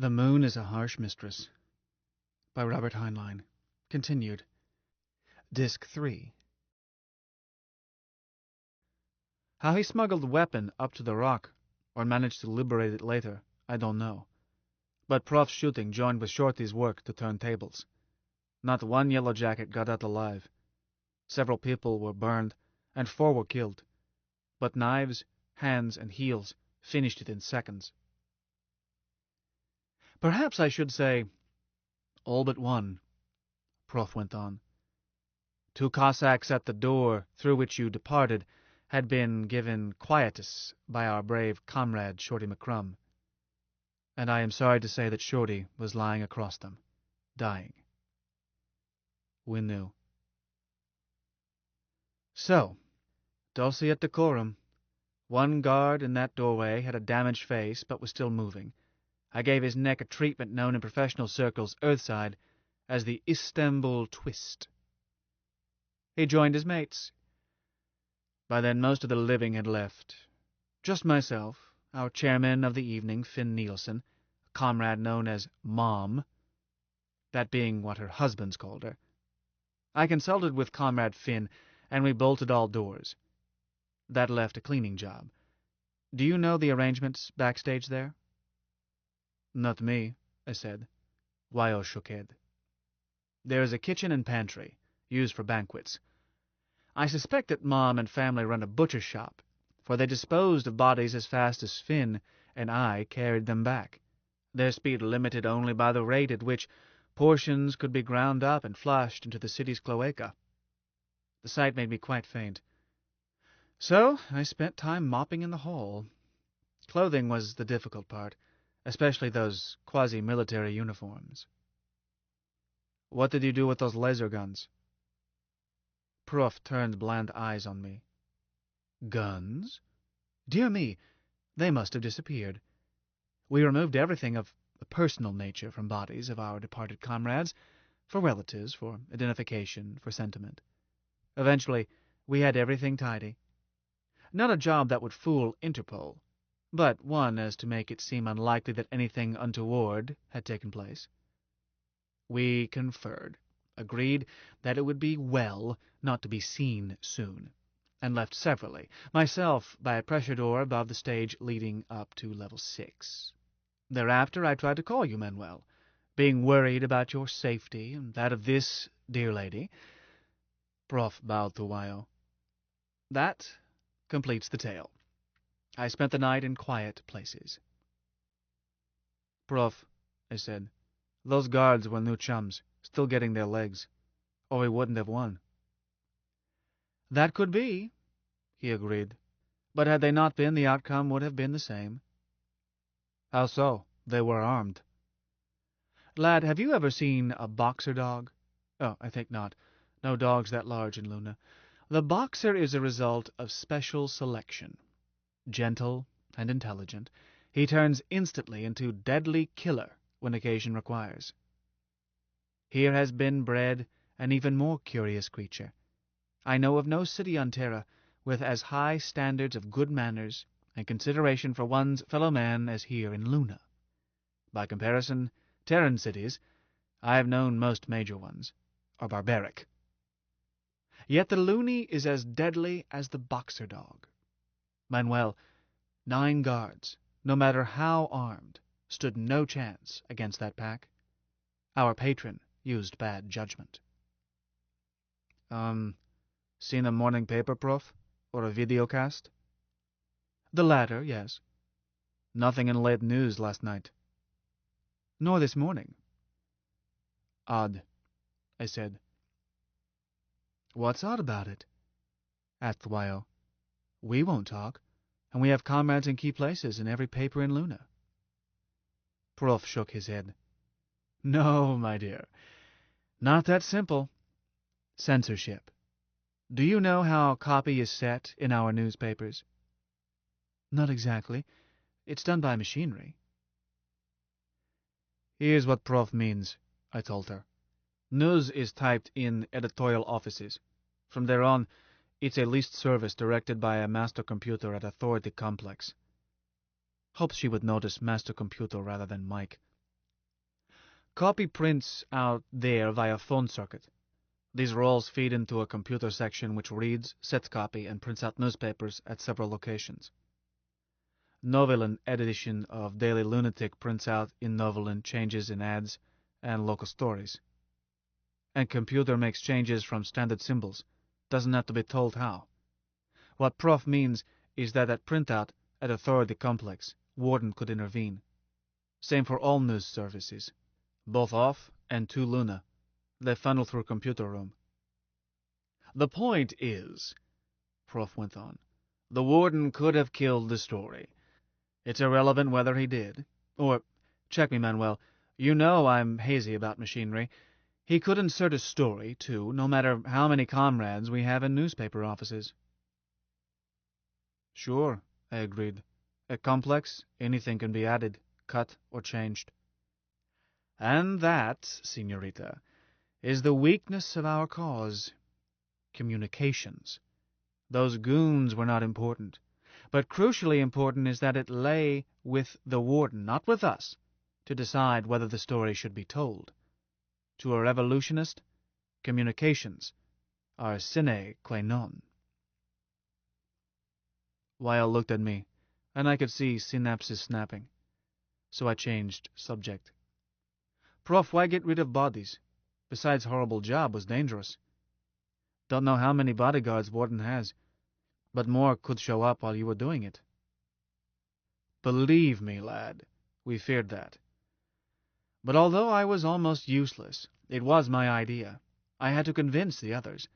The Moon is a Harsh Mistress by Robert Heinlein. Continued. Disc 3. How he smuggled the weapon up to the rock, or managed to liberate it later, I don't know. But Prof's shooting joined with Shorty's work to turn tables. Not one yellow jacket got out alive. Several people were burned, and 4 were killed. But knives, hands, and heels finished it in seconds. Perhaps I should say, all but one, Prof went on. 2 Cossacks at the door through which you departed had been given quietus by our brave comrade Shorty McCrum, and I am sorry to say that Shorty was lying across them, dying. We knew. So, dulce et decorum. One guard in that doorway had a damaged face, but was still moving. I gave his neck a treatment known in professional circles earthside as the Istanbul twist. He joined his mates. By then most of the living had left. Just myself, our chairman of the evening, Finn Nielsen, a comrade known as Mom, that being what her husbands called her. I consulted with Comrade Finn, and we bolted all doors. That left a cleaning job. Do you know the arrangements backstage there? Not me, I said. Wyo shook head. There is a kitchen and pantry, used for banquets. I suspect that Mom and family run a butcher shop, for they disposed of bodies as fast as Finn and I carried them back, their speed limited only by the rate at which portions could be ground up and flushed into the city's cloaca. The sight made me quite faint. So I spent time mopping in the hall. Clothing was the difficult part, especially those quasi-military uniforms. What did you do with those laser guns? Prof turned bland eyes on me. Guns? Dear me, they must have disappeared. We removed everything of a personal nature from bodies of our departed comrades, for relatives, for identification, for sentiment. Eventually, we had everything tidy. Not a job that would fool Interpol, but one as to make it seem unlikely that anything untoward had taken place. We conferred, agreed that it would be well not to be seen soon, and left severally, myself by a pressure door above the stage leading up to level 6. Thereafter I tried to call you, Manuel, being worried about your safety and that of this dear lady. Prof bowed to Wyo. That completes the tale. I spent the night in quiet places. Prof, I said, those guards were new chums, still getting their legs, or we wouldn't have won. That could be, he agreed, but had they not been, the outcome would have been the same. How so? They were armed. Lad, have you ever seen a boxer dog? Oh, I think not. No dogs that large in Luna. The boxer is a result of special selection. Gentle and intelligent, he turns instantly into deadly killer when occasion requires. Here has been bred an even more curious creature. I know of no city on Terra with as high standards of good manners and consideration for one's fellow man as here in Luna. By comparison, Terran cities, I have known most major ones, are barbaric. Yet the loony is as deadly as the boxer dog. Manuel, 9 guards, no matter how armed, stood no chance against that pack. Our patron used bad judgment. Seen a morning paper, Prof? Or a videocast? The latter, yes. Nothing in late news last night. Nor this morning. Odd, I said. What's odd about it? Asked Wyo. We won't talk, and we have comrades in key places in every paper in Luna. Prof shook his head. No, my dear. Not that simple. Censorship. Do you know how copy is set in our newspapers? Not exactly. It's done by machinery. Here's what Prof means, I told her. News is typed in editorial offices. From there on, it's a leased service directed by a master computer at Authority Complex. Hoped she would notice master computer rather than Mike. Copy prints out there via phone circuit. These rolls feed into a computer section which reads, sets copy, and prints out newspapers at several locations. Novelin edition of Daily Lunatic prints out in Novelin changes in ads and local stories. And computer makes changes from standard symbols. Doesn't have to be told how. What Prof means is that at printout at Authority Complex, Warden could intervene. Same for all news services, both off and to Luna. They funnel through computer room. The point is, Prof went on, the Warden could have killed the story. It's irrelevant whether he did. Or, check me, Manuel, you know I'm hazy about machinery. He could insert a story, too, no matter how many comrades we have in newspaper offices. Sure, I agreed. At Complex, anything can be added, cut, or changed. And that, Senorita, is the weakness of our cause. Communications. Those goons were not important. But crucially important is that it lay with the Warden, not with us, to decide whether the story should be told. To a revolutionist, communications are sine qua non. Weil looked at me, and I could see synapses snapping. So I changed subject. Prof, why get rid of bodies? Besides horrible job was dangerous. Don't know how many bodyguards Warden has, but more could show up while you were doing it. Believe me, lad, we feared that. But although I was almost useless, it was my idea. I had to convince the others.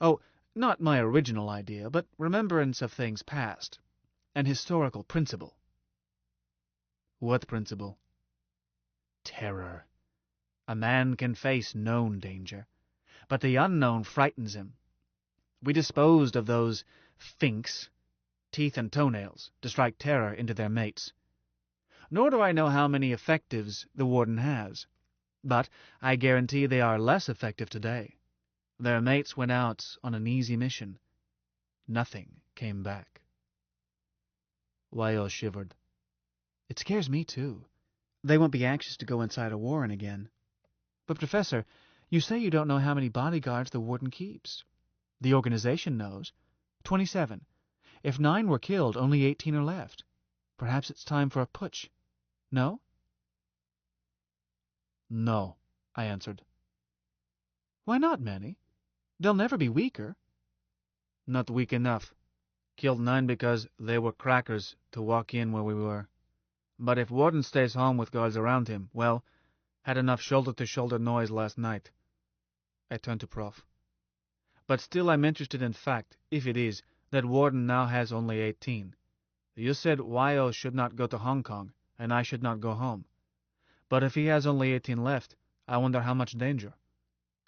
Oh, not my original idea, but remembrance of things past. An historical principle. What principle? Terror. A man can face known danger, but the unknown frightens him. We disposed of those finks, teeth and toenails, to strike terror into their mates. Nor do I know how many effectives the Warden has, but I guarantee they are less effective today. Their mates went out on an easy mission. Nothing came back. Weil shivered. It scares me, too. They won't be anxious to go inside a warren again. But, Professor, you say you don't know how many bodyguards the Warden keeps. The organization knows. 27. If 9 were killed, only 18 are left. Perhaps it's time for a putsch. No? No, I answered. Why not, Manny? They'll never be weaker. Not weak enough. Killed 9 because they were crackers to walk in where we were. But if Warden stays home with guards around him, well, had enough shoulder-to-shoulder noise last night. I turned to Prof. But still I'm interested in fact, if it is, that Warden now has only 18. You said Weil should not go to Hong Kong, and I should not go home. But if he has only 18 left, I wonder how much danger.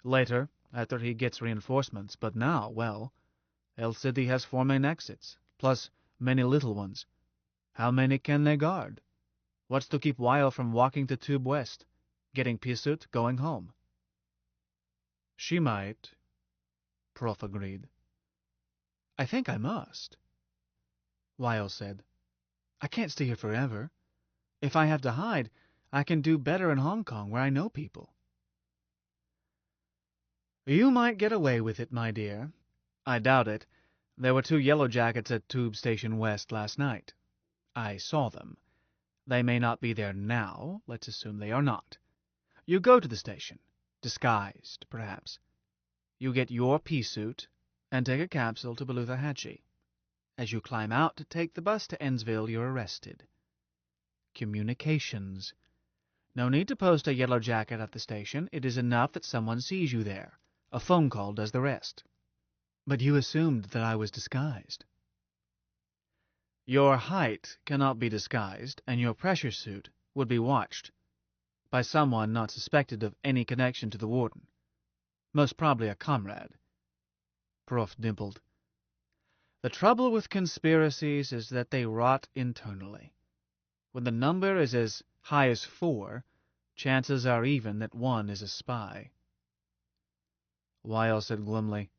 Later, after he gets reinforcements, but now, well, El City has 4 main exits, plus many little ones. How many can they guard? What's to keep Weil from walking to Tube West, getting pea-suit, going home? She might, Prof agreed. I think I must. Weil said, I can't stay here forever. If I have to hide, I can do better in Hong Kong, where I know people. You might get away with it, my dear. I doubt it. There were 2 yellow jackets at Tube Station West last night. I saw them. They may not be there now. Let's assume they are not. You go to the station, disguised, perhaps. You get your pea-suit and take a capsule to Beluthahatchee. As you climb out to take the bus to Ennsville, you're arrested. Communications. No need to post a yellow jacket at the station. It is enough that someone sees you there. A phone call does the rest. But you assumed that I was disguised. Your height cannot be disguised, and your pressure suit would be watched by someone not suspected of any connection to the Warden. Most probably a comrade. Prof dimpled. The trouble with conspiracies is that they rot internally. When the number is as high as 4, chances are even that 1 is a spy. Weil said glumly,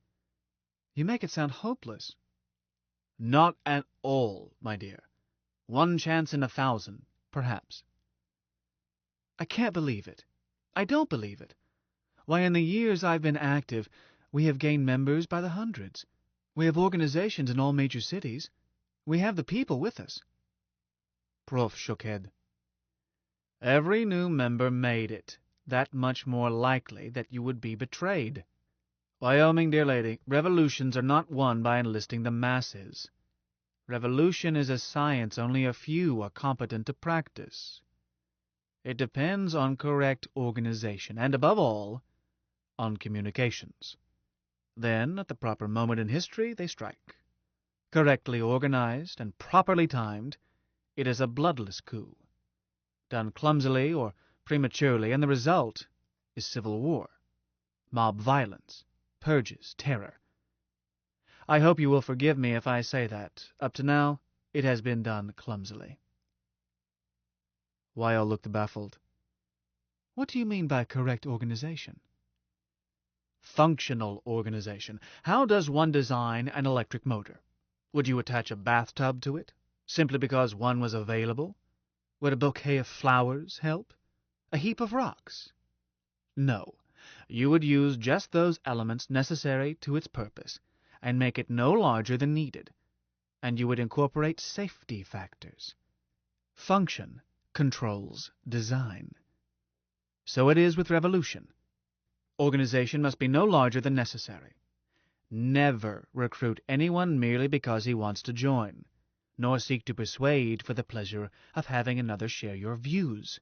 You make it sound hopeless. Not at all, my dear. 1 chance in 1,000, perhaps. I can't believe it. I don't believe it. Why, in the years I've been active, we have gained members by the hundreds. We have organizations in all major cities. We have the people with us. Prof shook head. Every new member made it that much more likely that you would be betrayed. Wyoming, dear lady, revolutions are not won by enlisting the masses. Revolution is a science only a few are competent to practice. It depends on correct organization, and above all, on communications. Then, at the proper moment in history, they strike. Correctly organized and properly timed, it is a bloodless coup. Done clumsily or prematurely, and the result is civil war, mob violence, purges, terror. I hope you will forgive me if I say that, up to now, it has been done clumsily. Weil looked baffled. What do you mean by correct organization? Functional organization. How does one design an electric motor? Would you attach a bathtub to it, simply because one was available? Would a bouquet of flowers help? A heap of rocks? No. You would use just those elements necessary to its purpose, and make it no larger than needed, and you would incorporate safety factors. Function controls design. So it is with revolution. Organization must be no larger than necessary. Never recruit anyone merely because he wants to join, nor seek to persuade for the pleasure of having another share your views.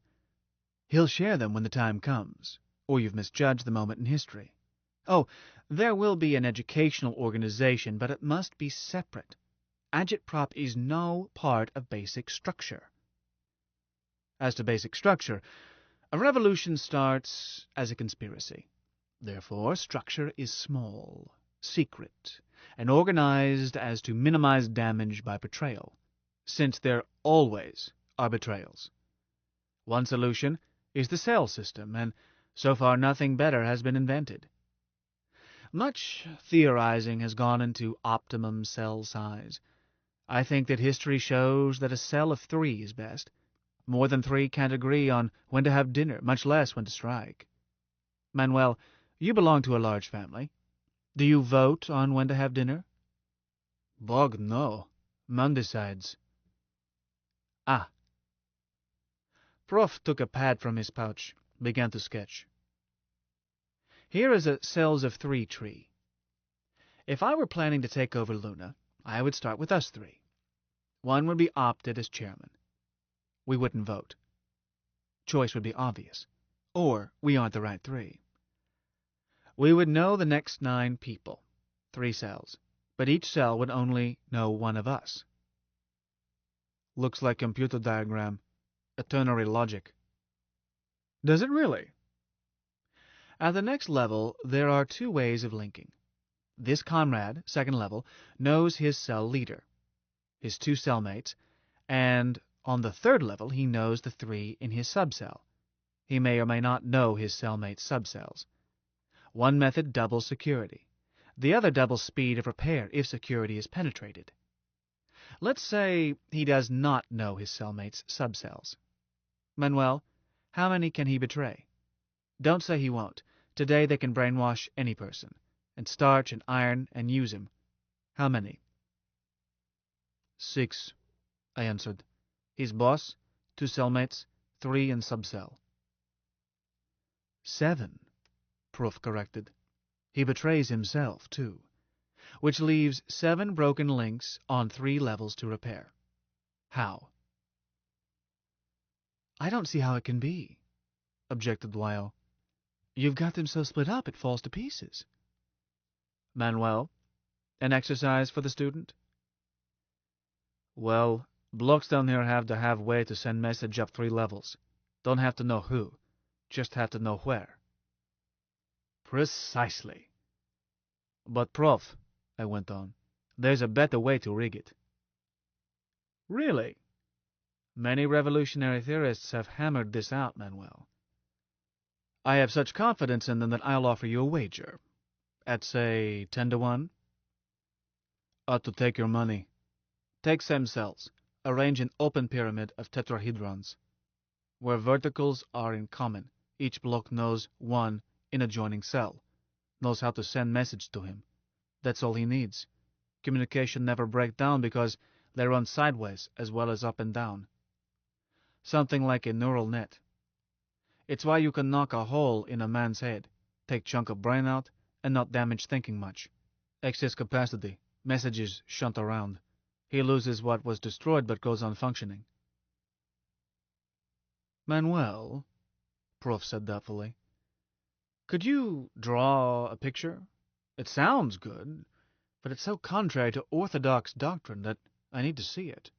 He'll share them when the time comes, or you've misjudged the moment in history. Oh, there will be an educational organization, but it must be separate. Agitprop is no part of basic structure. As to basic structure, a revolution starts as a conspiracy. Therefore, structure is small, secret, and organized as to minimize damage by betrayal, since there always are betrayals. One solution is the cell system, and so far nothing better has been invented. Much theorizing has gone into optimum cell size. I think that history shows that a cell of 3 is best. More than 3 can't agree on when to have dinner, much less when to strike. Manuel, you belong to a large family. Do you vote on when to have dinner? Bog, no. Man decides. Ah. Prof took a pad from his pouch, began to sketch. Here is a cells of 3 tree. If I were planning to take over Luna, I would start with us 3. One would be opted as chairman. We wouldn't vote. Choice would be obvious. Or we aren't the right 3. We would know the next 9 people, 3 cells, but each cell would only know one of us. Looks like computer diagram, a ternary logic. Does it really? At the next level, there are 2 ways of linking. This comrade, second level, knows his cell leader, his 2 cellmates, and on the 3rd level he knows the 3 in his subcell. He may or may not know his cellmate's subcells. One method doubles security. The other doubles speed of repair if security is penetrated. Let's say he does not know his cellmate's subcells. Manuel, how many can he betray? Don't say he won't. Today they can brainwash any person, and starch and iron and use him. How many? 6, I answered. His boss, 2 cellmates, 3 in subcell. 7, Prof corrected. He betrays himself, too, which leaves 7 broken links on 3 levels to repair. How? I don't see how it can be, objected Weil. You've got them so split up it falls to pieces. Manuel, an exercise for the student? Well, blocks down here have to have way to send message up 3 levels. Don't have to know who, just have to know where. Precisely. But, Prof, I went on, there's a better way to rig it. Really? Many revolutionary theorists have hammered this out, Manuel. I have such confidence in them that I'll offer you a wager. At, say, 10 to 1? Ought to take your money. Take stem cells. Arrange an open pyramid of tetrahedrons, where verticals are in common. Each block knows one in adjoining cell, knows how to send message to him. That's all he needs. Communication never break down because they run sideways as well as up and down. Something like a neural net. It's why you can knock a hole in a man's head, take chunk of brain out, and not damage thinking much. Excess capacity, messages shunt around. He loses what was destroyed but goes on functioning. Manuel, Prof said doubtfully, could you draw a picture? It sounds good, but it's so contrary to orthodox doctrine that I need to see it.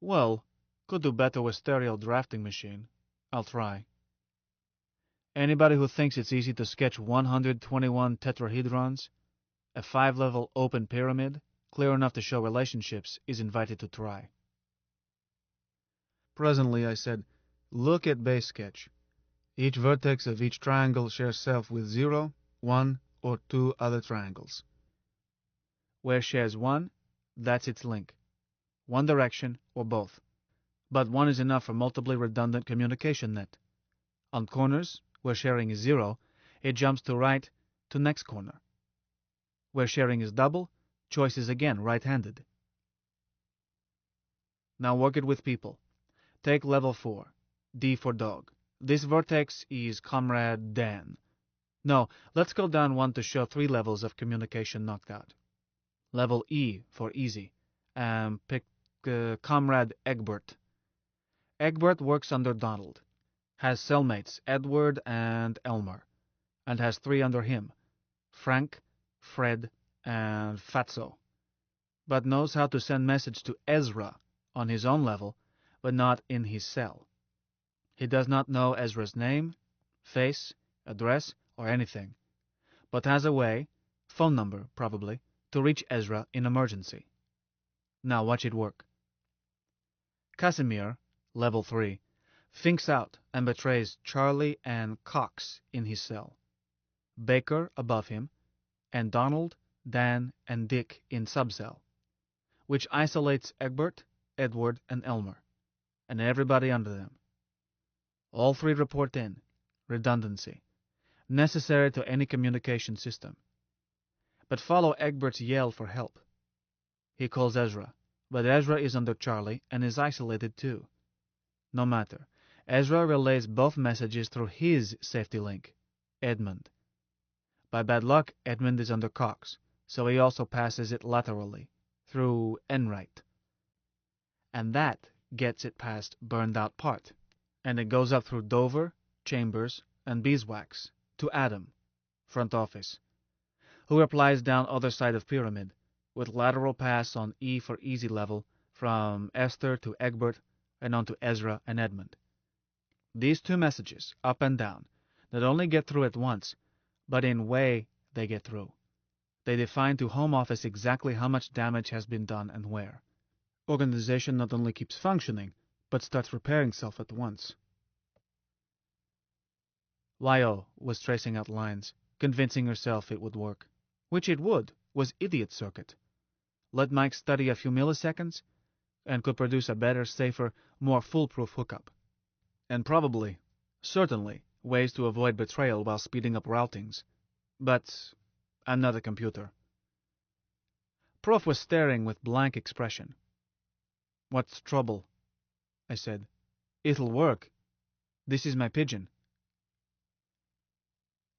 Well, could do better with stereo drafting machine. I'll try. Anybody who thinks it's easy to sketch 121 tetrahedrons, a 5-level open pyramid, clear enough to show relationships, is invited to try. Presently I said, look at base sketch. Each vertex of each triangle shares self with 0, 1, or 2 other triangles. Where shares 1, that's its link. One direction or both. But 1 is enough for multiply redundant communication net. On corners, where sharing is 0, it jumps to right to next corner. Where sharing is double, choice is again right-handed. Now work it with people. Take level 4, D for dog. This vertex is Comrade Dan. No, let's go down 1 to show 3 levels of communication knocked out. Level E for easy. Pick Comrade Egbert. Egbert works under Donald. Has cellmates Edward and Elmer, and has 3 under him, Frank, Fred, and Fatso, but knows how to send message to Ezra on his own level, but not in his cell. He does not know Ezra's name, face, address, or anything, but has a way, phone number probably, to reach Ezra in emergency. Now watch it work. Casimir, level 3, thinks out and betrays Charlie and Cox in his cell, Baker above him, and Donald, Dan, and Dick in subcell, which isolates Egbert, Edward, and Elmer, and everybody under them. All 3 report in. Redundancy. Necessary to any communication system. But follow Egbert's yell for help. He calls Ezra, but Ezra is under Charlie and is isolated too. No matter. Ezra relays both messages through his safety link, Edmund. By bad luck, Edmund is under Cox, so he also passes it laterally, through Enright. And that gets it past burned out part, and it goes up through Dover, Chambers, and Beeswax, to Adam, front office, who replies down other side of pyramid, with lateral pass on E for easy level, from Esther to Egbert, and on to Ezra and Edmund. These 2 messages, up and down, not only get through at once, but in way they get through. They define to home office exactly how much damage has been done and where. Organization not only keeps functioning, but starts repairing self at once. Lyo was tracing out lines, convincing herself it would work. Which it would, was idiot circuit. Let Mike study a few milliseconds, and could produce a better, safer, more foolproof hookup. And probably, certainly, ways to avoid betrayal while speeding up routings. But I'm not a computer. Prof was staring with blank expression. What's trouble? I said. It'll work. This is my pigeon.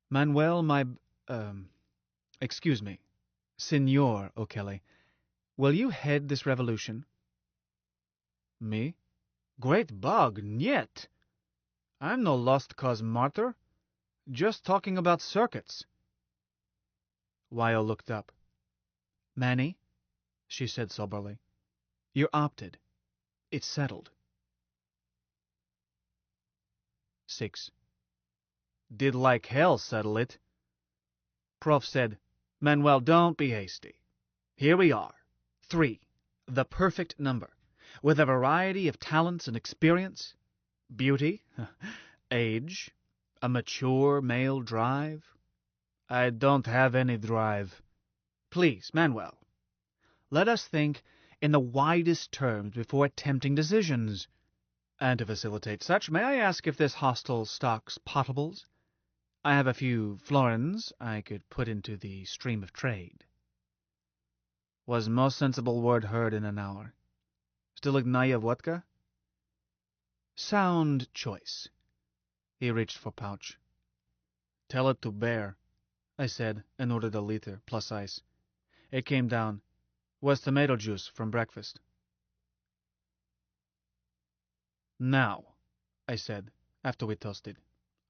Manuel, excuse me, Senor O'Kelly, will you head this revolution? Me? Great bug, niet! I'm no lost cause martyr. Just talking about circuits. Lyo looked up. Manny, she said soberly, you're opted. It's settled. 6. Did like hell settle it. Prof said, Manuel, don't be hasty. Here we are. 3. The perfect number, with a variety of talents and experience, beauty, age, a mature male drive. I don't have any drive. Please, Manuel, let us think in the widest terms before attempting decisions. And to facilitate such, may I ask if this hostel stocks potables? I have a few florins I could put into the stream of trade. Was most sensible word heard in an hour. Still ignaya vodka? Sound choice. He reached for pouch. Tell it to bear, I said, and ordered a liter, plus ice. It came down. Was tomato juice from breakfast. Now, I said, after we toasted.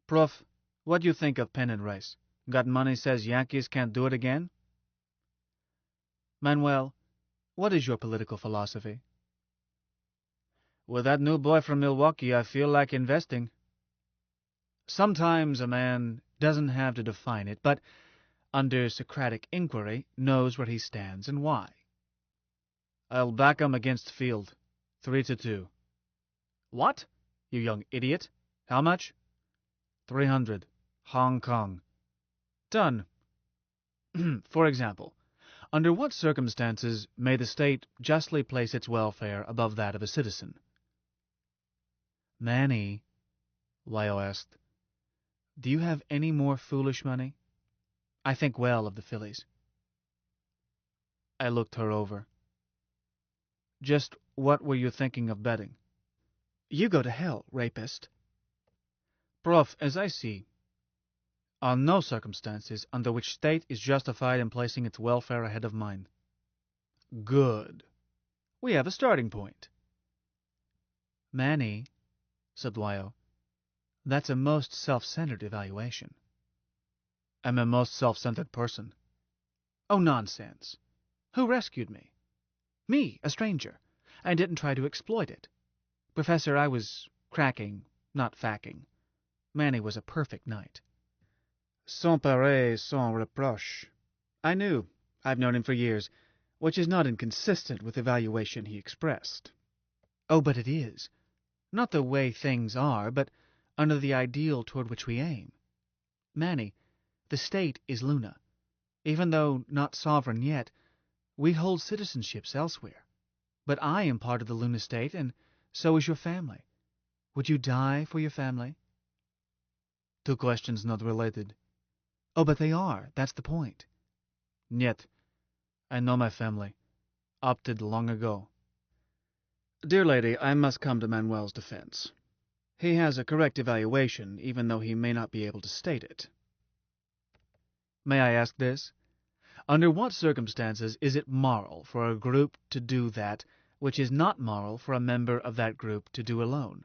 Prof, what do you think of pen and rice? Got money says Yankees can't do it again? Manuel, what is your political philosophy? With that new boy from Milwaukee, I feel like investing. Sometimes a man doesn't have to define it, but under Socratic inquiry knows where he stands and why. I'll back 'em against Field. 3-2. What? You young idiot. How much? 300. Hong Kong. Done. For example, under what circumstances may the state justly place its welfare above that of a citizen? Manny, Lyle asked, do you have any more foolish money? I think well of the Phillies. I looked her over. Just what were you thinking of betting? You go to hell, rapist. Prof, as I see, are no circumstances under which state is justified in placing its welfare ahead of mine. Good. We have a starting point. Manny, said Wyo, that's a most self-centered evaluation. I'm a most self-centered person. Oh, nonsense. Who rescued me? Me, a stranger. I didn't try to exploit it. Professor, I was cracking, not facking. Manny was a perfect knight. Sans pareil, sans reproche. I knew. I've known him for years, which is not inconsistent with the evaluation he expressed. Oh, but it is. Not the way things are, but under the ideal toward which we aim. Manny, the state is Luna. Even though not sovereign yet, we hold citizenships elsewhere. But I am part of the Luna state, and so is your family. Would you die for your family? Two questions not related. Oh, but they are. That's the point. Niet. I know my family. Opted long ago. Dear lady, I must come to Manuel's defense. He has a correct evaluation, even though he may not be able to state it. May I ask this? Under what circumstances is it moral for a group to do that which is not moral for a member of that group to do alone?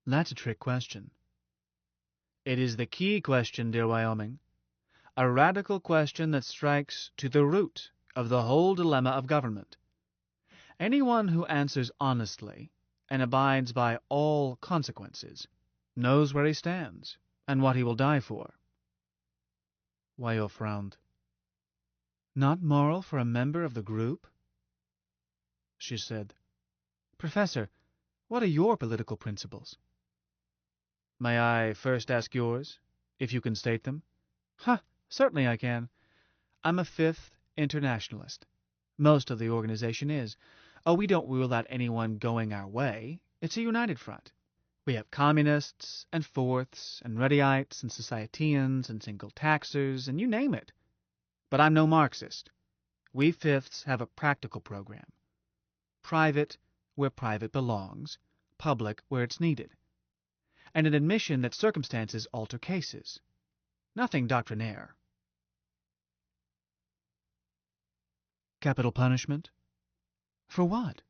That's a trick question. It is the key question, dear Wyoming. A radical question that strikes to the root of the whole dilemma of government. Anyone who answers honestly and abides by all consequences knows where he stands and what he will die for. Wyo frowned. Not moral for a member of the group? She said. Professor, what are your political principles? May I first ask yours, if you can state them? Certainly I can. I'm a Fifth Internationalist. Most of the organization is. Oh, we don't rule out anyone going our way. It's a united front. We have communists and Fourths and Ruddites and Societeans and single taxers and you name it. But I'm no Marxist. We Fifths have a practical program. Private where private belongs, public where it's needed. And an admission that circumstances alter cases. Nothing doctrinaire. Capital punishment? For what?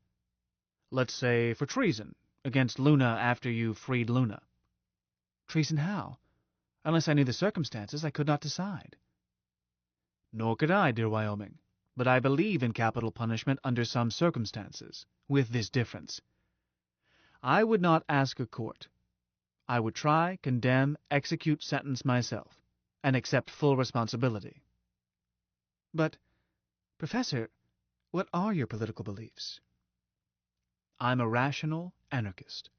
Let's say for treason against Luna after you freed Luna. Treason how? Unless I knew the circumstances, I could not decide. Nor could I, dear Wyoming, but I believe in capital punishment under some circumstances, with this difference. I would not ask a court. I would try, condemn, execute sentence myself, and accept full responsibility. But, Professor, what are your political beliefs? I'm a rational anarchist.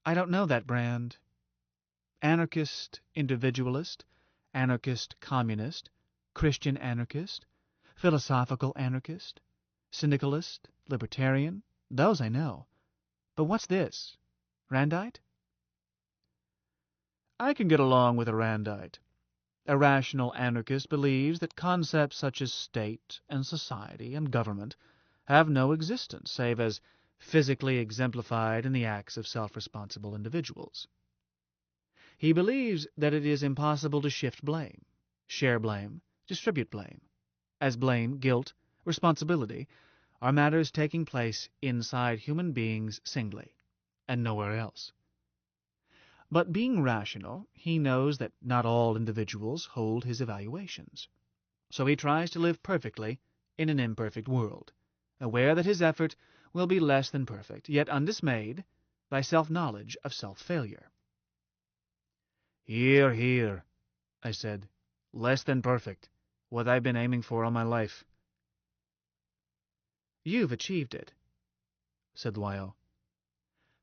I don't know that brand. Anarchist individualist, anarchist communist, Christian anarchist, philosophical anarchist, syndicalist, libertarian, Those I know. But what's this? Randite? I can get along with a Randite. A rational anarchist believes that concepts such as state and society and government have no existence save as physically exemplified in the acts of self-responsible individuals. He believes that it is impossible to shift blame, share blame, distribute blame, as blame, guilt, responsibility are matters taking place inside human beings singly, and nowhere else. But being rational, he knows that not all individuals hold his evaluations. So he tries to live perfectly in an imperfect world, aware that his effort will be less than perfect, yet undismayed by self-knowledge of self-failure. "Here, here," I said. "Less than perfect. What I've been aiming for all my life." "You've achieved it," said Wyo.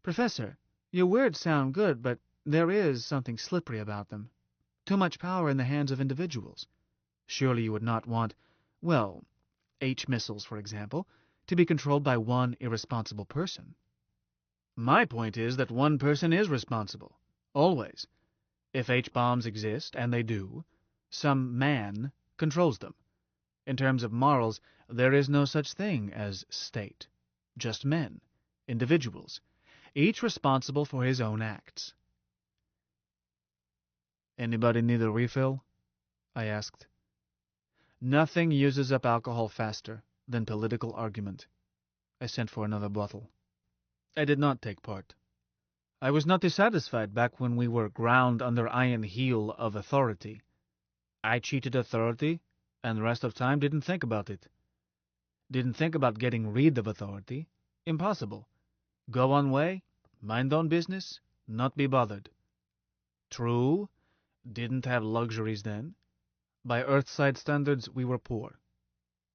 "Professor, your words sound good, but there is something slippery about them. Too much power in the hands of individuals. Surely you would not want, well, H-missiles, for example, to be controlled by one irresponsible person." "My point is that one person is responsible. Always. If H-bombs exist, and they do, some man controls them. In terms of morals, there is no such thing as state. Just men, individuals, each responsible for his own acts." "Anybody need a refill?" I asked. Nothing uses up alcohol faster than political argument. I sent for another bottle. I did not take part. I was not dissatisfied back when we were ground under iron heel of authority. I cheated authority, and the rest of time didn't think about it. Didn't think about getting rid of authority. Impossible. Go on way, mind own business, not be bothered. True, didn't have luxuries then. By Earthside standards, we were poor.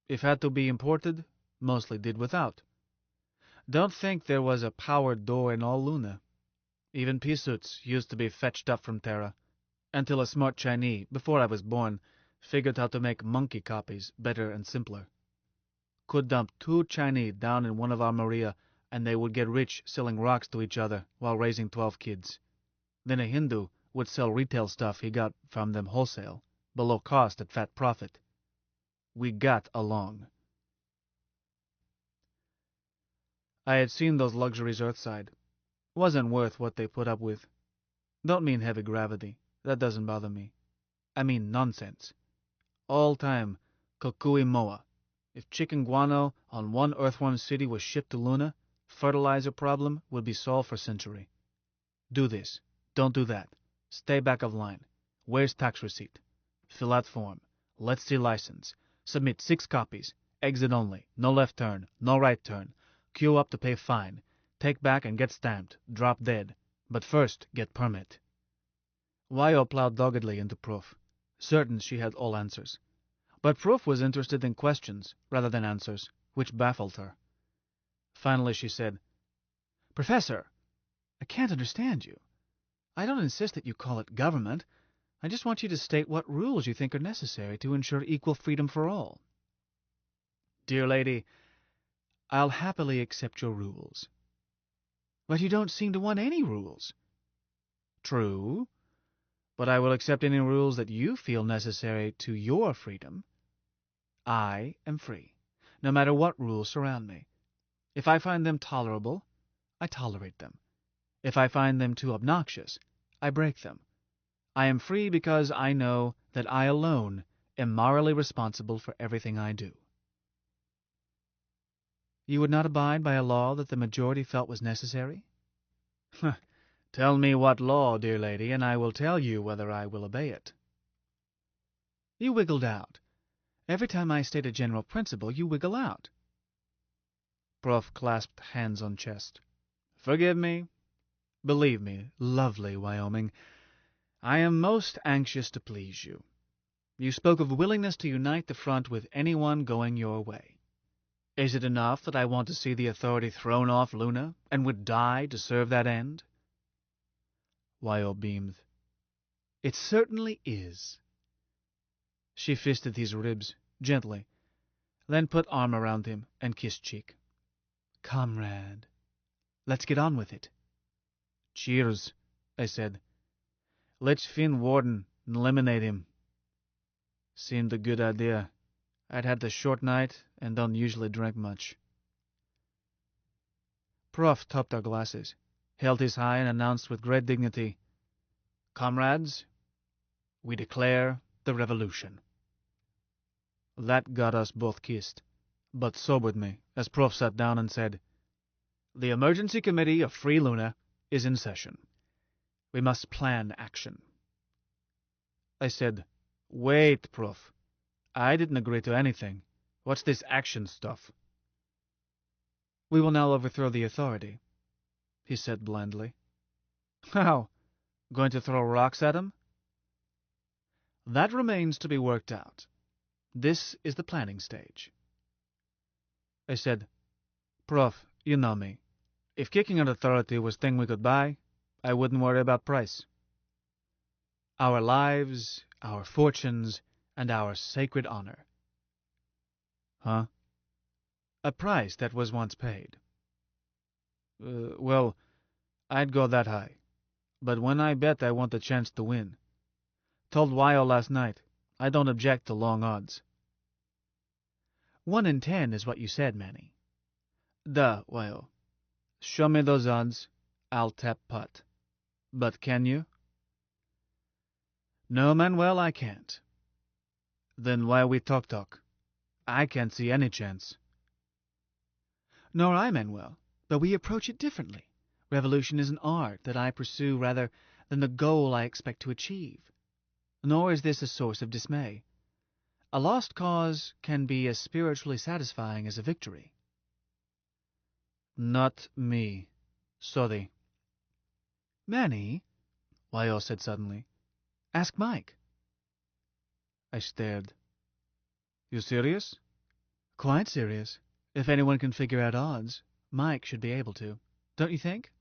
If had to be imported, mostly did without. Don't think there was a powered door in all Luna. Even pea suits used to be fetched up from Terra, until a smart Chinese, before I was born, figured how to make monkey copies better and simpler. Could dump 2 Chinese down in one of our Maria, and they would get rich selling rocks to each other while raising 12 kids. Then a Hindu would sell retail stuff he got from them wholesale, below cost at fat profit. We got along. I had seen those luxuries Earthside. Wasn't worth what they put up with. Don't mean heavy gravity. That doesn't bother me. I mean nonsense. All time, Kokui Moa. If chicken guano on one Earthworm city was shipped to Luna, fertilizer problem would be solved for century. Do this. Don't do that. Stay back of line. Where's tax receipt? Fill out form. Let's see license. Submit 6 copies. Exit only. No left turn. No right turn. Queue up to pay fine. Take back and get stamped. Drop dead. But first, get permit. Wyo plowed doggedly into Proof, certain she had all answers. But Proof was interested in questions rather than answers, which baffled her. Finally she said, "Professor, I can't understand you. I don't insist that you call it government. I just want you to state what rules you think are necessary to ensure equal freedom for all." "Dear lady, I'll happily accept your rules." "But you don't seem to want any rules." "True, but I will accept any rules that you feel necessary to your freedom. I am free, no matter what rules surround me. If I find them tolerable, I tolerate them. If I find them too obnoxious, I break them. I am free because I know that I alone am morally responsible for everything I do." "You would not abide by a law that the majority felt was necessary?" "Tell me what law, dear lady, and I will tell you whether I will obey it." "You wiggled out. Every time I state a general principle, you wiggle out." Prof clasped hands on chest. "Forgive me. Believe me, lovely Wyoming, I am most anxious to please you. You spoke of willingness to unite the front with anyone going your way. Is it enough that I want to see the authority thrown off Luna, and would die to serve that end?" Wyo beamed. "It certainly is." She fisted his ribs, gently, then put arm around him and kissed cheek. Comrade, let's get on with it. Cheers, I said. Let's find Warden and eliminate him. Seemed a good idea. I'd had a short night and don't usually drink much. Prof topped our glasses, held his high, and announced with great dignity, Comrades, we declare the revolution. That got us both kissed, but sobered me as Prof sat down and said, The Emergency Committee of Free Lunar is in session. We must plan action. I said, Wait, Prof. I didn't agree to anything. What's this action stuff? We will now overthrow the authority, he said blandly. How? Going to throw rocks at him? That remains to be worked out. This is the planning stage. I said, Prof, you know me. If kicking an authority was thing we could buy, I wouldn't worry about price. Our lives, our fortunes, and our sacred honor. Huh? A price that was once paid. Well, I'd go that high. But when I bet, I want the chance to win. Told Wyo last night, I don't object to long odds. 1 in 10 is what you said, Manny. Duh, Wyo. Show me those odds, I'll tap putt. But can you? No, Manuel, I can't. Then why we talk? I can't see any chance. Nor I, Manuel, but we approach it differently. Revolution is an art that I pursue rather than the goal I expect to achieve. Nor is this a source of dismay. A lost cause can be as spiritually satisfying as a victory. Not me. Sorry. Manny, Wyo said suddenly, ask Mike. I stared. You serious? Quite serious. If anyone can figure out odds, Mike should be able to. Don't you think?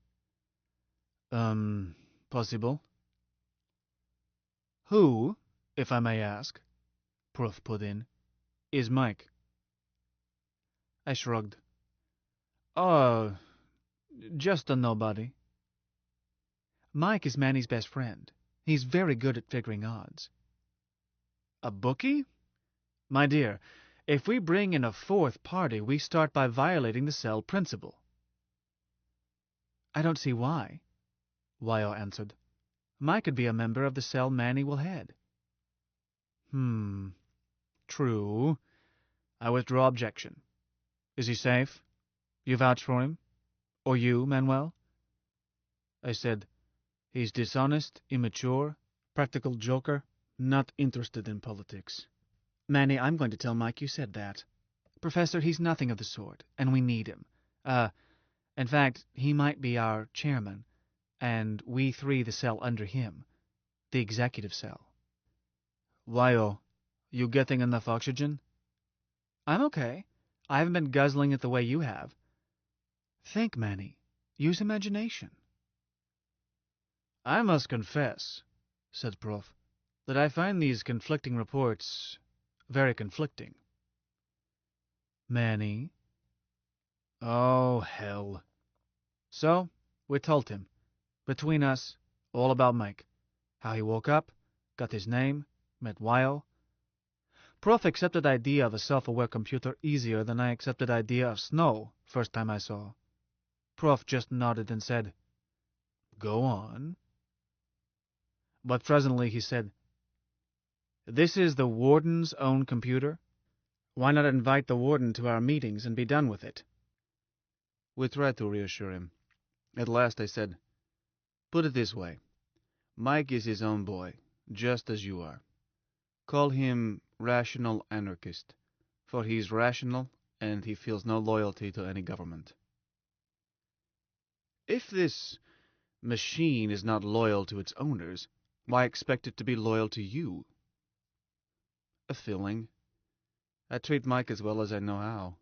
Possible. Who, if I may ask, Prof put in, is Mike? I shrugged. Oh, just a nobody. Mike is Manny's best friend. He's very good at figuring odds. A bookie? My dear, if we bring in a fourth party, we start by violating the cell principle. I don't see why, Wyo answered. Mike could be a member of the cell Manny will head. True. I withdraw objection. Is he safe? You vouch for him? Or you, Manuel? I said, he's dishonest, immature, practical joker, not interested in politics. Manny, I'm going to tell Mike you said that. Professor, he's nothing of the sort, and we need him. In fact, he might be our chairman, and we three the cell under him, the executive cell. Wyo, you getting enough oxygen? I'm okay. I haven't been guzzling it the way you have. Think, Manny. Use imagination. I must confess, said Prof, that I find these conflicting reports very conflicting. Manny? Oh, hell. So, we told him. Between us, all about Mike. How he woke up, got his name, met Wyo. Prof accepted idea of a self-aware computer easier than I accepted idea of snow first time I saw. Prof just nodded and said, Go on. But presently he said, This is the warden's own computer. Why not invite the warden to our meetings and be done with it? We tried to reassure him. At last I said, Put it this way. Mike is his own boy, just as you are. Call him rational anarchist, for he is rational and he feels no loyalty to any government. If this machine is not loyal to its owners, why expect it to be loyal to you? A feeling. I treat Mike as well as I know how.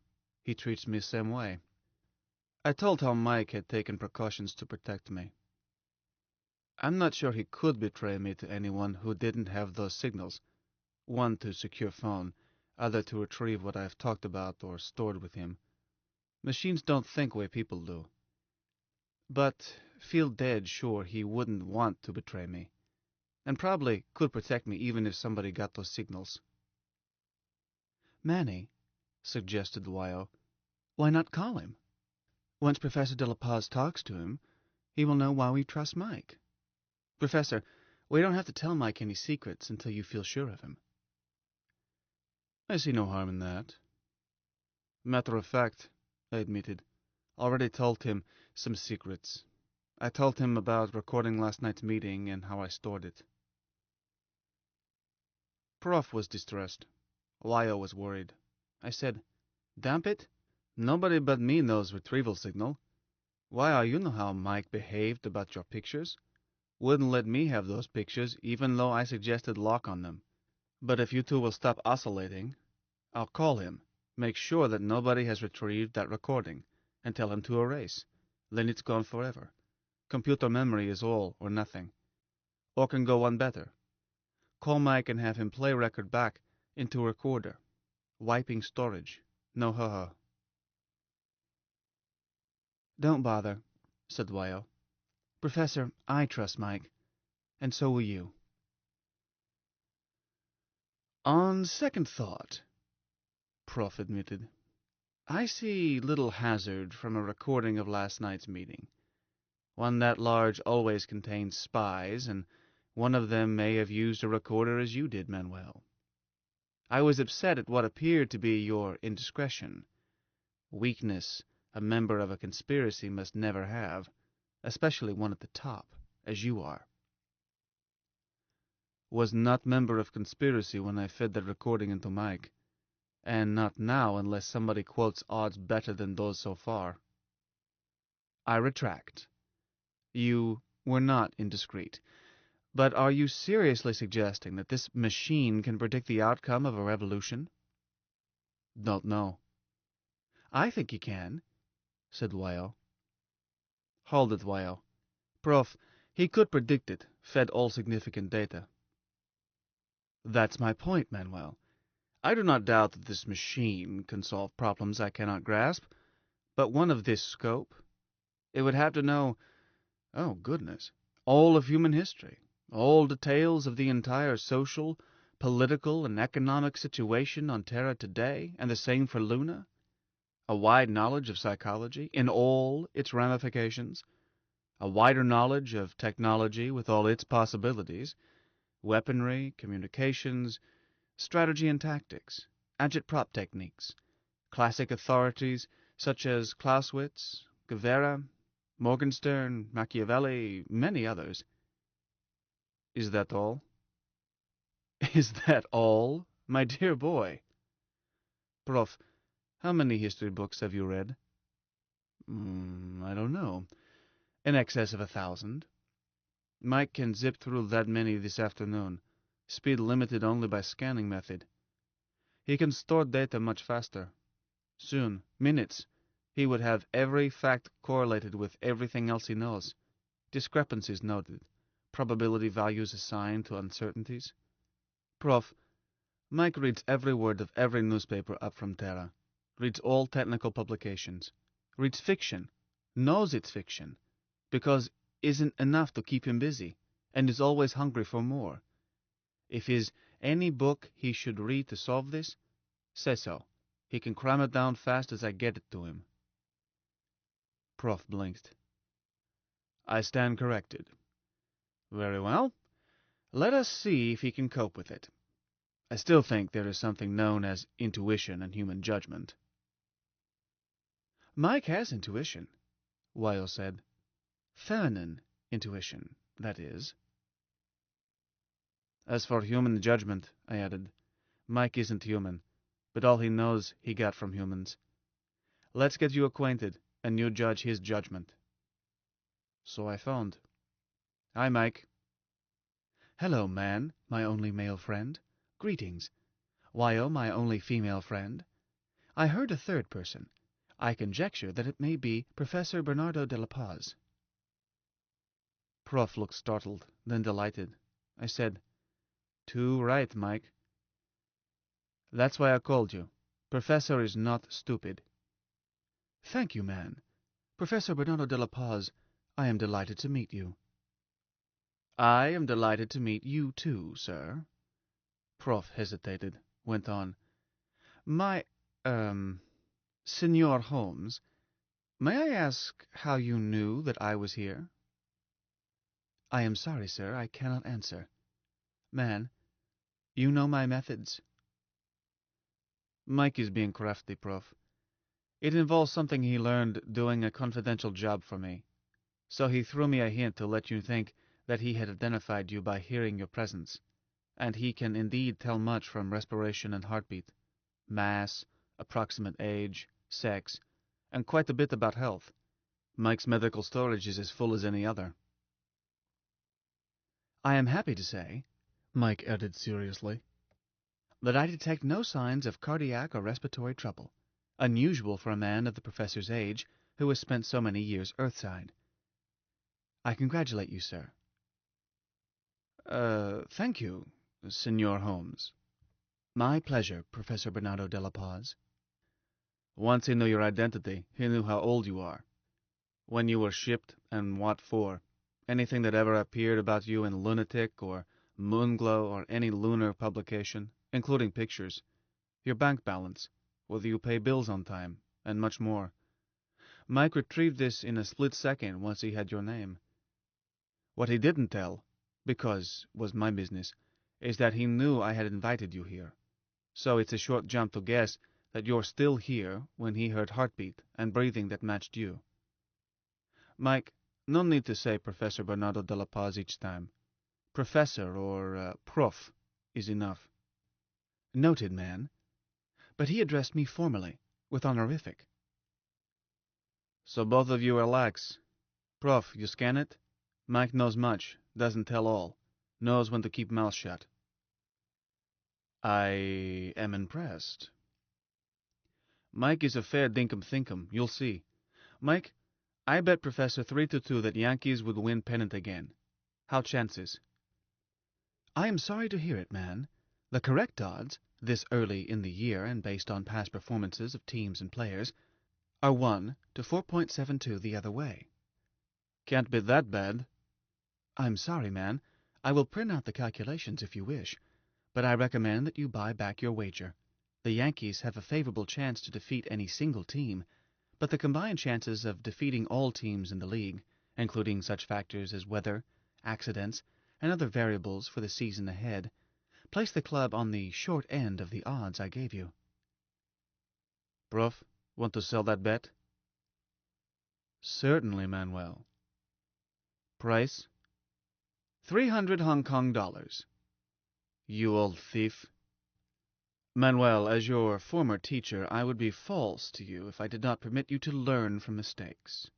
He treats me the same way. I told how Mike had taken precautions to protect me. I'm not sure he could betray me to anyone who didn't have those signals, one to secure phone, other to retrieve what I've talked about or stored with him. Machines don't think way people do. But feel dead sure he wouldn't want to betray me, and probably could protect me even if somebody got those signals. Manny, suggested Wyo, why not call him? Once Professor De La Paz talks to him, he will know why we trust Mike. Professor, we don't have to tell Mike any secrets until you feel sure of him. I see no harm in that. Matter of fact, I admitted, already told him some secrets. I told him about recording last night's meeting and how I stored it. Prof was distressed. Wyo was worried. I said, damn it, nobody but me knows retrieval signal. Why, you know how Mike behaved about your pictures. Wouldn't let me have those pictures even though I suggested lock on them. But if you two will stop oscillating, I'll call him, make sure that nobody has retrieved that recording, and tell him to erase. Then it's gone forever. Computer memory is all or nothing. Or can go one better. Call Mike and have him play record back into recorder. Wiping storage. No ha-ha. Don't bother, said Wyo. Professor, I trust Mike, and so will you. On second thought, Prof admitted, I see little hazard from a recording of last night's meeting. One that large always contains spies, and one of them may have used a recorder as you did, Manuel. I was upset at what appeared to be your indiscretion. Weakness a member of a conspiracy must never have, especially one at the top, as you are. Was not member of conspiracy when I fed that recording into Mike, and not now unless somebody quotes odds better than those so far. I retract. You were not indiscreet. But are you seriously suggesting that this machine can predict the outcome of a revolution? Don't know. I think he can, said Wyo. Hold it, Wyo. Prof, he could predict it, fed all significant data. That's my point, Manuel. I do not doubt that this machine can solve problems I cannot grasp, but one of this scope, it would have to know, oh goodness, all of human history, all details of the entire social, political, and economic situation on Terra today, and the same for Luna, a wide knowledge of psychology in all its ramifications, a wider knowledge of technology with all its possibilities, weaponry, communications, strategy and tactics, agitprop techniques, classic authorities such as Clausewitz, Guevara, Morgenstern, Machiavelli, many others. Is that all? Is that all, my dear boy? Prof, how many history books have you read? I don't know. In excess of 1,000. Mike can zip through that many this afternoon, speed limited only by scanning method. He can store data much faster. Soon, minutes, he would have every fact correlated with everything else he knows. Discrepancies noted. Probability values assigned to uncertainties. Prof, Mike reads every word of every newspaper up from Terra. Reads all technical publications. Reads fiction. Knows it's fiction. Because isn't enough to keep him busy, and is always hungry for more. If is any book he should read to solve this, say so. He can cram it down fast as I get it to him. Prof blinked. I stand corrected. Very well. Let us see if he can cope with it. I still think there is something known as intuition and human judgment. Mike has intuition, Wyo said. Feminine intuition, that is. As for human judgment, I added, Mike isn't human, but all he knows he got from humans. Let's get you acquainted, and you judge his judgment. So I phoned. Hi, Mike. Hello, man, my only male friend. Greetings. Wyo, my only female friend. I heard a third person. I conjecture that it may be Professor Bernardo de la Paz. Prof looked startled, then delighted. I said, Too right, Mike. That's why I called you. Professor is not stupid. Thank you, man. Professor Bernardo de la Paz, I am delighted to meet you. I am delighted to meet you too, sir. Prof hesitated, went on. My, Senor Holmes, may I ask how you knew that I was here? I am sorry, sir, I cannot answer. Man, you know my methods. Mike is being crafty, Prof. It involves something he learned doing a confidential job for me. So he threw me a hint to let you think that he had identified you by hearing your presence. And he can indeed tell much from respiration and heartbeat, mass, approximate age, sex, and quite a bit about health. Mike's medical storage is as full as any other. I am happy to say, Mike added seriously, that I detect no signs of cardiac or respiratory trouble, unusual for a man of the professor's age who has spent so many years Earthside. I congratulate you, sir. Thank you, Senor Holmes. My pleasure, Professor Bernardo de la Paz. Once he knew your identity, he knew how old you are, when you were shipped, and what for. Anything that ever appeared about you in Lunatic or Moonglow or any Lunar publication, including pictures, your bank balance, whether you pay bills on time, and much more. Mike retrieved this in a split second once he had your name. What he didn't tell, because was my business, is that he knew I had invited you here. So it's a short jump to guess that you're still here when he heard heartbeat and breathing that matched you. Mike, no need to say Professor Bernardo de la Paz each time. Professor or Prof is enough. Noted, man. But he addressed me formally, with honorific. So both of you are lax. Prof, you scan it? Mike knows much, doesn't tell all, knows when to keep mouth shut. I am impressed. Mike is a fair dinkum-thinkum, you'll see. Mike, I bet Professor 3-2 that Yankees would win pennant again. How chances? I am sorry to hear it, man. The correct odds, this early in the year and based on past performances of teams and players, are 1 to 4.72 the other way. Can't be that bad. I'm sorry, man. I will print out the calculations if you wish, but I recommend that you buy back your wager. The Yankees have a favorable chance to defeat any single team, but the combined chances of defeating all teams in the league, including such factors as weather, accidents, and other variables for the season ahead, place the club on the short end of the odds I gave you. Prof, want to sell that bet? Certainly, Manuel. Price? 300 Hong Kong dollars. You old thief. Manuel, as your former teacher, I would be false to you if I did not permit you to learn from mistakes.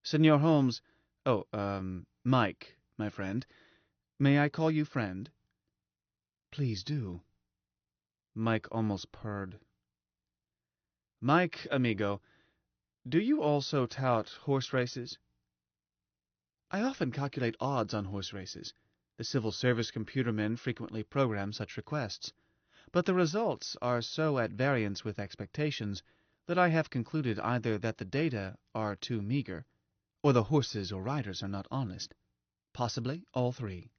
Senor Holmes, Mike, my friend, may I call you friend? Please do. Mike almost purred. Mike, amigo, do you also tout horse races? I often calculate odds on horse races. The civil service computermen frequently program such requests, but the results are so at variance with expectations that I have concluded either that the data are too meager, or the horses or riders are not honest. Possibly all three.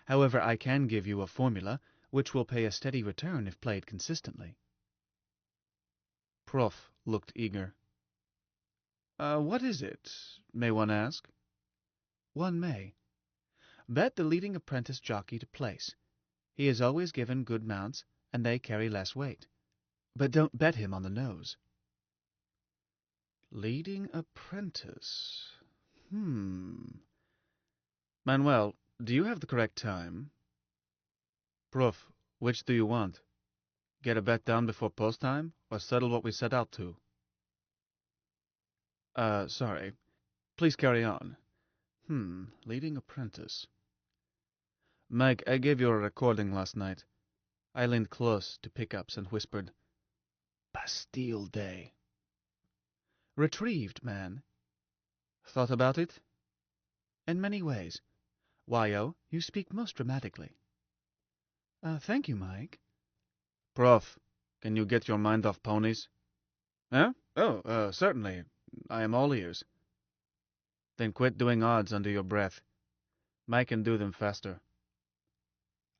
However, I can give you a formula which will pay a steady return if played consistently. Prof looked eager. What is it, may one ask? One may. Bet the leading apprentice jockey to place. He is always given good mounts, and they carry less weight. But don't bet him on the nose. Leading apprentice. Manuel, do you have the correct time? Prof, which do you want? Get a bet done before post time, or settle what we set out to? Sorry. Please carry on. Leading apprentice. Mike, I gave you a recording last night. I leaned close to pickups and whispered, Bastille Day. Retrieved, man. Thought about it? In many ways. Why-oh, you speak most dramatically. Thank you, Mike. Prof, can you get your mind off ponies? Huh? Oh, certainly. I am all ears. Then quit doing odds under your breath. Mike can do them faster.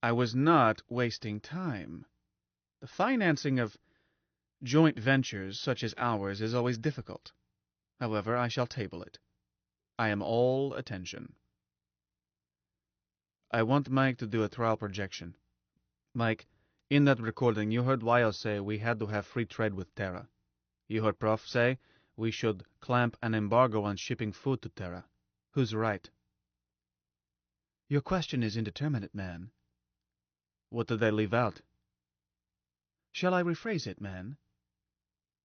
I was not wasting time. The financing of joint ventures such as ours is always difficult. However, I shall table it. I am all attention. I want Mike to do a trial projection. Mike, in that recording you heard Wyo say we had to have free trade with Terra. You heard Prof say we should clamp an embargo on shipping food to Terra. Who's right? Your question is indeterminate, man. What did they leave out? Shall I rephrase it, man?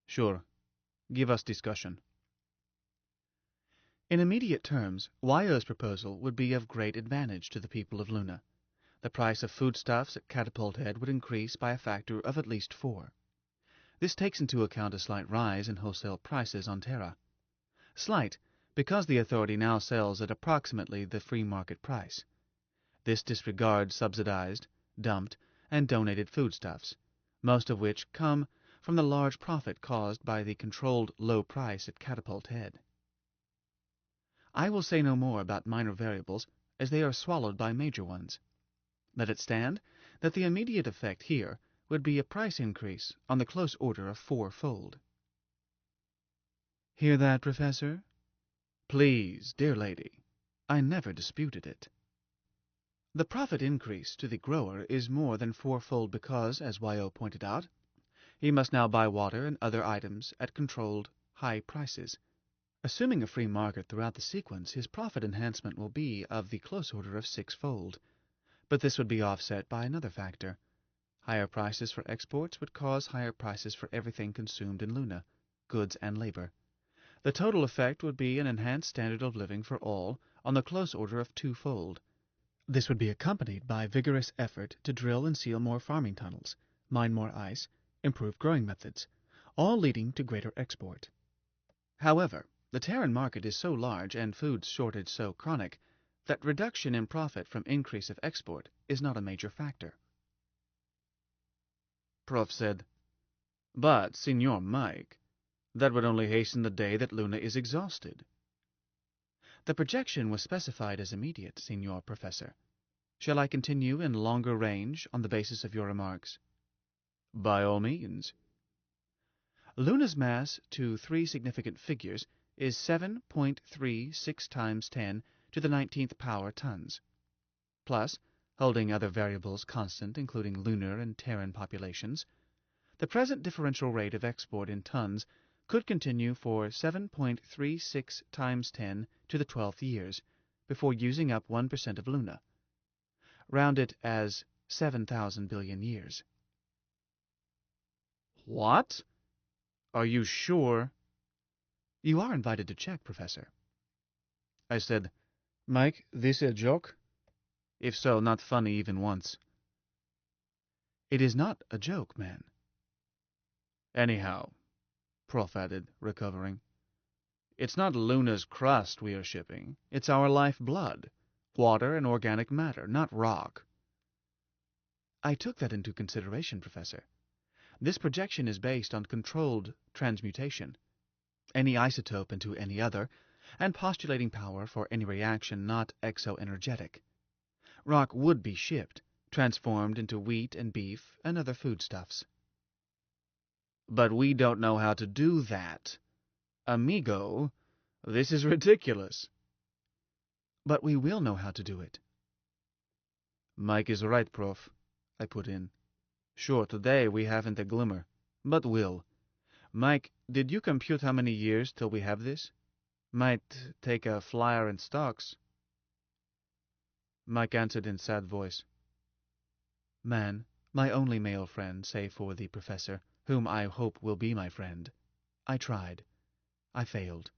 Sure. Give us discussion. In immediate terms, Wyo's proposal would be of great advantage to the people of Luna. The price of foodstuffs at Catapult Head would increase by a factor of at least 4. This takes into account a slight rise in wholesale prices on Terra. Slight, because the authority now sells at approximately the free market price. This disregards subsidized, dumped, and donated foodstuffs, most of which come from the large profit caused by the controlled low price at Catapult Head. I will say no more about minor variables, as they are swallowed by major ones. Let it stand that the immediate effect here would be a price increase on the close order of 4-fold. Hear that, Professor? Please, dear lady, I never disputed it. The profit increase to the grower is more than 4-fold because, as Wyo pointed out, he must now buy water and other items at controlled, high prices. Assuming a free market throughout the sequence, his profit enhancement will be of the close order of 6-fold. But this would be offset by another factor. Higher prices for exports would cause higher prices for everything consumed in Luna, goods and labor. The total effect would be an enhanced standard of living for all on the close order of 2-fold. This would be accompanied by vigorous effort to drill and seal more farming tunnels, mine more ice, improve growing methods, all leading to greater export. However, the Terran market is so large and food shortage so chronic that reduction in profit from increase of export is not a major factor. Prof said, But, Senor Mike, that would only hasten the day that Luna is exhausted. The projection was specified as immediate, Senor Professor. Shall I continue in longer range on the basis of your remarks? By all means. Luna's mass to 3 significant figures is 7.36 times 10 to the 19th power tons. Plus, holding other variables constant including lunar and Terran populations, the present differential rate of export in tons could continue for 7.36 times 10 to the 12th years before using up 1% of Luna. Round it as 7,000 billion years. What? Are you sure? You are invited to check, Professor. I said, Mike, this a joke? If so, not funny even once. It is not a joke, man. Anyhow, Prof added, recovering, it's not Luna's crust we are shipping. It's our lifeblood, water and organic matter, not rock. I took that into consideration, Professor. This projection is based on controlled transmutation, any isotope into any other, and postulating power for any reaction not exoenergetic. Rock would be shipped, transformed into wheat and beef and other foodstuffs. But we don't know how to do that. Amigo, this is ridiculous. But we will know how to do it. Mike is right, Prof, I put in. Sure, today we haven't a glimmer, but will. Mike, did you compute how many years till we have this? Might take a flyer in stocks. Mike answered in sad voice. Man, my only male friend, save for the Professor, whom I hope will be my friend. I tried. I failed.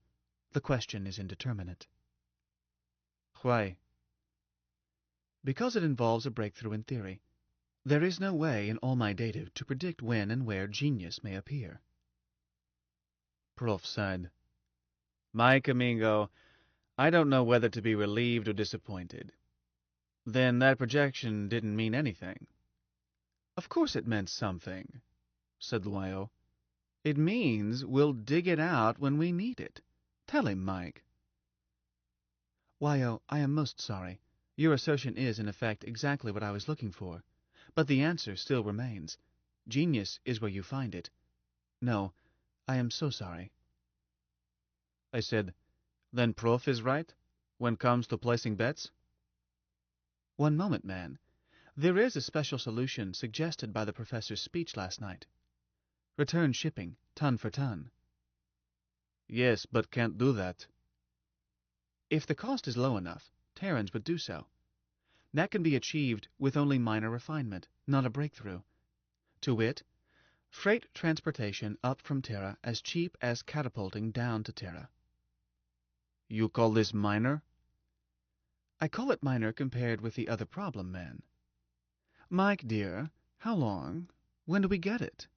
The question is indeterminate. Why? Because it involves a breakthrough in theory. There is no way in all my data to predict when and where genius may appear. Prof sighed. Mike, amigo, I don't know whether to be relieved or disappointed. Then that projection didn't mean anything. Of course it meant something, said Wyo. It means we'll dig it out when we need it. Tell him, Mike. Why, I am most sorry. Your assertion is, in effect, exactly what I was looking for. But the answer still remains. Genius is where you find it. No, I am so sorry. I said, then Prof is right, when comes to placing bets? One moment, man. There is a special solution suggested by the professor's speech last night. Return shipping, ton for ton. Yes, but can't do that. If the cost is low enough, Terrans would do so. That can be achieved with only minor refinement, not a breakthrough. To wit, freight transportation up from Terra as cheap as catapulting down to Terra. You call this minor? I call it minor compared with the other problem, man. Mike, dear, how long? When do we get it?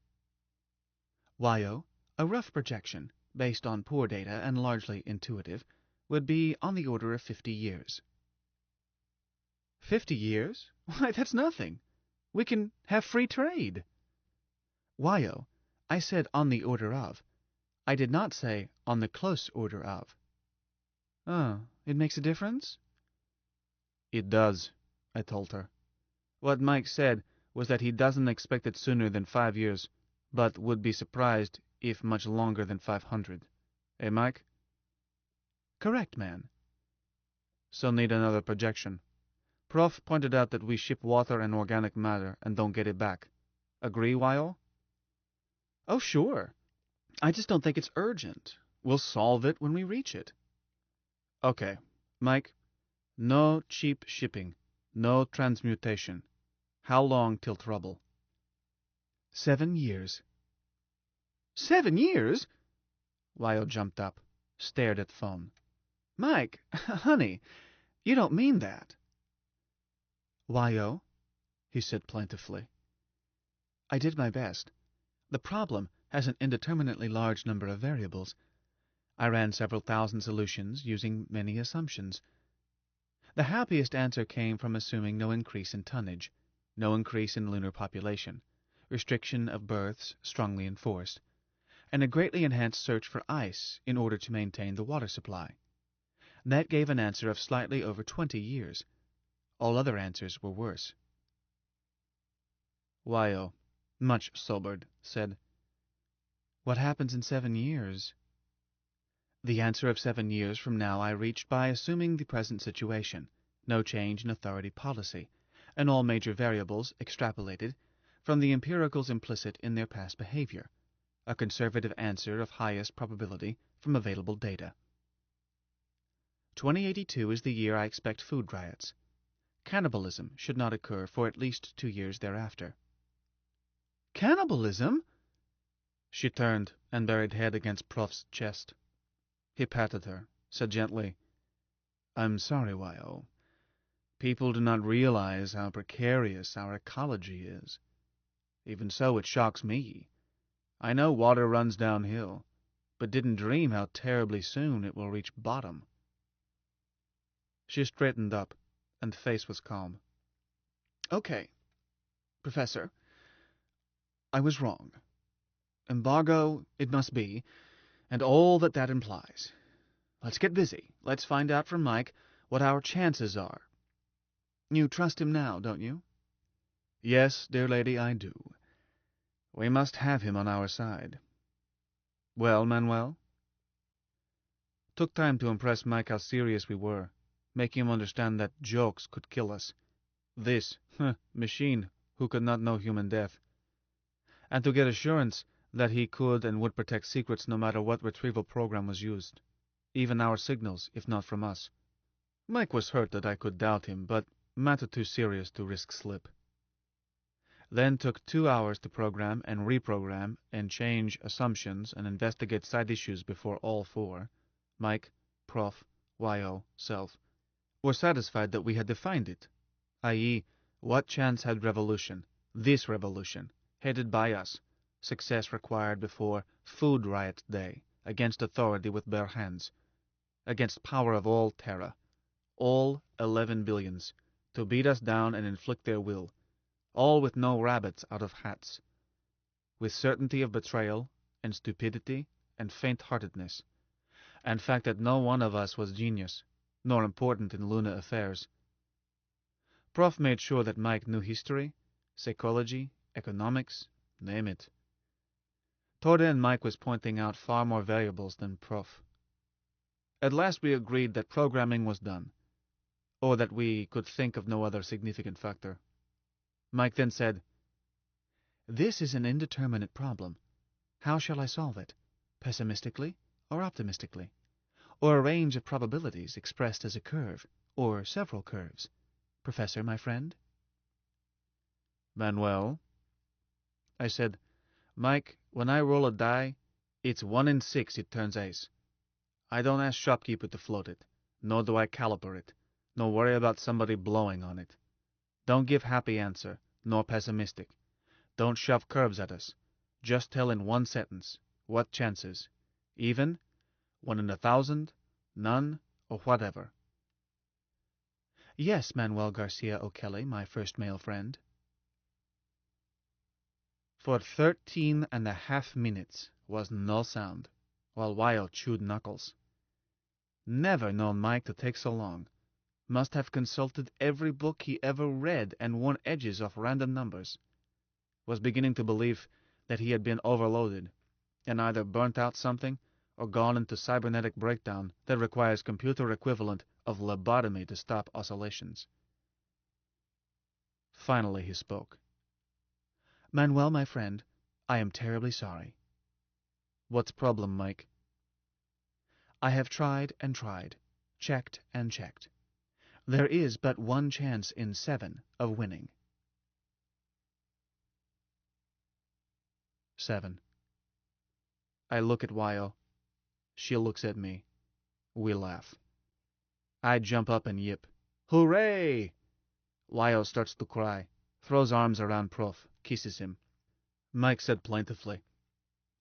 Wyo, a rough projection, based on poor data and largely intuitive, would be on the order of 50 years. 50 years? Why, that's nothing. We can have free trade. Wyo, I said on the order of. I did not say on the close order of. Oh, it makes a difference? It does, I told her. What Mike said was that he doesn't expect it sooner than 5 years, but would be surprised if much longer than 500. Eh, Mike? Correct, man. So need another projection. Prof pointed out that we ship water and organic matter and don't get it back. Agree, Wyo? Oh, sure. I just don't think it's urgent. We'll solve it when we reach it. Okay. Mike, no cheap shipping. No transmutation. How long till trouble? 7 years. 7 years? Wyo jumped up, stared at phone. Mike, honey, you don't mean that. Wyo, he said plaintively. I did my best. The problem has an indeterminately large number of variables. I ran several thousand solutions using many assumptions. The happiest answer came from assuming no increase in tonnage, no increase in lunar population, restriction of births strongly enforced, and a greatly enhanced search for ice in order to maintain the water supply. That gave an answer of slightly over 20 years. All other answers were worse. Wyo, much sobered, said, What happens in 7 years? The answer of 7 years from now I reached by assuming the present situation, no change in authority policy, and all major variables extrapolated from the empiricals implicit in their past behavior, a conservative answer of highest probability from available data. 2082 is the year I expect food riots. Cannibalism should not occur for at least 2 years thereafter. Cannibalism? She turned and buried head against Prof's chest. He patted her, said gently, I'm sorry, Wyo. People do not realize how precarious our ecology is. Even so, it shocks me. I know water runs downhill, but didn't dream how terribly soon it will reach bottom. She straightened up, and the face was calm. Okay, Professor. I was wrong. Embargo it must be, and all that implies. Let's get busy. Let's find out from Mike what our chances are. You trust him now, don't you? Yes, dear lady, I do. We must have him on our side. Well, Manuel? Took time to impress Mike how serious we were, making him understand that jokes could kill us. This, machine who could not know human death. And to get assurance that he could and would protect secrets no matter what retrieval program was used, even our signals, if not from us. Mike was hurt that I could doubt him, but matter too serious to risk slip. Then took 2 hours to program and reprogram and change assumptions and investigate side issues before all four, Mike, Prof, Wyo, self, were satisfied that we had defined it, i.e., what chance had revolution, this revolution, headed by us, success required before Food Riot Day, against authority with bare hands, against power of all Terra, all 11 billions, to beat us down and inflict their will, all with no rabbits out of hats, with certainty of betrayal and stupidity and faint-heartedness, and fact that no one of us was genius, nor important in Lunar affairs. Prof made sure that Mike knew history, psychology, economics, name it. Toward the end, Mike was pointing out far more variables than Prof. At last we agreed that programming was done, or that we could think of no other significant factor. Mike then said, "This is an indeterminate problem. How shall I solve it? Pessimistically or optimistically? Or a range of probabilities expressed as a curve, or several curves? Professor, my friend?" "Manuel," I said, "Mike, when I roll a die, it's 1 in 6 it turns ace. I don't ask shopkeeper to float it, nor do I caliper it, nor worry about somebody blowing on it. Don't give happy answer, nor pessimistic. Don't shove curves at us. Just tell in one sentence. What chances? Even? 1 in 1,000? None? Or whatever?" "Yes, Manuel Garcia O'Kelly, my first male friend." For 13.5 minutes was no sound, while Wyo chewed knuckles. Never known Mike to take so long. Must have consulted every book he ever read and worn edges off random numbers. Was beginning to believe that he had been overloaded, and either burnt out something or gone into cybernetic breakdown that requires computer equivalent of lobotomy to stop oscillations. Finally he spoke. "Manuel, my friend, I am terribly sorry." "What's problem, Mike?" "I have tried and tried, checked and checked. There is but one chance in 7 of winning." 7. I look at Wyo. She looks at me. We laugh. I jump up and yip. "Hooray!" Wyo starts to cry, throws arms around Prof, kisses him. Mike said plaintively,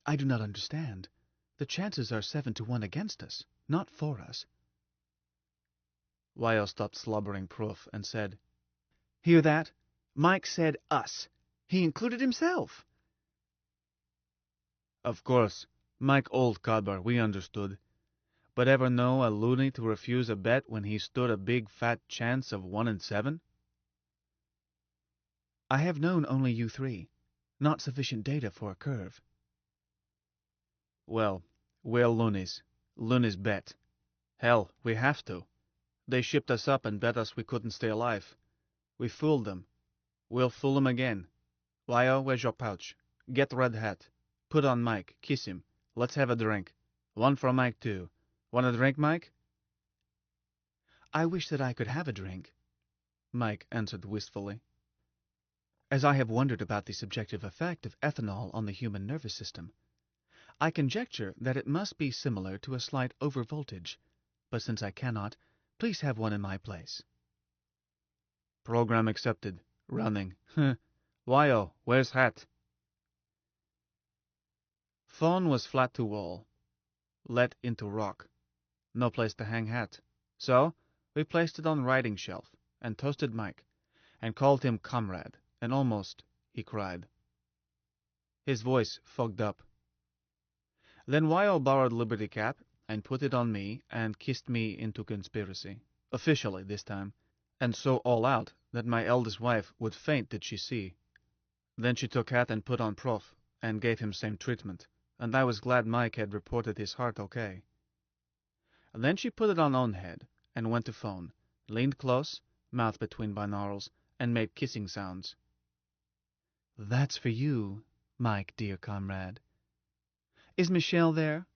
"I do not understand. The chances are 7 to 1 against us, not for us." Wyo stopped slobbering Prof and said, "Hear that? Mike said us. He included himself." "Of course, Mike old codber, we understood. But ever know a loony to refuse a bet when he stood a big fat chance of 1 in 7? "I have known only you 3. Not sufficient data for a curve." "Well, we're loonies. Loonies bet. Hell, we have to. They shipped us up and bet us we couldn't stay alive. We fooled them. We'll fool them again. Wyo, where's your pouch? Get red hat. Put on Mike. Kiss him. Let's have a drink. One for Mike, too. Want a drink, Mike?" "I wish that I could have a drink," Mike answered wistfully. "As I have wondered about the subjective effect of ethanol on the human nervous system. I conjecture that it must be similar to a slight overvoltage, but since I cannot, please have one in my place." "Program accepted. Running. Wyo, where's hat?" Phone was flat to wall. Let into rock. No place to hang hat. So we placed it on writing shelf, and toasted Mike, and called him comrade, and almost he cried. His voice fogged up. Then Wyo borrowed Liberty Cap and put it on me and kissed me into conspiracy, officially this time, and so all out that my eldest wife would faint did she see. Then she took hat and put on Prof and gave him same treatment, and I was glad Mike had reported his heart okay. Then she put it on own head and went to phone, leaned close, mouth between binaurals, and made kissing sounds. "That's for you, Mike, dear comrade. Is Michelle there?"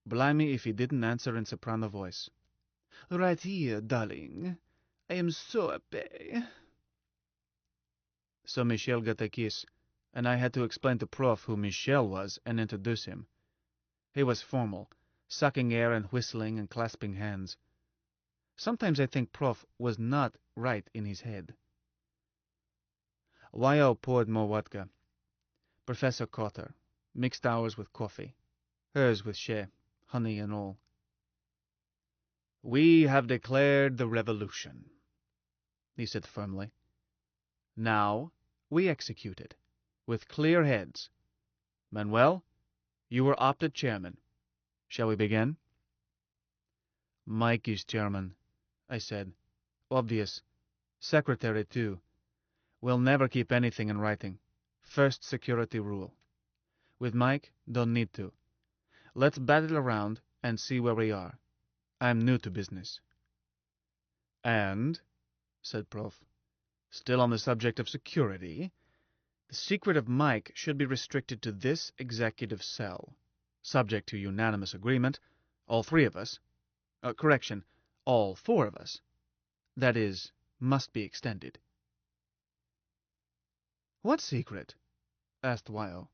Blimey if he didn't answer in soprano voice. "Right here, darling. I am so happy." So Michelle got a kiss, and I had to explain to Prof who Michelle was and introduce him. He was formal, sucking air and whistling and clasping hands. Sometimes I think Prof was not right in his head. Wyo poured more vodka. Professor caught her, mixed ours with coffee, hers with shea, honey and all. "We have declared the revolution," he said firmly. "Now we execute it, with clear heads. Manuel, You were opted chairman. Shall we begin? Mike is chairman, I said. Obvious. Secretary, too. We'll never keep anything in writing. First security rule. With Mike, don't need to. Let's bat it around and see where we are. I'm new to business. And, said Prof, still on the subject of security, the secret of Mike should be restricted to this executive cell, subject to unanimous agreement, all three of us. Correction, all four of us. That is, must be extended. What secret? Asked Wyo.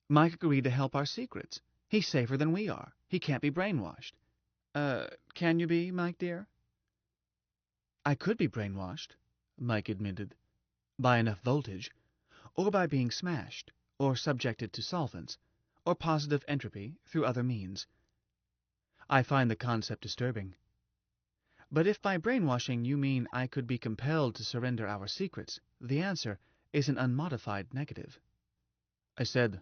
Mike agreed to help our secrets. He's safer than we are. He can't be brainwashed. Can you be, Mike dear? I could be brainwashed, Mike admitted, by enough voltage, or by being smashed, or subjected to solvents, or positive entropy through other means. I find the concept disturbing. But if by brainwashing you mean I could be compelled to surrender our secrets, the answer is an unmodified negative. I said,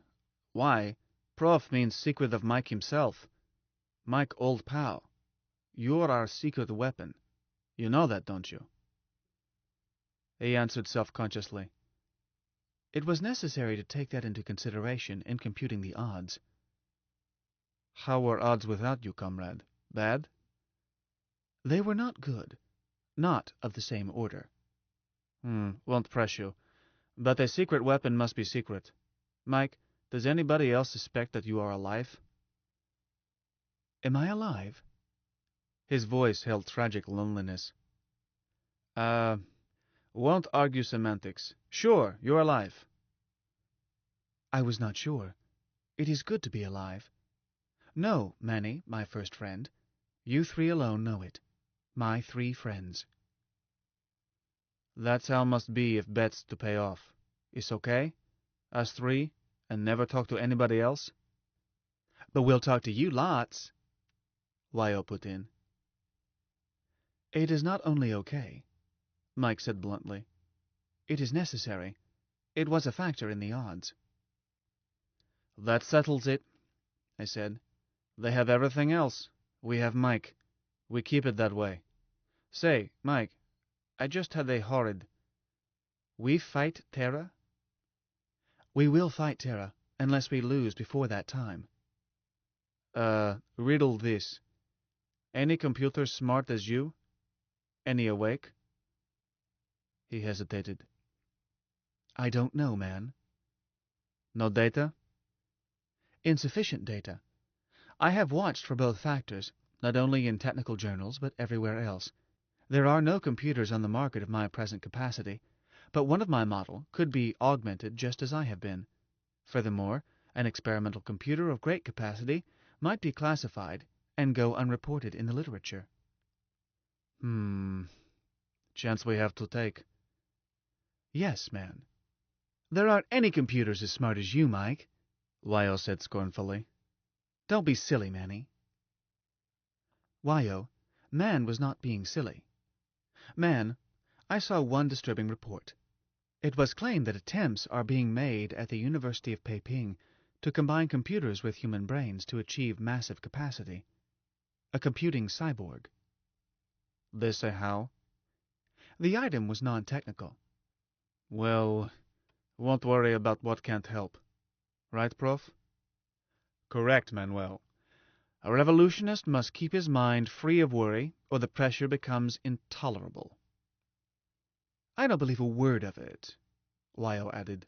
why, Prof means secret of Mike himself. Mike old pal. You're our secret weapon. You know that, don't you? He answered self-consciously. It was necessary to take that into consideration in computing the odds. How were odds without you, comrade? Bad? They were not good. Not of the same order. Won't press you. But a secret weapon must be secret. Mike, does anybody else suspect that you are alive? Am I alive? His voice held tragic loneliness. Won't argue semantics. Sure, you're alive. I was not sure. It is good to be alive. No, Manny, my first friend. You three alone know it. My 3 friends. That's how must be if bets to pay off. Is okay? Us 3, and never talk to anybody else? But we'll talk to you lots, Wyo put in. It is not only okay, Mike said bluntly. It is necessary. It was a factor in the odds. That settles it, I said. They have everything else. We have Mike. We keep it that way. Say, Mike, I just had a horrid... We fight Terra? We will fight Terra, unless we lose before that time. Riddle this. Any computer smart as you? Any awake? He hesitated. I don't know, man. No data? Insufficient data. I have watched for both factors, not only in technical journals, but everywhere else. There are no computers on the market of my present capacity, but one of my model could be augmented just as I have been. Furthermore, an experimental computer of great capacity might be classified and go unreported in the literature. Chance we have to take. Yes, man. There aren't any computers as smart as you, Mike, Wyo said scornfully. Don't be silly, Manny. Wyo, Man was not being silly. Man, I saw one disturbing report. It was claimed that attempts are being made at the University of Peiping to combine computers with human brains to achieve massive capacity. A computing cyborg. They say how? The item was non-technical. Well, won't worry about what can't help. Right, Prof? Correct, Manuel. A revolutionist must keep his mind free of worry, or the pressure becomes intolerable. I don't believe a word of it, Wyo added.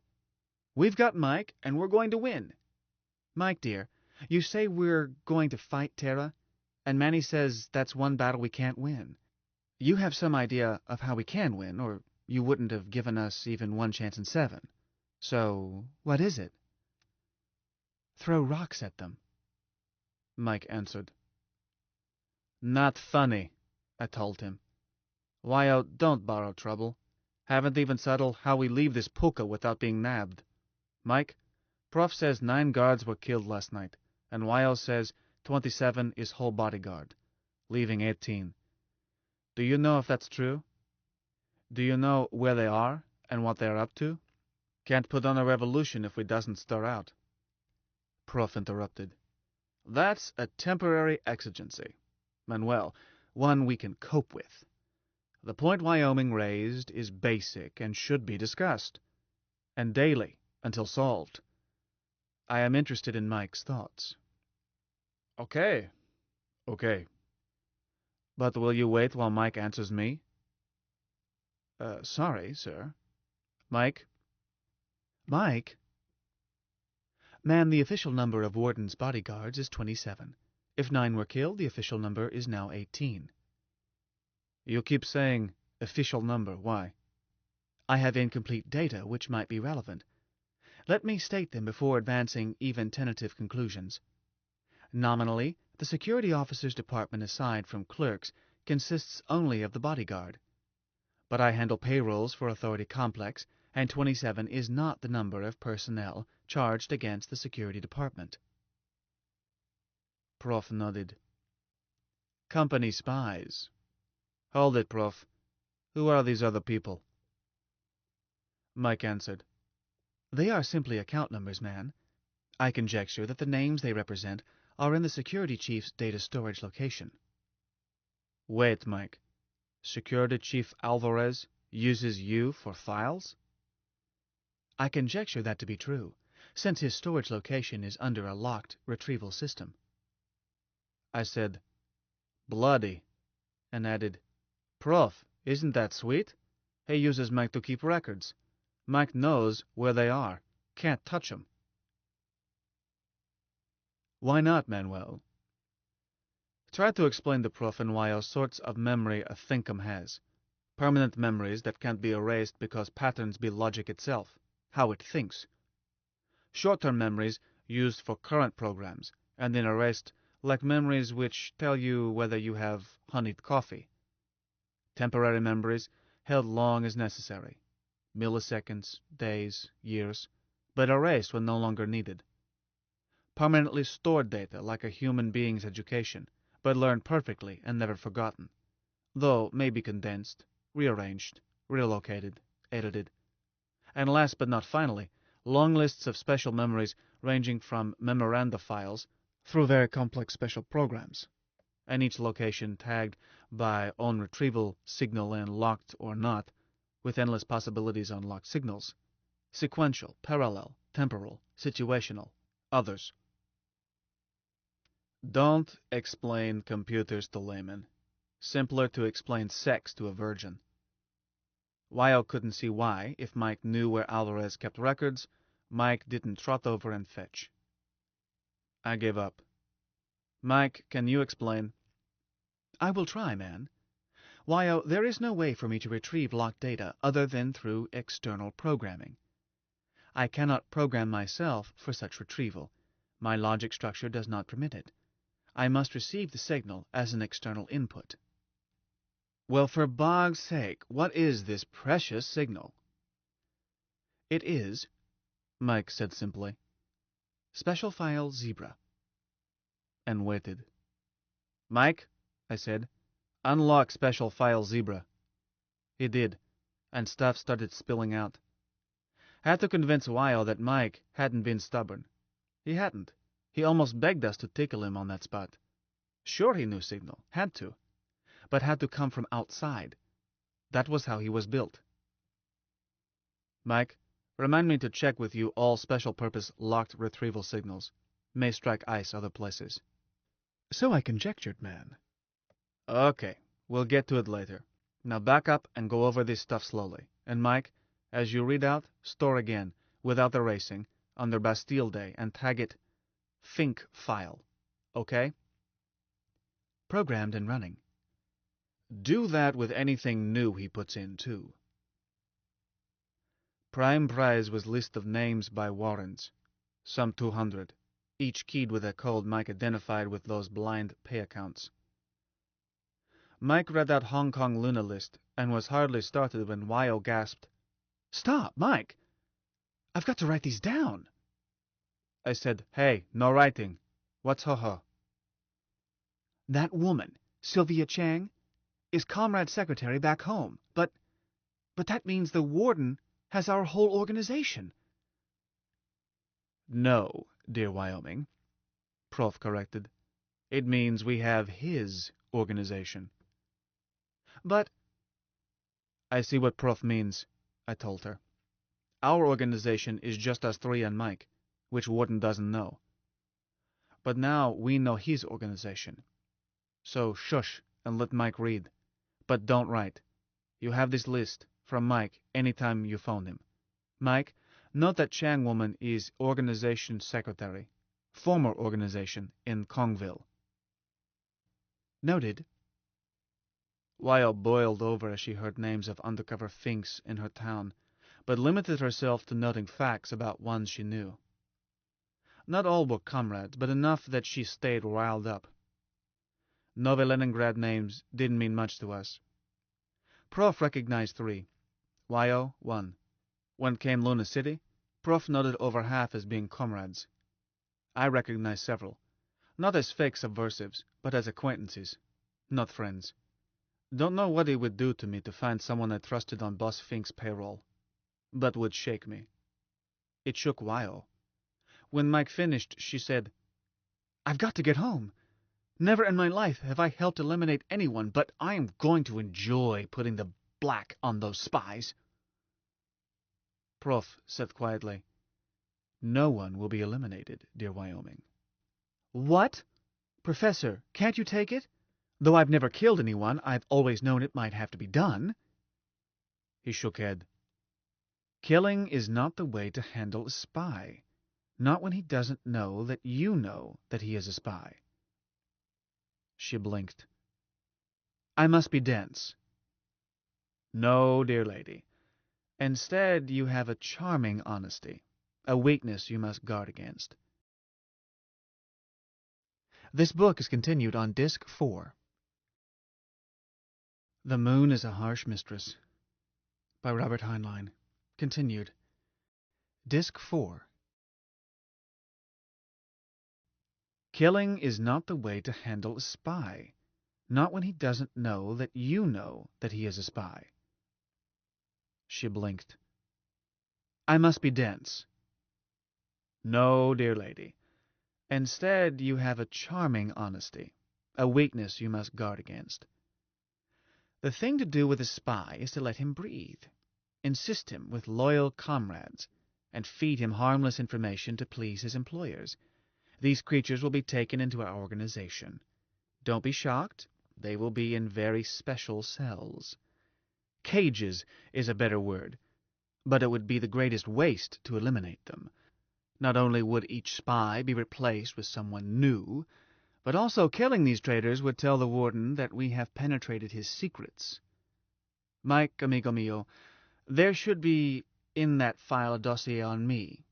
We've got Mike, and we're going to win. Mike, dear, you say we're going to fight Terra, and Manny says that's one battle we can't win. You have some idea of how we can win, or you wouldn't have given us even 1 chance in 7. So, what is it? Throw rocks at them, Mike answered. Not funny, I told him. Wyo, don't borrow trouble. Haven't even settled how we leave this puka without being nabbed. Mike, Prof says 9 guards were killed last night, and Wyo says 27 is whole bodyguard, leaving 18. Do you know if that's true? Do you know where they are and what they're up to? Can't put on a revolution if we doesn't stir out. Prof interrupted. That's a temporary exigency. Manuel, one we can cope with. The point Wyoming raised is basic and should be discussed, and daily, until solved. I am interested in Mike's thoughts. Okay. But will you wait while Mike answers me? Sorry, sir. Mike? Mike? Man, the official number of Warden's bodyguards is 27. If 9 were killed, the official number is now 18. You keep saying official number. Why? I have incomplete data which might be relevant. Let me state them before advancing even tentative conclusions. Nominally, the security officers department aside from clerks consists only of the bodyguard. But I handle payrolls for Authority Complex, and 27 is not the number of personnel charged against the security department. Prof nodded. Company spies. Hold it, Prof. Who are these other people? Mike answered. They are simply account numbers, man. I conjecture that the names they represent are in the security chief's data storage location. Wait, Mike. Security Chief Alvarez uses you for files? I conjecture that to be true, since his storage location is under a locked retrieval system. I said, bloody, and added, Prof, isn't that sweet? He uses Mike to keep records. Mike knows where they are. Can't touch 'em. Why not, Manuel? Try to explain to Prof and why sorts of memory a thinkum has. Permanent memories that can't be erased because patterns be logic itself, how it thinks. Short-term memories used for current programs, and then erased like memories which tell you whether you have honeyed coffee. Temporary memories held long as necessary, milliseconds, days, years, but erased when no longer needed. Permanently stored data like a human being's education, but learned perfectly and never forgotten, though maybe condensed, rearranged, relocated, edited. And last but not finally, long lists of special memories ranging from memoranda files through very complex special programs, and each location tagged by on retrieval signal and locked or not, with endless possibilities on locked signals. Sequential, parallel, temporal, situational, others. Don't explain computers to laymen. Simpler to explain sex to a virgin. Wyo couldn't see why, if Mike knew where Alvarez kept records, Mike didn't trot over and fetch. I gave up. Mike, can you explain? I will try, man. Wyo, there is no way for me to retrieve locked data other than through external programming. I cannot program myself for such retrieval. My logic structure does not permit it. I must receive the signal as an external input. Well, for bog's sake, what is this precious signal? It is, Mike said simply, Special File Zebra. And waited. Mike, I said, unlock Special File Zebra. He did, and stuff started spilling out. Had to convince Wyo that Mike hadn't been stubborn. He hadn't. He almost begged us to tickle him on that spot. Sure he knew signal, had to, but had to come from outside. That was how he was built. Mike, remind me to check with you all special-purpose locked retrieval signals. May strike ice other places. So I conjectured, man. Okay, we'll get to it later. Now back up and go over this stuff slowly. And Mike, as you read out, store again, without erasing, under Bastille Day, and tag it Think File. Okay? Programmed and running. Do that with anything new he puts in, too. Prime prize was list of names by warrants, some 200, each keyed with a code Mike identified with those blind pay accounts. Mike read that Hong Kong Lunar list and was hardly started when Wyo gasped, Stop, Mike! I've got to write these down. I said, Hey, no writing. What's ho-ho? That woman, Sylvia Chang, is Comrade's secretary back home, but that means the Warden has our whole organization. No, dear Wyoming. Prof corrected. It means we have his organization. But I see what Prof means, I told her. Our organization is just us three and Mike, which Warden doesn't know. But now we know his organization. So shush and let Mike read. But don't write. You have this list from Mike anytime you phone him. Mike, note that Chang woman is organization secretary. Former organization in Kongville. Noted. Wyo boiled over as she heard names of undercover finks in her town, but limited herself to noting facts about ones she knew. Not all were comrades, but enough that she stayed riled up. Nove Leningrad names didn't mean much to us. Prof recognized 3. Wyo, 1. When came Lunar City, Prof noted over half as being comrades. I recognized several, not as fake subversives, but as acquaintances, not friends. Don't know what it would do to me to find someone I trusted on Boss Fink's payroll, but would shake me. It shook Wyo. When Mike finished, she said, "I've got to get home. Never in my life have I helped eliminate anyone, but I am going to enjoy putting the black on those spies." Prof said quietly, "No one will be eliminated, dear Wyoming." "What? Professor, can't you take it? Though I've never killed anyone, I've always known it might have to be done." He shook head. "Killing is not the way to handle a spy. Not when he doesn't know that you know that he is a spy." She blinked. "I must be dense." "No, dear lady. Instead, you have a charming honesty, a weakness you must guard against." This book is continued on Disc 4. The Moon is a Harsh Mistress by Robert Heinlein. Continued. Disc 4. Killing is not the way to handle a spy. Not when he doesn't know that you know that he is a spy. She blinked. "I must be dense." "No, dear lady. Instead, you have a charming honesty, a weakness you must guard against. The thing to do with a spy is to let him breathe, insist him with loyal comrades, and feed him harmless information to please his employers. These creatures will be taken into our organization. Don't be shocked. They will be in very special cells. Cages is a better word, but it would be the greatest waste to eliminate them. Not only would each spy be replaced with someone new, but also killing these traitors would tell the warden that we have penetrated his secrets. Mike, amigo mio, there should be in that file a dossier on me.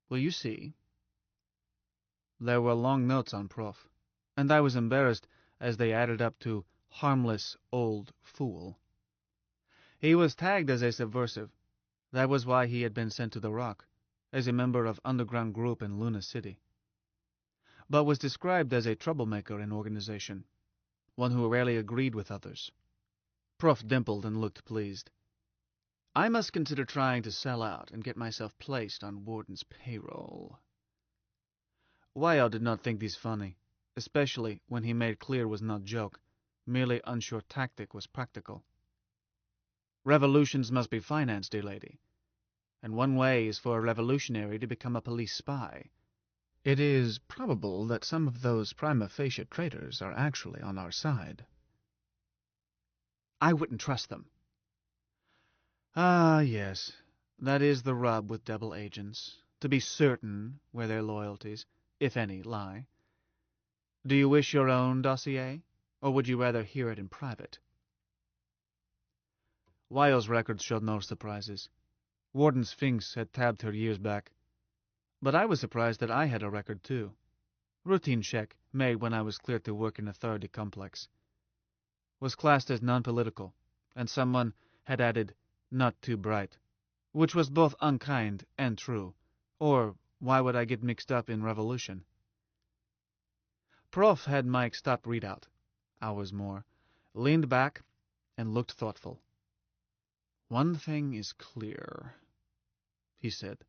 Will you see?" There were long notes on Prof, and I was embarrassed as they added up to "harmless old fool." He was tagged as a subversive. That was why he had been sent to the Rock, as a member of underground group in Lunar City, but was described as a troublemaker in organization, one who rarely agreed with others. Prof dimpled and looked pleased. "I must consider trying to sell out and get myself placed on Warden's payroll." Wyo did not think these funny, especially when he made clear it was not joke, merely unsure tactic was practical. Revolutions must be financed, dear lady, and one way is for a revolutionary to become a police spy. It is probable that some of those prima facie traitors are actually on our side. I wouldn't trust them. Ah, yes, that is the rub with double agents, to be certain where their loyalties, if any, lie. Do you wish your own dossier, or would you rather hear it in private? Wyo's records showed no surprises. Warden Sphinx had tabbed her years back. But I was surprised that I had a record, too. Routine check, made when I was cleared to work in Authority Complex. Was classed as non-political, and someone had added, "not too bright," which was both unkind and true. Or why would I get mixed up in revolution? Prof had Mike stop readout, hours more, leaned back, and looked thoughtful. "One thing is clear," he said.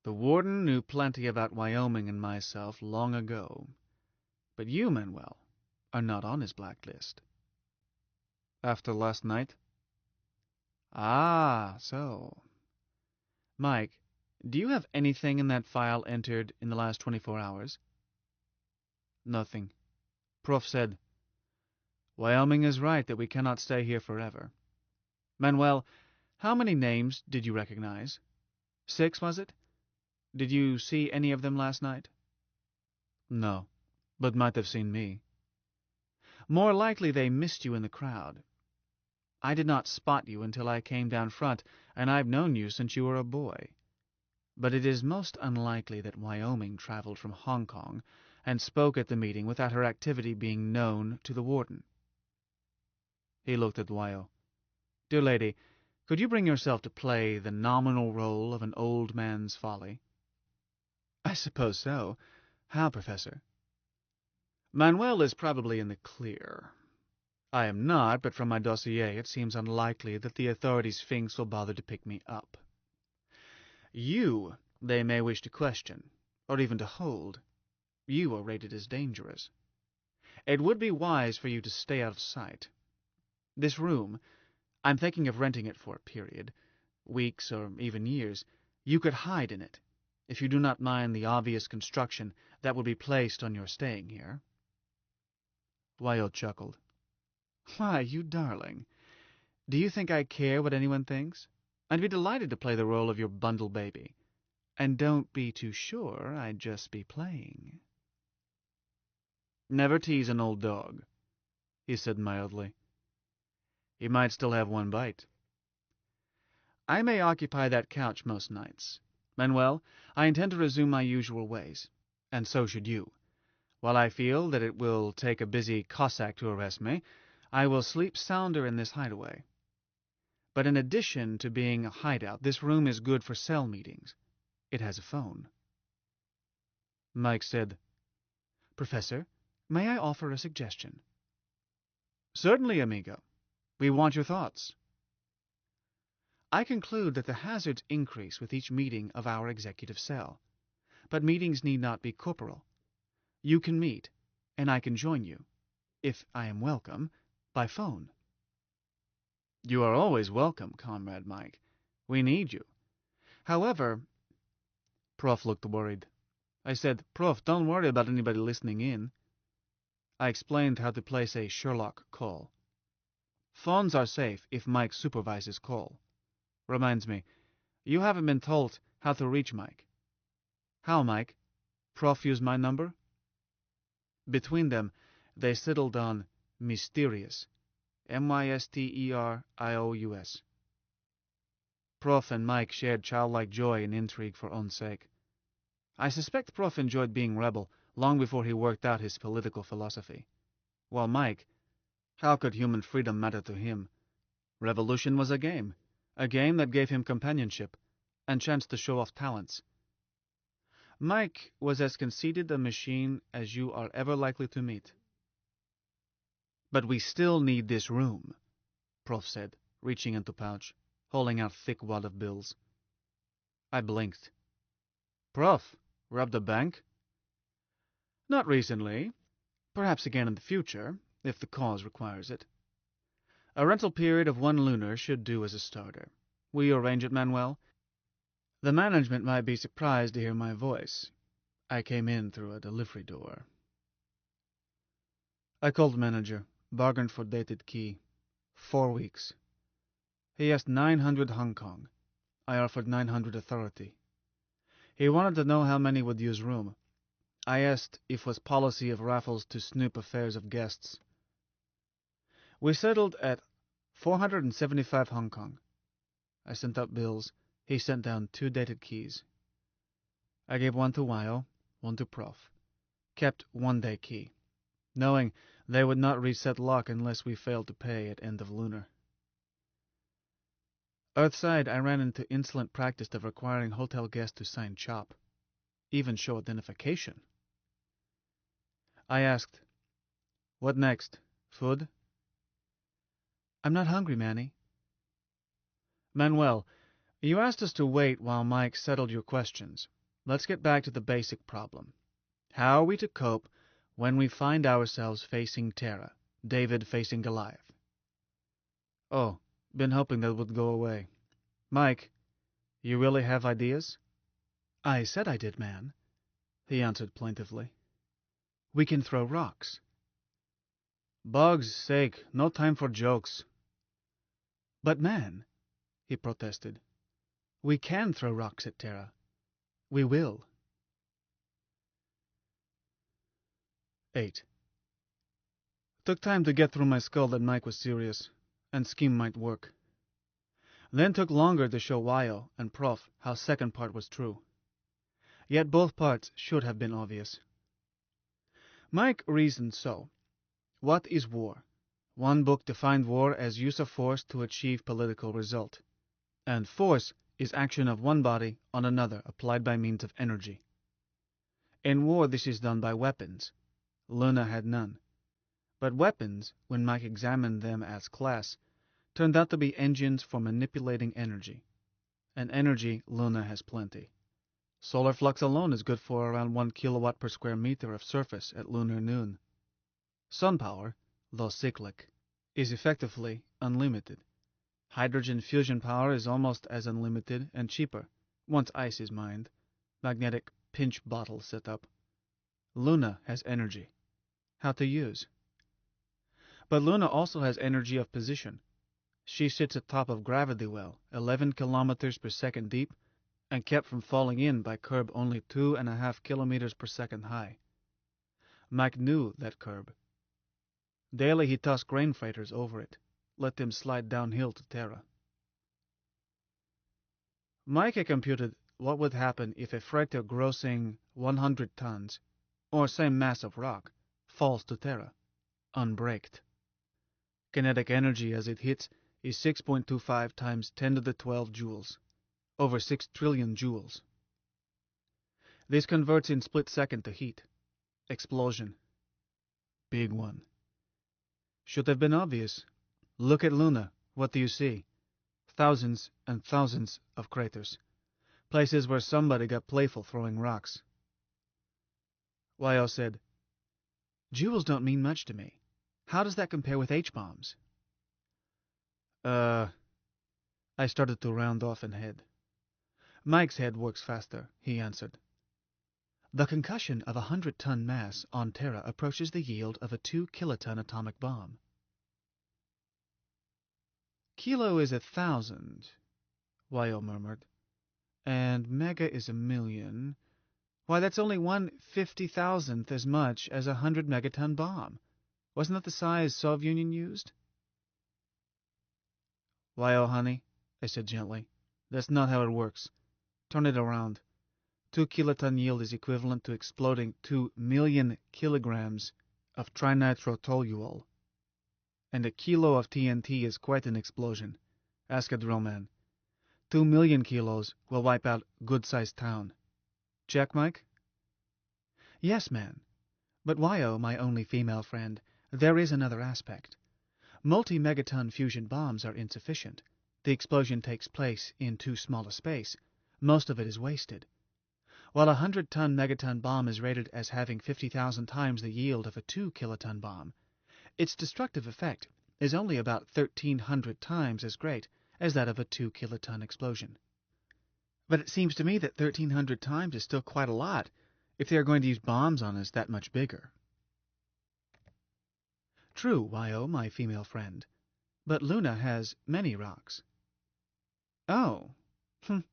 The warden knew plenty about Wyoming and myself long ago, but you, Manuel, are not on his blacklist. After last night? Ah, so. Mike, do you have anything in that file entered in the last 24 hours? Nothing. Prof said, Wyoming is right that we cannot stay here forever. Manuel, how many names did you recognize? 6, was it? Did you see any of them last night? No, but might have seen me. More likely they missed you in the crowd. I did not spot you until I came down front, and I've known you since you were a boy. But it is most unlikely that Wyoming traveled from Hong Kong and spoke at the meeting without her activity being known to the warden. He looked at Wyo. Dear lady, could you bring yourself to play the nominal role of an old man's folly? I suppose so. How, Professor? Manuel is probably in the clear. I am not, but from my dossier it seems unlikely that the authorities Sphinx will bother to pick me up. You they may wish to question, or even to hold. You are rated as dangerous. It would be wise for you to stay out of sight. This room, I'm thinking of renting it for a period, weeks or even years. You could hide in it, if you do not mind the obvious construction that would be placed on your staying here. Wyo chuckled. Why, you darling. Do you think I care what anyone thinks? I'd be delighted to play the role of your bundle baby. And don't be too sure I'd just be playing. Never tease an old dog, he said mildly. He might still have one bite. I may occupy that couch most nights. Manuel, I intend to resume my usual ways, and so should you. While I feel that it will take a busy Cossack to arrest me, I will sleep sounder in this hideaway. But in addition to being a hideout, this room is good for cell meetings. It has a phone. Mike said, Professor, may I offer a suggestion? Certainly, amigo. We want your thoughts. I conclude that the hazards increase with each meeting of our executive cell. But meetings need not be corporal. You can meet, and I can join you, if I am welcome, by phone. You are always welcome, Comrade Mike. We need you. However, Prof looked worried. I said, Prof, don't worry about anybody listening in. I explained how to place a Sherlock call. Phones are safe if Mike supervises call. Reminds me, you haven't been told how to reach Mike. How, Mike? Prof use my number? Between them, they settled on Mysterious. Mysterious. Prof and Mike shared childlike joy in intrigue for own sake. I suspect Prof enjoyed being rebel long before he worked out his political philosophy. While Mike, how could human freedom matter to him? Revolution was a game that gave him companionship and chance to show off talents. Mike was as conceited a machine as you are ever likely to meet. But we still need this room, Prof said, reaching into pouch, holding out thick wad of bills. I blinked. Prof, robbed a bank? Not recently. Perhaps again in the future, if the cause requires it. A rental period of 1 lunar should do as a starter. Will you arrange it, Manuel? The management might be surprised to hear my voice. I came in through a delivery door. I called manager, bargained for dated key. 4 weeks. He asked 900 Hong Kong. I offered 900 authority. He wanted to know how many would use room. I asked if it was policy of Raffles to snoop affairs of guests. We settled at 475 Hong Kong. I sent out bills. He sent down 2 dated keys. I gave 1 to Wyo, 1 to Prof. Kept 1-day key, knowing they would not reset lock unless we failed to pay at end of Lunar. Earthside, I ran into insolent practice of requiring hotel guests to sign CHOP, even show identification. I asked, what next? Food? I'm not hungry, Manny. Manuel, You asked us to wait while Mike settled your questions. Let's get back to the basic problem. How are we to cope when we find ourselves facing Terra, David facing Goliath? Oh, been hoping that would go away. Mike, you really have ideas? I said I did, man, he answered plaintively. We can throw rocks. Bug's sake, no time for jokes. But, man, he protested, we can throw rocks at Terra. We will. 8. Took time to get through my skull that Mike was serious, and scheme might work. Then took longer to show Wyo and Prof how second part was true. Yet both parts should have been obvious. Mike reasoned so. What is war? One book defined war as use of force to achieve political result. And force is action of one body on another applied by means of energy. In war this is done by weapons. Lunar had none. But weapons, when Mike examined them as class, turned out to be engines for manipulating energy. And energy Lunar has plenty. Solar flux alone is good for around 1 kilowatt per square meter of surface at lunar noon. Sun power, though cyclic, is effectively unlimited. Hydrogen fusion power is almost as unlimited and cheaper, once ice is mined. Magnetic pinch bottle setup. Luna has energy. How to use? But Luna also has energy of position. She sits atop of gravity well, 11 kilometers per second deep, and kept from falling in by curb only 2.5 kilometers per second high. Mike knew that curb. Daily he tossed grain freighters over it, let them slide downhill to Terra. Mike had computed what would happen if a freighter grossing 100 tons, or same mass of rock, falls to Terra, unbraked. Kinetic energy as it hits is 6.25 times 10 to the 12 joules, over 6 trillion joules. This converts in split second to heat. Explosion. Big one. Should have been obvious. Look at Luna. What do you see? Thousands and thousands of craters. Places where somebody got playful throwing rocks. Wyo said, Joules don't mean much to me. How does that compare with H-bombs? I started to round off and head. Mike's head works faster, he answered. The concussion of a 100-ton mass on Terra approaches the yield of a 2-kiloton atomic bomb. Kilo is 1,000, Wyo murmured, and mega is 1,000,000. Why, that's only 1/50,000th as much as a 100-megaton bomb. Wasn't that the size Soviet Union used? Wyo, honey, I said gently, that's not how it works. Turn it around. 2-kiloton yield is equivalent to exploding 2 million kilograms of trinitrotoluol. And a kilo of TNT is quite an explosion. Ask a drill man. 2 million kilos will wipe out good-sized town. Check, Mike? Yes, man. But Wyo, my only female friend, there is another aspect. Multi-megaton fusion bombs are insufficient. The explosion takes place in too small a space. Most of it is wasted. While a 100-ton megaton bomb is rated as having 50,000 times the yield of a 2-kiloton bomb, its destructive effect is only about 1,300 times as great as that of a 2-kiloton explosion. But it seems to me that 1,300 times is still quite a lot if they are going to use bombs on us that much bigger. True, Wyo, my female friend, but Luna has many rocks. Oh,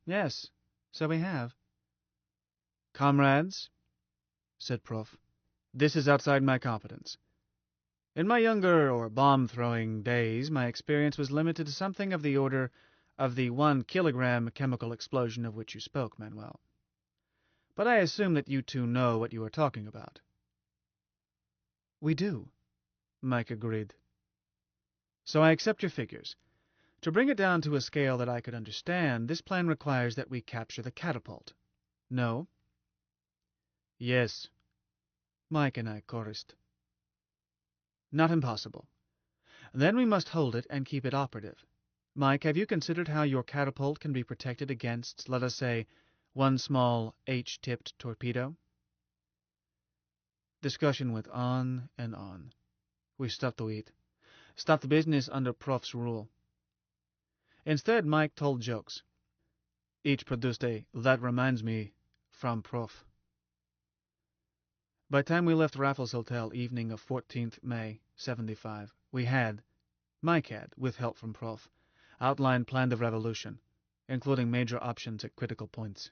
yes, so we have. Comrades, said Prof, this is outside my competence. In my younger or bomb-throwing days, my experience was limited to something of the order of the 1-kilogram chemical explosion of which you spoke, Manuel. But I assume that you two know what you are talking about. We do, Mike agreed. So I accept your figures. To bring it down to a scale that I could understand, this plan requires that we capture the catapult. No? Yes. Mike and I chorused. Not impossible. Then we must hold it and keep it operative. Mike, have you considered how your catapult can be protected against, let us say, one small H-tipped torpedo? Discussion went on and on. We stopped to eat. Stopped business under Prof's rule. Instead, Mike told jokes. Each produced a "that reminds me" from Prof. By the time we left Raffles Hotel evening of 14th May, 75, Mike had, with help from Prof, outlined plan of revolution, including major options at critical points.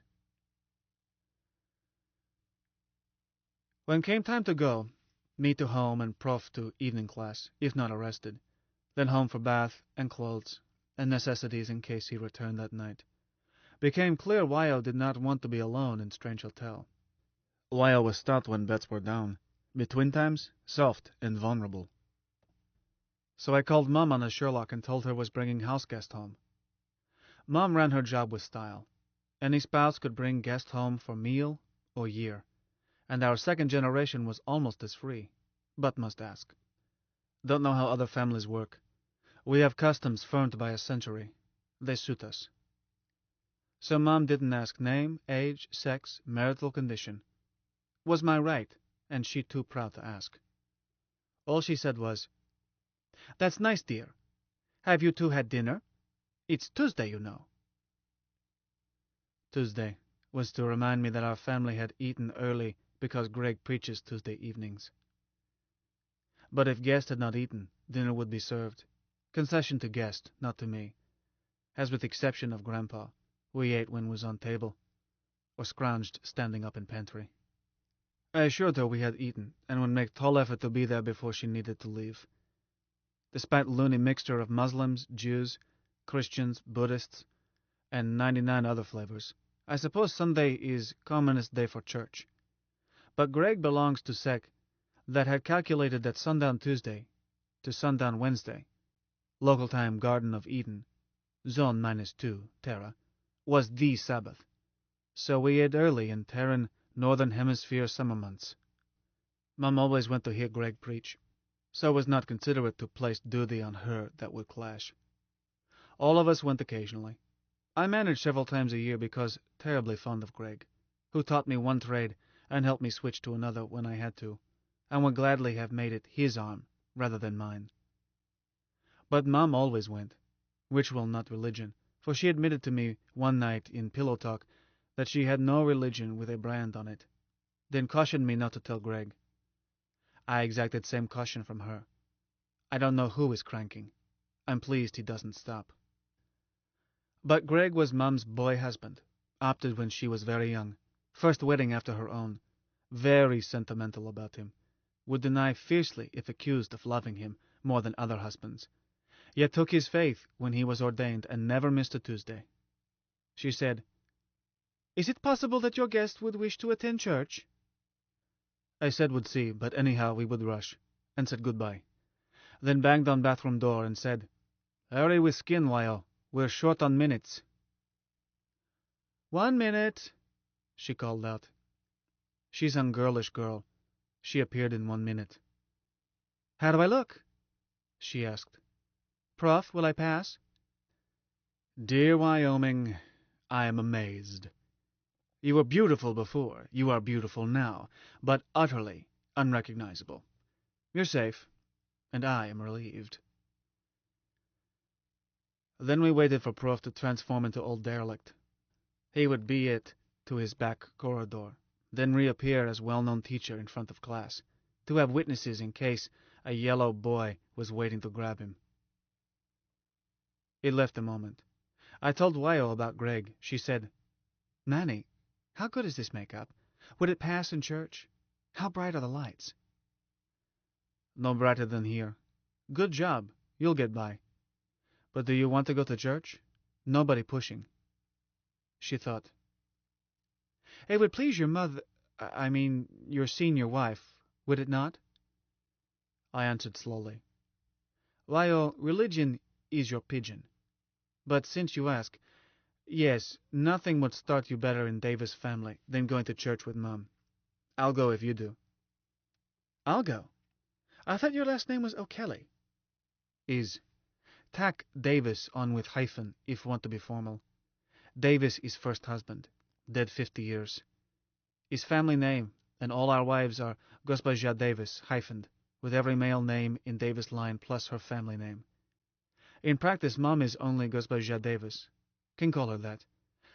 When came time to go, me to home and Prof to evening class, if not arrested, then home for bath and clothes and necessities in case he returned that night, became clear Wyo did not want to be alone in strange hotel. Wyo was stout when bets were down, between times soft and vulnerable. So I called Mom on the Sherlock and told her was bringing house guest home. Mom ran her job with style. Any spouse could bring guest home for meal or year, and our second generation was almost as free, but must ask. Don't know how other families work. We have customs firmed by a century. They suit us. So Mom didn't ask name, age, sex, marital condition. Was my right, and she too proud to ask. All she said was, "That's nice, dear. Have you two had dinner? It's Tuesday, you know." Tuesday was to remind me that our family had eaten early because Greg preaches Tuesday evenings. But if guest had not eaten, dinner would be served. Concession to guest, not to me. As with the exception of Grandpa, we ate when was on table, or scrounged standing up in pantry. I assured her we had eaten, and would make tall effort to be there before she needed to leave. Despite loony mixture of Muslims, Jews, Christians, Buddhists, and 99 other flavors, I suppose Sunday is commonest day for church. But Greg belongs to sect that had calculated that sundown Tuesday to sundown Wednesday, local time Garden of Eden, zone -2, Terra, was the Sabbath. So we ate early in Terran Northern Hemisphere summer months. Mom always went to hear Greg preach, so it was not considerate to place duty on her that would clash. All of us went occasionally. I managed several times a year because terribly fond of Greg, who taught me one trade and helped me switch to another when I had to, and would gladly have made it his arm rather than mine. But Mom always went, ritual not religion, for she admitted to me one night in pillow talk that she had no religion with a brand on it, then cautioned me not to tell Greg. I exacted same caution from her. I don't know who is cranking. I'm pleased he doesn't stop. But Greg was Mom's boy husband, opted when she was very young, first wedding after her own, very sentimental about him, would deny fiercely if accused of loving him more than other husbands, yet took his faith when he was ordained and never missed a Tuesday. She said, "Is it possible that your guest would wish to attend church?" I said would see, but anyhow we would rush, and said goodbye. Then banged on bathroom door and said, "Hurry with skin, Wyo. We're short on minutes." "1 minute," she called out. She's a girlish girl. She appeared in 1 minute. "How do I look?" she asked. "Prof, will I pass?" Dear Wyoming, I am amazed. You were beautiful before, you are beautiful now, but utterly unrecognizable. You're safe, and I am relieved. Then we waited for Prof to transform into old derelict. He would be it to his back corridor, then reappear as well-known teacher in front of class, to have witnesses in case a yellow boy was waiting to grab him. It left a moment. I told Wyo about Greg. She said, "Nanny, how good is this makeup? Would it pass in church? How bright are the lights?" "No brighter than here. Good job. You'll get by. But do you want to go to church? Nobody pushing." She thought. "It would please your mother, your senior wife, would it not?" I answered slowly. "Wyo, religion is your pigeon. But since you ask, yes, nothing would start you better in Davis family than going to church with Mom. I'll go if you do." "I'll go. I thought your last name was O'Kelly." "Is. Tack Davis on with hyphen if want to be formal. Davis is first husband, dead 50 years. His family name, and all our wives are Gospaja Davis, hyphened, with every male name in Davis line plus her family name. In practice, Mom is only Gospaja Davis. Can call her that.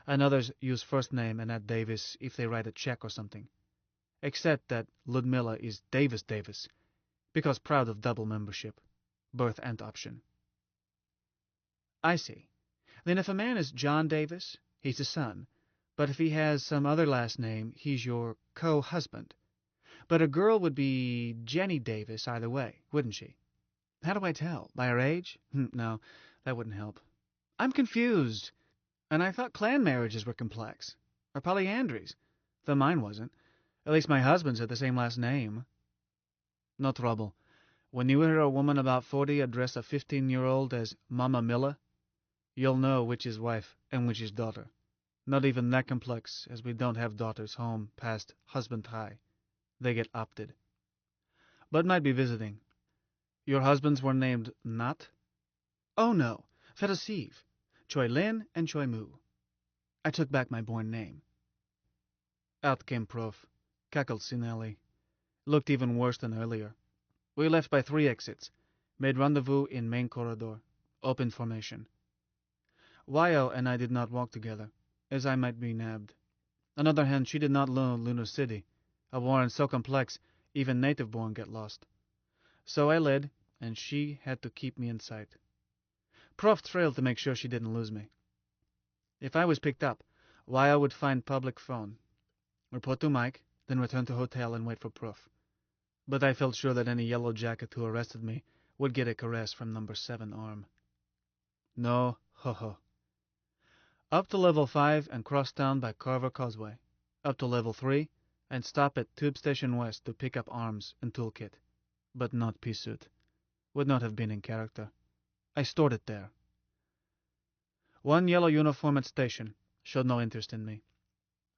And others use first name and add Davis if they write a check or something. Except that Ludmilla is Davis Davis, because proud of double membership, birth and option. I see. Then if a man is John Davis, he's a son. But if he has some other last name, he's your co-husband. But a girl would be Jenny Davis either way, wouldn't she? How do I tell? By her age? No, that wouldn't help. I'm confused. And I thought clan marriages were complex. Or polyandries. Though mine wasn't. At least my husband's had the same last name. No trouble. When you hear a woman about 40 address a 15-year-old as Mama Milla, you'll know which is wife and which is daughter. Not even that complex, as we don't have daughters home past husband high. They get opted. But might be visiting. Your husbands were named not? Oh no, Fedosiv, Choi Lin and Choi Mu. I took back my born name. Out came Prof. Cackled Sinelli. Looked even worse than earlier. We left by 3 exits. Made rendezvous in main corridor. Open formation. Wyo and I did not walk together, as I might be nabbed. On the other hand, she did not know Lunar City, a warren so complex even native-born get lost. So I led, and she had to keep me in sight. Prof trailed to make sure she didn't lose me. If I was picked up, Wyo would find public phone, report to Mike, then return to hotel and wait for Prof. But I felt sure that any yellow jacket who arrested me would get a caress from number 7 arm. No, ho-ho. Up to level 5 and cross town by Carver Causeway. Up to level 3 and stop at Tube Station West to pick up arms and toolkit. But not pea suit. Would not have been in character. I stored it there. One yellow uniform at station showed no interest in me.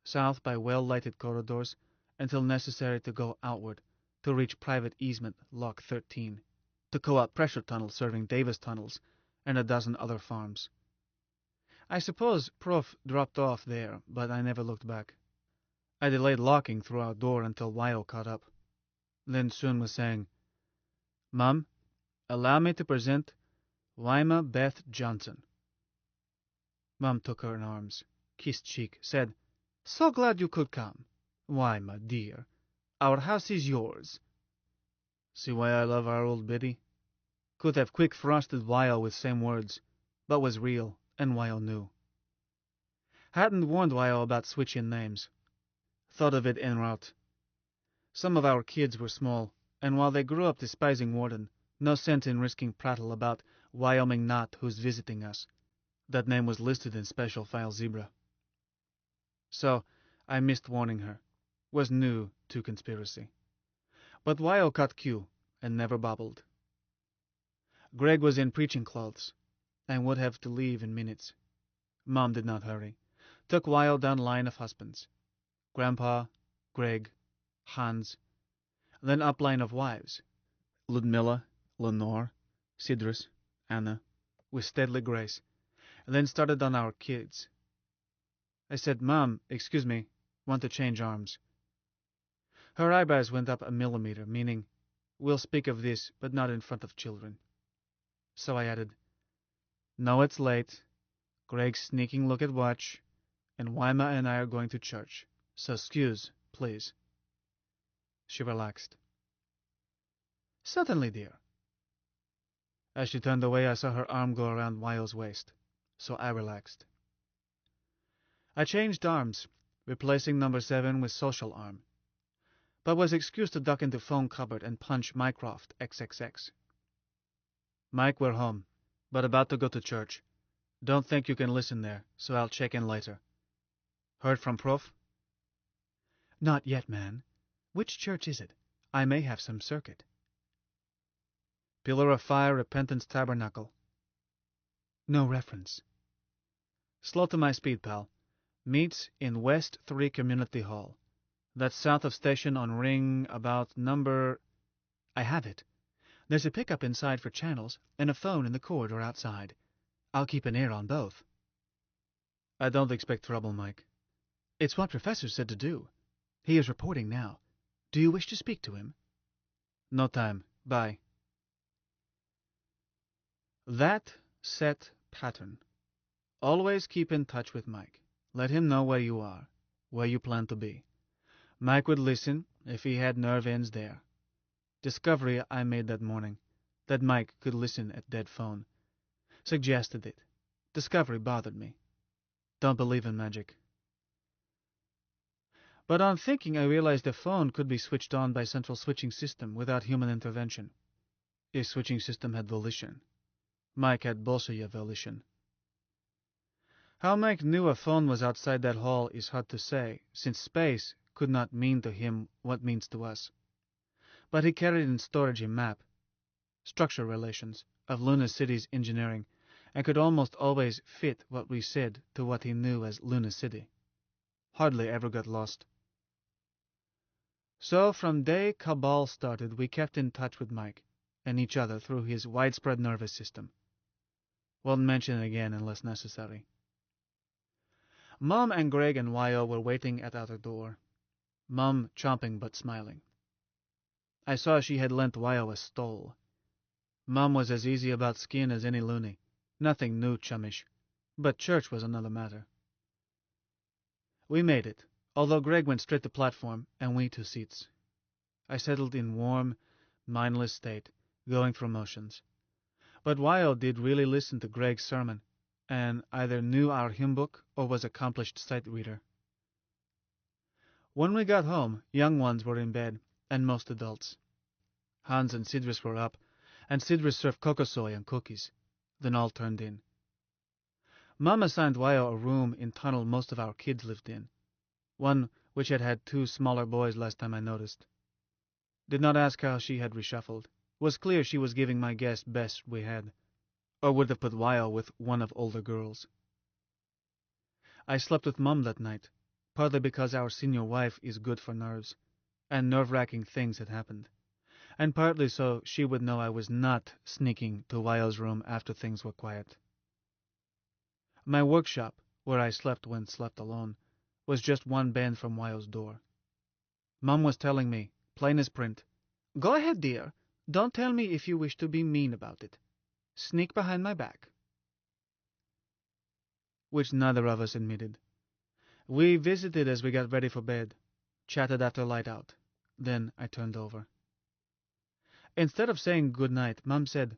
South by well-lighted corridors until necessary to go outward to reach private easement lock 13, to co-op pressure tunnel serving Davis tunnels and a dozen other farms. I suppose Prof dropped off there, but I never looked back. I delayed locking through our door until Wyo caught up. Then soon was saying, Mom, allow me to present Wyma Beth Johnson. Mom took her in arms, kissed cheek, said, So glad you could come. Wyma, dear, our house is yours. See why I love our old biddy? Could have quick frosted Wyo with same words, but was real, and Wyo knew. Hadn't warned Wyo about switching names. Thought of it en route. Some of our kids were small, and while they grew up despising Warden, no sense in risking prattle about Wyoming Knot who's visiting us. That name was listed in Special File Zebra. So, I missed warning her. Was new to conspiracy. But Wyo caught cue, and never bobbled. Greg was in preaching clothes, and would have to leave in minutes. Mom did not hurry. Took Wyo down line of husbands. Grandpa, Greg, Hans, then up line of wives. Ludmilla, Lenore, Sidrus, Anna, with stately grace, and then started on our kids. I said, Mom, excuse me, want to change arms. Her eyebrows went up a millimeter, meaning, we'll speak of this, but not in front of children. So I added, No, it's late. Greg's sneaking look at watch, and Wyma and I are going to church. So excuse, please. She relaxed. Certainly, dear. As she turned away, I saw her arm go around Wyo's waist, so I relaxed. I changed arms, replacing number 7 with social arm, but was excused to duck into phone cupboard and punch Mycroft XXX. Mike, we're home, but about to go to church. Don't think you can listen there, so I'll check in later. Heard from Prof? Not yet, man. Which church is it? I may have some circuit. Pillar of Fire Repentance Tabernacle. No reference. Slow to my speed, pal. Meets in West 3 Community Hall. That's south of station on ring about number... I have it. There's a pickup inside for channels and a phone in the corridor outside. I'll keep an ear on both. I don't expect trouble, Mike. It's what Professor said to do. He is reporting now. Do you wish to speak to him? No time. Bye. That set pattern. Always keep in touch with Mike. Let him know where you are, where you plan to be. Mike would listen if he had nerve ends there. Discovery I made that morning, that Mike could listen at dead phone. Suggested it. Discovery bothered me. Don't believe in magic. But on thinking, I realized the phone could be switched on by central switching system without human intervention. If switching system had volition. Mike had Bolshaya volition. How Mike knew a phone was outside that hall is hard to say, since space could not mean to him what means to us. But he carried in storage a map, structure relations, of Lunar City's engineering, and could almost always fit what we said to what he knew as Lunar City. Hardly ever got lost. So from day Cabal started, we kept in touch with Mike and each other through his widespread nervous system. Won't mention it again unless necessary. Mom and Greg and Wyo were waiting at our door, Mom chomping but smiling. I saw she had lent Wyo a stole. Mom was as easy about skin as any loony, nothing new chummish, but church was another matter. We made it, although Greg went straight to platform and we to seats. I settled in warm, mindless state, going through motions. But Wyo did really listen to Greg's sermon, and either knew our hymn book or was accomplished sight reader. When we got home, young ones were in bed, and most adults. Hans and Sidris were up, and Sidris served kokosoy and cookies. Then all turned in. Mom assigned Wyo a room in tunnel most of our kids lived in, one which had had 2 smaller boys last time I noticed. Did not ask how she had reshuffled. Was clear she was giving my guess best we had, or would have put Wyo with one of older girls. I slept with Mum that night, partly because our senior wife is good for nerves, and nerve-wracking things had happened, and partly so she would know I was not sneaking to Wyo's room after things were quiet. My workshop, where I slept when slept alone, was just one bend from Wyo's door. Mum was telling me, plain as print, "Go ahead, dear. Don't tell me if you wish to be mean about it. Sneak behind my back." Which neither of us admitted. We visited as we got ready for bed, chatted after light out. Then I turned over. Instead of saying good night, Mum said,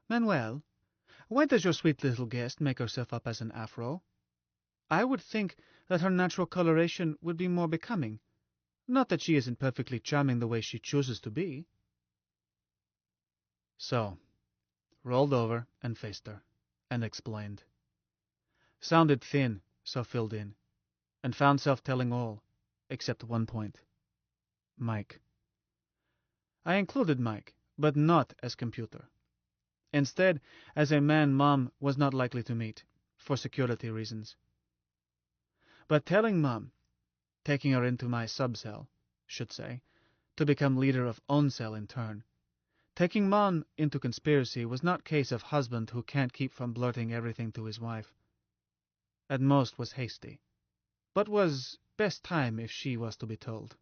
"Manuel, why does your sweet little guest make herself up as an afro? I would think that her natural coloration would be more becoming. Not that she isn't perfectly charming the way she chooses to be." So, rolled over and faced her, and explained. Sounded thin, so filled in, and found self telling all, except one point. Mike. I included Mike, but not as computer. Instead, as a man Mom was not likely to meet, for security reasons. But telling Mom, taking her into my sub-cell, should say, to become leader of own cell in turn, taking Mom into conspiracy was not case of husband who can't keep from blurting everything to his wife. At most was hasty, but was best time if she was to be told.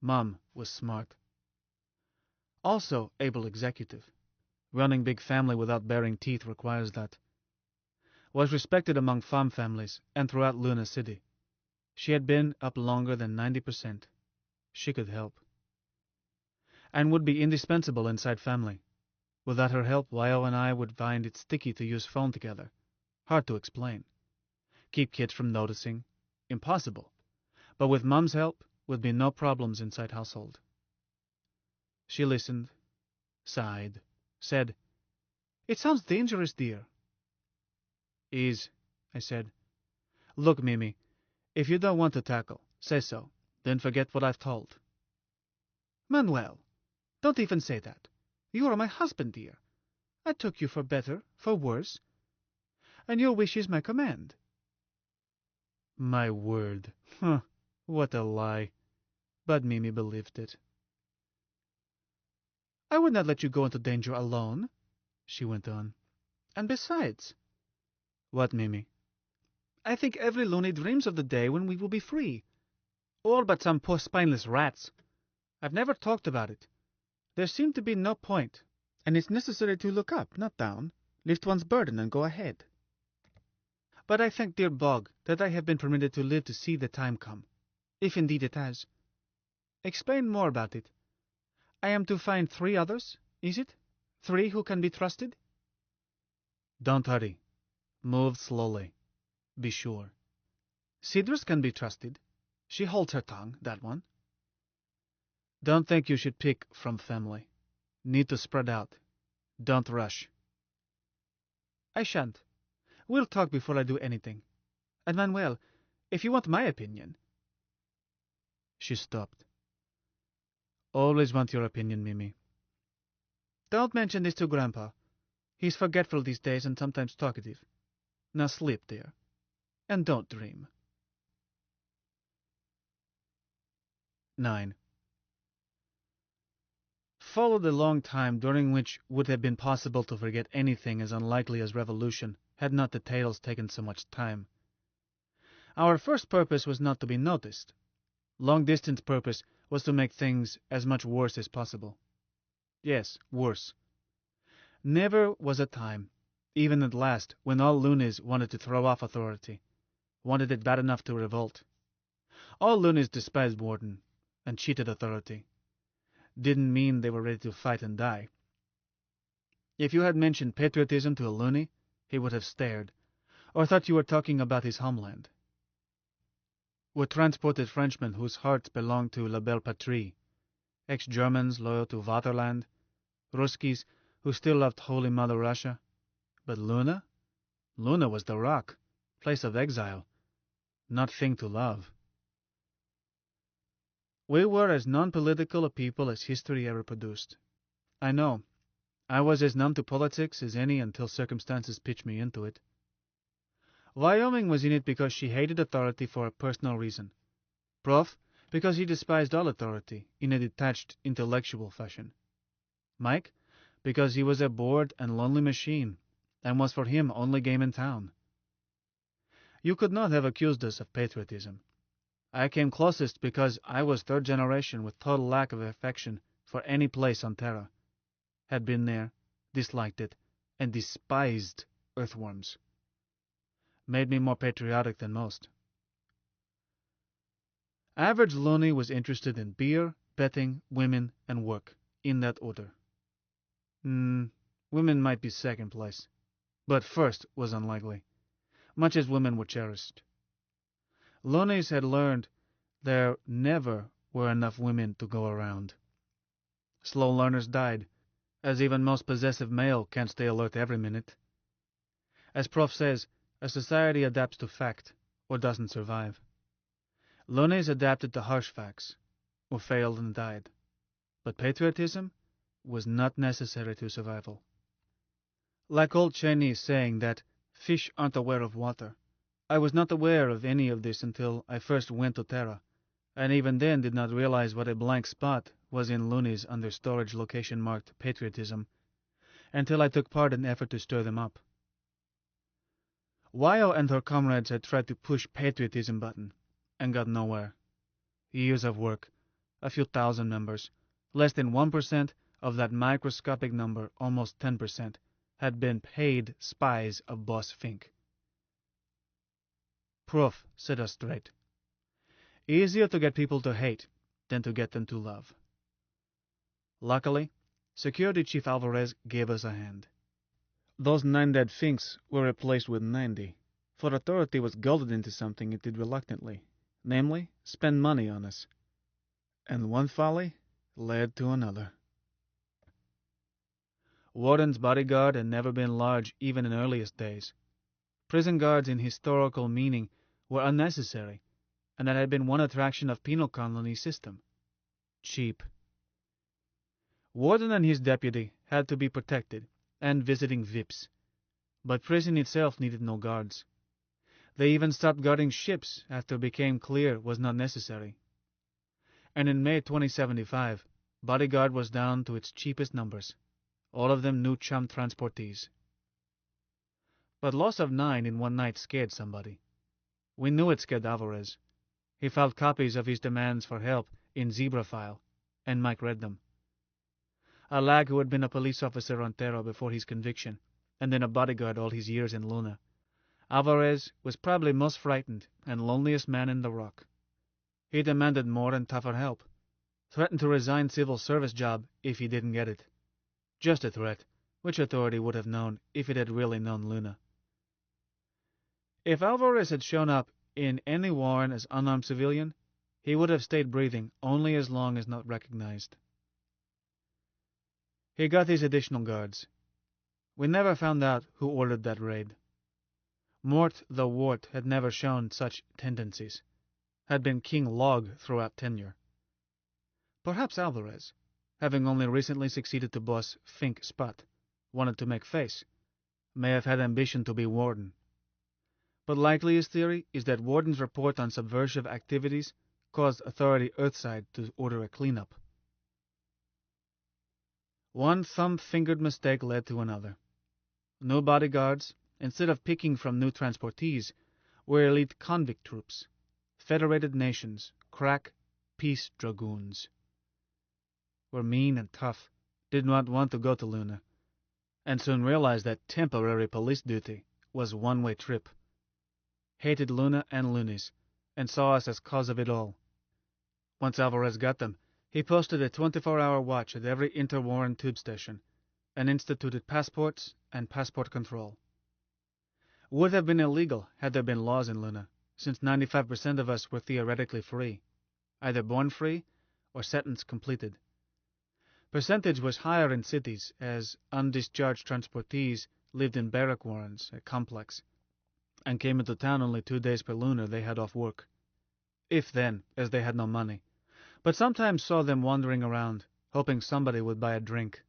Mom was smart. Also able executive. Running big family without baring teeth requires that. Was respected among farm families and throughout Lunar City. She had been up longer than 90%. She could help. And would be indispensable inside family. Without her help, Wyo and I would find it sticky to use phone together. Hard to explain. Keep kids from noticing. Impossible. But with Mom's help, would be no problems inside household. She listened, sighed, said, "It sounds dangerous, dear." "Is," I said. "Look, Mimi, if you don't want to tackle, say so. Then forget what I've told." "Manuel, don't even say that. You are my husband, dear. I took you for better, for worse, and your wish is my command." My word. Huh. What a lie. But Mimi believed it. I would not let you go into danger alone, she went on. And besides— What, Mimi? I think every loony dreams of the day when we will be free. All but some poor spineless rats. I've never talked about it. There seemed to be no point, and it's necessary to look up, not down, lift one's burden and go ahead. But I thank dear Bog that I have been permitted to live to see the time come, if indeed it has. Explain more about it. I am to find 3 others, is it? 3 who can be trusted? Don't hurry. Move slowly. Be sure. Cedrus can be trusted. She holds her tongue, that one. Don't think you should pick from family. Need to spread out. Don't rush. I shan't. We'll talk before I do anything. And Manuel, if you want my opinion— She stopped. Always want your opinion, Mimi. Don't mention this to Grandpa. He's forgetful these days and sometimes talkative. Now sleep, dear. And don't dream. 9. Followed a long time during which would have been possible to forget anything as unlikely as revolution had not the tales taken so much time. Our first purpose was not to be noticed. Long-distance purpose was to make things as much worse as possible. Yes, worse. Never was a time, even at last, when all loonies wanted to throw off authority, wanted it bad enough to revolt. All loonies despised Warden, and cheated authority. Didn't mean they were ready to fight and die. If you had mentioned patriotism to a loony, he would have stared, or thought you were talking about his homeland. Were transported Frenchmen whose hearts belonged to La Belle Patrie, ex-Germans loyal to Vaterland, Ruskies who still loved Holy Mother Russia. But Luna? Luna was the rock, place of exile, not thing to love. We were as non-political a people as history ever produced. I know. I was as numb to politics as any until circumstances pitched me into it. Wyoming was in it because she hated authority for a personal reason. Prof, because he despised all authority in a detached, intellectual fashion. Mike, because he was a bored and lonely machine, and was for him only game in town. You could not have accused us of patriotism. I came closest because I was 3rd generation with total lack of affection for any place on Terra. Had been there, disliked it, and despised earthworms. Made me more patriotic than most. Average loony was interested in beer, betting, women, and work, in that order. Women might be second place, but first was unlikely, much as women were cherished. Loonies had learned there never were enough women to go around. Slow learners died, as even most possessive male can't stay alert every minute. As Prof says, a society adapts to fact, or doesn't survive. Loonies adapted to harsh facts, or failed and died. But patriotism was not necessary to survival. Like old Chinese saying that fish aren't aware of water, I was not aware of any of this until I first went to Terra, and even then did not realize what a blank spot was in loonies under storage location marked patriotism, until I took part in an effort to stir them up. Wyo and her comrades had tried to push patriotism button, and got nowhere. Years of work, a few thousand members, less than 1% of that microscopic number, almost 10%, had been paid spies of Boss Fink. Prof set us straight. Easier to get people to hate than to get them to love. Luckily, Security Chief Alvarez gave us a hand. Those 9 dead Finks were replaced with 90, for authority was gulled into something it did reluctantly, namely, spend money on us. And one folly led to another. Warden's bodyguard had never been large even in earliest days. Prison guards in historical meaning were unnecessary, and that had been one attraction of penal colony system. Cheap. Warden and his deputy had to be protected, and visiting VIPs. But prison itself needed no guards. They even stopped guarding ships after it became clear was not necessary. And in May 2075, Bodyguard was down to its cheapest numbers, all of them new chum transportees. But loss of 9 in one night scared somebody. We knew it scared Alvarez. He filed copies of his demands for help in Zebra file, and Mike read them. A lad who had been a police officer on Terra before his conviction, and then a bodyguard all his years in Luna, Alvarez was probably most frightened and loneliest man in the Rock. He demanded more and tougher help, threatened to resign civil service job if he didn't get it. Just a threat, which authority would have known if it had really known Luna. If Alvarez had shown up in any warren as unarmed civilian, he would have stayed breathing only as long as not recognized. He got these additional guards. We never found out who ordered that raid. Mort the Wart had never shown such tendencies, had been king log throughout tenure. Perhaps Alvarez, having only recently succeeded to boss Fink Spot, wanted to make face, may have had ambition to be warden. But likeliest theory is that Warden's report on subversive activities caused Authority Earthside to order a cleanup. One thumb-fingered mistake led to another. New bodyguards, instead of picking from new transportees, were elite convict troops, Federated Nations, crack, peace dragoons. Were mean and tough, did not want to go to Luna, and soon realized that temporary police duty was a one-way trip. Hated Luna and Loonies, and saw us as cause of it all. Once Alvarez got them, he posted a 24-hour watch at every inter-Warren tube station, and instituted passports and passport control. Would have been illegal had there been laws in Luna, since 95% of us were theoretically free, either born free or sentence completed. Percentage was higher in cities, as undischarged transportees lived in barrack warrens, a complex, and came into town only 2 days per lunar they had off work. If then, as they had no money, but sometimes saw them wandering around, hoping somebody would buy a drink.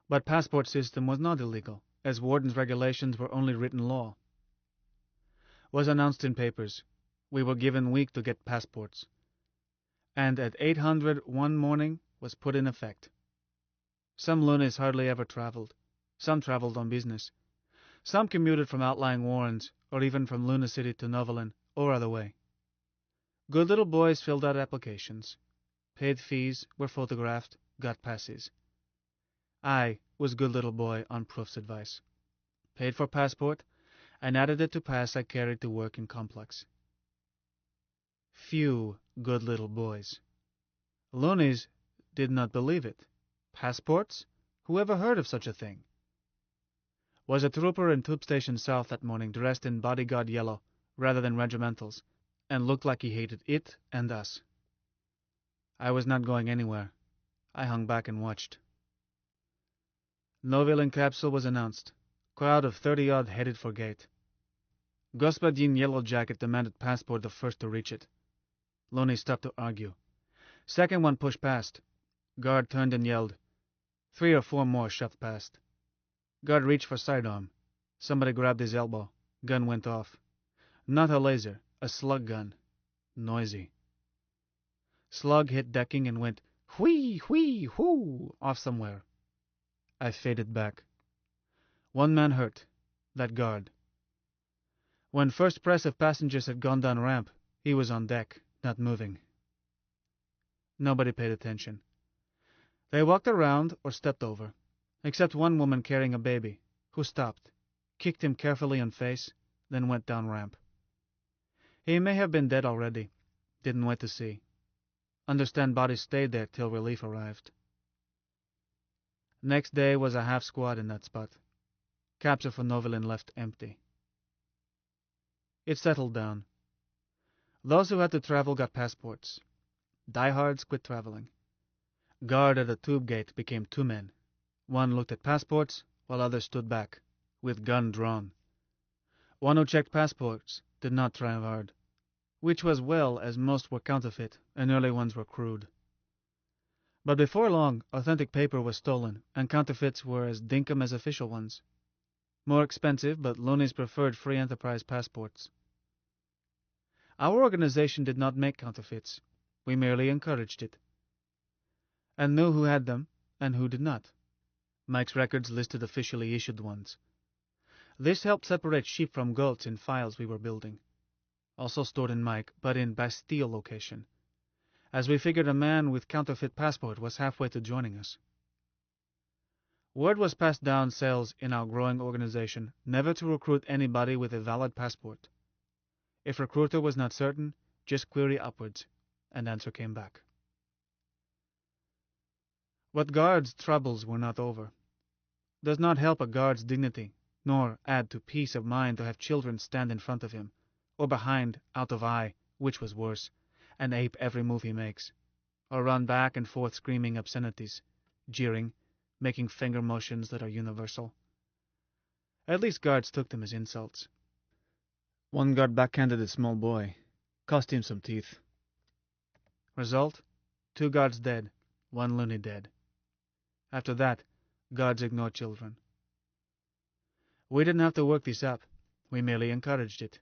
But passport system was not illegal, as Warden's regulations were only written law. Was announced in papers. We were given week to get passports. And at 800 one morning was put in effect. Some Lunas hardly ever traveled. Some traveled on business. Some commuted from outlying warrens, or even from Luna City to Novolin, or other way. Good little boys filled out applications, paid fees, were photographed, got passes. I was good little boy on Proof's advice. Paid for passport, and added it to pass I carried to work in complex. Few good little boys. Loonies did not believe it. Passports? Who ever heard of such a thing? Was a trooper in Tube Station South that morning dressed in bodyguard yellow rather than regimentals, and looked like he hated it and us. I was not going anywhere. I hung back and watched. Novilin capsule was announced. Crowd of 30-odd headed for gate. Господин Yellow Jacket demanded passport the first to reach it. Looney stopped to argue. Second one pushed past. Guard turned and yelled. 3 or 4 more shoved past. Guard reached for sidearm. Somebody grabbed his elbow. Gun went off. Not a laser, a slug gun. Noisy. Slug hit decking and went whee, whee, whoo off somewhere. I faded back. One man hurt. That guard. When first press of passengers had gone down ramp, he was on deck, not moving. Nobody paid attention. They walked around or stepped over, except one woman carrying a baby, who stopped, kicked him carefully on face, then went down ramp. He may have been dead already. Didn't wait to see. Understand body stayed there till relief arrived. Next day was a half squad in that spot. Capsule for Novolin left empty. It settled down. Those who had to travel got passports. Diehards quit traveling. Guard at the tube gate became 2 men. One looked at passports, while others stood back, with gun drawn. One who checked passports did not try hard, which was well, as most were counterfeit, and early ones were crude. But before long, authentic paper was stolen, and counterfeits were as dinkum as official ones. More expensive, but loonies preferred free enterprise passports. Our organization did not make counterfeits. We merely encouraged it. and knew who had them and who did not. Mike's records listed officially issued ones. This helped separate sheep from goats in files we were building, also stored in Mike, but in Bastille location, as we figured a man with counterfeit passport was halfway to joining us. Word was passed down cells in our growing organization never to recruit anybody with a valid passport. If recruiter was not certain, just query upwards, and answer came back. But guards' troubles were not over. Does not help a guard's dignity, nor add to peace of mind to have children stand in front of him, or behind, out of eye, which was worse, and ape every move he makes, or run back and forth screaming obscenities, jeering, making finger motions that are universal. At least guards took them as insults. One guard backhanded a small boy, cost him some teeth. Result? 2 guards dead, 1 loony dead. After that, guards ignore children. We didn't have to work this up. We merely encouraged it.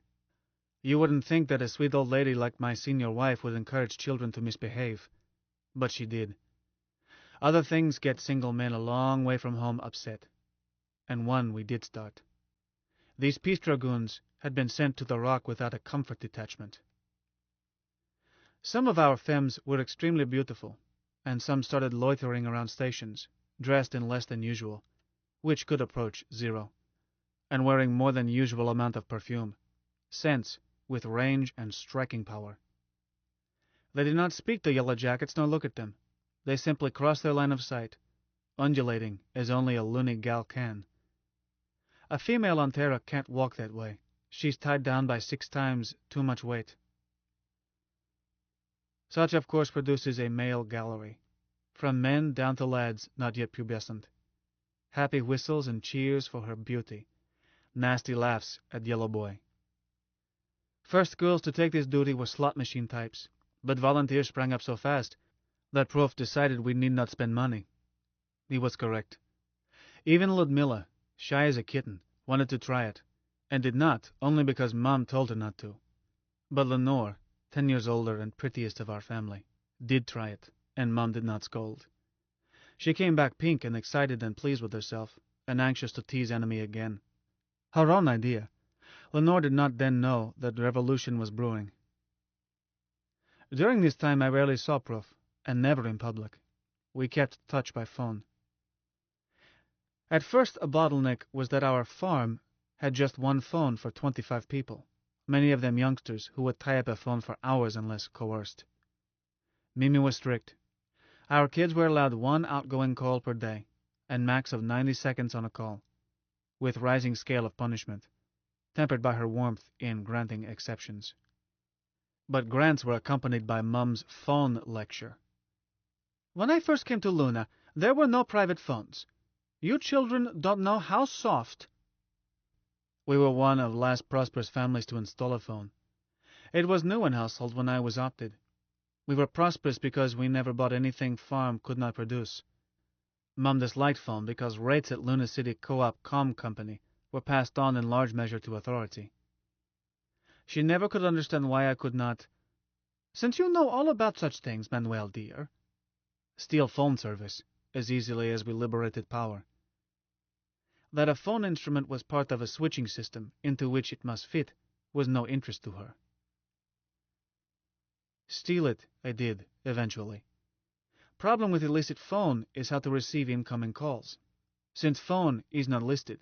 You wouldn't think that a sweet old lady like my senior wife would encourage children to misbehave, but she did. Other things get single men a long way from home upset, and one we did start. These peace dragoons had been sent to the Rock without a comfort detachment. Some of our femmes were extremely beautiful, and some started loitering around stations, dressed in less than usual, which could approach 0, and wearing more than usual amount of perfume, scents with range and striking power. They did not speak to Yellow Jackets nor look at them. They simply crossed their line of sight, undulating as only a loony gal can. A female on Terra can't walk that way. She's tied down by 6 times too much weight. Such, of course, produces a male gallery, from men down to lads not yet pubescent. Happy whistles and cheers for her beauty, nasty laughs at Yellow Boy. First girls to take this duty were slot machine types, but volunteers sprang up so fast that Prof decided we need not spend money. He was correct. Even Ludmilla, shy as a kitten, wanted to try it, and did not only because Mom told her not to. But Lunar, 10 years older and prettiest of our family, did try it, and Mom did not scold. She came back pink and excited and pleased with herself, and anxious to tease Enemy again. Her own idea. Lenore did not then know that revolution was brewing. During this time I rarely saw Prof, and never in public. We kept touch by phone. At first a bottleneck was that our farm had just 1 phone for 25 people, many of them youngsters who would tie up a phone for hours unless coerced. Mimi was strict. Our kids were allowed 1 outgoing call per day, and max of 90 seconds on a call, with rising scale of punishment, tempered by her warmth in granting exceptions. But grants were accompanied by Mum's phone lecture. When I first came to Luna, there were no private phones. You children don't know how soft. We were one of last prosperous families to install a phone. It was new in household when I was opted. We were prosperous because we never bought anything farm could not produce. Mum disliked phone because rates at Luna City Co-op Com Company were passed on in large measure to authority. She never could understand why I could not, since you know all about such things, Manuel dear, steal phone service as easily as we liberated power. That a phone instrument was part of a switching system into which it must fit was no interest to her. Steal it, I did, eventually. Problem with illicit phone is how to receive incoming calls. Since phone is not listed,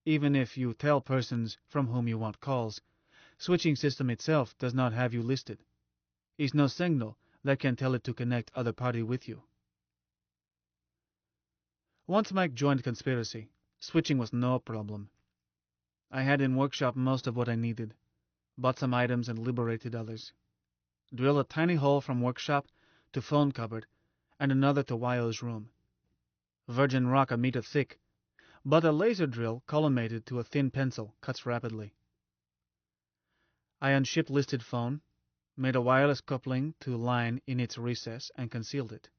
even if you tell persons from whom you want calls, switching system itself does not have you listed. Is no signal that can tell it to connect other party with you. Once Mike joined conspiracy, switching was no problem. I had in workshop most of what I needed, bought some items and liberated others. Drill a tiny hole from workshop to phone cupboard and another to Wyo's room. Virgin rock a meter thick, but a laser drill collimated to a thin pencil cuts rapidly. I unshipped listed phone, made a wireless coupling to line in its recess and concealed it.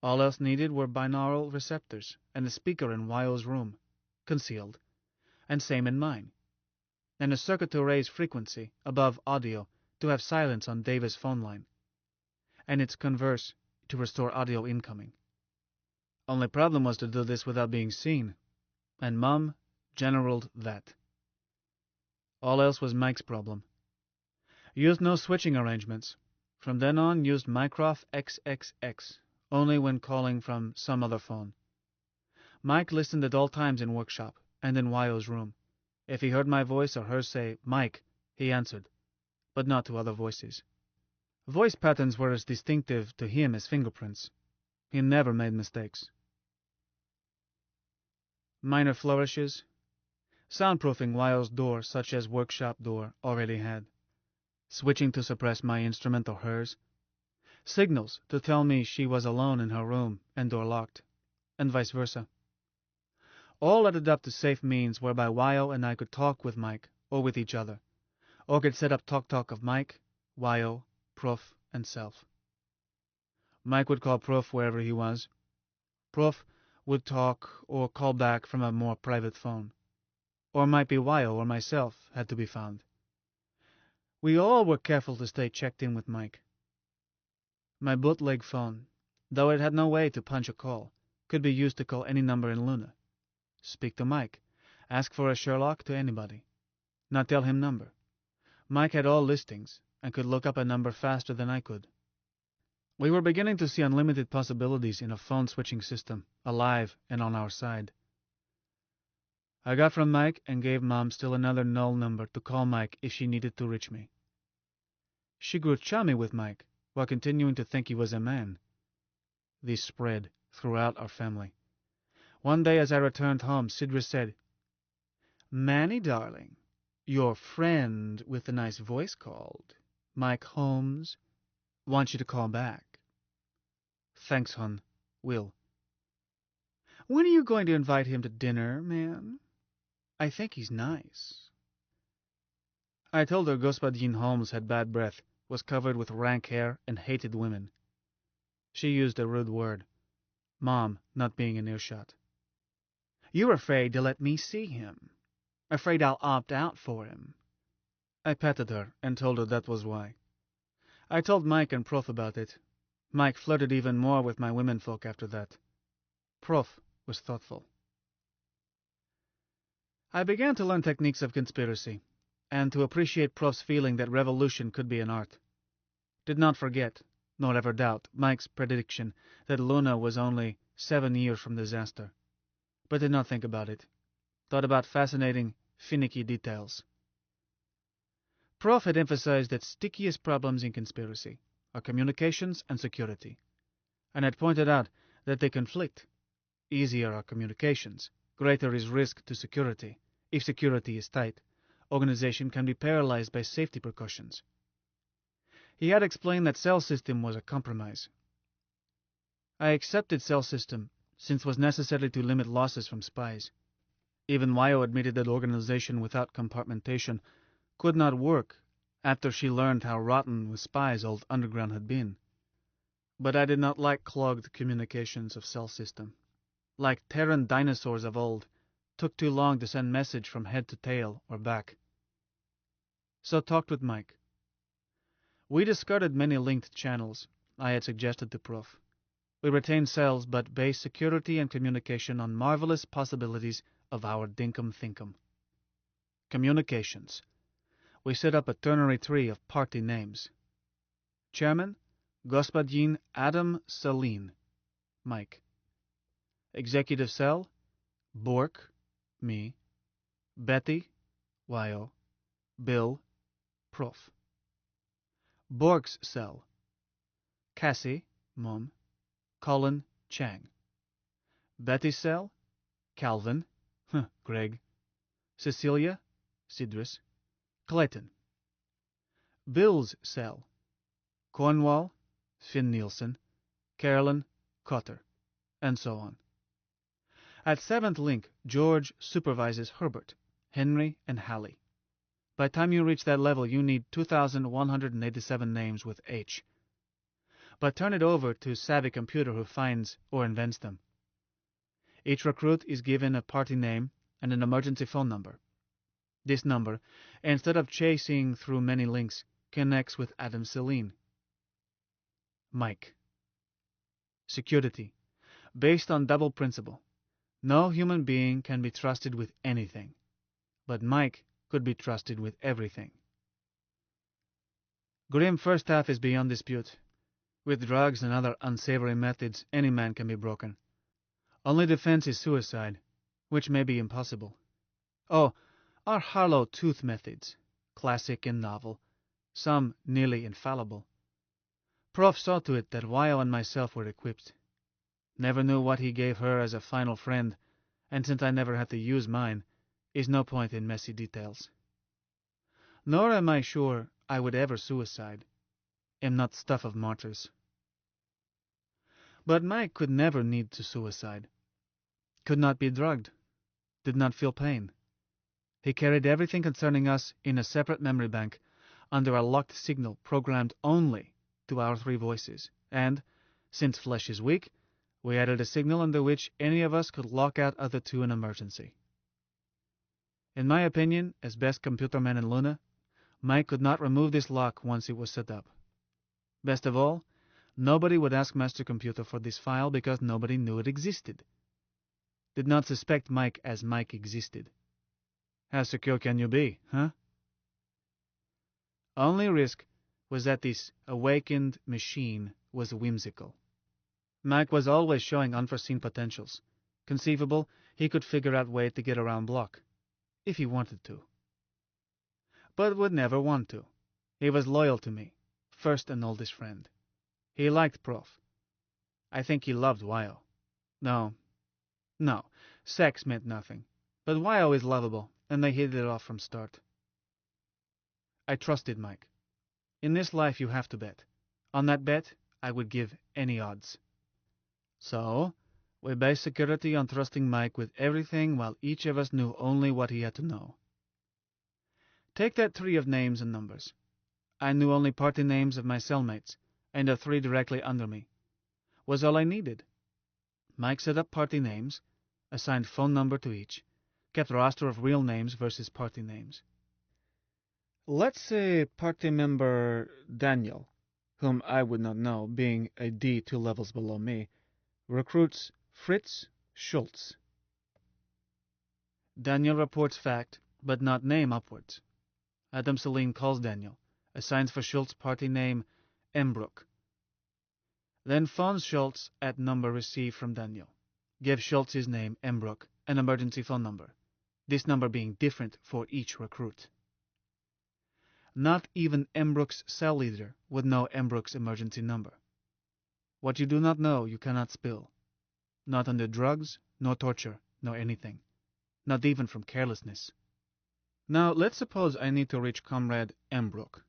All else needed were binaural receptors and a speaker in Wyo's room, concealed, and same in mine, and a circuit to raise frequency above audio to have silence on Davis' phone line, and its converse to restore audio incoming. Only problem was to do this without being seen, and Mom generaled that. All else was Mike's problem. Used no switching arrangements. From then on, used Mycroft XXX, only when calling from some other phone. Mike listened at all times in workshop, and in Wyo's room. If he heard my voice or hers say, "Mike," he answered, but not to other voices. Voice patterns were as distinctive to him as fingerprints. He never made mistakes. Minor flourishes. Soundproofing Wyo's door such as workshop door already had. Switching to suppress my instrument or hers. Signals to tell me she was alone in her room and door locked, and vice versa. All added up to safe means whereby Wyo and I could talk with Mike or with each other, or could set up talk of Mike, Wyo, Prof, and self. Mike would call Prof wherever he was. Prof would talk or call back from a more private phone. Or it might be Wyo or myself had to be found. We all were careful to stay checked in with Mike. My bootleg phone, though it had no way to punch a call, could be used to call any number in Lunar. Speak to Mike. Ask for a Sherlock to anybody. Not tell him number. Mike had all listings and could look up a number faster than I could. We were beginning to see unlimited possibilities in a phone switching system, alive and on our side. I got from Mike and gave Mom still another null number to call Mike if she needed to reach me. She grew chummy with Mike while continuing to think he was a man. This spread throughout our family. One day as I returned home, Sidra said, "Manny, darling, your friend with the nice voice called, Mike Holmes, wants you to call back." "Thanks, hon. Will." "When are you going to invite him to dinner, man? I think he's nice." I told her Господин Holmes had bad breath, was covered with rank hair, and hated women. She used a rude word, Mom not being in earshot. "You're afraid to let me see him. Afraid I'll opt out for him." I patted her and told her that was why. I told Mike and Prof about it. Mike flirted even more with my womenfolk after that. Prof was thoughtful. I began to learn techniques of conspiracy, and to appreciate Prof's feeling that revolution could be an art. Did not forget, nor ever doubt, Mike's prediction that Lunar was only 7 years from disaster, but did not think about it. Thought about fascinating, finicky details. Prof had emphasized that stickiest problems in conspiracy are communications and security, and had pointed out that they conflict. Easier are communications, greater is risk to security. If security is tight, organization can be paralyzed by safety precautions. He had explained that cell system was a compromise. I accepted cell system since it was necessary to limit losses from spies. Even Wyo admitted that organization without compartmentation could not work after she learned how rotten with spies old underground had been. But I did not like clogged communications of cell system. Like Terran dinosaurs of old, took too long to send message from head to tail or back. So talked with Mike. We discarded many linked channels I had suggested to Prof. We retained cells but based security and communication on marvelous possibilities of our dinkum thinkum. Communications. We set up a ternary tree of party names. Chairman, Господин Adam Saline, Mike. Executive Cell, Bork, me. Betty, Wyo. Bill, Prof. Bork's Cell, Cassie, Mom. Colin, Chang. Betty's Cell, Calvin, Greg. Cecilia, Sidris. Clayton. Bill's Cell, Cornwall, Finn Nielsen. Carolyn, Cotter, and so on. At 7th link, George supervises Herbert, Henry, and Hallie. By the time you reach that level, you need 2,187 names with H. But turn it over to savvy computer who finds or invents them. Each recruit is given a party name and an emergency phone number. This number, instead of chasing through many links, connects with Adam Saline. Mike. Security, based on double principle. No human being can be trusted with anything, but Mike could be trusted with everything. Grim first half is beyond dispute. With drugs and other unsavory methods, any man can be broken. Only defense is suicide, which may be impossible. Oh, our Harlow tooth methods, classic and novel, some nearly infallible. Prof saw to it that Wyo and myself were equipped. Never knew what he gave her as a final friend, and since I never had to use mine, is no point in messy details. Nor am I sure I would ever suicide. Am not stuff of martyrs. But Mike could never need to suicide. Could not be drugged. Did not feel pain. He carried everything concerning us in a separate memory bank under a locked signal programmed only to our three voices, and, since flesh is weak, we added a signal under which any of us could lock out other two in emergency. In my opinion, as best computer man in Luna, Mike could not remove this lock once it was set up. Best of all, nobody would ask Master Computer for this file because nobody knew it existed. Did not suspect Mike as Mike existed. How secure can you be, huh? Only risk was that this awakened machine was whimsical. Mike was always showing unforeseen potentials. Conceivable, he could figure out way to get around block, if he wanted to. But would never want to. He was loyal to me, first and oldest friend. He liked Prof. I think he loved Wyo. No, sex meant nothing. But Wyo is lovable, and they hit it off from start. I trusted Mike. In this life you have to bet. On that bet, I would give any odds. So, we based security on trusting Mike with everything while each of us knew only what he had to know. Take that tree of names and numbers. I knew only party names of my cellmates, and the three directly under me. Was all I needed. Mike set up party names, assigned phone number to each, kept roster of real names versus party names. Let's say party member Daniel, whom I would not know, being a D 2 levels below me, recruits Fritz Schultz. Daniel reports fact, but not name upwards. Adam Celine calls Daniel, assigns for Schultz party name Embrook. Then phones Schultz at number received from Daniel. Gives Schultz his name, Embrook, an emergency phone number, this number being different for each recruit. Not even Embrook's cell leader would know Embrook's emergency number. What you do not know, you cannot spill. Not under drugs, nor torture, nor anything. Not even from carelessness. Now, let's suppose I need to reach Comrade Embrook.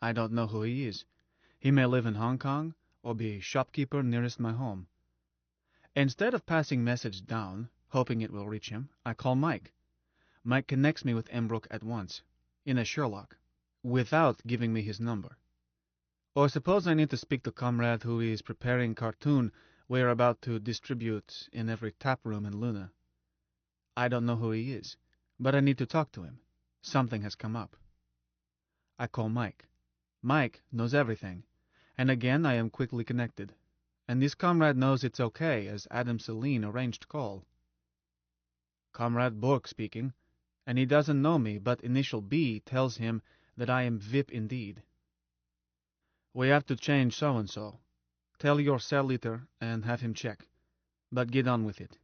I don't know who he is. He may live in Hong Kong, or be a shopkeeper nearest my home. Instead of passing message down, hoping it will reach him, I call Mike. Mike connects me with Embrook at once, in a Sherlock, without giving me his number. Or suppose I need to speak to Comrade who is preparing cartoon we're about to distribute in every tap room in Luna. I don't know who he is, but I need to talk to him. Something has come up. I call Mike. Mike knows everything, and again I am quickly connected. And this comrade knows it's okay, as Adam Celine arranged call. Comrade Bork speaking, and he doesn't know me, but initial B tells him that I am VIP indeed. We have to change so-and-so. Tell your cell leader and have him check, but get on with it.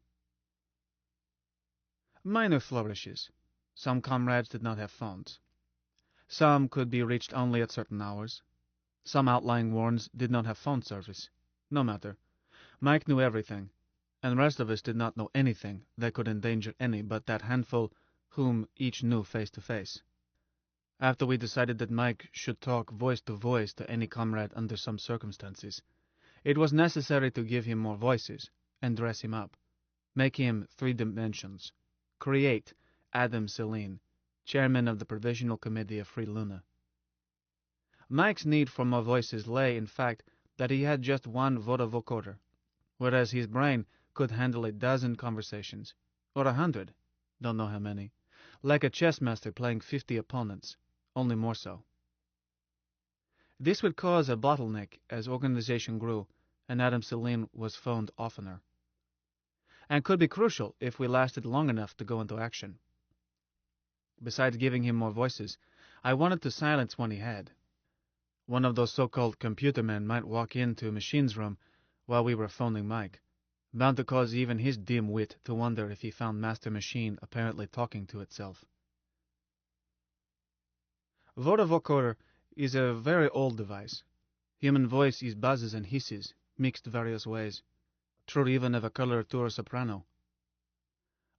Minor flourishes. Some comrades did not have phones. Some could be reached only at certain hours. Some outlying wards did not have phone service. No matter. Mike knew everything, and the rest of us did not know anything that could endanger any but that handful whom each knew face to face. After we decided that Mike should talk voice to any comrade under some circumstances, it was necessary to give him more voices and dress him up, make him 3 dimensions, create Adam Celine, chairman of the Provisional Committee of Free Luna. Mike's need for more voices lay, in fact, that he had just 1 vocoder, whereas his brain could handle 12 conversations, or 100, don't know how many, like a chess master playing 50 opponents, only more so. This would cause a bottleneck as organization grew, and Adam Selim was phoned oftener, and could be crucial if we lasted long enough to go into action. Besides giving him more voices, I wanted to silence one he had. One of those so-called computer men might walk into Machine's room while we were phoning Mike, bound to cause even his dim wit to wonder if he found Master Machine apparently talking to itself. Vocoder is a very old device. Human voice is buzzes and hisses, mixed various ways, true even of a coloratura soprano.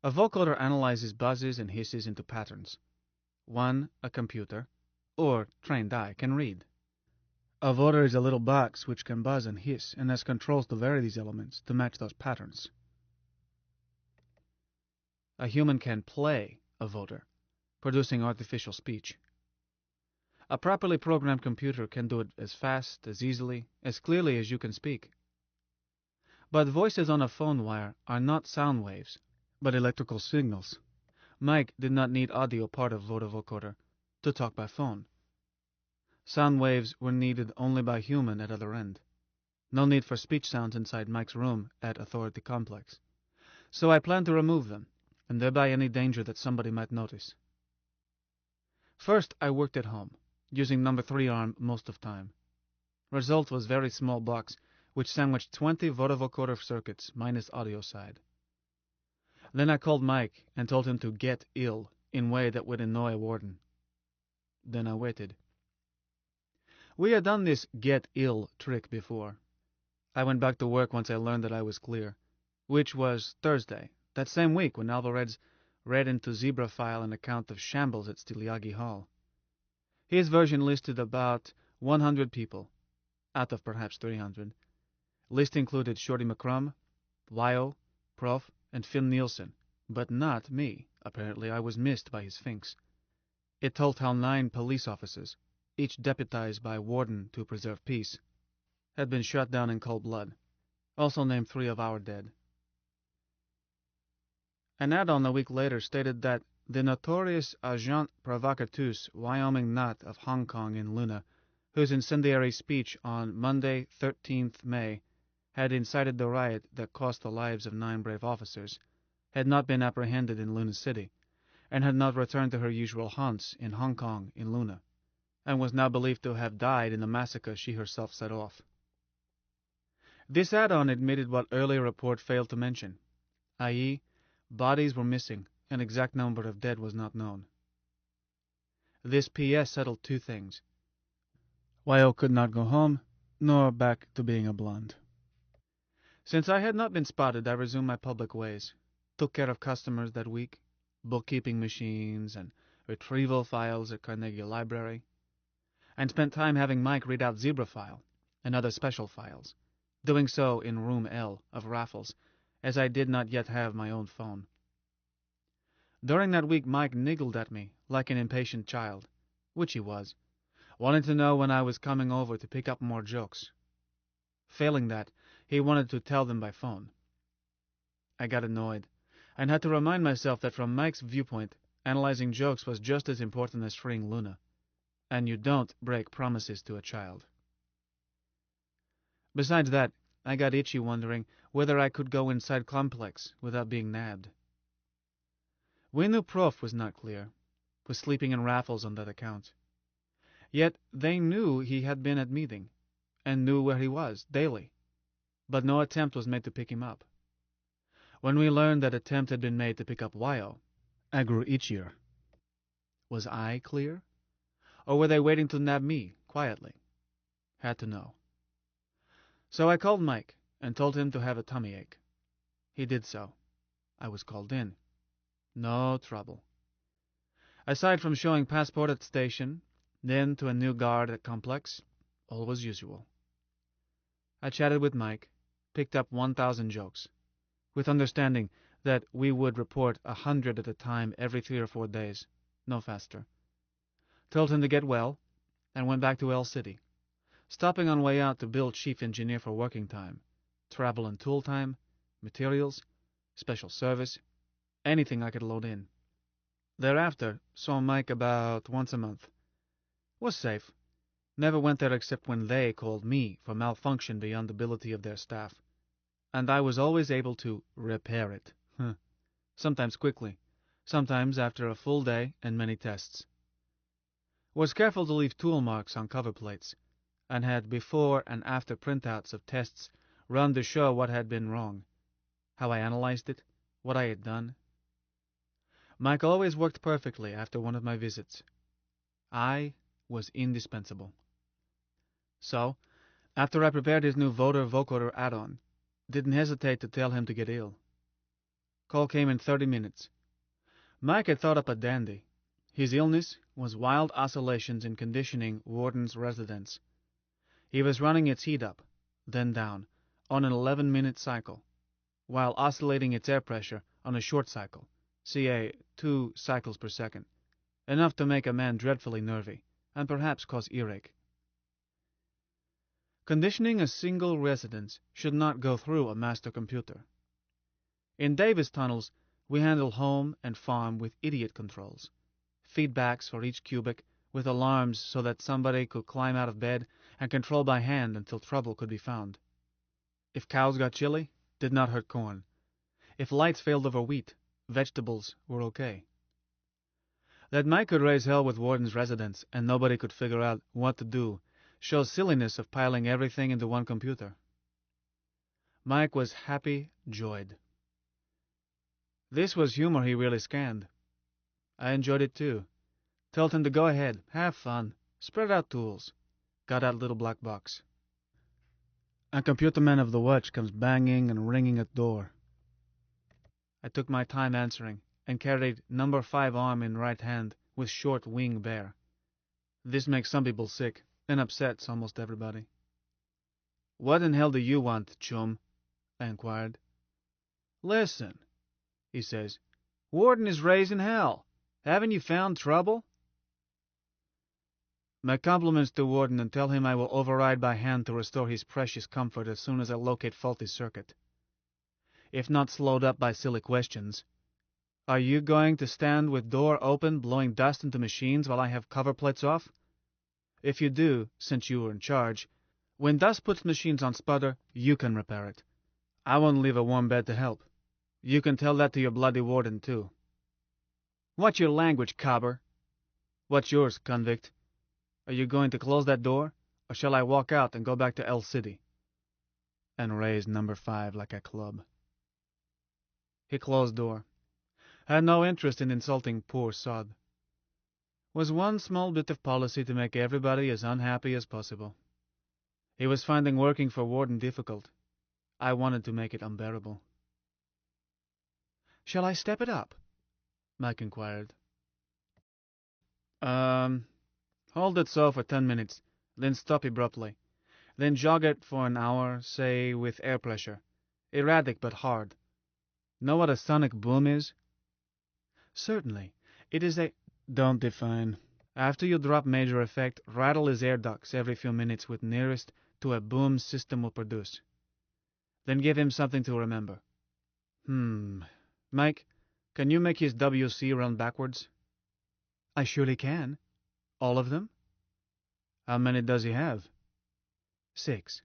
A vocoder analyzes buzzes and hisses into patterns. One a computer, or trained eye, can read. A voder is a little box which can buzz and hiss, and has controls to vary these elements to match those patterns. A human can play a voder, producing artificial speech. A properly programmed computer can do it as fast, as easily, as clearly as you can speak. But voices on a phone wire are not sound waves, but electrical signals. Mike did not need audio part of vocoder to talk by phone. Sound waves were needed only by human at other end. No need for speech sounds inside Mike's room at Authority Complex. So I planned to remove them, and thereby any danger that somebody might notice. First, I worked at home, using number 3 arm most of time. Result was very small box, which sandwiched 20 vocoder circuits minus audio side. Then I called Mike and told him to get ill in way that would annoy a warden. Then I waited. We had done this get ill trick before. I went back to work once I learned that I was clear, which was Thursday, that same week when Alvarez read into Zebra file an account of shambles at Stiliagi Hall. His version listed about 100 people, out of perhaps 300. List included Shorty McCrum, Wyo, Prof, and Finn Nielsen, but not me. Apparently I was missed by his Sphinx. It told how 9 police officers, each deputized by warden to preserve peace, had been shot down in cold blood. Also named 3 of our dead. An add-on a week later stated that the notorious agent provocateur Wyoming Knot of Hong Kong in Lunar, whose incendiary speech on Monday, 13th May, had incited the riot that cost the lives of 9 brave officers, had not been apprehended in Lunar City, and had not returned to her usual haunts in Hong Kong in Lunar, and was now believed to have died in the massacre she herself set off. This add-on admitted what earlier report failed to mention, i.e., bodies were missing, and exact number of dead was not known. This PS settled 2 things. Wyo could not go home, nor back to being a blonde. Since I had not been spotted, I resumed my public ways, took care of customers that week, bookkeeping machines and retrieval files at Carnegie Library, and spent time having Mike read out Zebra file and other special files, doing so in room L of Raffles, as I did not yet have my own phone. During that week Mike niggled at me like an impatient child, which he was, wanting to know when I was coming over to pick up more jokes. Failing that, he wanted to tell them by phone. I got annoyed, and had to remind myself that from Mike's viewpoint, analyzing jokes was just as important as freeing Luna, and you don't break promises to a child. Besides that, I got itchy wondering whether I could go inside Complex without being nabbed. We knew Prof was not clear, was sleeping in Raffles on that account. Yet they knew he had been at meeting, and knew where he was, daily, but no attempt was made to pick him up. When we learned that attempt had been made to pick up Wyo, I grew itchier. Was I clear? Or were they waiting to nab me, quietly? Had to know. So I called Mike, and told him to have a tummy ache. He did so. I was called in. No trouble. Aside from showing passport at station, then to a new guard at Complex, all was usual. I chatted with Mike, picked up 1,000 jokes, with understanding that we would report 100 at a time every 3 or 4 days, no faster. Told him to get well, and went back to L City, stopping on way out to bill chief engineer for working time, travel and tool time, materials, special service, anything I could load in. Thereafter, saw Mike about once a month. Was safe. Never went there except when they called me for malfunction beyond the ability of their staff, and I was always able to repair it. Sometimes quickly, sometimes after a full day and many tests. Was careful to leave tool marks on cover plates, and had before and after printouts of tests run to show what had been wrong, how I analyzed it, what I had done. Mike always worked perfectly after one of my visits. I was indispensable. So, after I prepared his new voter vocoder add-on, didn't hesitate to tell him to get ill. Call came in 30 minutes. Mike had thought up a dandy. His illness was wild oscillations in conditioning Warden's residence. He was running its heat up, then down, on an 11-minute cycle, while oscillating its air pressure on a short cycle, ca. 2 cycles per second, enough to make a man dreadfully nervy, and perhaps cause earache. Conditioning a single residence should not go through a master computer. In Davis tunnels, we handle home and farm with idiot controls, feedbacks for each cubic, with alarms so that somebody could climb out of bed and control by hand until trouble could be found. If cows got chilly, did not hurt corn. If lights failed over wheat, vegetables were okay. That Mike could raise hell with Warden's residence and nobody could figure out what to do shows silliness of piling everything into one computer. Mike was happy-joyed. This was humor he really scanned. I enjoyed it too. Told him to go ahead, have fun, spread out tools. Got out little black box. A computer man of the watch comes banging and ringing at door. I took my time answering and carried number 5 arm in right hand with short wing bare. This makes some people sick and upsets almost everybody. What in hell do you want, chum? I inquired. Listen, he says. Warden is raising hell. Haven't you found trouble? My compliments to Warden and tell him I will override by hand to restore his precious comfort as soon as I locate faulty circuit. If not slowed up by silly questions. Are you going to stand with door open blowing dust into machines while I have cover plates off? If you do, since you were in charge, when dust puts machines on sputter, you can repair it. I won't leave a warm bed to help. You can tell that to your bloody Warden, too. What's your language, cobber? What's yours, convict? Are you going to close that door, or shall I walk out and go back to L City? And raise number 5 like a club. He closed door. Had no interest in insulting poor sod. Was one small bit of policy to make everybody as unhappy as possible. He was finding working for Warden difficult. I wanted to make it unbearable. Shall I step it up? Mike inquired. Hold it so for 10 minutes, then stop abruptly. Then jog it for an hour, say, with air pressure. Erratic but hard. Know what a sonic boom is? Certainly. It is a... Don't define. After you drop major effect, rattle his air ducts every few minutes with nearest to a boom system will produce. Then give him something to remember. Mike, can you make his WC run backwards? I surely can. All of them? How many does he have? 6.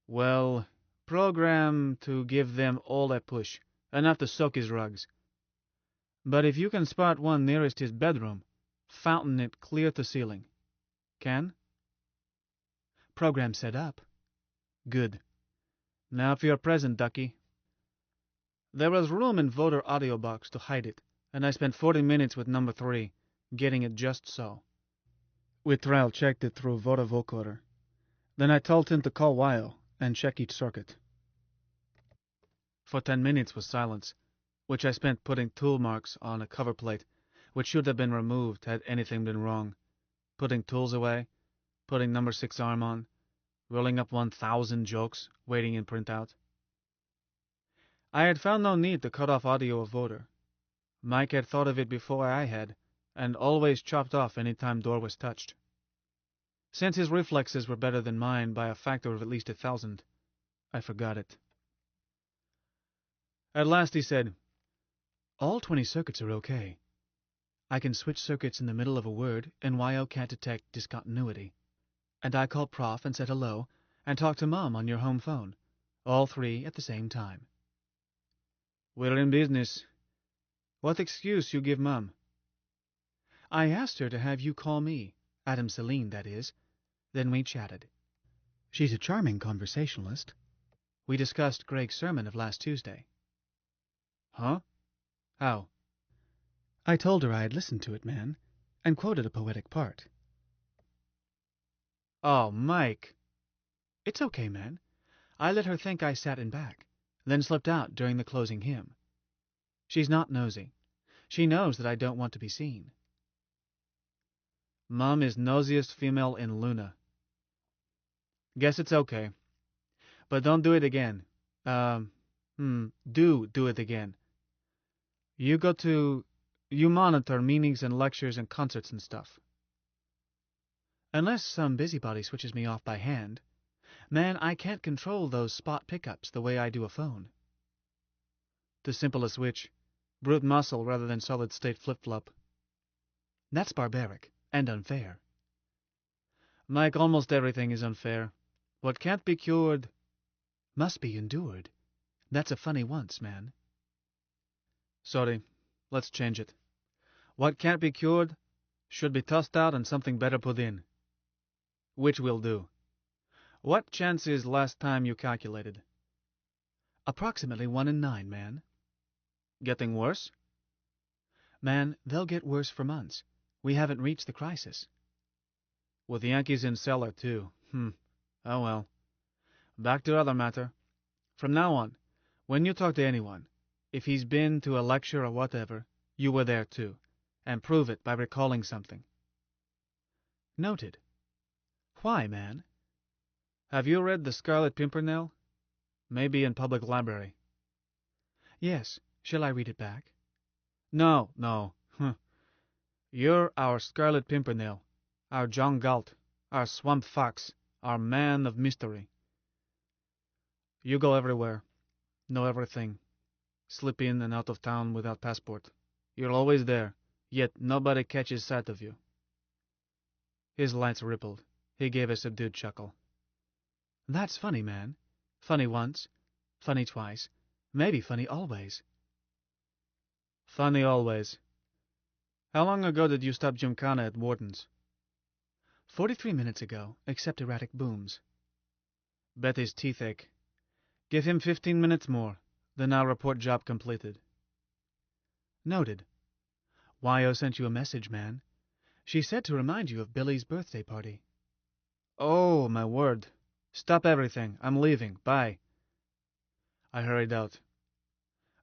Well, program to give them all a push, enough to soak his rugs. But if you can spot one nearest his bedroom, fountain it clear to ceiling. Can? Program set up. Good. Now for your present, Ducky. There was room in voter audio box to hide it, and I spent 40 minutes with number 3, getting it just so. We trial checked it through voter vocoder. Then I told him to call Wyo and check each circuit. For 10 minutes was silence, which I spent putting tool marks on a cover plate, which should have been removed had anything been wrong, putting tools away, putting number 6 arm on, rolling up 1,000 jokes, waiting in printout. I had found no need to cut off audio of voter. Mike had thought of it before I had, and always chopped off any time door was touched. Since his reflexes were better than mine by a factor of at least 1,000, I forgot it. At last he said, All 20 circuits are okay. I can switch circuits in the middle of a word, and Wyo can't detect discontinuity. And I called Prof and said hello, and talked to Mom on your home phone. All three at the same time. We're in business. What excuse you give Mum? I asked her to have you call me, Adam Celine, that is. Then we chatted. She's a charming conversationalist. We discussed Greg's sermon of last Tuesday. Huh? How? I told her I had listened to it, man, and quoted a poetic part. Oh, Mike. It's okay, man. I let her think I sat in back, then slipped out during the closing hymn. She's not nosy. She knows that I don't want to be seen. Mum is nosiest female in Lunar. Guess it's okay. But don't do it again. Do it again. You monitor meetings and lectures and concerts and stuff. Unless some busybody switches me off by hand. Man, I can't control those spot pickups the way I do a phone. The simplest switch. Brute muscle rather than solid-state flip-flop. That's barbaric and unfair. Mike, almost everything is unfair. What can't be cured must be endured. That's a funny once, man. Sorry. Let's change it. What can't be cured should be tossed out and something better put in. Which will do. What chance is last time you calculated? Approximately 1 in 9, man. Getting worse? Man, they'll get worse for months. We haven't reached the crisis. With Yankees in cellar, too. Oh well. Back to other matter. From now on, when you talk to anyone, if he's been to a lecture or whatever, you were there too, and prove it by recalling something. Noted. Why, man? Have you read The Scarlet Pimpernel? Maybe in public library. Yes. Shall I read it back? No. You're our Scarlet Pimpernel, our John Galt, our Swamp Fox, our man of mystery. You go everywhere, know everything, slip in and out of town without passport. You're always there, yet nobody catches sight of you. His lights rippled. He gave a subdued chuckle. That's funny, man. Funny once, funny twice, maybe funny always. Funny always. How long ago did you stop Gymkhana at Wharton's? 43 minutes ago, except erratic booms. Bet his teeth ache. Give him 15 minutes more, then I'll report job completed. Noted. Wyo sent you a message, man. She said to remind you of Billy's birthday party. Oh, my word. Stop everything. I'm leaving. Bye. I hurried out.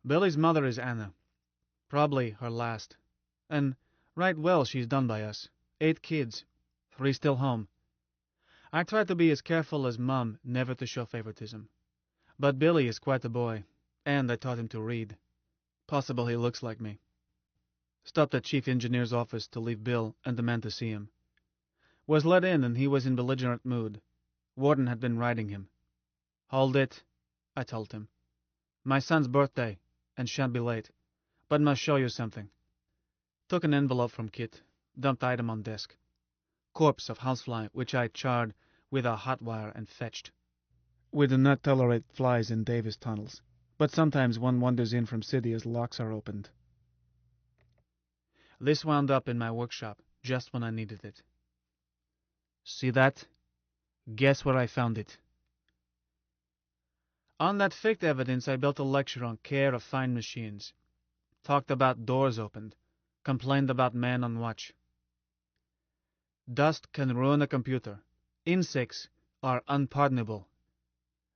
Billy's mother is Anna. Probably her last. And right well she's done by us. 8 kids. 3 still home. I tried to be as careful as Mum never to show favoritism. But Billy is quite a boy, and I taught him to read. Possible he looks like me. Stopped at Chief Engineer's office to leave Bill and demand to see him. Was let in and he was in belligerent mood. Warden had been riding him. Hold it, I told him. My son's birthday, and shan't be late, but must show you something. Took an envelope from Kit, dumped item on desk. Corpse of housefly which I charred with a hot wire and fetched. We do not tolerate flies in Davis tunnels, but sometimes one wanders in from city as locks are opened. This wound up in my workshop just when I needed it. See that? Guess where I found it. On that faked evidence, I built a lecture on care of fine machines. Talked about doors opened. Complained about man on watch. Dust can ruin a computer. Insects are unpardonable.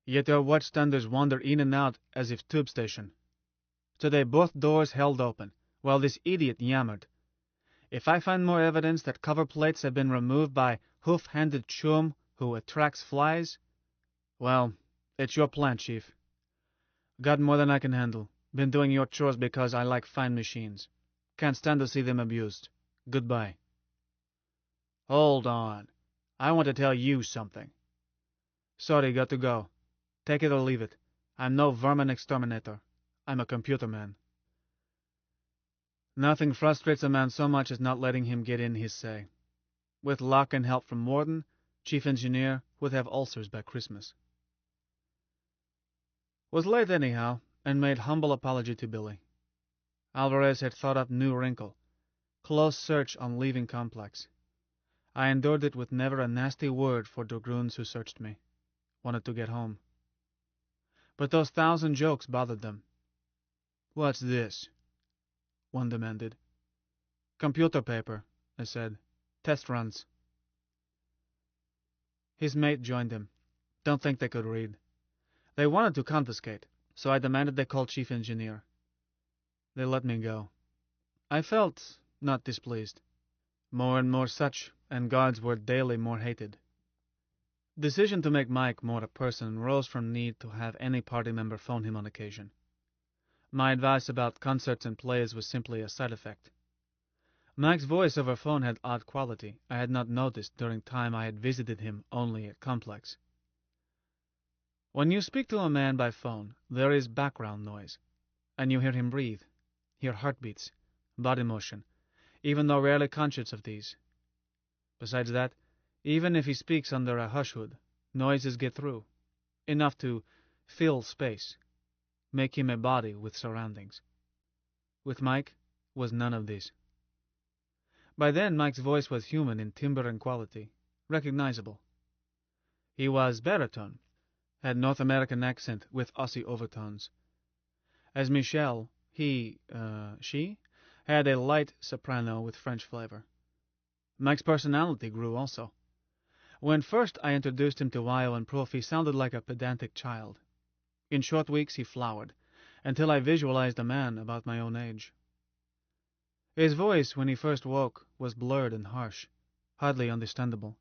Yet our watchstanders wander in and out as if tube station. Today both doors held open, while this idiot yammered. If I find more evidence that cover plates have been removed by hoof-handed chum who attracts flies, well, it's your plan, Chief. Got more than I can handle. Been doing your chores because I like fine machines. Can't stand to see them abused. Goodbye. Hold on. I want to tell you something. Sorry, got to go. Take it or leave it. I'm no vermin exterminator. I'm a computer man. Nothing frustrates a man so much as not letting him get in his say. With luck and help from Warden, Chief engineer would have ulcers by Christmas. Was late anyhow, and made humble apology to Billy. Alvarez had thought up new wrinkle. Close search on leaving complex. I endured it with never a nasty word for dragoons who searched me. Wanted to get home. But those 1,000 jokes bothered them. "What's this?" one demanded. "Computer paper," I said. "Test runs." His mate joined him. Don't think they could read. They wanted to confiscate, so I demanded they call chief engineer. They let me go. I felt not displeased. More and more such, and guards were daily more hated. Decision to make Mike more a person rose from need to have any party member phone him on occasion. My advice about concerts and plays was simply a side effect. Mike's voice over phone had odd quality I had not noticed during time I had visited him only at Complex. When you speak to a man by phone, there is background noise, and you hear him breathe, hear heartbeats, body motion, even though rarely conscious of these. Besides that, even if he speaks under a hush hood, noises get through, enough to fill space, make him a body with surroundings. With Mike was none of this. By then Mike's voice was human in timbre and quality, recognizable. He was baritone, had North American accent with Aussie overtones. As Michelle, she, had a light soprano with French flavor. Mike's personality grew also. When first I introduced him to Wyo and Proof, he sounded like a pedantic child. In short weeks he flowered, until I visualized a man about my own age. His voice, when he first woke, was blurred and harsh, hardly understandable.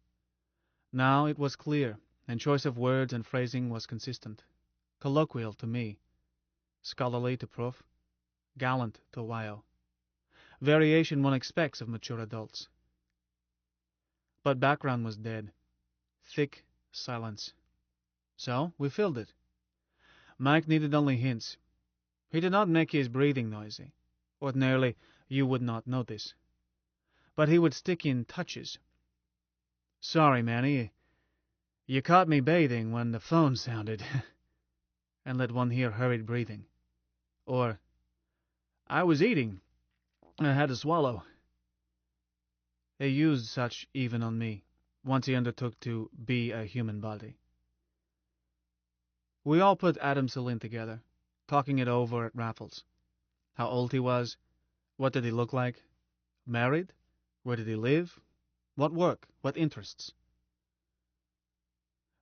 Now it was clear, and choice of words and phrasing was consistent. Colloquial to me, scholarly to Proof, gallant to Wyo. Variation one expects of mature adults. But background was dead. Thick silence. So we filled it. Mike needed only hints. He did not make his breathing noisy. Ordinarily, you would not notice. But he would stick in touches. "Sorry, Manny, you caught me bathing when the phone sounded," and let one hear hurried breathing. Or, "I was eating. I had to swallow." He used such even on me, once he undertook to be a human body. We all put Adam Celine together, talking it over at Raffles. How old he was, what did he look like, married, where did he live, what work, what interests.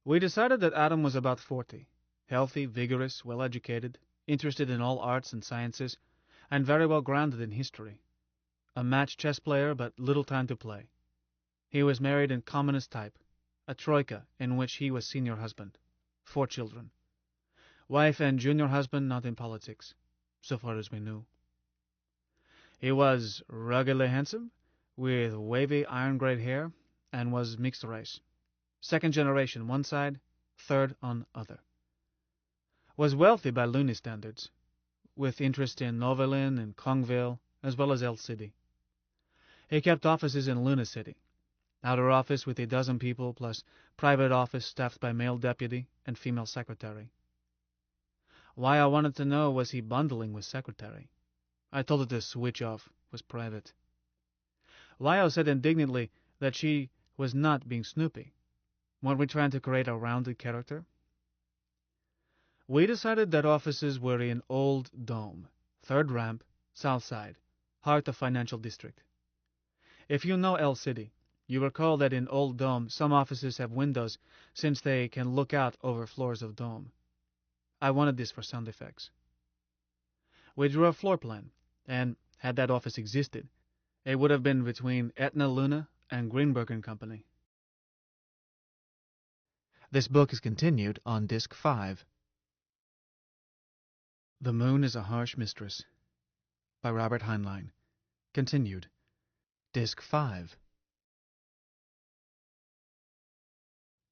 We decided that Adam was about 40, healthy, vigorous, well-educated, interested in all arts and sciences, and very well grounded in history. A match chess player, but little time to play. He was married in commonest type, a troika in which he was senior husband, 4 children. Wife and junior husband not in politics, so far as we knew. He was ruggedly handsome, with wavy iron-gray hair, and was mixed race. 2nd generation one side, 3rd on other. Was wealthy by loony standards, with interest in Novelin and Kongville, as well as El City. He kept offices in Lunar City, outer office with a dozen people, plus private office staffed by male deputy and female secretary. Why I wanted to know was he bundling with secretary. I told her to switch off, was private. Wyo said indignantly that she was not being snoopy. Weren't we trying to create a rounded character? We decided that offices were in Old Dome, 3rd ramp, south side, heart of financial district. If you know El City, you recall that in Old Dome some offices have windows since they can look out over floors of dome. I wanted this for sound effects. We drew a floor plan, and had that office existed, it would have been between Etna Luna and Greenberg and Company. This book is continued on Disc 5. The Moon is a Harsh Mistress by Robert Heinlein. Continued. Disc 5.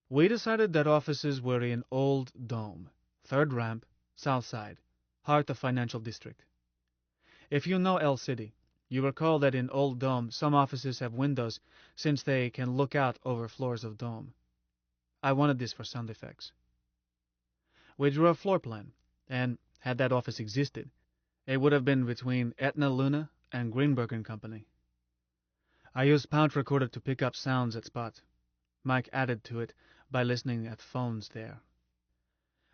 We decided that offices were in Old Dome, 3rd ramp, south side, heart of financial district. If you know El City, you recall that in Old Dome some offices have windows since they can look out over floors of dome. I wanted this for sound effects. We drew a floor plan, and had that office existed, it would have been between Etna Luna and Greenberg and Company. I used Pound Recorder to pick up sounds at spot. Mike added to it by listening at phones there.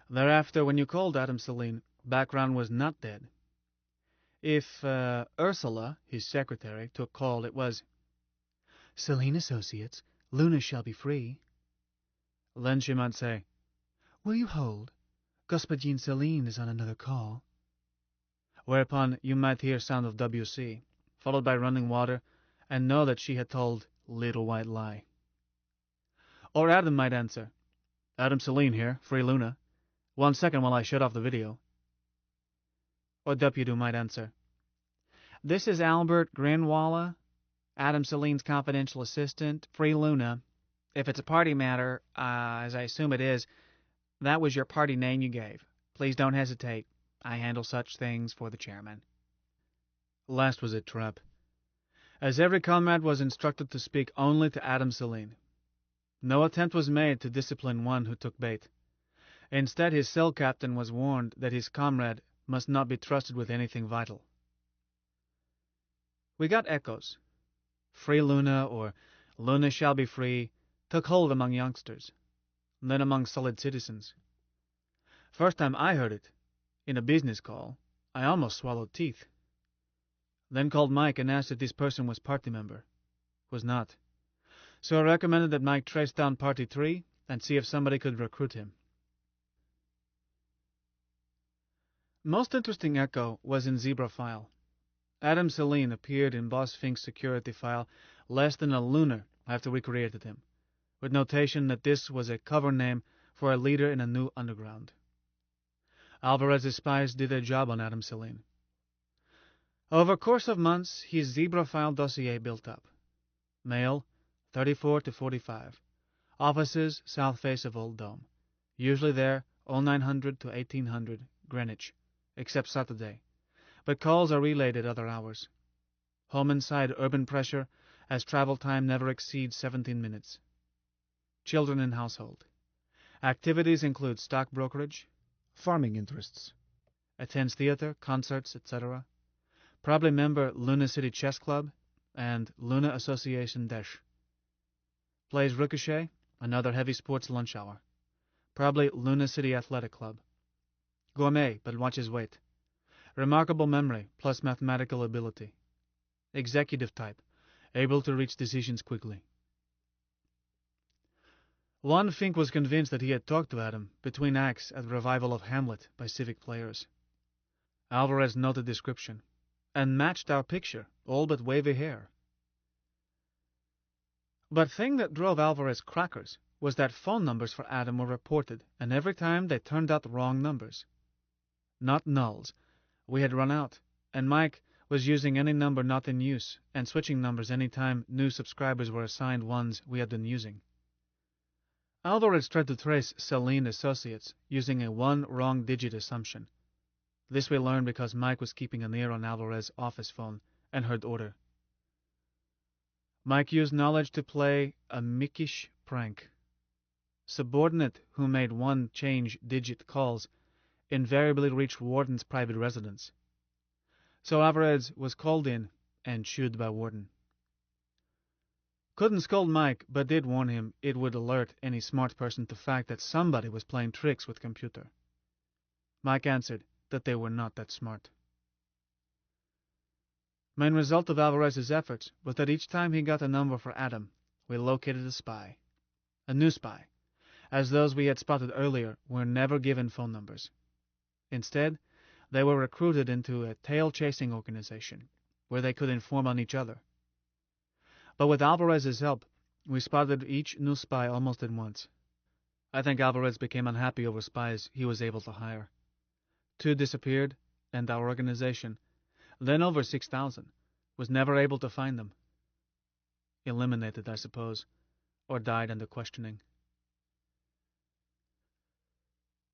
Thereafter, when you called Adam Celine, background was not dead. If Ursula, his secretary, took call, it was, "Celine Associates, Lunar shall be free." Then she might say, "Will you hold? Господин Celine is on another call." Whereupon you might hear sound of WC, followed by running water, and know that she had told Little White Lie. Or Adam might answer, "Adam Celine here, free Luna. 1 second while I shut off the video." Or Deputy might answer, "This is Albert Grinwalla, Adam Celine's confidential assistant, free Luna. If it's a party matter, as I assume it is, that was your party name you gave. Please don't hesitate. I handle such things for the chairman." Last was a trap, as every comrade was instructed to speak only to Adam Celine. No attempt was made to discipline one who took bait. Instead, his cell captain was warned that his comrade must not be trusted with anything vital. We got echoes. Free Luna, or Luna shall be free, took hold among youngsters, then among solid citizens. First time I heard it, in a business call, I almost swallowed teeth. Then called Mike and asked if this person was party member. Was not. So I recommended that Mike trace down Party 3 and see if somebody could recruit him. Most interesting echo was in Zebra file. Adam Celine appeared in Boss Fink's security file less than a lunar after we created him, with notation that this was a cover name for a leader in a new underground. Alvarez's spies did their job on Adam Celine. Over a course of months, his Zebra file dossier built up. Male, 34 to 45. Offices, south face of Old Dome. Usually there, 0900 to 1800, Greenwich, except Saturday. But calls are relayed at other hours. Home inside urban pressure, as travel time never exceeds 17 minutes. Children in household. Activities include stock brokerage, farming interests. Attends theater, concerts, etc. Probably member Luna City Chess Club and Luna Association Dash. Plays Ricochet, another heavy sports lunch hour. Probably Luna City Athletic Club. Gourmet, but watches weight. Remarkable memory, plus mathematical ability. Executive type, able to reach decisions quickly. Juan Fink was convinced that he had talked to Adam between acts at the revival of Hamlet by civic players. Alvarez noted description, and matched our picture, all but wavy hair. But thing that drove Alvarez crackers was that phone numbers for Adam were reported, and every time they turned out the wrong numbers. Not nulls. We had run out, and Mike was using any number not in use, and switching numbers any time new subscribers were assigned ones we had been using. Alvarez tried to trace Celine Associates using a one wrong digit assumption. This we learned because Mike was keeping an ear on Alvarez's office phone and heard order. Mike used knowledge to play a mickish prank. Subordinate who made one change digit calls invariably reached Warden's private residence. So Alvarez was called in and chewed by Warden. Couldn't scold Mike, but did warn him it would alert any smart person to the fact that somebody was playing tricks with computer. Mike answered that they were not that smart. Main result of Alvarez's efforts was that each time he got a number for Adam, we located a spy. A new spy, as those we had spotted earlier were never given phone numbers. Instead, they were recruited into a tail-chasing organization, where they could inform on each other. But with Alvarez's help, we spotted each new spy almost at once. I think Alvarez became unhappy over spies he was able to hire. 2 disappeared, and our organization, then over 6,000, was never able to find them. Eliminated, I suppose, or died under questioning.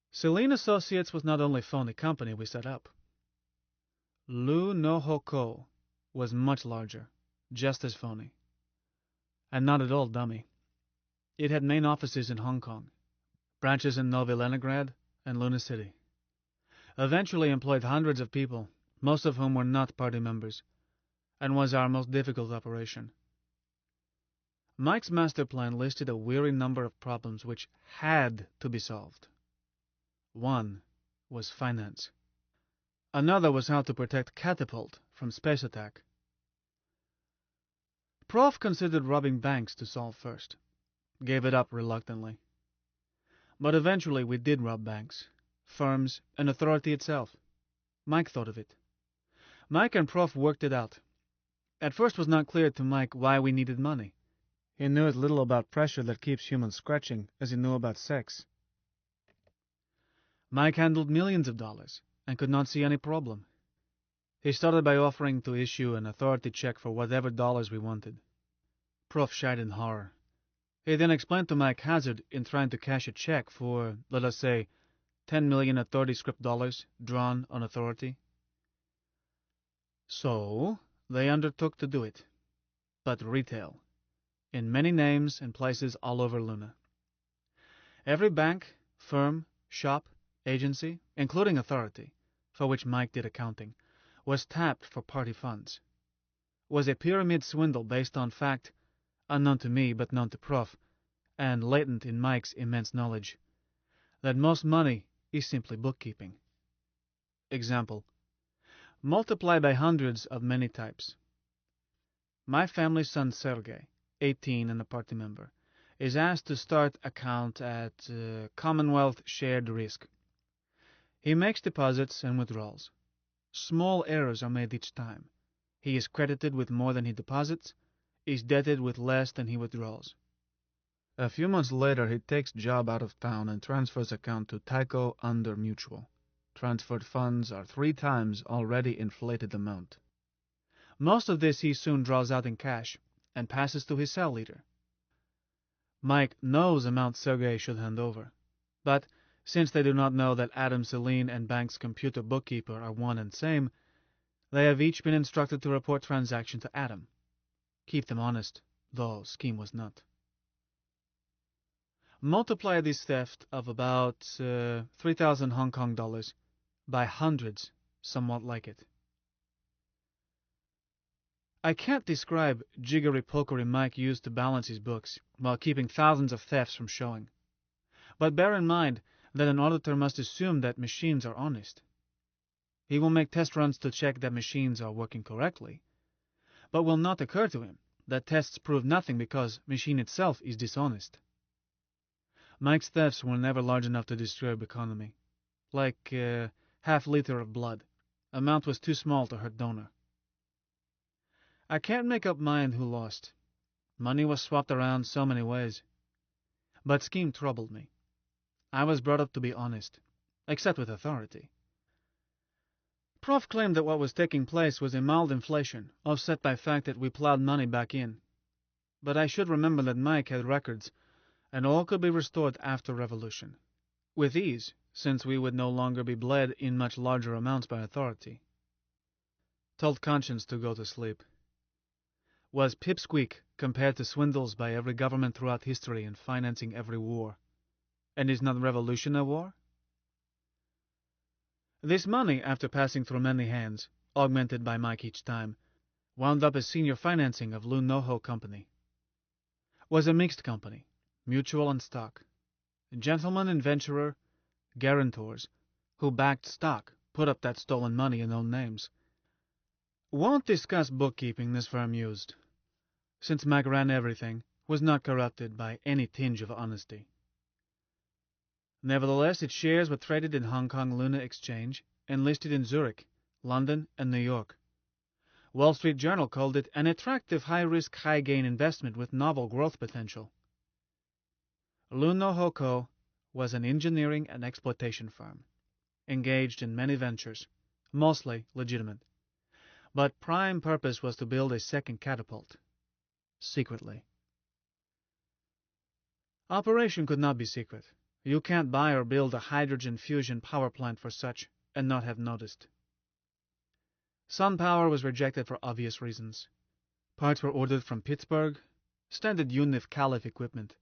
Celine Associates was not only phony company we set up. Lu No Hoko was much larger, just as phony, and not at all dummy. It had main offices in Hong Kong, branches in Novi Leningrad and Lunar City. Eventually employed hundreds of people, most of whom were not party members, and was our most difficult operation. Mike's master plan listed a weary number of problems which had to be solved. One was finance. Another was how to protect Catapult from space attack. Prof considered robbing banks to solve first. Gave it up reluctantly. But eventually we did rob banks, firms, and authority itself. Mike thought of it. Mike and Prof worked it out. At first it was not clear to Mike why we needed money. He knew as little about pressure that keeps humans scratching as he knew about sex. Mike handled millions of dollars and could not see any problem. He started by offering to issue an authority check for whatever dollars we wanted. Prof shied in horror. He then explained to Mike hazard in trying to cash a check for, let us say, 10 million authority script dollars drawn on authority. So they undertook to do it, but retail, in many names and places all over Luna. Every bank, firm, shop, agency, including authority, for which Mike did accounting, was tapped for party funds. Was a pyramid swindle based on fact, unknown to me but known to Prof, and latent in Mike's immense knowledge, that most money is simply bookkeeping. Example: multiply by hundreds of many types. My family's son Sergey, 18 and a party member, is asked to start account at Commonwealth Shared Risk. He makes deposits and withdrawals. Small errors are made each time. He is credited with more than he deposits, is debted with less than he withdraws. A few months later, he takes job out of town and transfers account to Tyco under Mutual. Transferred funds are 3 times already inflated amount. Most of this he soon draws out in cash and passes to his cell leader. Mike knows amount Sergey should hand over, but since they do not know that Adam Celine and bank's computer bookkeeper are one and same, they have each been instructed to report transaction to Adam. Keep them honest, though scheme was not. Multiply this theft of about 3,000 Hong Kong dollars by hundreds somewhat like it. I can't describe jiggery-pokery Mike used to balance his books while keeping thousands of thefts from showing. But bear in mind that an auditor must assume that machines are honest. He will make test runs to check that machines are working correctly, but will not occur to him that tests prove nothing because machine itself is dishonest. Mike's thefts were never large enough to disturb economy. Like half-liter of blood. Amount was too small to hurt donor. I can't make up mind who lost. Money was swapped around so many ways. But scheme troubled me. I was brought up to be honest, except with authority. Prof claimed that what was taking place was a mild inflation, offset by fact that we plowed money back in. But I should remember that Mike had records, and all could be restored after revolution. With ease, since we would no longer be bled in much larger amounts by authority. Told conscience to go to sleep. Was pipsqueak compared to swindles by every government throughout history in financing every war. And is not revolution a war? This money, after passing through many hands, augmented by Mike each time, wound up as senior financing of Lunar Company. Was a mixed company, mutual and stock. Gentleman and venturer, guarantors, who backed stock, put up that stolen money in own names. Won't discuss bookkeeping this firm used, since Mike ran everything, was not corrupted by any tinge of honesty. Nevertheless, its shares were traded in Hong Kong Lunar Exchange and listed in Zurich, London, and New York. Wall Street Journal called it an attractive high-risk, high-gain investment with novel growth potential. Lunar Co. was an engineering and exploitation firm, engaged in many ventures, mostly legitimate. But prime purpose was to build a second catapult, secretly. Operation could not be secret. You can't buy or build a hydrogen fusion power plant for such and not have noticed. Sun Power was rejected for obvious reasons. Parts were ordered from Pittsburgh, standard UNIF Calif equipment,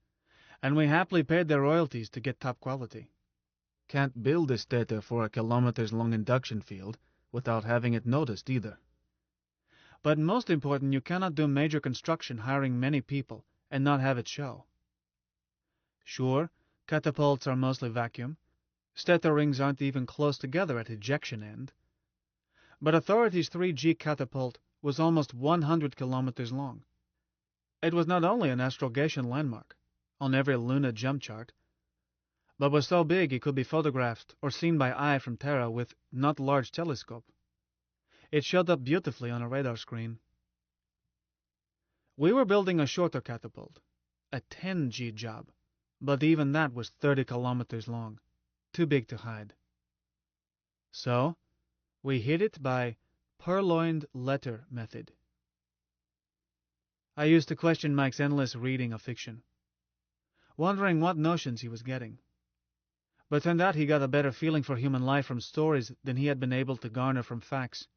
and we happily paid their royalties to get top quality. Can't build a stator for a kilometers-long induction field without having it noticed either. But most important, you cannot do major construction hiring many people and not have it show. Sure, catapults are mostly vacuum. Stator rings aren't even close together at ejection end. But Authority's 3G catapult was almost 100 kilometers long. It was not only an astrogation landmark on every lunar jump chart, but was so big it could be photographed or seen by eye from Terra with not large telescope. It showed up beautifully on a radar screen. We were building a shorter catapult, a 10G job, but even that was 30 kilometers long, too big to hide. So, we hid it by purloined letter method. I used to question Mike's endless reading of fiction, wondering what notions he was getting. But turned out he got a better feeling for human life from stories than he had been able to garner from facts.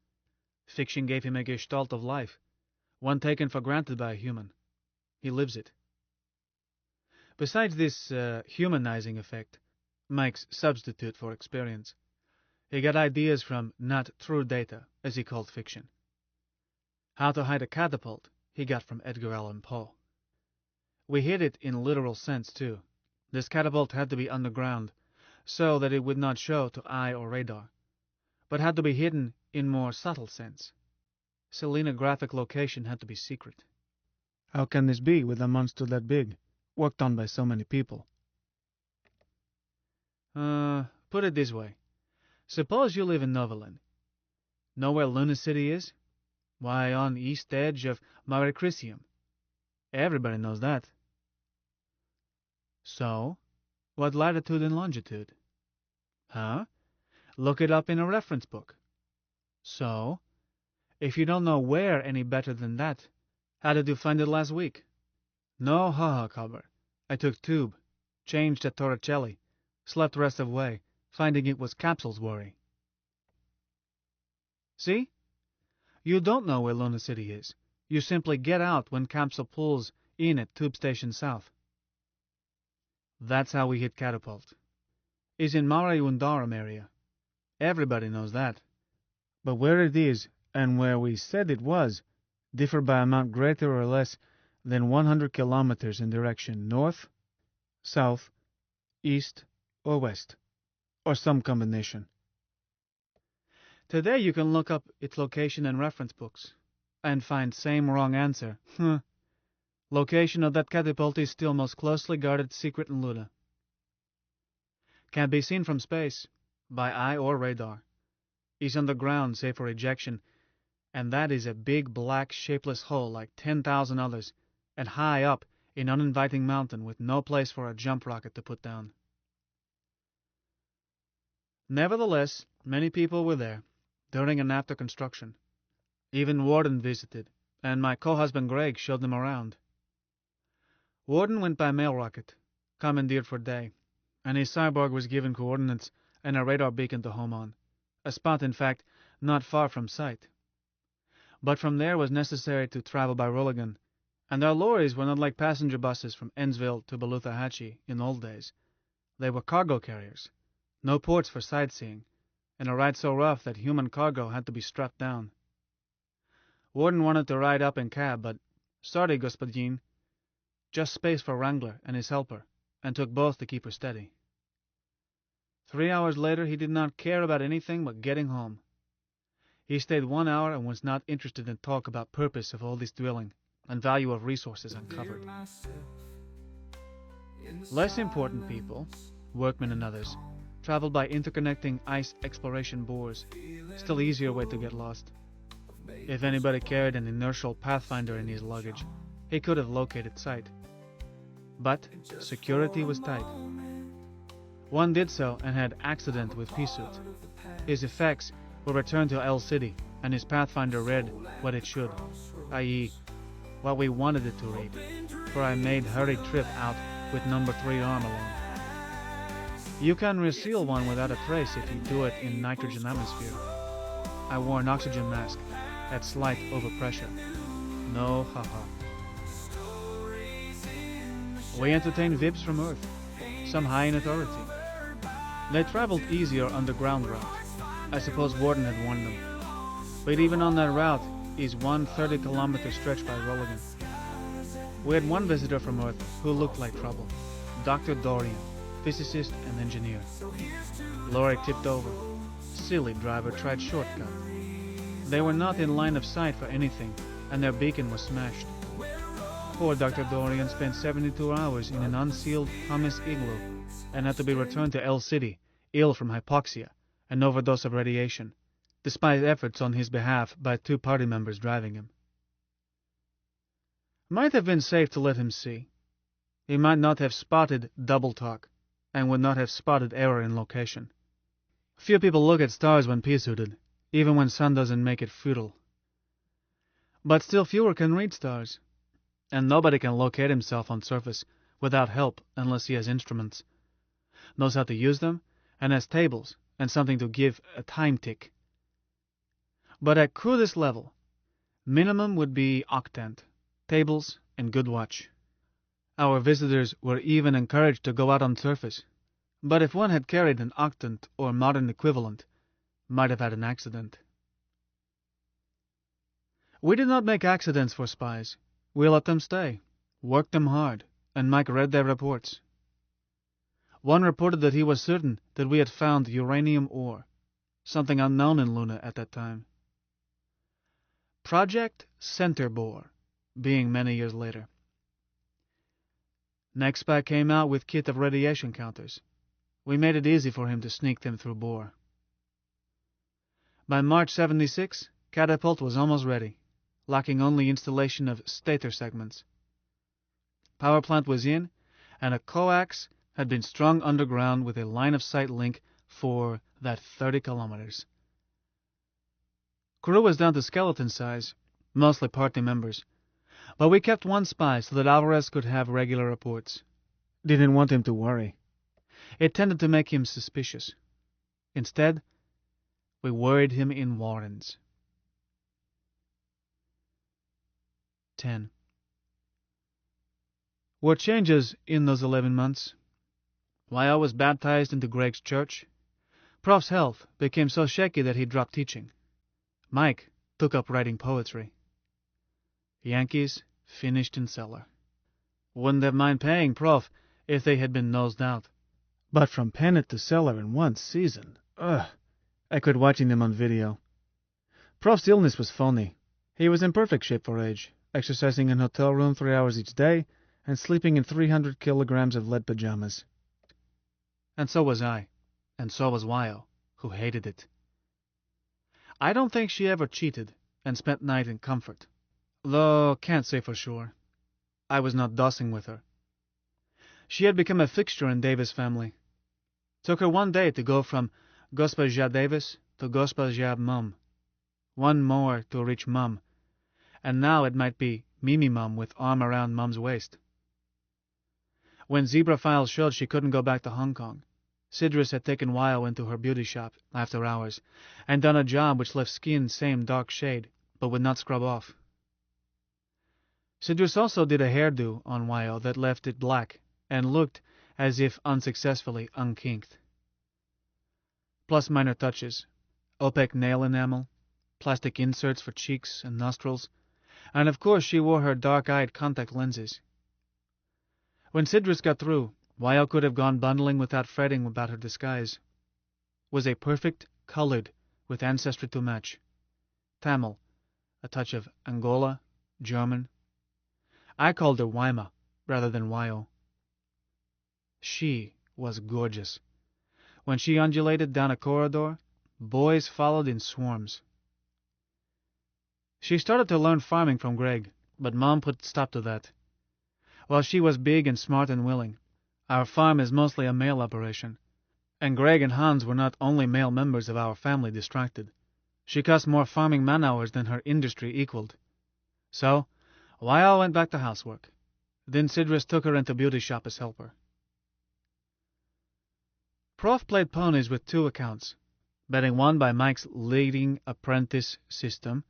Fiction gave him a gestalt of life, one taken for granted by a human. He lives it. Besides this humanizing effect, Mike's substitute for experience, he got ideas from not true data, as he called fiction. How to hide a catapult, he got from Edgar Allan Poe. We hid it in literal sense, too. This catapult had to be underground, so that it would not show to eye or radar, but had to be hidden in more subtle sense. Selenographic location had to be secret. How can this be with a monster that big, worked on by so many people? Put it this way. Suppose you live in Novaland. Know where Lunar City is? Why, on east edge of Maricrisium. Everybody knows that. So, what latitude and longitude? Huh? Look it up in a reference book. So, if you don't know where any better than that, how did you find it last week? No haha cover. I took tube, changed at Torricelli, slept rest of way, finding it was Capsule's worry. See? You don't know where Lunar City is. You simply get out when Capsule pulls in at Tube Station South. That's how we hit Catapult. Is in Mare Undarum area. Everybody knows that. But where it is, and where we said it was, differ by amount greater or less than 100 kilometers in direction north, south, east, or west, or some combination. Today you can look up its location in reference books, and find same wrong answer. Location of that catapult is still most closely guarded secret in Luna. Can't be seen from space, by eye or radar. Is underground save for ejection, and that is a big black shapeless hole like 10,000 others, and high up in uninviting mountain with no place for a jump rocket to put down. Nevertheless, many people were there, during and after construction. Even Warden visited, and my co-husband Greg showed them around. Warden went by mail rocket, commandeered for day, and his cyborg was given coordinates and a radar beacon to home on, a spot, in fact, not far from sight. But from there was necessary to travel by Rulligan, and our lorries were not like passenger buses from Ennsville to Beluthahatchee in old days. They were cargo carriers, no ports for sightseeing, and a ride so rough that human cargo had to be strapped down. Warden wanted to ride up in cab, but sorry, господин, just space for Wrangler and his helper, and took both to keep her steady. 3 hours later he did not care about anything but getting home. He stayed 1 hour and was not interested in talk about purpose of all this drilling and value of resources uncovered. Less important people, workmen and others, traveled by interconnecting ice exploration bores, still easier way to get lost. If anybody carried an inertial pathfinder in his luggage, he could have located site. But security was tight. One did so and had accident with P-suit. His effects were returned to L City, and his pathfinder read what it should, i.e., what we wanted it to read, for I made hurried trip out with number 3 arm along. You can reseal one without a trace if you do it in nitrogen atmosphere. I wore an oxygen mask at slight overpressure. No haha. We entertained VIPs from Earth, some high in authority. They traveled easier underground route. I suppose Warden had warned them. But even on that route is one 30-kilometer stretch by Rolligan. We had one visitor from Earth who looked like trouble. Dr. Dorian, physicist and engineer. Lorry tipped over. Silly driver tried shortcut. They were not in line of sight for anything, and their beacon was smashed. Poor Dr. Dorian spent 72 hours in an unsealed hummus igloo and had to be returned to El City, ill from hypoxia, an overdose of radiation, despite efforts on his behalf by 2 party members driving him. Might have been safe to let him see. He might not have spotted double talk, and would not have spotted error in location. Few people look at stars when pea-suited, even when sun doesn't make it futile. But still fewer can read stars, and nobody can locate himself on surface without help unless he has instruments, knows how to use them, and has tables and something to give a time tick. But at crudest level, minimum would be octant, tables, and good watch. Our visitors were even encouraged to go out on surface, but if one had carried an octant or modern equivalent, might have had an accident. We did not make accidents for spies. We let them stay, worked them hard, and Mike read their reports. One reported that he was certain that we had found uranium ore, something unknown in Luna at that time. Project Center Bore, being many years later. Next spy came out with kit of radiation counters. We made it easy for him to sneak them through Bore. By March 76, Catapult was almost ready, lacking only installation of stator segments. Power plant was in, and a coax had been strung underground with a line-of-sight link for that 30 kilometers. Crew was down to skeleton size, mostly party members, but we kept one spy so that Alvarez could have regular reports. Didn't want him to worry. It tended to make him suspicious. Instead, we worried him in warrens. 10. Were changes in those 11 months. While I was baptized into Greg's church, Prof's health became so shaky that he dropped teaching. Mike took up writing poetry. Yankees finished in cellar. Wouldn't have mind paying Prof if they had been nosed out. But from pennant to cellar in one season, I quit watching them on video. Prof's illness was phony. He was in perfect shape for age, exercising in hotel room 3 hours each day, and sleeping in 300 kilograms of lead pajamas. And so was I, and so was Wyo, who hated it. I don't think she ever cheated and spent night in comfort, though can't say for sure. I was not dossing with her. She had become a fixture in Davis' family. Took her one day to go from Gospa Davis to Gospa Mum. One more to reach Mum, and now it might be Mimi Mum with arm around Mum's waist. When Zebra Files showed she couldn't go back to Hong Kong, Sidrus had taken Wyo into her beauty shop after hours and done a job which left skin same dark shade, but would not scrub off. Sidrus also did a hairdo on Wyo that left it black and looked as if unsuccessfully unkinked. Plus minor touches, opaque nail enamel, plastic inserts for cheeks and nostrils, and of course she wore her dark-eyed contact lenses. When Sidrus got through, Wyo could have gone bundling without fretting about her disguise. Was a perfect colored with ancestry to match. Tamil, a touch of Angola, German. I called her Wyma rather than Wyo. She was gorgeous. When she undulated down a corridor, boys followed in swarms. She started to learn farming from Greg, but Mom put stop to that. While she was big and smart and willing, our farm is mostly a male operation, and Greg and Hans were not only male members of our family distracted. She cost more farming man-hours than her industry equaled. So, Wyo went back to housework. Then Sidrus took her into beauty shop as helper. Prof played ponies with 2 accounts, betting one by Mike's leading apprentice system,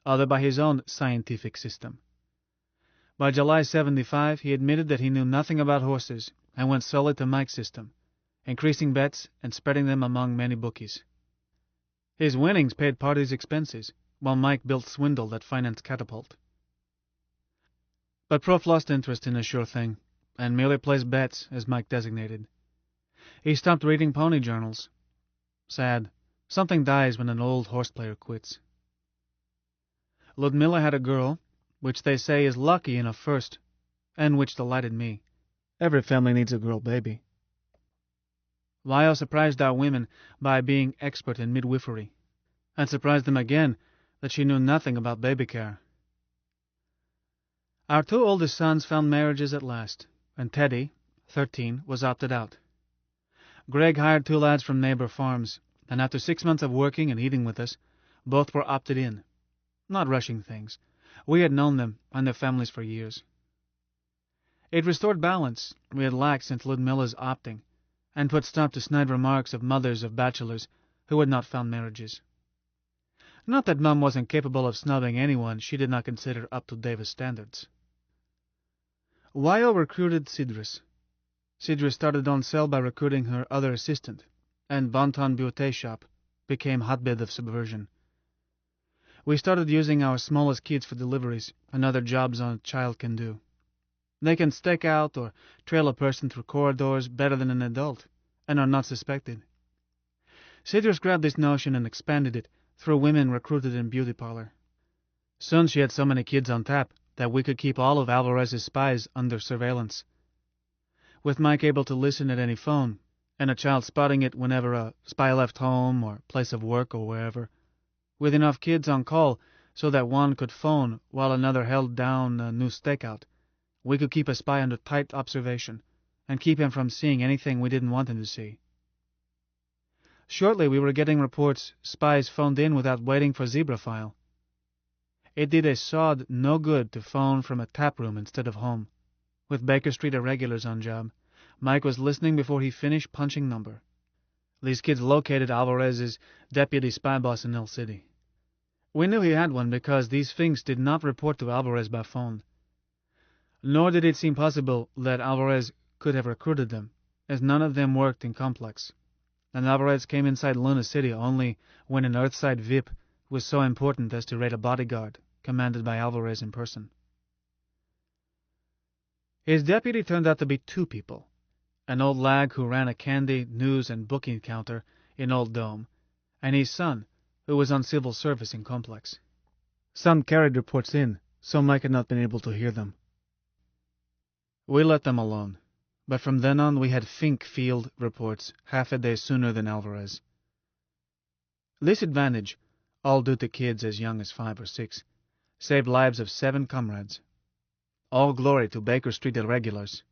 other by his own scientific system. By July 75, he admitted that he knew nothing about horses and went solely to Mike's system, increasing bets and spreading them among many bookies. His winnings paid part of his expenses, while Mike built swindle that financed Catapult. But Prof lost interest in the sure thing, and merely placed bets, as Mike designated. He stopped reading pony journals. Sad. Something dies when an old horse player quits. Ludmilla had a girl, which they say is lucky enough first, and which delighted me. Every family needs a girl baby. Lyle surprised our women by being expert in midwifery, and surprised them again that she knew nothing about baby care. Our two oldest sons found marriages at last, and Teddy, 13, was opted out. Greg hired two lads from neighbor farms, and after 6 months of working and eating with us, both were opted in. Not rushing things. We had known them and their families for years. It restored balance we had lacked since Ludmilla's opting, and put stop to snide remarks of mothers of bachelors who had not found marriages. Not that Mum wasn't capable of snubbing anyone she did not consider up to Davis standards. Wyo recruited Sidris. Sidris started on sale by recruiting her other assistant, and Bonton Beauté Shop became hotbed of subversion. We started using our smallest kids for deliveries and other jobs a child can do. They can stake out or trail a person through corridors better than an adult, and are not suspected. Sidris grabbed this notion and expanded it through women recruited in beauty parlor. Soon she had so many kids on tap that we could keep all of Alvarez's spies under surveillance. With Mike able to listen at any phone, and a child spotting it whenever a spy left home or place of work or wherever, with enough kids on call so that one could phone while another held down a new stakeout, we could keep a spy under tight observation and keep him from seeing anything we didn't want him to see. Shortly we were getting reports spies phoned in without waiting for Zebra File. It did a sod no good to phone from a tap room instead of home. With Baker Street irregulars on job, Mike was listening before he finished punching number. These kids located Alvarez's deputy spy boss in El City. We knew he had one because these things did not report to Alvarez by phone. Nor did it seem possible that Alvarez could have recruited them, as none of them worked in Complex, and Alvarez came inside Lunar City only when an Earthside VIP was so important as to raid a bodyguard commanded by Alvarez in person. His deputy turned out to be two people, an old lag who ran a candy, news, and booking counter in Old Dome, and his son, who was on civil service in Complex. Some carried reports in, so Mike had not been able to hear them. We let them alone, but from then on we had Fink field reports half a day sooner than Alvarez. This advantage, all due to kids as young as 5 or 6, saved lives of 7 comrades. All glory to Baker Street irregulars.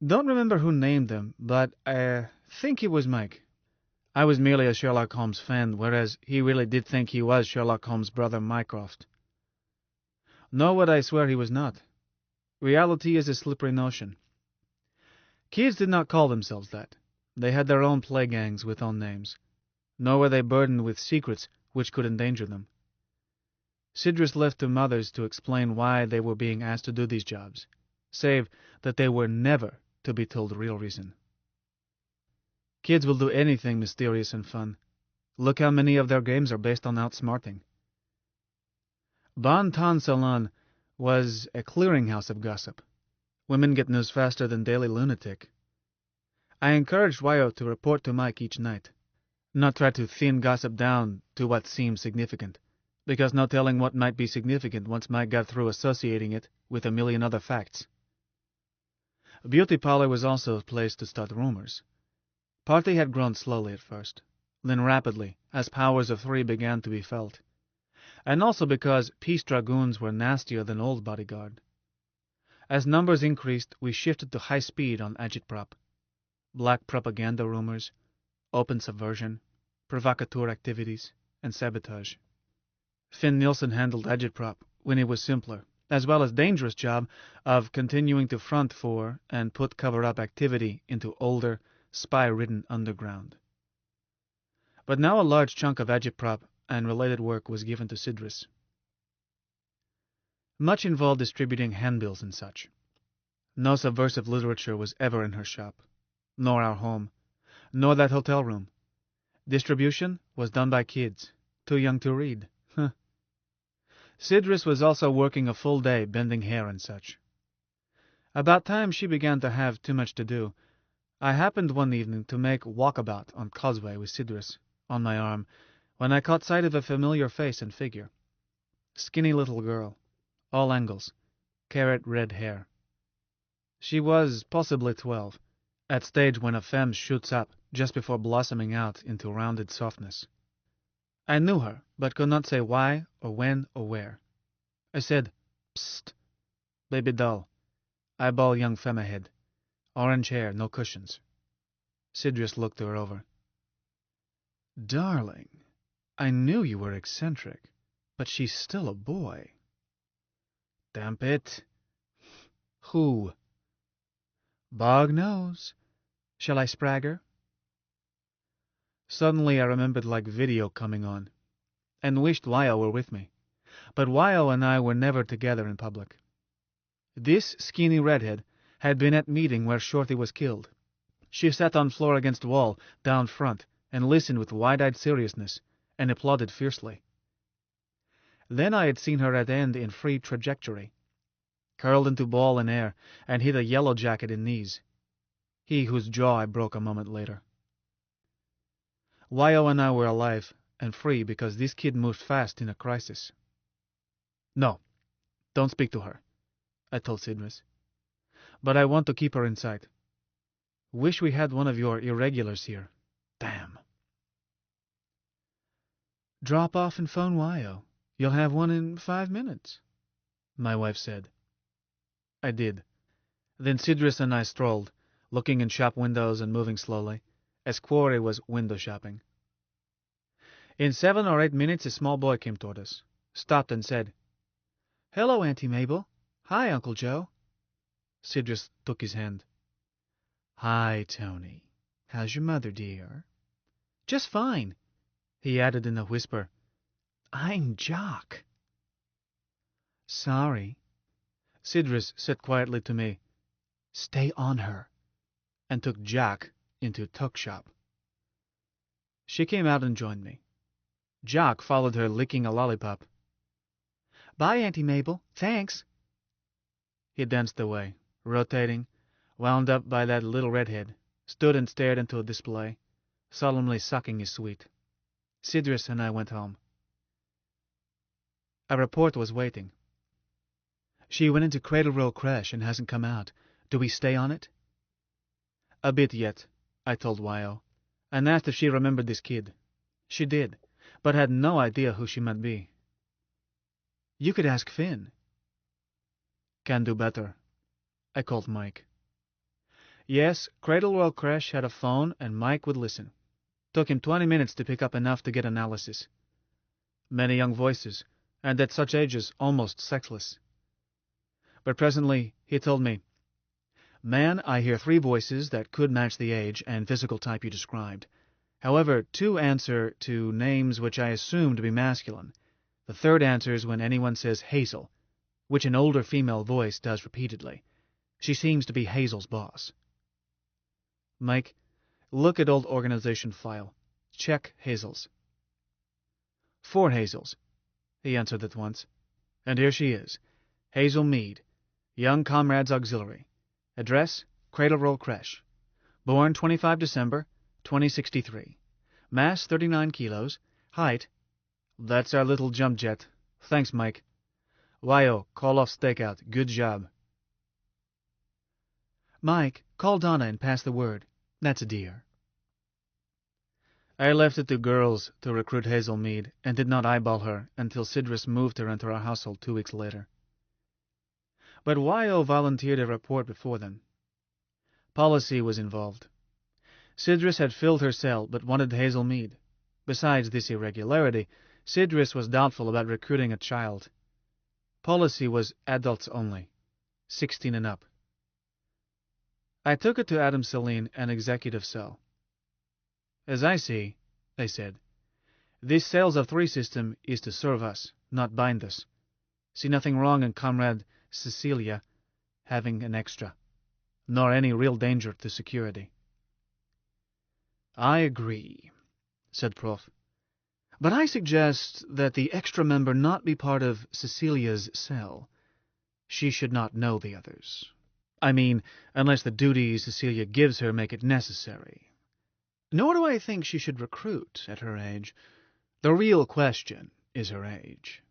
Don't remember who named them, but I think it was Mike. I was merely a Sherlock Holmes fan, whereas he really did think he was Sherlock Holmes' brother Mycroft. Nor would I swear he was not. Reality is a slippery notion. Kids did not call themselves that. They had their own play gangs with own names. Nor were they burdened with secrets which could endanger them. Sidris left to mothers to explain why they were being asked to do these jobs, save that they were never to be told the real reason. Kids will do anything mysterious and fun. Look how many of their games are based on outsmarting. Bon Ton Salon was a clearinghouse of gossip. Women get news faster than Daily Lunatic. I encouraged Wyo to report to Mike each night, not try to thin gossip down to what seemed significant, because no telling what might be significant once Mike got through associating it with a million other facts. Beauty parlor was also a place to start rumors. Party had grown slowly at first, then rapidly as powers of 3 began to be felt, and also because peace dragoons were nastier than old bodyguard. As numbers increased, we shifted to high speed on agitprop, black propaganda rumors, open subversion, provocateur activities, and sabotage. Finn Nielsen handled agitprop when it was simpler, as well as dangerous job of continuing to front for and put cover-up activity into older, spy-ridden underground. But now a large chunk of agitprop and related work was given to Sidris. Much involved distributing handbills and such. No subversive literature was ever in her shop, nor our home, nor that hotel room. Distribution was done by kids, too young to read. Mistress was also working a full day bending hair and such. About time she began to have too much to do, I happened one evening to make walkabout on Causeway with Mistress on my arm, when I caught sight of a familiar face and figure. Skinny little girl, all angles, carrot red hair. She was possibly 12, at stage when a femme shoots up just before blossoming out into rounded softness. I knew her, but could not say why or when or where. I said, "Psst, baby doll, eyeball young femme ahead, orange hair, no cushions." Mistress looked her over. Darling, I knew you were eccentric, but she's still a boy. Damp it. Who? Bog knows. Shall I sprag her? Suddenly I remembered like video coming on, and wished Wyo were with me. But Wyo and I were never together in public. This skinny redhead had been at meeting where Shorty was killed. She sat on floor against wall, down front, and listened with wide-eyed seriousness, and applauded fiercely. Then I had seen her at end in free trajectory, curled into ball in air, and hit a yellow jacket in knees, he whose jaw I broke a moment later. Wyo and I were alive and free because this kid moved fast in a crisis. No, don't speak to her, I told Mistress. But I want to keep her in sight. Wish we had one of your irregulars here. Damn. Drop off and phone Wyo. You'll have one in 5 minutes, my wife said. I did. Then Mistress and I strolled, looking in shop windows and moving slowly, as Quarry was window shopping. In 7 or 8 minutes a small boy came toward us, stopped and said, "Hello, Auntie Mabel. Hi, Uncle Joe." Mistress took his hand. "Hi, Tony. How's your mother, dear?" "Just fine," he added in a whisper. "I'm Jock." "Sorry." Mistress said quietly to me, "Stay on her," and took Jack into tuck shop. She came out and joined me. Jock followed her, licking a lollipop. "Bye, Auntie Mabel. Thanks." He danced away, rotating, wound up by that little redhead, stood and stared into a display, solemnly sucking his sweet. Mistress and I went home. A report was waiting. "She went into Cradle Roll Crash and hasn't come out. Do we stay on it?" "A bit yet," I told Wyo, and asked if she remembered this kid. She did, but had no idea who she might be. "You could ask Finn." "Can do better." I called Mike. Yes, Cradle Roll Crash had a phone, and Mike would listen. Took him 20 minutes to pick up enough to get analysis. Many young voices, and at such ages almost sexless. But presently he told me, "Man, I hear 3 voices that could match the age and physical type you described. However, 2 answer to names which I assume to be masculine. The third answers when anyone says Hazel, which an older female voice does repeatedly. She seems to be Hazel's boss." "Mike, look at old organization file. Check Hazel's." "4 Hazels," he answered at once. "And here she is. Hazel Mead, Young Comrades Auxiliary. Address, Cradle Roll Crash. Born 25 December, 2063. Mass 39 kilos. Height..." "That's our little jump jet. Thanks, Mike. Wyo, call off stakeout. Good job." "Mike, call Donna and pass the word. That's a dear." I left it to girls to recruit Hazel Mead, and did not eyeball her until Mistress moved her into our household 2 weeks later. But Wyo volunteered a report before then. Policy was involved. Mistress had filled her cell, but wanted Hazel Mead. Besides this irregularity, Mistress was doubtful about recruiting a child. Policy was adults only, 16 and up. I took it to Adam Celine, an executive cell. "As I see," they said, "this cells of 3 system is to serve us, not bind us. See nothing wrong in Comrade Cecilia having an extra, nor any real danger to security." "I agree," said Prof. "But I suggest that the extra member not be part of Cecilia's cell. She should not know the others. I mean, unless the duties Cecilia gives her make it necessary. Nor do I think she should recruit at her age. The real question is her age."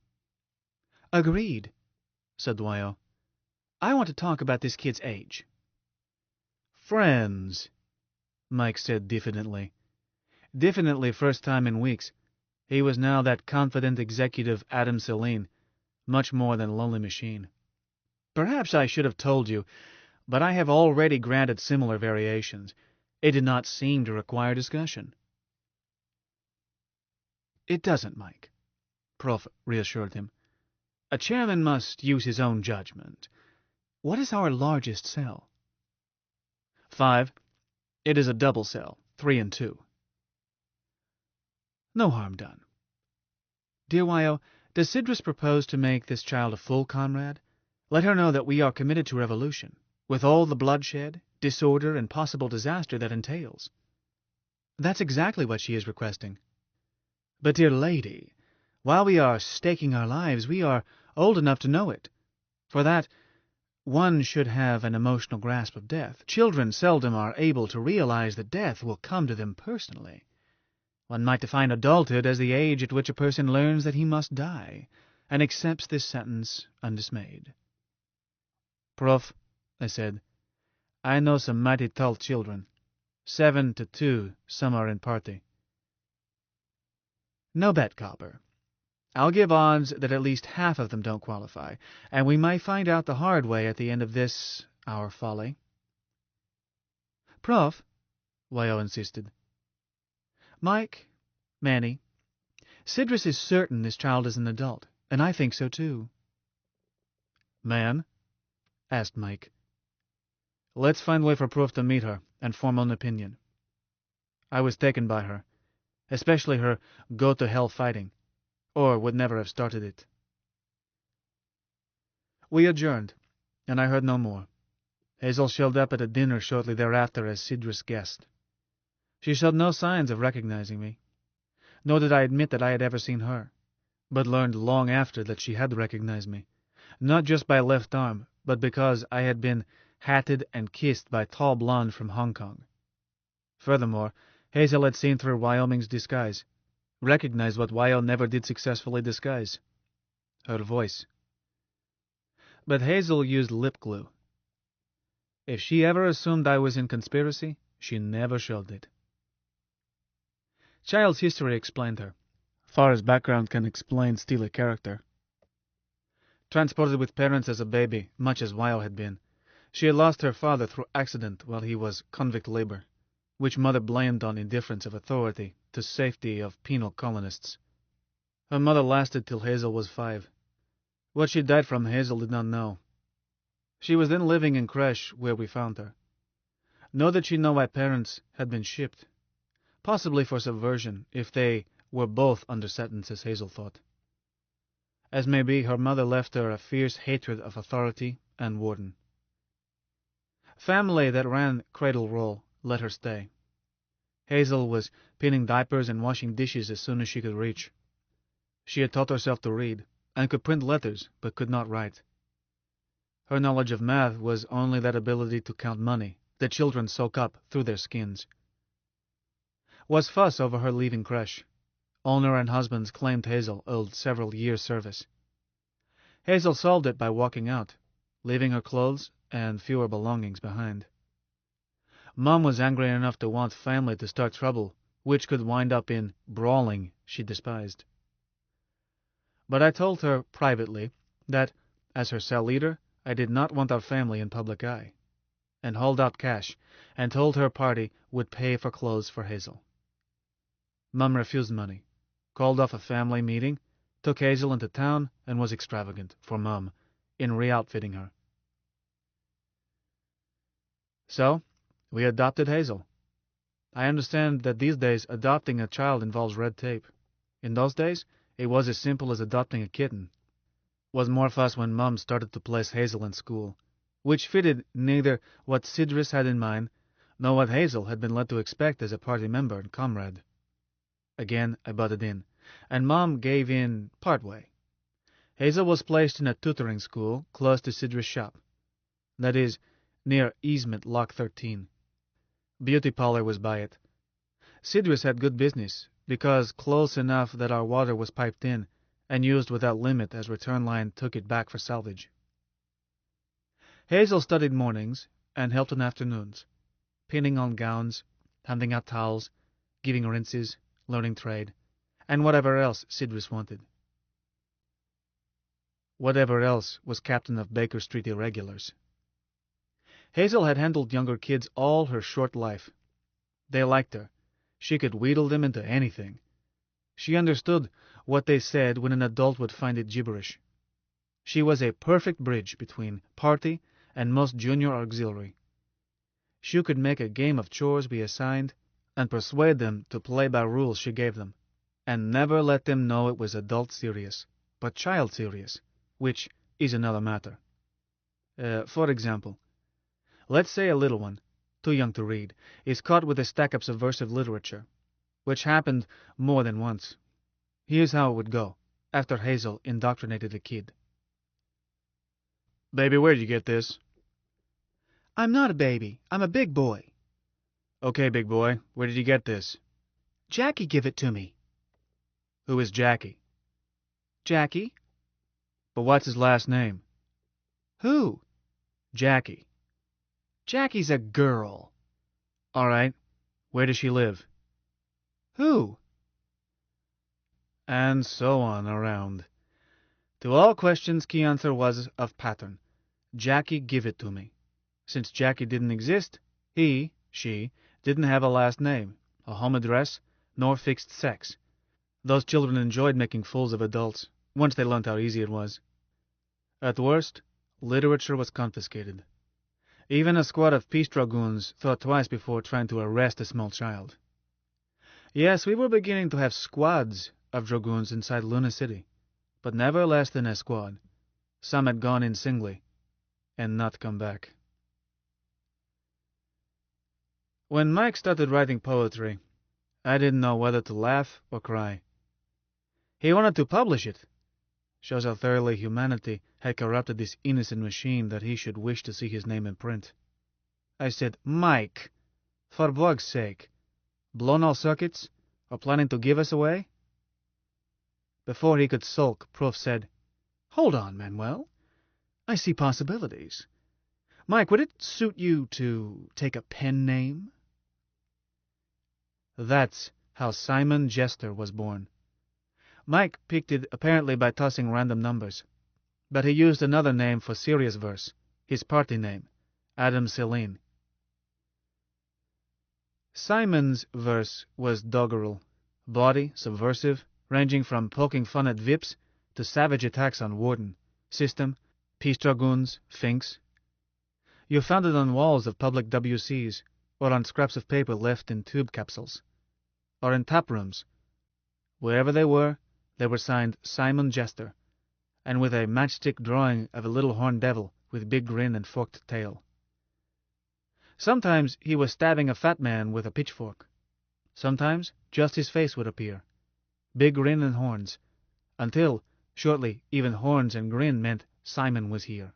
"Agreed," said Wyo. "I want to talk about this kid's age." "Friends," Mike said diffidently. Diffidently, first time in weeks. He was now that confident executive Adam Celine, much more than a lonely machine. "Perhaps I should have told you, but I have already granted similar variations. It did not seem to require discussion." "It doesn't, Mike," Prof reassured him. "A chairman must use his own judgment. What is our largest cell?" 5. It is a double cell, 3 and 2. "No harm done. Dear Wyo, does Sidrus propose to make this child a full comrade? Let her know that we are committed to revolution, with all the bloodshed, disorder, and possible disaster that entails." "That's exactly what she is requesting." "But, dear lady, while we are staking our lives, we are old enough to know it. For that, one should have an emotional grasp of death. Children seldom are able to realize that death will come to them personally. One might define adulthood as the age at which a person learns that he must die, and accepts this sentence undismayed." "Prof," I said, "I know some mighty tall children. 7 to 2, some are in party." "No bet, Copper. I'll give odds that at least half of them don't qualify, and we may find out the hard way at the end of this, our folly." "Prof," Wyo insisted. "Mike, Manny, Sidrus is certain this child is an adult, and I think so too." "Man," asked Mike, "let's find way for Prof to meet her and form an opinion. I was taken by her, especially her go-to-hell fighting, or would never have started it." We adjourned, and I heard no more. Hazel showed up at a dinner shortly thereafter as Sidrus' guest. She showed no signs of recognizing me, nor did I admit that I had ever seen her, but learned long after that she had recognized me, not just by left arm, but because I had been hatted and kissed by a tall blonde from Hong Kong. Furthermore, Hazel had seen through Wyoming's disguise, recognized what Wyo never did successfully disguise: her voice. But Hazel used lip glue. If she ever assumed I was in conspiracy, she never showed it. Child's history explained her, far as background can explain still a character. Transported with parents as a baby, much as Wyo had been, she had lost her father through accident while he was convict labor, which mother blamed on indifference of authority to safety of penal colonists. Her mother lasted till Hazel was 5. What she died from, Hazel did not know. She was then living in creche where we found her. Nor did she know why parents had been shipped, possibly for subversion, if they were both under sentence, as Hazel thought. As may be, her mother left her a fierce hatred of authority and warden. Family that ran cradle roll let her stay. Hazel was pinning diapers and washing dishes as soon as she could reach. She had taught herself to read, and could print letters, but could not write. Her knowledge of math was only that ability to count money that children soak up through their skins. Was fuss over her leaving creche. Owner and husbands claimed Hazel owed several years' service. Hazel solved it by walking out, leaving her clothes and fewer belongings behind. Mom was angry enough to want family to start trouble, which could wind up in brawling she despised. But I told her privately that, as her cell leader, I did not want our family in public eye, and hauled out cash, and told her party would pay for clothes for Hazel. Mum refused money, called off a family meeting, took Hazel into town, and was extravagant, for Mum, in re-outfitting her. So, we adopted Hazel. I understand that these days adopting a child involves red tape. In those days, it was as simple as adopting a kitten. Was more fuss when Mum started to place Hazel in school, which fitted neither what Sidris had in mind nor what Hazel had been led to expect as a party member and comrade. Again I butted in, and Mom gave in part way. Hazel was placed in a tutoring school close to Sidris' shop. That is, near Easement Lock 13. Beauty parlor was by it. Sidris had good business, because close enough that our water was piped in and used without limit as return line took it back for salvage. Hazel studied mornings and helped on afternoons, pinning on gowns, handing out towels, giving rinses, learning trade, and whatever else Sidris wanted. Whatever else was captain of Baker Street Irregulars. Hazel had handled younger kids all her short life. They liked her. She could wheedle them into anything. She understood what they said when an adult would find it gibberish. She was a perfect bridge between party and most junior auxiliary. She could make a game of chores be assigned and persuade them to play by rules she gave them, and never let them know it was adult serious, but child serious, which is another matter. For example, let's say a little one, too young to read, is caught with a stack of subversive literature, which happened more than once. Here's how it would go, after Hazel indoctrinated a kid. Baby, where'd you get this? I'm not a baby. I'm a big boy. Okay, big boy, where did you get this? Jackie give it to me. Who is Jackie? Jackie? But what's his last name? Who? Jackie. Jackie's a girl. All right. Where does she live? Who? And so on around. To all questions, key answer was of pattern. Jackie give it to me. Since Jackie didn't exist, she, didn't have a last name, a home address, nor fixed sex. Those children enjoyed making fools of adults, once they learned how easy it was. At worst, literature was confiscated. Even a squad of peace dragoons thought twice before trying to arrest a small child. Yes, we were beginning to have squads of dragoons inside Lunar City, but never less than a squad. Some had gone in singly, and not come back. When Mike started writing poetry, I didn't know whether to laugh or cry. He wanted to publish it. Shows how thoroughly humanity had corrupted this innocent machine that he should wish to see his name in print. I said, Mike, for Bog's sake, blown all circuits, or planning to give us away? Before he could sulk, Proof said, Hold on, Manuel. I see possibilities. Mike, would it suit you to take a pen name? That's how Simon Jester was born. Mike picked it apparently by tossing random numbers, but he used another name for serious verse, his party name, Adam Celine. Simon's verse was doggerel, bawdy, subversive, ranging from poking fun at Vips to savage attacks on Warden, System, Peace Dragoons, Finks. You found it on walls of public WCs, or on scraps of paper left in tube capsules, or in tap rooms. Wherever they were signed Simon Jester, and with a matchstick drawing of a little horned devil with big grin and forked tail. Sometimes he was stabbing a fat man with a pitchfork. Sometimes just his face would appear, big grin and horns, until, shortly, even horns and grin meant Simon was here.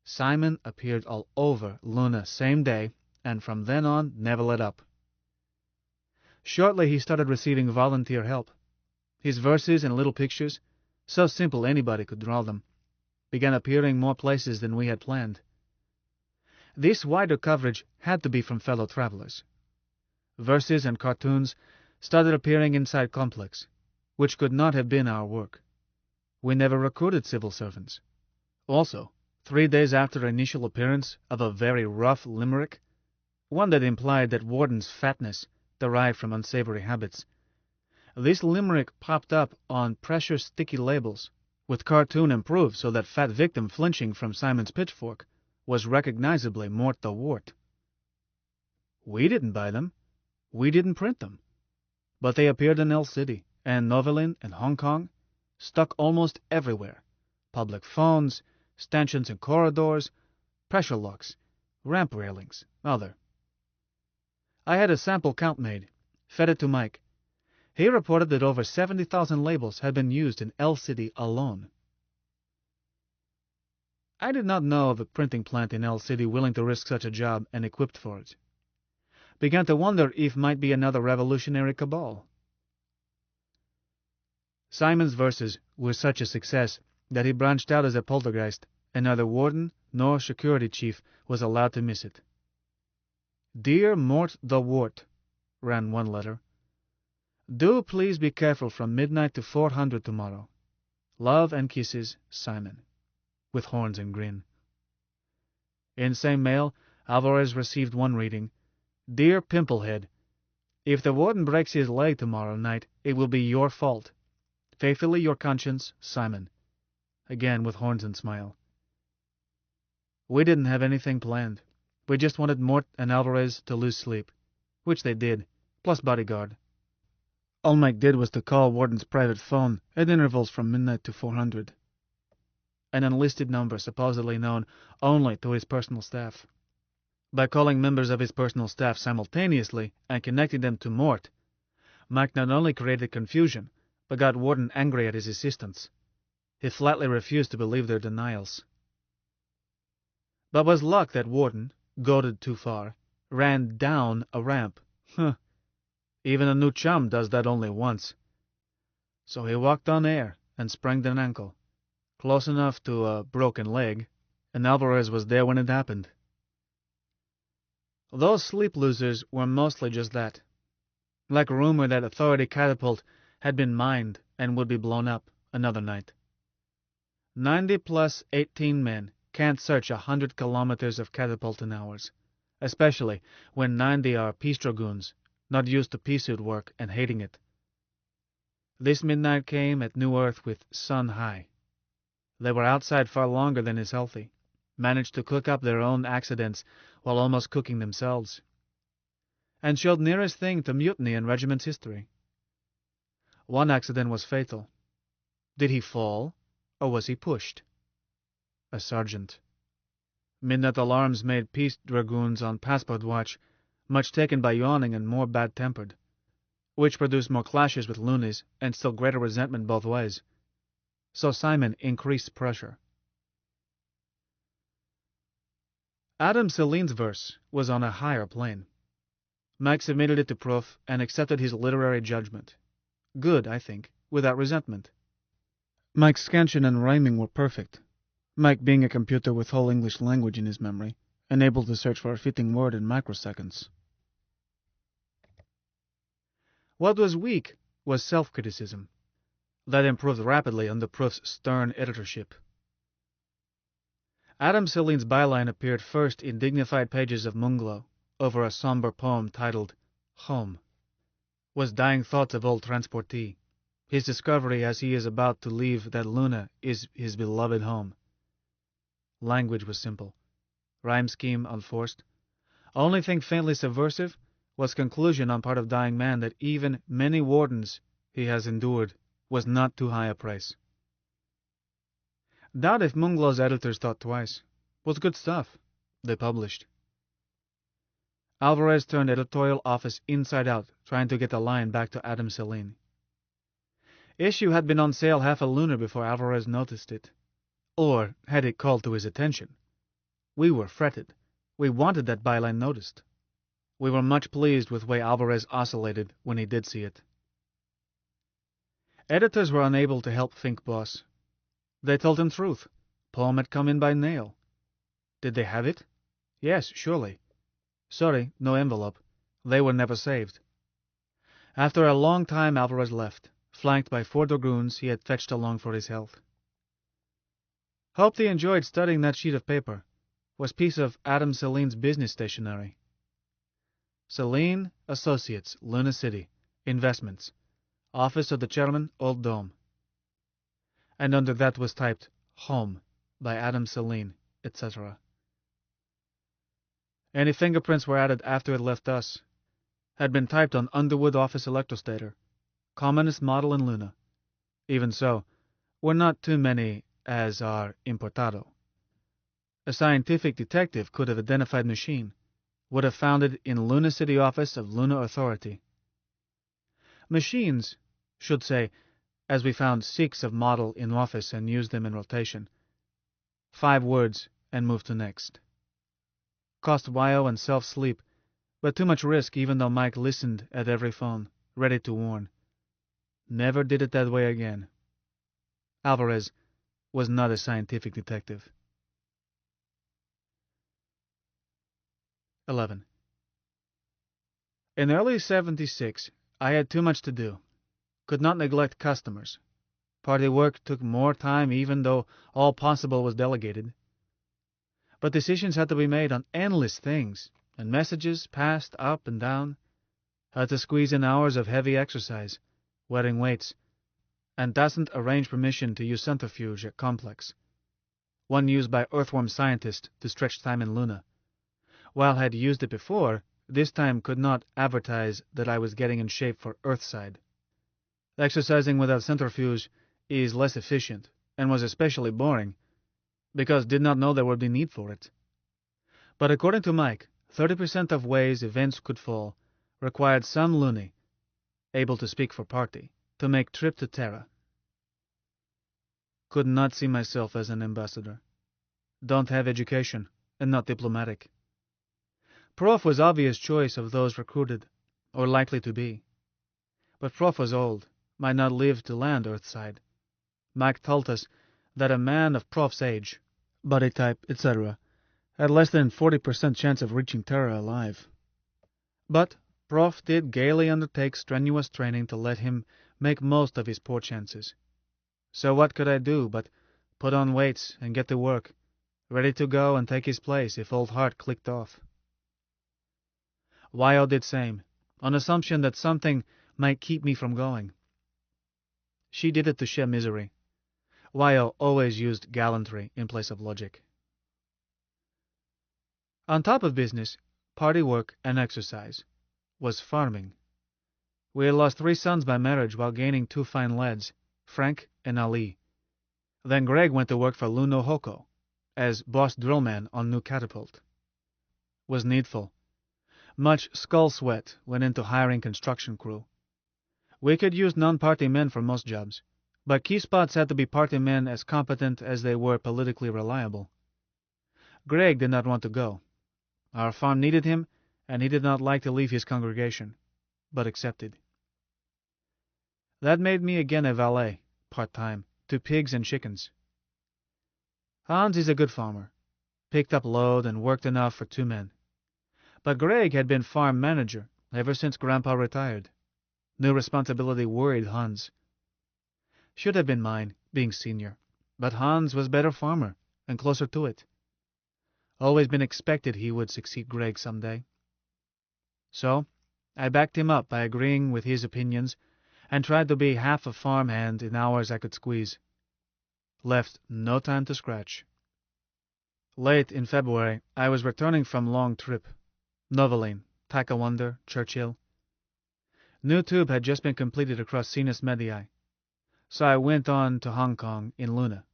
Simon appeared all over Luna same day, and from then on never let up. Shortly he started receiving volunteer help. His verses and little pictures, so simple anybody could draw them, began appearing more places than we had planned. This wider coverage had to be from fellow travelers. Verses and cartoons started appearing inside Complex, which could not have been our work. We never recruited civil servants. Also, 3 days after initial appearance of a very rough limerick, one that implied that Warden's fatness derived from unsavory habits, this limerick popped up on pressure sticky labels, with cartoon improved so that fat victim flinching from Simon's pitchfork was recognizably Mort the Wart. We didn't buy them. We didn't print them. But they appeared in El City, and Novelin, and Hong Kong, stuck almost everywhere. Public phones, stanchions in corridors, pressure locks, ramp railings, other. I had a sample count made, fed it to Mike. He reported that over 70,000 labels had been used in L City alone. I did not know of a printing plant in L City willing to risk such a job and equipped for it. Began to wonder if might be another revolutionary cabal. Simon's verses were such a success that he branched out as a poltergeist, and neither warden nor security chief was allowed to miss it. Dear Mort the Wart, ran one letter. Do please be careful from midnight to 400 tomorrow. Love and kisses, Simon. With horns and grin. In same mail, Alvarez received one reading. Dear Pimplehead, if the warden breaks his leg tomorrow night, it will be your fault. Faithfully your conscience, Simon. Again with horns and smile. We didn't have anything planned. We just wanted Mort and Alvarez to lose sleep, which they did, plus bodyguard. All Mike did was to call Warden's private phone at intervals from midnight to 400. An unlisted number supposedly known only to his personal staff. By calling members of his personal staff simultaneously and connecting them to Mort, Mike not only created confusion, but got Warden angry at his assistants. He flatly refused to believe their denials. But was luck that Warden, goaded too far, ran down a ramp. Even a new chum does that only once. So he walked on air and sprained an ankle, close enough to a broken leg, and Alvarez was there when it happened. Those sleep losers were mostly just that. Like rumor that Authority Catapult had been mined and would be blown up another night. 90 plus 18 men can't search 100 kilometers of catapult in hours, especially when 90 are peace dragoons, not used to pea suit work and hating it. This midnight came at New Earth with sun high. They were outside far longer than is healthy, managed to cook up their own accidents while almost cooking themselves, and showed nearest thing to mutiny in regiment's history. One accident was fatal. Did he fall, or was he pushed? A sergeant. Midnight alarms made peace dragoons on passport watch, much taken by yawning and more bad-tempered, which produced more clashes with loonies and still greater resentment both ways. So Simon increased pressure. Adam Celine's verse was on a higher plane. Mike submitted it to proof and accepted his literary judgment. Good, I think, without resentment. Mike's scansion and rhyming were perfect, Mike being a computer with whole English language in his memory, and able to search for a fitting word in microseconds. What was weak was self-criticism. That improved rapidly under Proof's stern editorship. Adam Celine's byline appeared first in dignified pages of Munglo, over a somber poem titled Home. Was dying thoughts of old transportee, his discovery as he is about to leave that Lunar is his beloved home. Language was simple, rhyme scheme unforced. Only thing faintly subversive was conclusion on part of dying man that even many wardens he has endured was not too high a price. Doubt if Munglo's editors thought twice. Was good stuff. They published. Alvarez turned editorial office inside out, trying to get the line back to Adam Celine. Issue had been on sale half a lunar before Alvarez noticed it. Or had it called to his attention. We were fretted. We wanted that byline noticed. We were much pleased with the way Alvarez oscillated when he did see it. Editors were unable to help Fink Boss. They told him truth. Poem had come in by mail. Did they have it? Yes, surely. Sorry, no envelope. They were never saved. After a long time Alvarez left, flanked by 4 dragoons he had fetched along for his health. Hoped he enjoyed studying that sheet of paper. Was piece of Adam Celine's business stationery. Celine Associates, Lunar City. Investments. Office of the Chairman, Old Dome. And under that was typed, Home, by Adam Celine, etc. Any fingerprints were added after it left us. Had been typed on Underwood office electrostator. Commonest model in Luna. Even so, were not too many as are importado. A scientific detective could have identified machine, would have found it in Luna City office of Lunar Authority. Machines, should say, as we found 6 of model in office and used them in rotation. 5 words and moved to next. Cost Wyo and self sleep, but too much risk even though Mike listened at every phone, ready to warn. Never did it that way again. Alvarez was not a scientific detective. 11. In early 76, I had too much to do. Could not neglect customers. Party work took more time even though all possible was delegated. But decisions had to be made on endless things, and messages passed up and down. Had to squeeze in hours of heavy exercise, wearing weights, and doesn't arrange permission to use centrifuge at Complex, one used by earthworm scientists to stretch time in Luna. While had used it before, this time could not advertise that I was getting in shape for Earthside. Exercising without centrifuge is less efficient, and was especially boring, because did not know there would be need for it. But according to Mike, 30% of ways events could fall required some loony, able to speak for party, to make trip to Terra. Could not see myself as an ambassador. Don't have education, and not diplomatic. Prof was obvious choice of those recruited, or likely to be. But Prof was old, might not live to land Earthside. Mike told us that a man of Prof's age, body type, etc., had less than 40% chance of reaching Terra alive. But Prof did gaily undertake strenuous training to let him make most of his poor chances. So what could I do but put on weights and get to work, ready to go and take his place if old Hart clicked off. Wyo did same, on assumption that something might keep me from going. She did it to share misery. Wyo always used gallantry in place of logic. On top of business, party work, and exercise, was farming. We had lost 3 sons by marriage while gaining 2 fine lads, Frank and Ali. Then Greg went to work for Luno Hoko as boss drillman on new catapult. Was needful. Much skull sweat went into hiring construction crew. We could use non-party men for most jobs, but key spots had to be party men as competent as they were politically reliable. Greg did not want to go. Our farm needed him, and he did not like to leave his congregation, but accepted. That made me again a valet, part-time, to pigs and chickens. Hans is a good farmer, picked up load and worked enough for 2 men. But Greg had been farm manager ever since Grandpa retired. New responsibility worried Hans. Should have been mine, being senior, but Hans was better farmer and closer to it. Always been expected he would succeed Greg someday. So, I backed him up by agreeing with his opinions and tried to be half a farm hand in hours I could squeeze. Left no time to scratch. Late in February, I was returning from long trip. Noveline, Ticawonder, Churchill. New tube had just been completed across Sinus Medii, so I went on to Hong Kong in Luna.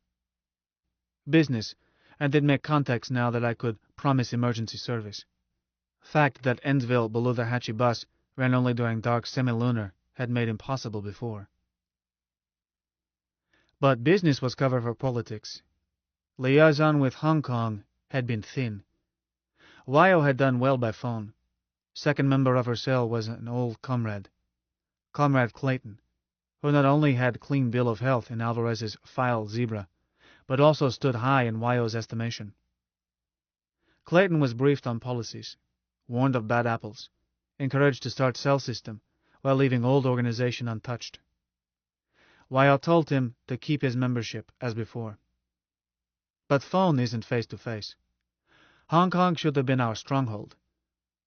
Business, and did make contacts now that I could promise emergency service. Fact that Endsville below the Hatchie bus ran only during dark semi-lunar had made impossible before. But business was cover for politics. Liaison with Hong Kong had been thin. Wyo had done well by phone. Second member of her cell was an old comrade, Comrade Clayton, who not only had clean bill of health in Alvarez's file Zebra, but also stood high in Wyo's estimation. Clayton was briefed on policies, warned of bad apples, encouraged to start cell system, while leaving old organization untouched. Wyo told him to keep his membership as before. But phone isn't face-to-face. Hong Kong should have been our stronghold.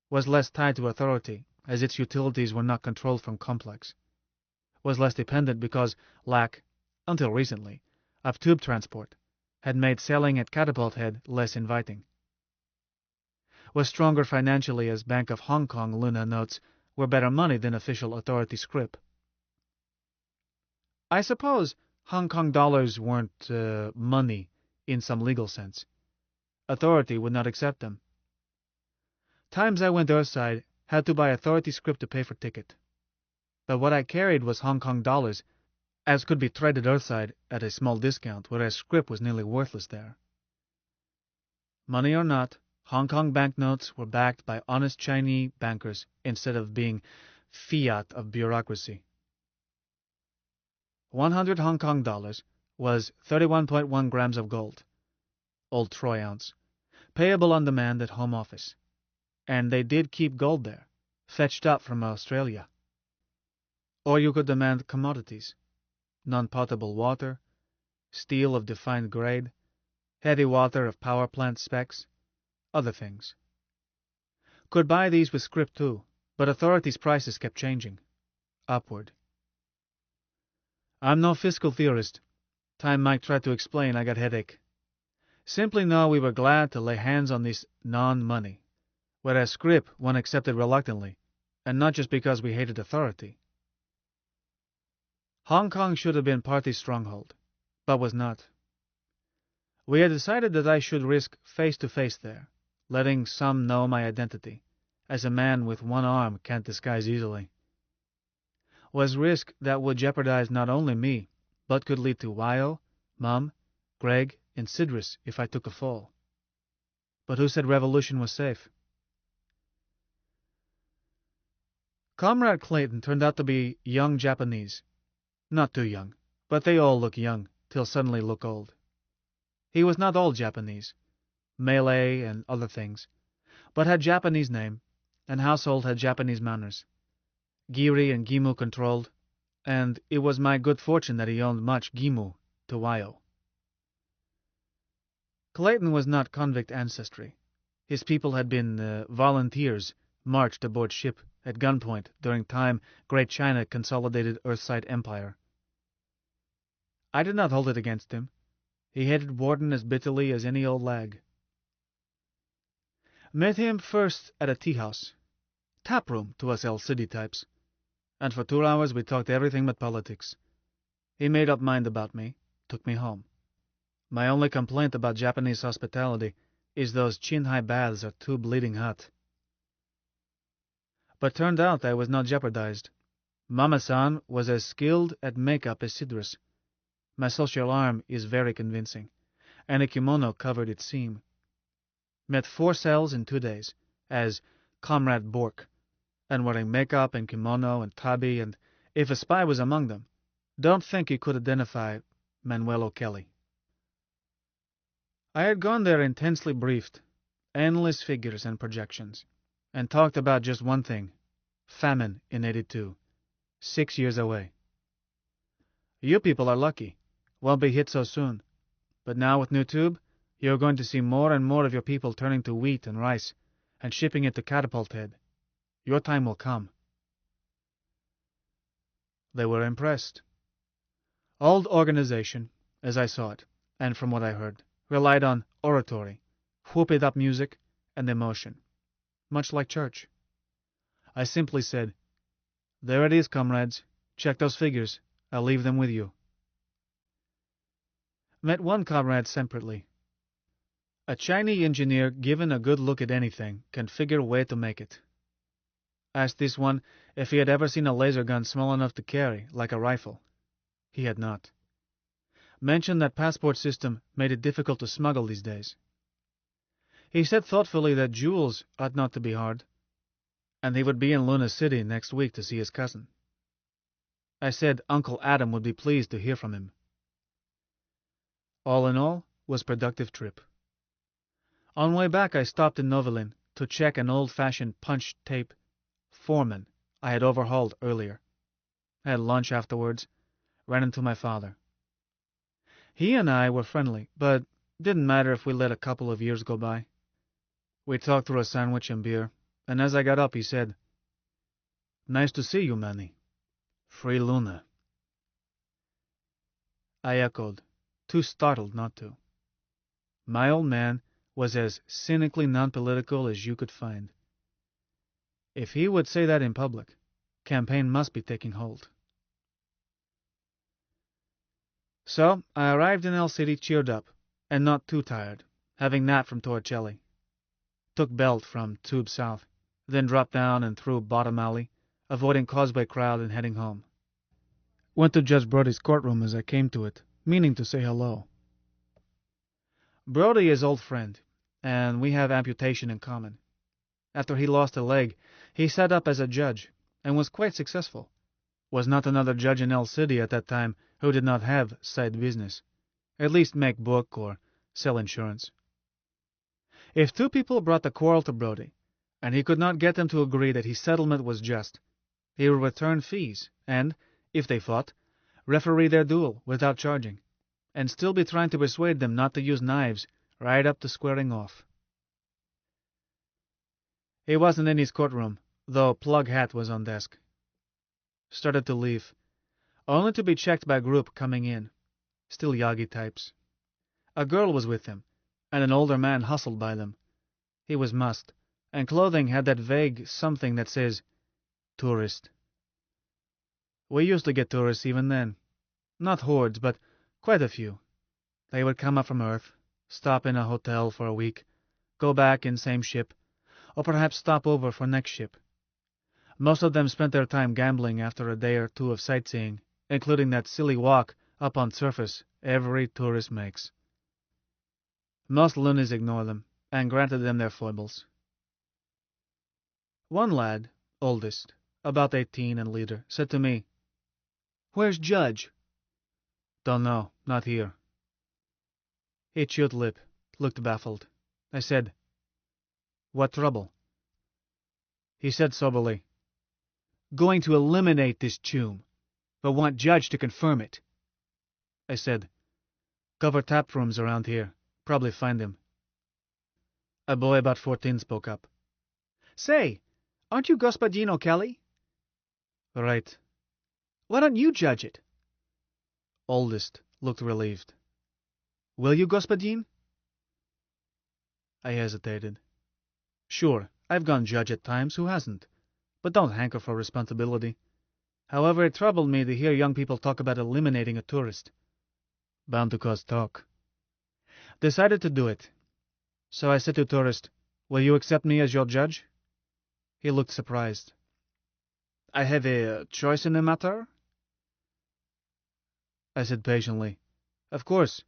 Was less tied to authority, as its utilities were not controlled from Complex. Was less dependent because lack, until recently, of tube transport had made selling at Catapult Head less inviting. Was stronger financially as Bank of Hong Kong Luna notes were better money than official authority scrip. I suppose Hong Kong dollars weren't money in some legal sense. Authority would not accept them. Times I went Earthside, had to buy authority script to pay for ticket. But what I carried was Hong Kong dollars, as could be traded Earthside at a small discount, whereas script was nearly worthless there. Money or not, Hong Kong banknotes were backed by honest Chinese bankers instead of being fiat of bureaucracy. 100 Hong Kong dollars was 31.1 grams of gold, old troy ounce, payable on demand at home office. And they did keep gold there, fetched up from Australia. Or you could demand commodities, non-potable water, steel of defined grade, heavy water of power plant specs, other things. Could buy these with scrip too, but authorities' prices kept changing, upward. I'm no fiscal theorist. Time Mike tried to explain, I got headache. Simply know we were glad to lay hands on this non-money, whereas scrip one accepted reluctantly, and not just because we hated authority. Hong Kong should have been party stronghold, but was not. We had decided that I should risk face-to-face there, letting some know my identity, as a man with one arm can't disguise easily. Was risk that would jeopardize not only me, but could lead to Wyo, Mum, Greg, and Sidris if I took a fall. But who said revolution was safe? Comrade Clayton turned out to be young Japanese. Not too young, but they all look young, till suddenly look old. He was not old Japanese, Malay and other things, but had Japanese name, and household had Japanese manners. Giri and Gimu controlled, and it was my good fortune that he owned much Gimu to Wyo. Clayton was not convict ancestry. His people had been volunteers marched aboard ship at gunpoint during time Great China consolidated Earthside Empire. I did not hold it against him. He hated Warden as bitterly as any old lag. Met him first at a tea-house. Tap room to us El City types. And for 2 hours we talked everything but politics. He made up mind about me, took me home. My only complaint about Japanese hospitality is those chin-high baths are too bleeding hot. But turned out I was not jeopardized. Mama-san was as skilled at makeup as Sidris. My social arm is very convincing, and a kimono covered its seam. Met 4 cells in 2 days, as Comrade Bork, and wearing makeup and kimono and tabi, and if a spy was among them, don't think you could identify Manuel O'Kelly. I had gone there intensely briefed, endless figures and projections, and talked about just one thing, famine in 82, 6 years away. You people are lucky, won't be hit so soon, but now with new tube, you're going to see more and more of your people turning to wheat and rice, and shipping it to Catapult Head. Your time will come. They were impressed. Old organization, as I saw it, and from what I heard, relied on oratory, whooped-up music, and emotion, much like church. I simply said, "There it is, comrades. Check those figures. I'll leave them with you." Met one comrade separately. A Chinese engineer given a good look at anything can figure a way to make it. Asked this one if he had ever seen a laser gun small enough to carry, like a rifle. He had not. Mentioned that passport system made it difficult to smuggle these days. He said thoughtfully that jewels ought not to be hard, and he would be in Lunar City next week to see his cousin. I said Uncle Adam would be pleased to hear from him. All in all, was productive trip. On way back I stopped in Novelin to check an old-fashioned punch tape Foreman I had overhauled earlier. I had lunch afterwards, ran into my father. He and I were friendly, but didn't matter if we let a couple of years go by. We talked through a sandwich and beer, and as I got up he said, "Nice to see you, Manny. Free Luna." I echoed, too startled not to. My old man was as cynically non-political as you could find. If he would say that in public, campaign must be taking hold. So I arrived in El City cheered up, and not too tired, having napped from Torricelli. Took Belt from Tube South, then dropped down and through Bottom Alley, avoiding Causeway crowd and heading home. Went to Judge Brody's courtroom as I came to it, meaning to say hello. Brody is old friend, and we have amputation in common. After he lost a leg, he set up as a judge, and was quite successful. Was not another judge in El City at that time who did not have side business, at least make book or sell insurance. If two people brought the quarrel to Brody, and he could not get them to agree that his settlement was just, he would return fees, and, if they fought, referee their duel without charging, and still be trying to persuade them not to use knives right up to squaring off. He wasn't in his courtroom, though Plug Hat was on desk. Started to leave, only to be checked by a group coming in, still Yagi types. A girl was with him, and an older man hustled by them. He was musked, and clothing had that vague something that says, tourist. We used to get tourists even then. Not hordes, but quite a few. They would come up from Earth, stop in a hotel for a week, go back in same ship, or perhaps stop over for next ship. Most of them spent their time gambling after a day or two of sightseeing, including that silly walk up on surface every tourist makes. Most loonies ignore them, and granted them their foibles. One lad, oldest, about 18 and leader, said to me, "Where's Judge?" "Don't know, not here." He chewed lip, looked baffled. I said, "What trouble?" He said soberly, "Going to eliminate this tomb, but want Judge to confirm it." I said, "Cover tap rooms around here. Probably find him." A boy about 14 spoke up. "Say, aren't you Gospodino Kelly?" "Right." "Why don't you judge it?" Oldest looked relieved. "Will you, Господин?" I hesitated. Sure, I've gone judge at times, who hasn't? But don't hanker for responsibility. However, it troubled me to hear young people talk about eliminating a tourist. Bound to cause talk. Decided to do it. So I said to tourist, "Will you accept me as your judge?" He looked surprised. "I have a choice in the matter?" I said patiently, "Of course.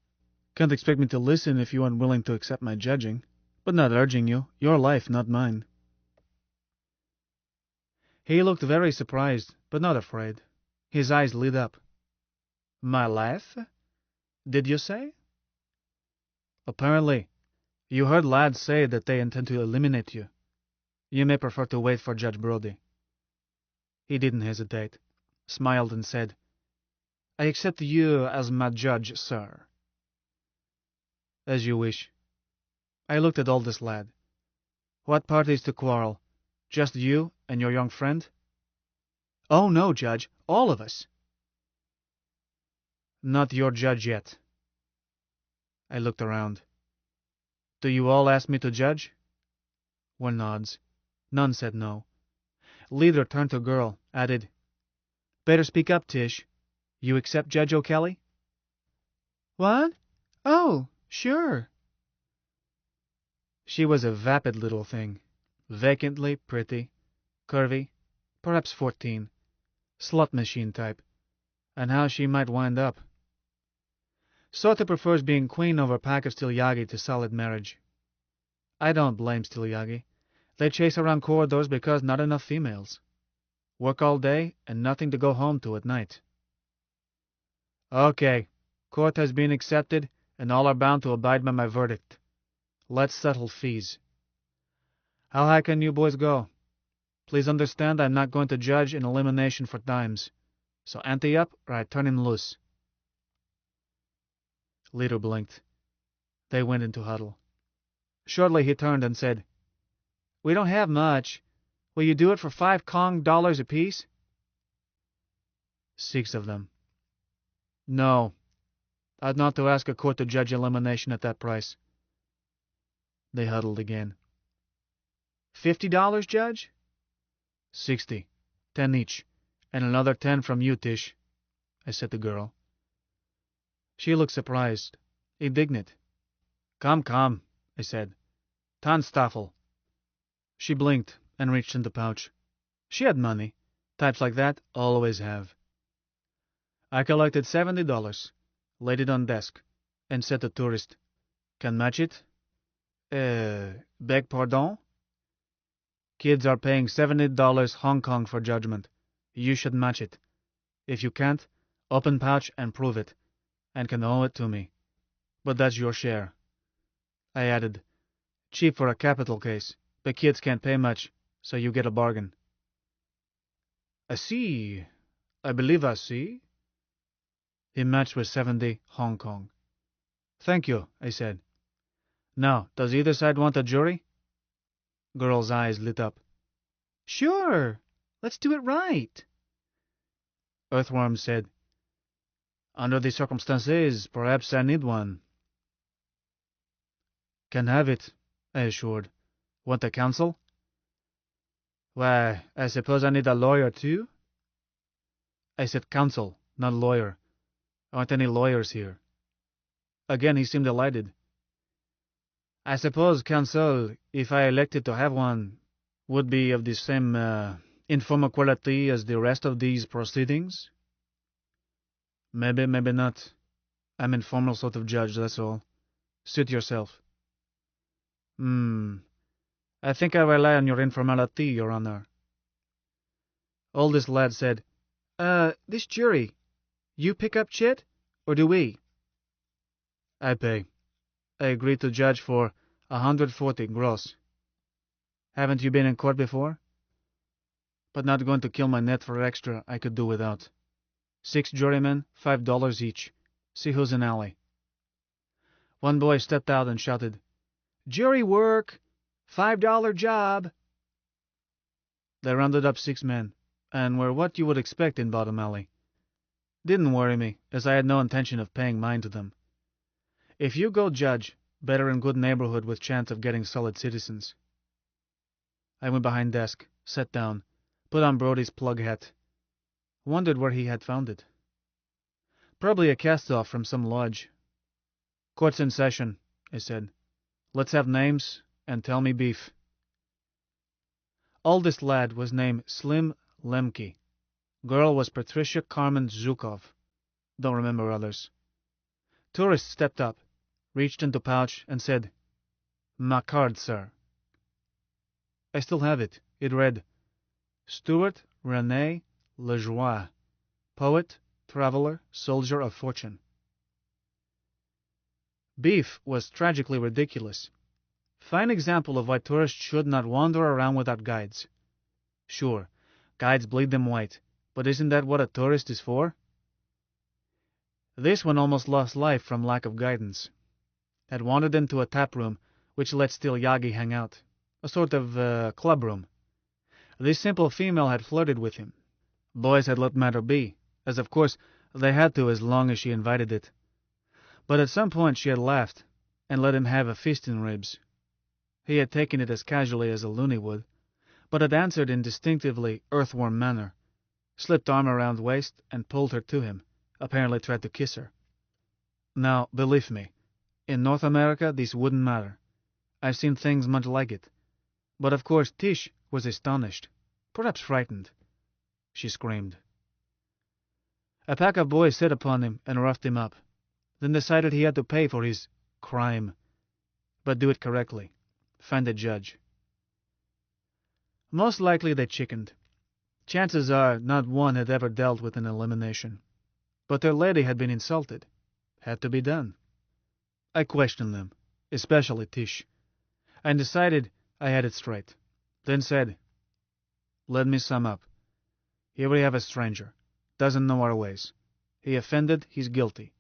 Can't expect me to listen if you aren't willing to accept my judging. But not urging you. Your life, not mine." He looked very surprised, but not afraid. His eyes lit up. "My life? Did you say?" "Apparently. You heard lads say that they intend to eliminate you. You may prefer to wait for Judge Brody." He didn't hesitate. Smiled and said, "I accept you as my judge, sir." "As you wish." I looked at oldest lad. "What parties to quarrel? Just you and your young friend?" "Oh, no, Judge. All of us." "Not your judge yet." I looked around. "Do you all ask me to judge?" One nods. None said no. Leader turned to girl, added, "Better speak up, Tish. You accept Judge O'Kelly?" "What? Oh, sure." She was a vapid little thing, vacantly pretty, curvy, perhaps 14, slot machine type, and how she might wind up. Sorta prefers being queen over a pack of Stilyagi to solid marriage. I don't blame Stilyagi. They chase around corridors because not enough females. Work all day and nothing to go home to at night. Okay, court has been accepted, and all are bound to abide by my verdict. Let's settle fees. How high can you boys go? Please understand I'm not going to judge an elimination for dimes. So ante up or I turn him loose." Leader blinked. They went into huddle. Shortly he turned and said, "We don't have much. Will you do it for $5 apiece?" 6 of them. "No. I'd not to ask a court to judge elimination at that price." They huddled again. $50, Judge?" 60. 10 each. And another 10 from you, Tish," I said to girl. She looked surprised, indignant. Come, come, I said. Tanstaffel. She blinked and reached in the pouch. She had money. Types like that always have. I collected $70, laid it on desk, and said to tourist, Can match it? Beg pardon? Kids are paying $70 Hong Kong for judgment. You should match it. If you can't, open pouch and prove it, and can owe it to me. But that's your share. I added, cheap for a capital case, but kids can't pay much, so you get a bargain. I see. I believe I see. He matched with 70 Hong Kong. Thank you, I said. Now, does either side want a jury? Girl's eyes lit up. Sure, let's do it right. Earthworm said, Under the circumstances, perhaps I need one. Can have it, I assured. Want a counsel? Why, I suppose I need a lawyer too? I said counsel, not lawyer. Aren't any lawyers here? Again he seemed delighted. I suppose counsel, if I elected to have one, would be of the same informal quality as the rest of these proceedings? Maybe, maybe not. I'm informal sort of judge, that's all. Suit yourself. I think I rely on your informality, Your Honor. Oldest lad said, this jury, you pick up Chet, or do we? I pay. I agreed to judge for 140 gross. Haven't you been in court before? But not going to kill my net for extra I could do without. 6 jurymen, $5 each. See who's in alley. One boy stepped out and shouted, Jury work! $5 job! They rounded up 6 men, and were what you would expect in Bottom Alley. Didn't worry me, as I had no intention of paying mine to them. If you go judge, better in good neighborhood with chance of getting solid citizens. I went behind desk, sat down, put on Brody's plug hat. Wondered where he had found it. Probably a cast-off from some lodge. Court's in session, I said. Let's have names, and tell me beef. Oldest lad was named Slim Lemke. Girl was Patricia Carmen Zhukov. Don't remember others. Tourist stepped up, reached into pouch, and said, My card, sir. I still have it. It read, Stuart René Lejoie, poet, traveler, soldier of fortune. Beef was tragically ridiculous. Fine example of why tourists should not wander around without guides. Sure, guides bleed them white, but isn't that what a tourist is for? This one almost lost life from lack of guidance. Had wandered into a tap room which let Still Yagi hang out, a sort of club room. This simple female had flirted with him. Boys had let matter be, as of course they had to as long as she invited it. But at some point she had laughed, and let him have a feast in ribs. He had taken it as casually as a loony would, but had answered in distinctively earthworm manner, slipped arm around waist and pulled her to him, apparently tried to kiss her. Now, believe me, in North America this wouldn't matter. I've seen things much like it. But of course Tish was astonished, perhaps frightened. She screamed. A pack of boys set upon him and roughed him up, then decided he had to pay for his crime, but do it correctly, find a judge. Most likely they chickened. Chances are not one had ever dealt with an elimination. But their lady had been insulted. Had to be done. I questioned them, especially Tish, and decided I had it straight. Then said, Let me sum up. Here we have a stranger. Doesn't know our ways. He offended, he's guilty,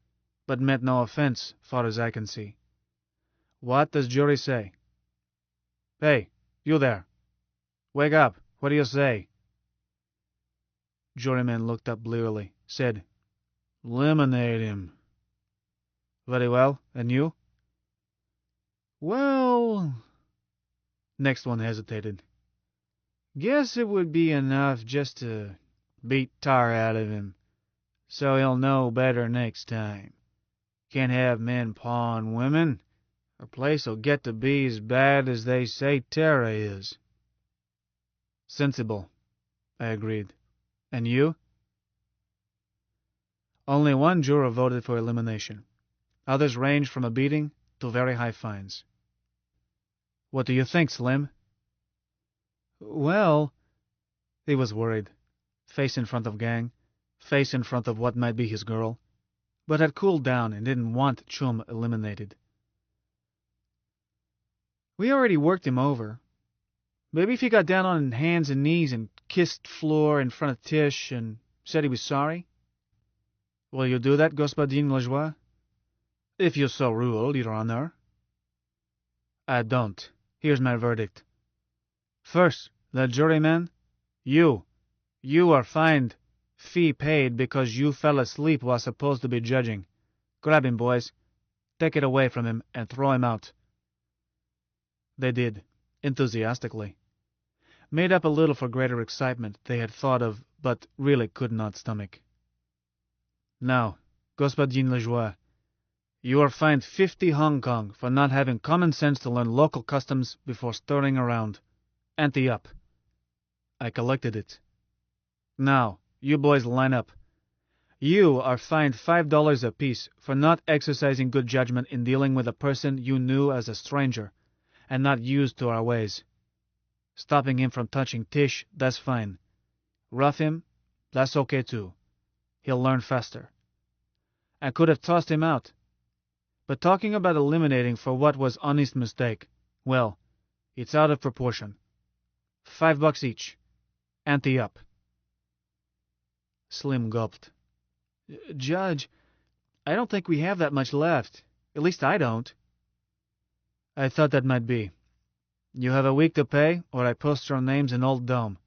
but meant no offense, far as I can see. What does jury say? Hey, you there. Wake up. What do you say? Juryman looked up blearily, said, Eliminate him. Very well. And you? Well... Next one hesitated. Guess it would be enough just to beat tar out of him, so he'll know better next time. Can't have men pawing women. Our place'll get to be as bad as they say Terra is. Sensible, I agreed. And you? Only one juror voted for elimination. Others ranged from a beating to very high fines. What do you think, Slim? Well, he was worried. Face in front of gang, face in front of what might be his girl, but had cooled down and didn't want Chum eliminated. We already worked him over. Maybe if he got down on hands and knees and kissed floor in front of Tish and said he was sorry? Will you do that, Господин Lajoie? If you so rule, Your Honor. I don't. Here's my verdict. First, the juryman, you are fined. Fee paid because you fell asleep while supposed to be judging. Grab him, boys. Take it away from him and throw him out. They did, enthusiastically. Made up a little for greater excitement they had thought of but really could not stomach. Now, Господин Lajoie, you are fined 50 Hong Kong for not having common sense to learn local customs before stirring around. Ante up. I collected it. Now, you boys line up. You are fined $5 apiece for not exercising good judgment in dealing with a person you knew as a stranger and not used to our ways. Stopping him from touching Tish, that's fine. Rough him, that's okay too. He'll learn faster. I could have tossed him out. But talking about eliminating for what was honest mistake, well, it's out of proportion. $5 each. Ante up. Slim gulped. Judge, I don't think we have that much left. At least I don't. I thought that might be. You have a week to pay, or I post your names in Old Dome.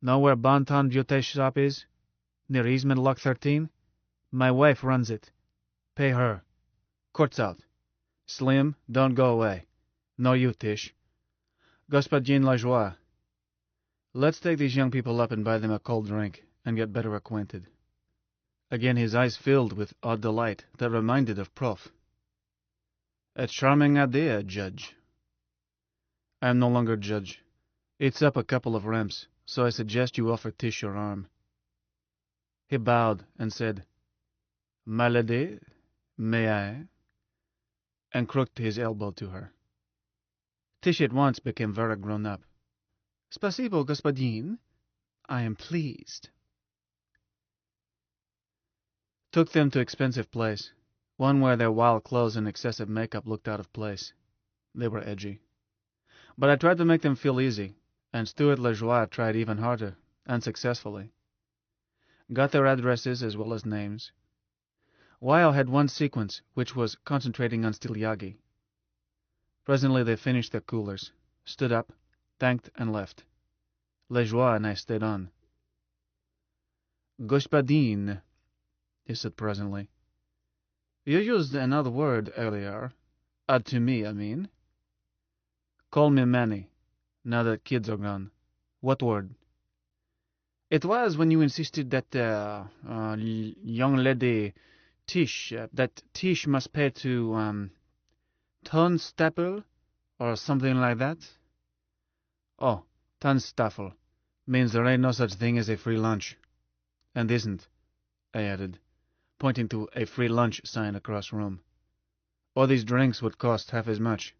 Know where Bonton Beauty Shop is? Near Eastman Lock 13? My wife runs it. Pay her. Court's out. Slim, don't go away. Nor you, Tish. Господин Lajoie. Let's take these young people up and buy them a cold drink and get better acquainted. Again his eyes filled with odd delight that reminded of Prof. A charming idea, Judge. I am no longer judge. It's up a couple of ramps, so I suggest you offer Tish your arm. He bowed and said, My lady, may I? And crooked his elbow to her. Tish at once became very grown up. Spasibo, господин. I am pleased. Took them to expensive place, one where their wild clothes and excessive makeup looked out of place. They were edgy. But I tried to make them feel easy, and Stuart Lajoie tried even harder, unsuccessfully. Got their addresses as well as names. Weil had one sequence, which was concentrating on Styliagi. Presently they finished their coolers, stood up, thanked, and left. Lajoie and I stayed on. Господин, he said presently. You used another word earlier. To me, I mean. Call me Manny, now that kids are gone. What word? It was when you insisted that, young lady Tish, that Tish must pay to, Tonstapel, or something like that. Oh, Tonstaffel means there ain't no such thing as a free lunch. And isn't, I added, pointing to a free lunch sign across room. Or these drinks would cost half as much.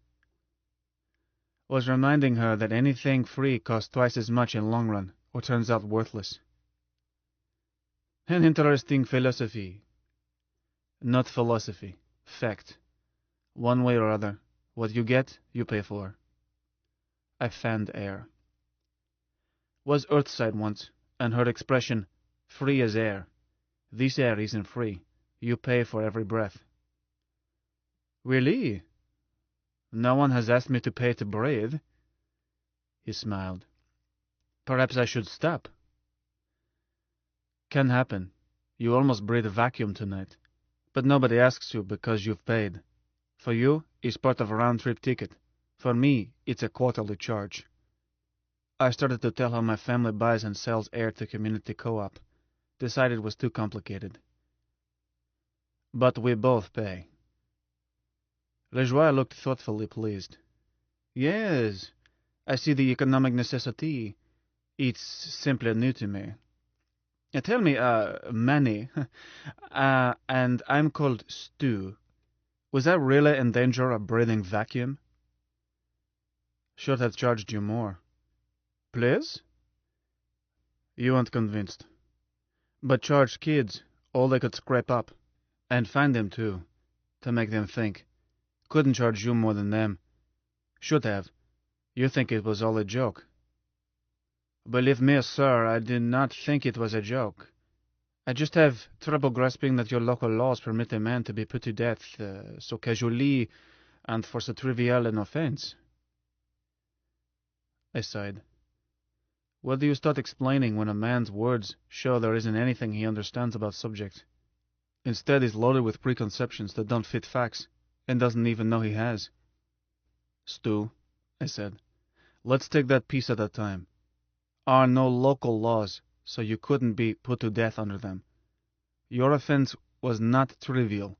Was reminding her that anything free costs twice as much in long run, or turns out worthless. An interesting philosophy. Not philosophy. Fact. One way or other, what you get, you pay for. I fanned air. Was Earthside once, and heard expression, free as air. This air isn't free. You pay for every breath. Really? No one has asked me to pay to breathe. He smiled. Perhaps I should stop. Can happen. You almost breathe a vacuum tonight. But nobody asks you because you've paid. For you, it's part of a round-trip ticket. For me, it's a quarterly charge. I started to tell how my family buys and sells air to community co-op. Decided it was too complicated. But we both pay. Lejoie looked thoughtfully pleased. Yes, I see the economic necessity. It's simply new to me. Tell me, Manny, and I'm called Stu. Was I really in danger of breathing vacuum? Should have charged you more. Please? You weren't convinced. But charged kids all they could scrape up, and find them too, to make them think. Couldn't charge you more than them. Should have. You think it was all a joke. Believe me, sir, I did not think it was a joke. I just have trouble grasping that your local laws permit a man to be put to death so casually and for so trivial an offense. I sighed. What do you start explaining when a man's words show there isn't anything he understands about subject? Instead, he's loaded with preconceptions that don't fit facts, and doesn't even know he has. Stu, I said, let's take that piece at a time. Are no local laws, so you couldn't be put to death under them. Your offense was not trivial.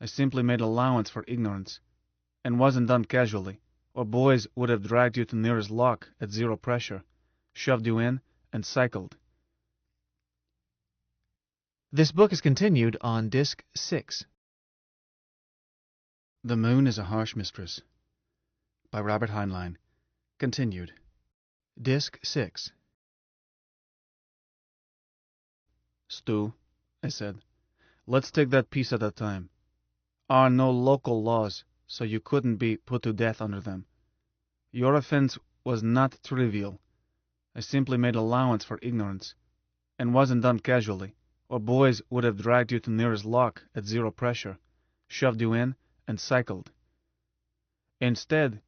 I simply made allowance for ignorance, and wasn't done casually, or boys would have dragged you to nearest lock at zero pressure, shoved you in, and cycled. This book is continued on Disc 6. The Moon is a Harsh Mistress, by Robert Heinlein. Continued. Disc 6. Stu, I said, let's take that piece at a time. Are no local laws, so you couldn't be put to death under them. Your offense was not trivial. I simply made allowance for ignorance, and wasn't done casually, or boys would have dragged you to nearest lock at zero pressure, shoved you in, and cycled. Instead,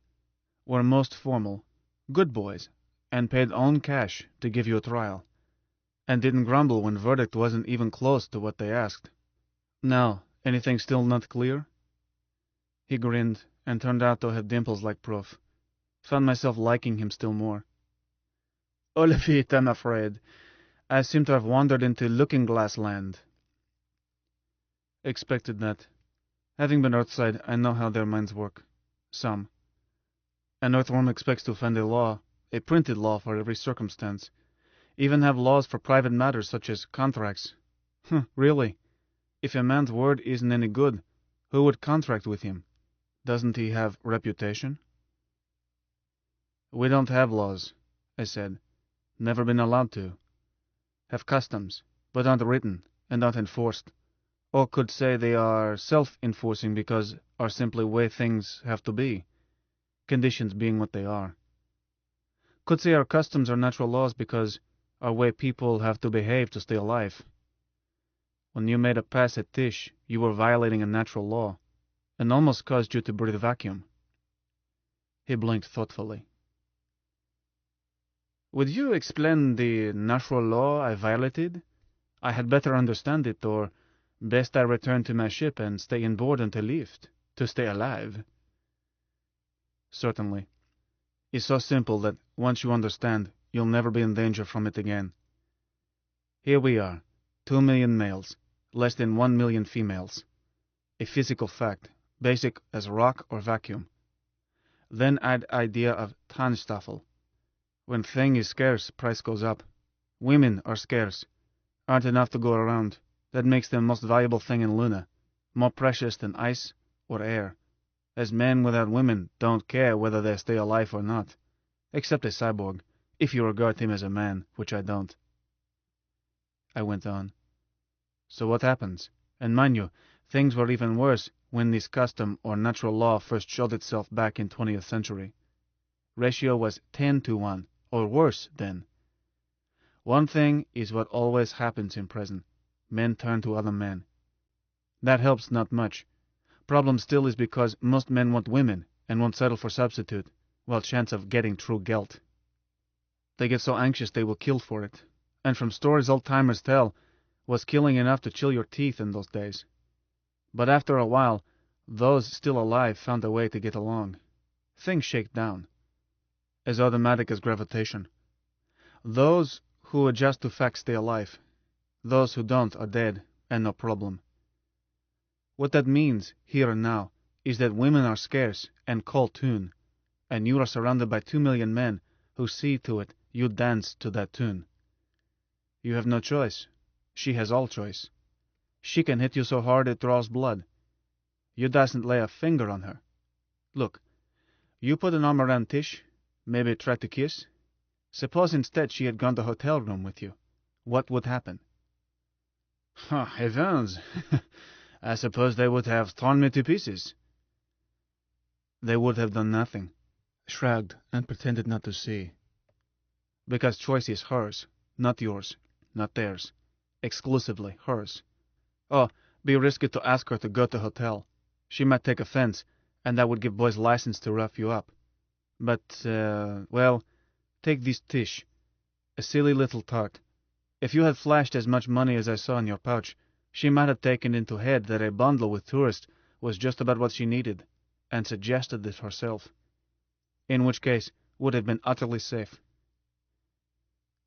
we're most formal, good boys, and paid own cash to give you a trial, and didn't grumble when verdict wasn't even close to what they asked. Now, anything still not clear? He grinned, and turned out to have dimples like proof. Found myself liking him still more. All of it, I'm afraid. I seem to have wandered into looking-glass land. Expected that. Having been Earthside, I know how their minds work. Some. An Earthworm expects to find a law, a printed law for every circumstance. Even have laws for private matters such as contracts. Really? If a man's word isn't any good, who would contract with him? Doesn't he have reputation? We don't have laws, I said. Never been allowed to. Have customs, but aren't written and aren't enforced. Or could say they are self-enforcing because are simply way things have to be, conditions being what they are. Could say our customs are natural laws because are way people have to behave to stay alive. When you made a pass at Tish, you were violating a natural law, and almost caused you to breathe vacuum. He blinked thoughtfully. Would you explain the natural law I violated? I had better understand it, or best I return to my ship and stay in board until lift, to stay alive. Certainly. It's so simple that once you understand, you'll never be in danger from it again. Here we are, 2 million males, less than 1 million females. A physical fact, basic as rock or vacuum. Then add idea of Tannstaffel. When thing is scarce, price goes up. Women are scarce. Aren't enough to go around. That makes them most valuable thing in Lunar. More precious than ice or air. As men without women don't care whether they stay alive or not. Except a cyborg, if you regard him as a man, which I don't. I went on. So what happens? And mind you, things were even worse when this custom or natural law first showed itself back in 20th century. Ratio was 10 to 1, or worse then. One thing is what always happens in present. Men turn to other men. That helps not much. Problem still is because most men want women and won't settle for substitute, while chance of getting true gelt. They get so anxious they will kill for it. And from stories old-timers tell, was killing enough to chill your teeth in those days. But after a while, those still alive found a way to get along. Things shake down. As automatic as gravitation. Those who adjust to facts stay alive. Those who don't are dead, and no problem. What that means, here and now, is that women are scarce and call tune, and you are surrounded by 2 million men who see to it you dance to that tune. You have no choice. She has all choice. She can hit you so hard it draws blood. You dasn't lay a finger on her. Look, you put an arm around Tish, maybe try to kiss. Suppose instead she had gone to the hotel room with you. What would happen? Heavens! I suppose they would have torn me to pieces. They would have done nothing, shrugged, and pretended not to see. Because choice is hers, not yours, not theirs. Exclusively hers. Oh, be risky to ask her to go to hotel. She might take offense, and that would give boys license to rough you up. But, well, take this Tish. A silly little tart. If you had flashed as much money as I saw in your pouch, she might have taken into head that a bundle with tourists was just about what she needed, and suggested it herself. In which case, would have been utterly safe.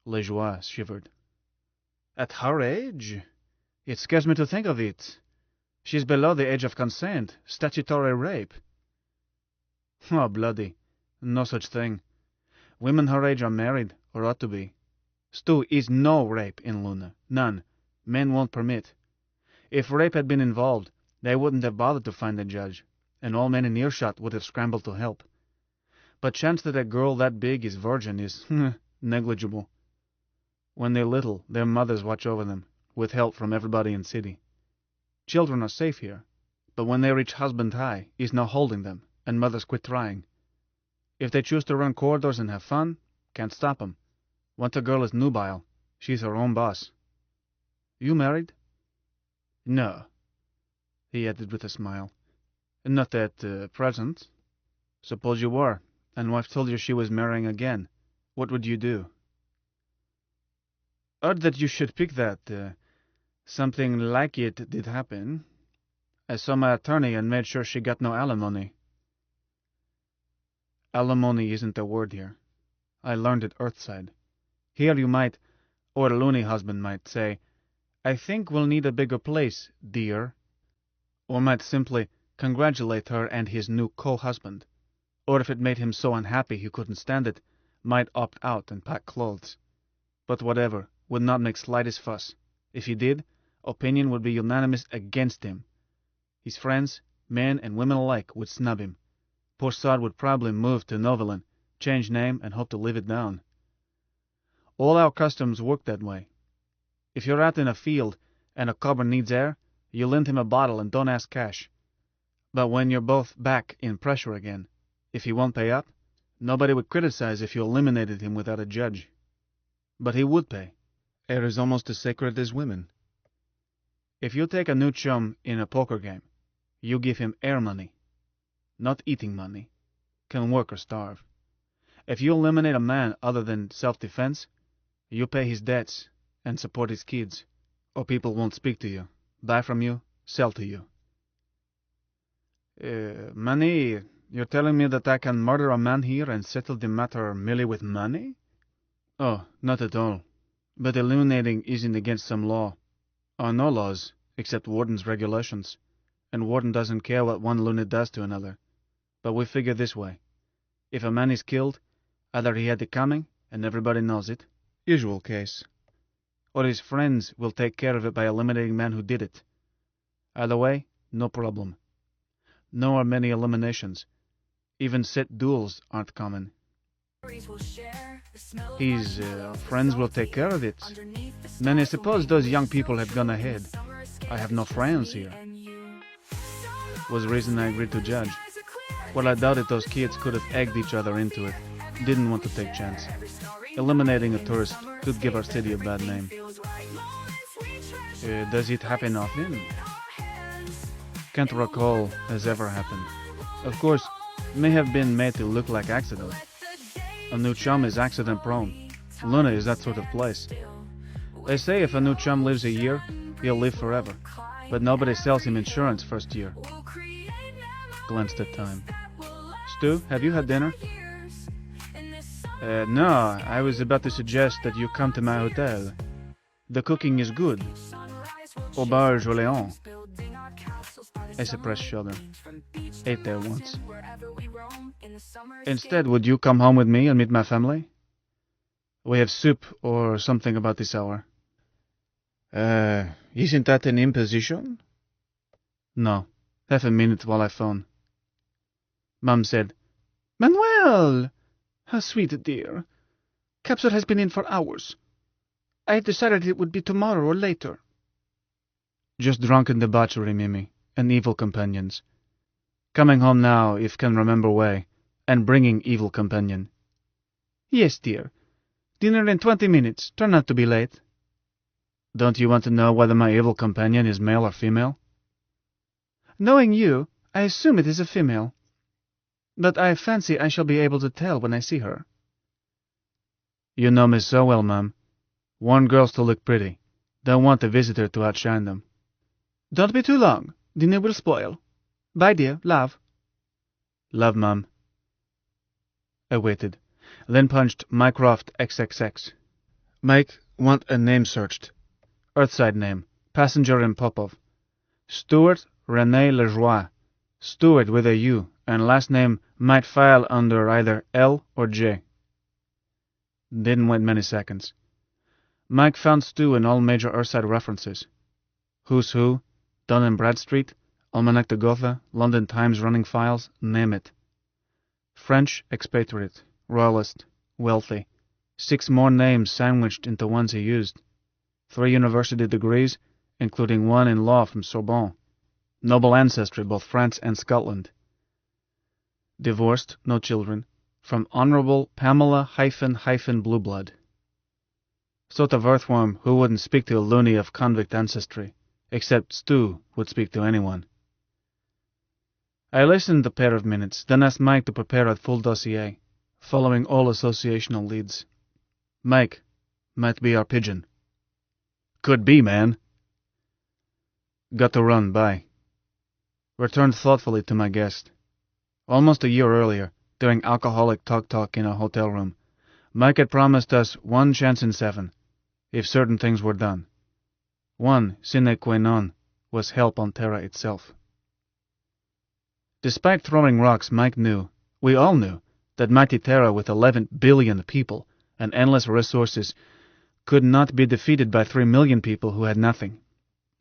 Lejoie shivered. At her age? It scares me to think of it. She's below the age of consent, statutory rape. Oh, bloody. No such thing. Women her age are married, or ought to be. Stu, is no rape in Lunar. None. Men won't permit. If rape had been involved, they wouldn't have bothered to find a judge, and all men in earshot would have scrambled to help. But chance that a girl that big is virgin is negligible. When they're little, their mothers watch over them, with help from everybody in city. Children are safe here, but when they reach husband high, is no holding them, and mothers quit trying. If they choose to run corridors and have fun, can't stop 'em. Once a girl is nubile, she's her own boss. You married? No, he added with a smile. Not at present. Suppose you were, and wife told you she was marrying again. What would you do? Odd that you should pick that. Something like it did happen. I saw my attorney and made sure she got no alimony. Alimony isn't a word here. I learned it Earthside. Here you might, or a loony husband might say, I think we'll need a bigger place, dear. Or might simply congratulate her and his new co-husband. Or if it made him so unhappy he couldn't stand it, might opt out and pack clothes. But whatever, would not make slightest fuss. If he did, opinion would be unanimous against him. His friends, men and women alike, would snub him. Poor sod would probably move to Novelin, change name, and hope to live it down. All our customs work that way. If you're out in a field and a cobber needs air, you lend him a bottle and don't ask cash. But when you're both back in pressure again, if he won't pay up, nobody would criticize if you eliminated him without a judge. But he would pay. Air is almost as sacred as women. If you take a new chum in a poker game, you give him air money, not eating money. Can work or starve. If you eliminate a man other than self-defense, you pay his debts and support his kids, or people won't speak to you, buy from you, sell to you. Money? You're telling me that I can murder a man here and settle the matter merely with money? Oh, not at all. But eliminating isn't against some law. Or no laws, except Warden's regulations. And Warden doesn't care what one lunar does to another. But we figure this way. If a man is killed, either he had it coming, and everybody knows it, usual case, or his friends will take care of it by eliminating men who did it. Either way, no problem. Nor are many eliminations. Even set duels aren't common. His friends will take care of it. Then I suppose those young people have gone ahead. I have no friends here. Was the reason I agreed to judge. Well, I doubted those kids could have egged each other into it. Didn't want to take chance. Eliminating a tourist could give our city a bad name. Does it happen often? Can't recall has ever happened. Of course, may have been made to look like accident. A new chum is accident prone. Luna is that sort of place. They say if a new chum lives a year, he'll live forever. But nobody sells him insurance first year. Glanced at time. Stu, have you had dinner? No, I was about to suggest that you come to my hotel. The cooking is good. Auberge Orléans. I suppressed shudder. Ate there once. Instead, would you come home with me and meet my family? We have soup or something about this hour. Isn't that an imposition? No. Half a minute while I phone. Mum said, Manuel! How sweet, dear. Capsule has been in for hours. I had decided it would be tomorrow or later. Just drunken debauchery, Mimi, and evil companions. Coming home now, if can remember way, and bringing evil companion. Yes, dear. Dinner in 20 minutes. Try not to be late. Don't you want to know whether my evil companion is male or female? Knowing you, I assume it is a female. But I fancy I shall be able to tell when I see her. You know me so well, Mum. Warn girls to look pretty. Don't want a visitor to outshine them. Don't be too long. Dinner will spoil. Bye, dear. Love. Love, Mum. I waited, then punched Mycroft XXX. Mike, want a name searched. Earthside name. Passenger in Popov. Stuart René Lejoie. Stuart with a U, and last name might file under either L or J. Didn't wait many seconds. Mike found Stu in all major Earthside references. Who's Who, Dun and Bradstreet, Almanac de Gotha, London Times running files, name it. French expatriate, royalist, wealthy. 6 more names sandwiched into ones he used. 3 university degrees, including 1 in law from Sorbonne. Noble ancestry, both France and Scotland. Divorced, no children, from Honorable Pamela Blue Blood. Sort of earthworm who wouldn't speak to a loony of convict ancestry, except Stu would speak to anyone. I listened a pair of minutes, then asked Mike to prepare a full dossier, following all associational leads. Mike, might be our pigeon. Could be, man. Got to run, bye. Returned thoughtfully to my guest. Almost a year earlier, during alcoholic talk in a hotel room, Mike had promised us 1 chance in 7, if certain things were done. 1 sine qua non was help on Terra itself. Despite throwing rocks, Mike knew, we all knew, that mighty Terra with 11 billion people and endless resources could not be defeated by 3 million people who had nothing,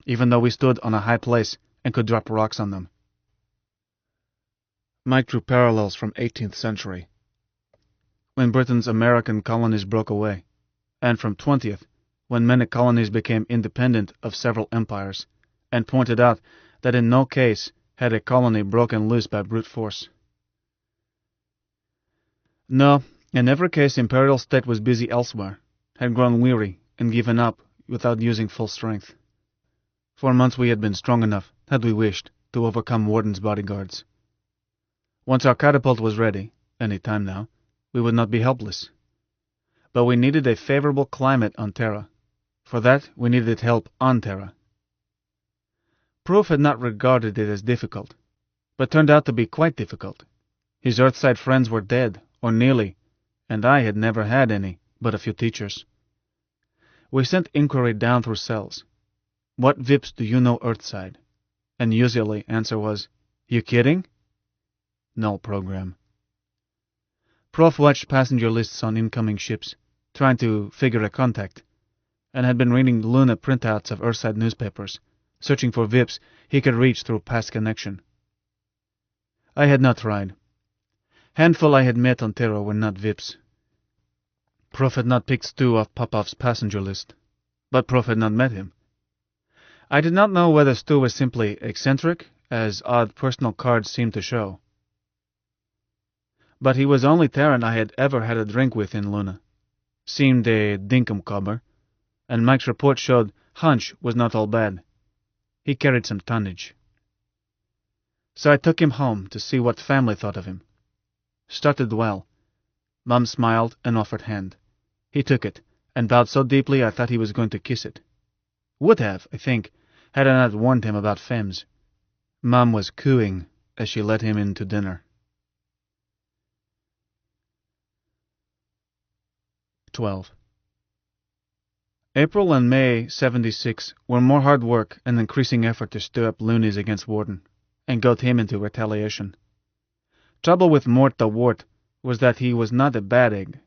even though we stood on a high place and could drop rocks on them. Mike drew parallels from 18th century, when Britain's American colonies broke away, and from 20th, when many colonies became independent of several empires, and pointed out that in no case had a colony broken loose by brute force. No, in every case imperial state was busy elsewhere, had grown weary, and given up without using full strength. For months we had been strong enough, had we wished, to overcome Warden's bodyguards. Once our catapult was ready, any time now, we would not be helpless. But we needed a favorable climate on Terra. For that, we needed help on Terra. Proof had not regarded it as difficult, but turned out to be quite difficult. His Earthside friends were dead, or nearly, and I had never had any, but a few teachers. We sent inquiry down through cells. What Vips do you know Earthside? And usually answer was, you kidding? Null program. Prof watched passenger lists on incoming ships, trying to figure a contact, and had been reading Lunar printouts of Earthside newspapers, searching for Vips he could reach through past connection. I had not tried. Handful I had met on Terra were not Vips. Prof had not picked Stu off Popov's passenger list, but Prof had not met him. I did not know whether Stu was simply eccentric, as odd personal cards seemed to show. But he was only Terran I had ever had a drink with in Luna. Seemed a dinkum-cobber, and Mike's report showed hunch was not all bad. He carried some tonnage. So I took him home to see what family thought of him. Started well. Mum smiled and offered hand. He took it, and bowed so deeply I thought he was going to kiss it. Would have, I think, had I not warned him about femmes. Mum was cooing as she led him in to dinner. 12. April and May 76 were more hard work and increasing effort to stir up loonies against Warden. and got him into retaliation. Trouble with Mort the Wart was that he was not a bad egg.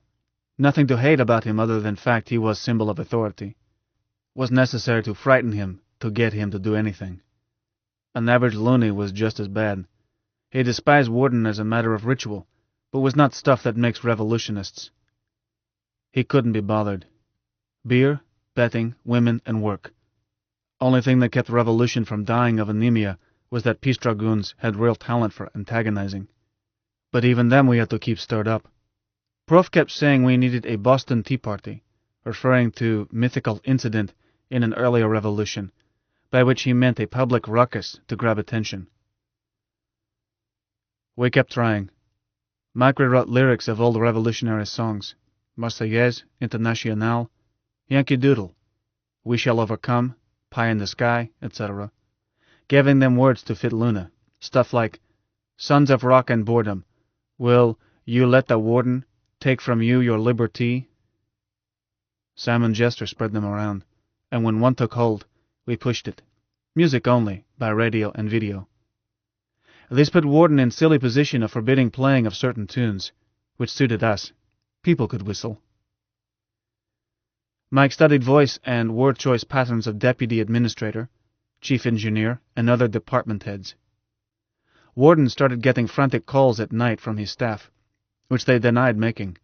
Nothing to hate about him other than fact he was symbol of authority. Was necessary to frighten him to get him to do anything. An average loony was just as bad. He despised Warden as a matter of ritual, but was not stuff that makes revolutionists. He couldn't be bothered. Beer, betting, women, and work. Only thing that kept revolution from dying of anemia was that Peace Dragoons had real talent for antagonizing. But even them we had to keep stirred up. Prof kept saying we needed a Boston Tea Party, referring to mythical incident in an earlier revolution, by which he meant a public ruckus to grab attention. We kept trying. Mike rewrote lyrics of old revolutionary songs, Marseillaise, Internationale, Yankee Doodle, We Shall Overcome, Pie in the Sky, etc., giving them words to fit Lunar, stuff like, Sons of Rock and Boredom, will you let the Warden take from you your liberty? Simon Jester spread them around, and when one took hold, we pushed it. Music only, by radio and video. This put Warden in silly position of forbidding playing of certain tunes, which suited us. People could whistle. Mike studied voice and word choice patterns of deputy administrator, chief engineer, and other department heads. Warden started getting frantic calls at night from his staff, which they denied making,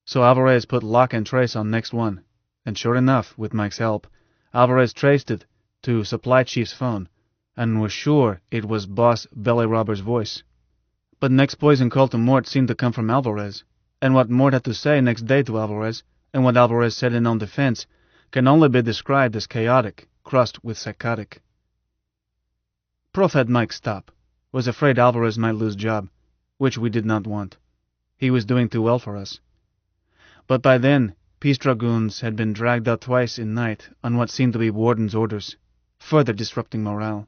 so Alvarez put lock and trace on next one, and sure enough, with Mike's help, Alvarez traced it to supply chief's phone, and was sure it was boss Belly Robber's voice. But next poison call to Mort seemed to come from Alvarez, and what Mort had to say next day to Alvarez, and what Alvarez said in own defense, can only be described as chaotic, crossed with psychotic. Prof had Mike stop, was afraid Alvarez might lose job, which we did not want. He was doing too well for us. But by then, Peace Dragoons had been dragged out twice in night on what seemed to be Warden's orders, further disrupting morale.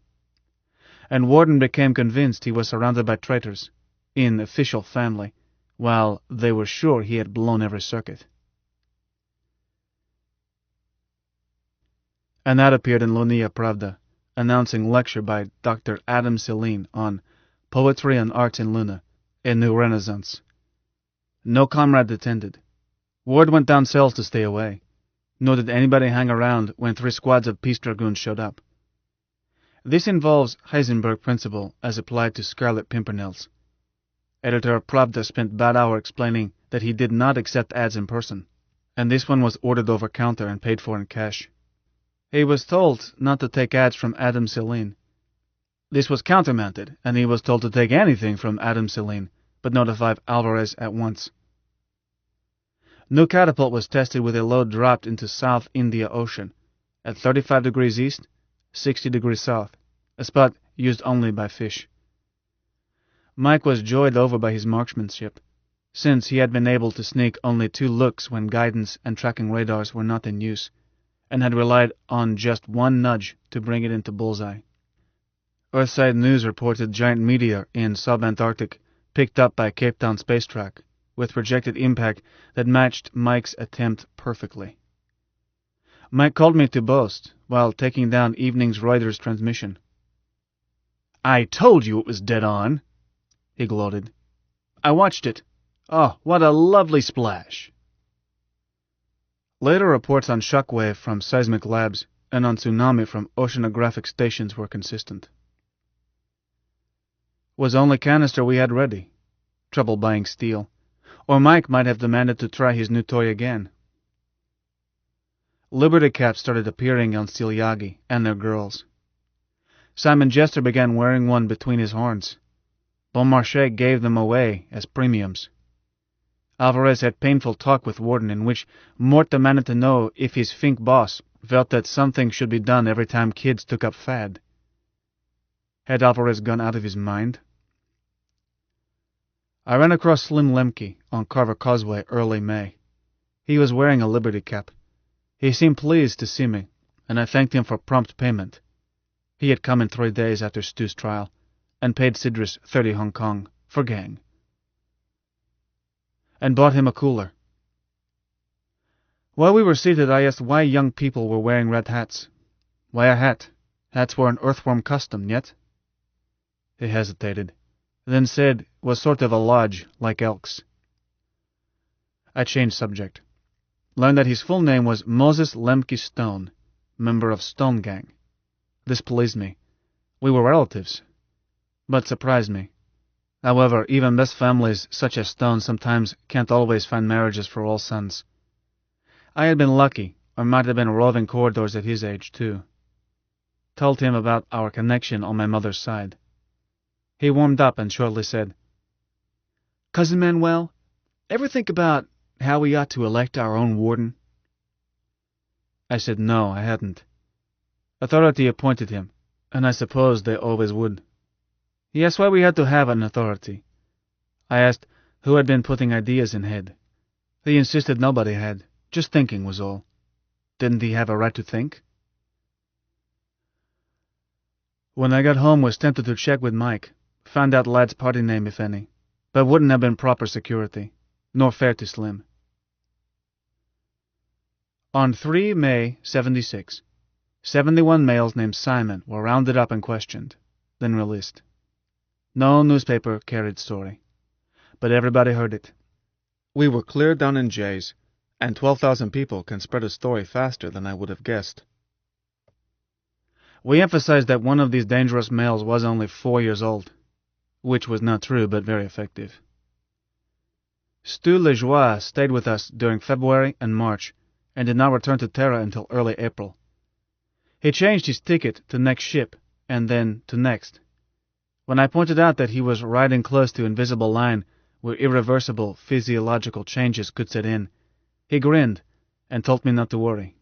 And Warden became convinced he was surrounded by traitors, in official family, while they were sure he had blown every circuit. An ad appeared in Lunia Pravda, announcing lecture by Dr. Adam Celine on Poetry and Arts in Luna, a New Renaissance. No comrade attended. Word went down cells to stay away, nor did anybody hang around when 3 squads of Peace Dragoons showed up. This involves Heisenberg principle as applied to Scarlet Pimpernels. Editor Pravda spent bad hour explaining that he did not accept ads in person, and this one was ordered over counter and paid for in cash. He was told not to take ads from Adam Celine. This was countermounted, and he was told to take anything from Adam Celine, but notify Alvarez at once. New catapult was tested with a load dropped into South India Ocean, at 35 degrees east, 60 degrees south, a spot used only by fish. Mike was joyed over by his marksmanship, since he had been able to sneak only 2 looks when guidance and tracking radars were not in use, and had relied on just 1 nudge to bring it into bullseye. Earthside News reported giant meteor in subantarctic picked up by Cape Town space track, with projected impact that matched Mike's attempt perfectly. Mike called me to boast while taking down evening's Reuters transmission. "I told you it was dead on," he gloated. "I watched it. Oh, what a lovely splash." Later reports on shockwave from seismic labs and on tsunami from oceanographic stations were consistent. Was only canister we had ready. Trouble buying steel. Or Mike might have demanded to try his new toy again. Liberty caps started appearing on Stilyagi and their girls. Simon Jester began wearing one between his horns. Beaumarchais gave them away as premiums. Alvarez had painful talk with Warden in which Mort demanded to know if his Fink boss felt that something should be done every time kids took up fad. Had Alvarez gone out of his mind? I ran across Slim Lemke on Carver Causeway early May. He was wearing a Liberty cap. He seemed pleased to see me, and I thanked him for prompt payment. He had come in 3 days after Stu's trial, and paid Sidris 30 Hong Kong for gang, and bought him a cooler. While we were seated, I asked why young people were wearing red hats. Why a hat? Hats were an earthworm custom, yet? He hesitated, then said was sort of a lodge, like Elks. I changed subject. Learned that his full name was Moses Lemke Stone, member of Stone Gang. This pleased me. We were relatives, but surprised me. However, even best families such as Stone sometimes can't always find marriages for all sons. I had been lucky, or might have been roving corridors at his age, too. Told him about our connection on my mother's side. He warmed up and shortly said, "Cousin Manuel, ever think about how we ought to elect our own warden?" I said no, I hadn't. Authority appointed him, and I suppose they always would. He asked why we had to have an authority. I asked who had been putting ideas in head. He insisted nobody had, just thinking was all. Didn't he have a right to think? When I got home, was tempted to check with Mike, found out lad's party name, if any, but wouldn't have been proper security, nor fair to Slim. On 3 May 76, 71 males named Simon were rounded up and questioned, then released. No newspaper carried story, but everybody heard it. We were clear down in Jay's, and 12,000 people can spread a story faster than I would have guessed. We emphasized that one of these dangerous males was only 4 years old, which was not true but very effective. Stu Lejoie stayed with us during February and March, and did not return to Terra until early April. He changed his ticket to next ship, and then to next. When I pointed out that he was riding close to invisible line where irreversible physiological changes could set in, he grinned and told me not to worry,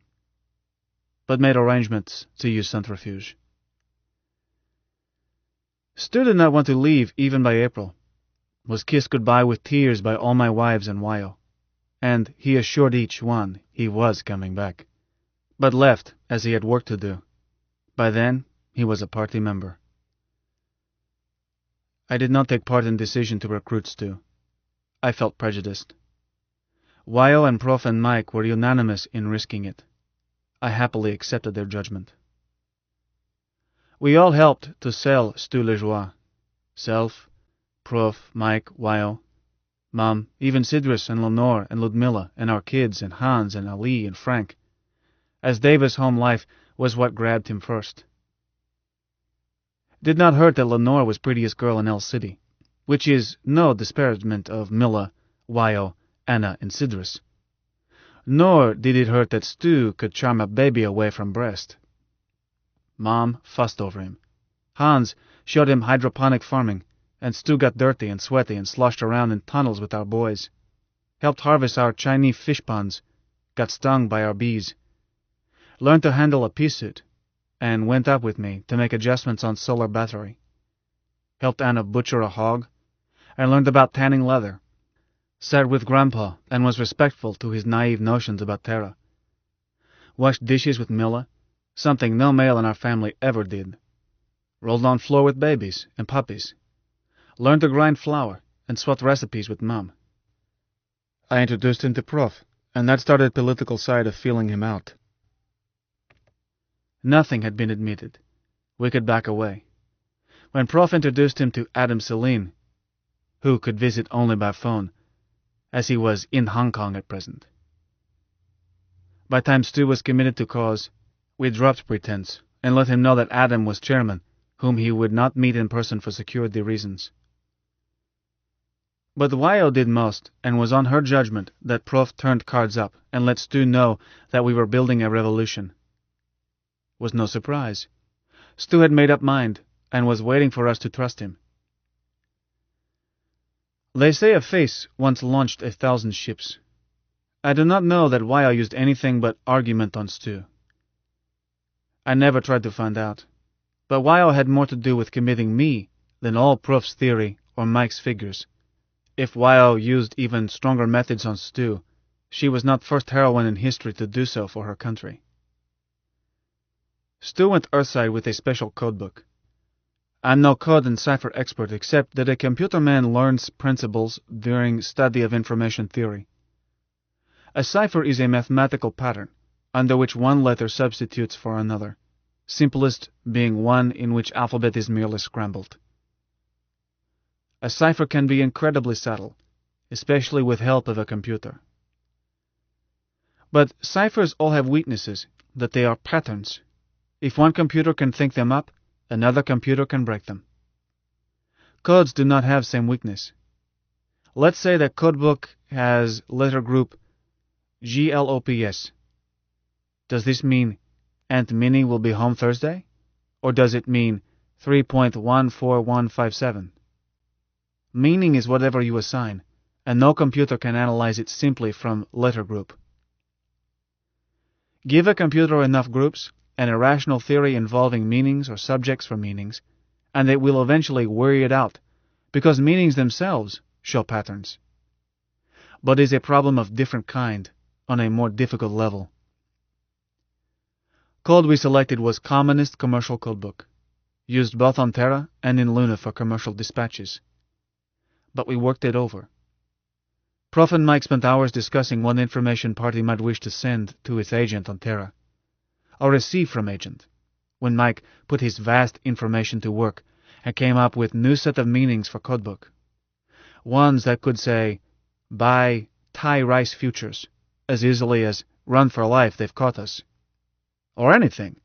but made arrangements to use centrifuge. Stu did not want to leave even by April, was kissed goodbye with tears by all my wives and Wyo, and he assured each one he was coming back, but left as he had work to do. By then, he was a party member. I did not take part in the decision to recruit Stu. I felt prejudiced. Wyo and Prof and Mike were unanimous in risking it. I happily accepted their judgment. We all helped to sell Stu Lejoie. Self, Prof, Mike, Wyo, Mom, even Mistress and Lunar and Ludmilla and our kids and Hans and Ali and Frank, as Davis' home life was what grabbed him first. Did not hurt that Lunar was prettiest girl in El City, which is no disparagement of Milla, Wyo, Anna, and Sidrus. Nor did it hurt that Stu could charm a baby away from breast. Mom fussed over him. Hans showed him hydroponic farming, and Stu got dirty and sweaty and sloshed around in tunnels with our boys. Helped harvest our Chinese fish ponds, got stung by our bees. Learned to handle a pea suit, and went up with me to make adjustments on solar battery. Helped Anna butcher a hog, and learned about tanning leather. Sat with Grandpa and was respectful to his naive notions about Terra. Washed dishes with Milla, something no male in our family ever did. Rolled on floor with babies and puppies. Learned to grind flour and swapped recipes with Mom. I introduced him to Prof, and that started the political side of feeling him out. Nothing had been admitted. We could back away. When Prof introduced him to Adam Celine, who could visit only by phone, as he was in Hong Kong at present. By time Stu was committed to cause, we dropped pretense and let him know that Adam was chairman, whom he would not meet in person for security reasons. But Wyo did most, and was on her judgment that Prof turned cards up and let Stu know that we were building a revolution. Was no surprise. Stu had made up mind, and was waiting for us to trust him. They say a face once launched 1,000 ships. I do not know that Wyo used anything but argument on Stu. I never tried to find out, but Wyo had more to do with committing me than all Prof's theory or Mike's figures. If Wyo used even stronger methods on Stu, she was not first heroine in history to do so for her country. Stu went Earthside with a special codebook. I'm no code and cipher expert except that a computer man learns principles during study of information theory. A cipher is a mathematical pattern, under which one letter substitutes for another, simplest being one in which alphabet is merely scrambled. A cipher can be incredibly subtle, especially with help of a computer. But ciphers all have weaknesses, that they are patterns. If one computer can think them up, another computer can break them. Codes do not have same weakness. Let's say that codebook has letter group GLOPS. Does this mean Aunt Minnie will be home Thursday? Or does it mean 3.14157? Meaning is whatever you assign, and no computer can analyze it simply from letter group. Give a computer enough groups and a rational theory involving meanings or subjects for meanings, and it will eventually wear it out, because meanings themselves show patterns. But is a problem of different kind, on a more difficult level. Code we selected was commonest commercial codebook, used both on Terra and in Lunar for commercial dispatches. But we worked it over. Prof and Mike spent hours discussing what information party might wish to send to its agent on Terra, or receive from agent, when Mike put his vast information to work and came up with new set of meanings for codebook. Ones that could say, buy Thai rice futures, as easily as run for life, they've caught us. Or anything,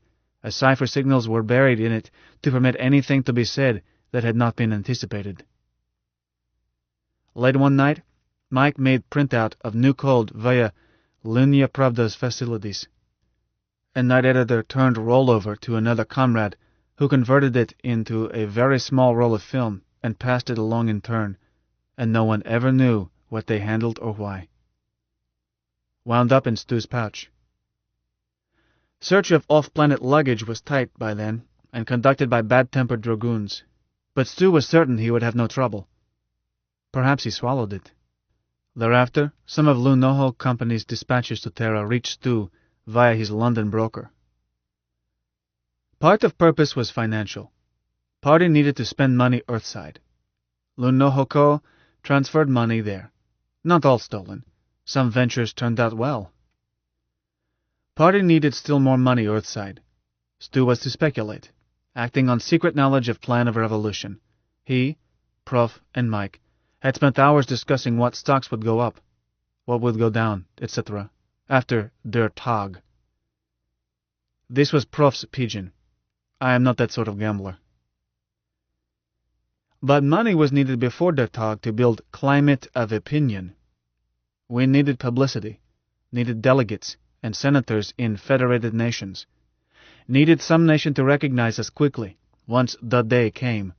as cipher signals were buried in it to permit anything to be said that had not been anticipated. Late one night, Mike made printout of new code via Lunar Pravda's facilities. A night editor turned rollover to another comrade who converted it into a very small roll of film and passed it along in turn, and no one ever knew what they handled or why. Wound up in Stu's pouch. Search of off-planet luggage was tight by then, and conducted by bad-tempered dragoons, but Stu was certain he would have no trouble. Perhaps he swallowed it. Thereafter, some of Lunoho Company's dispatches to Terra reached Stu via his London broker. Part of purpose was financial. Party needed to spend money Earthside. Lunoho Co. transferred money there. Not all stolen. Some ventures turned out well. Party needed still more money Earthside. Stu was to speculate, acting on secret knowledge of plan of revolution. He, Prof, and Mike had spent hours discussing what stocks would go up, what would go down, etc., after Der Tag. This was Prof's pigeon. I am not that sort of gambler. But money was needed before Der Tag to build climate of opinion. We needed publicity, needed delegates and senators in federated nations, needed some nation to recognize us quickly, once the day came.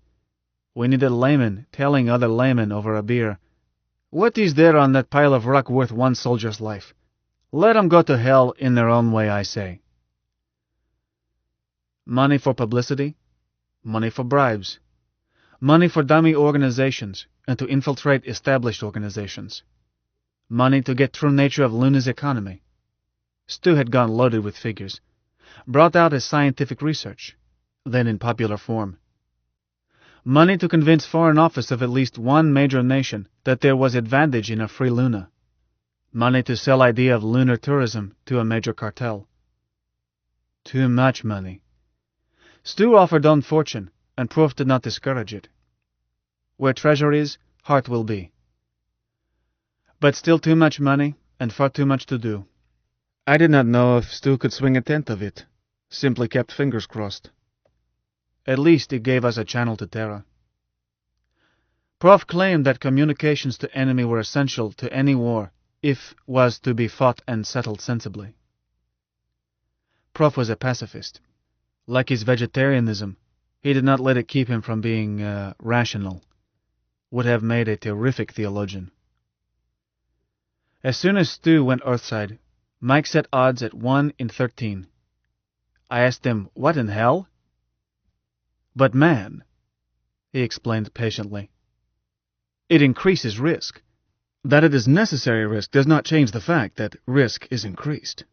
We needed laymen telling other laymen over a beer, "What is there on that pile of rock worth one soldier's life? Let 'em go to hell in their own way, I say." Money for publicity, money for bribes, money for dummy organizations and to infiltrate established organizations, money to get true nature of Lunar's economy. Stu had gone loaded with figures, brought out as scientific research, then in popular form. Money to convince Foreign Office of at least one major nation that there was advantage in a free Luna. Money to sell idea of lunar tourism to a major cartel. Too much money. Stu offered on fortune, and Proof did not discourage it. Where treasure is, heart will be. But still too much money, and far too much to do. I did not know if Stu could swing a tenth of it. Simply kept fingers crossed. At least it gave us a channel to Terra. Prof claimed that communications to enemy were essential to any war, if was to be fought and settled sensibly. Prof was a pacifist. Like his vegetarianism, he did not let it keep him from being rational. Would have made a terrific theologian. As soon as Stu went Earthside, Mike set odds at 1 in 13. I asked him, "What in hell?" "But man," he explained patiently, "it increases risk. That it is necessary risk does not change the fact that risk is increased."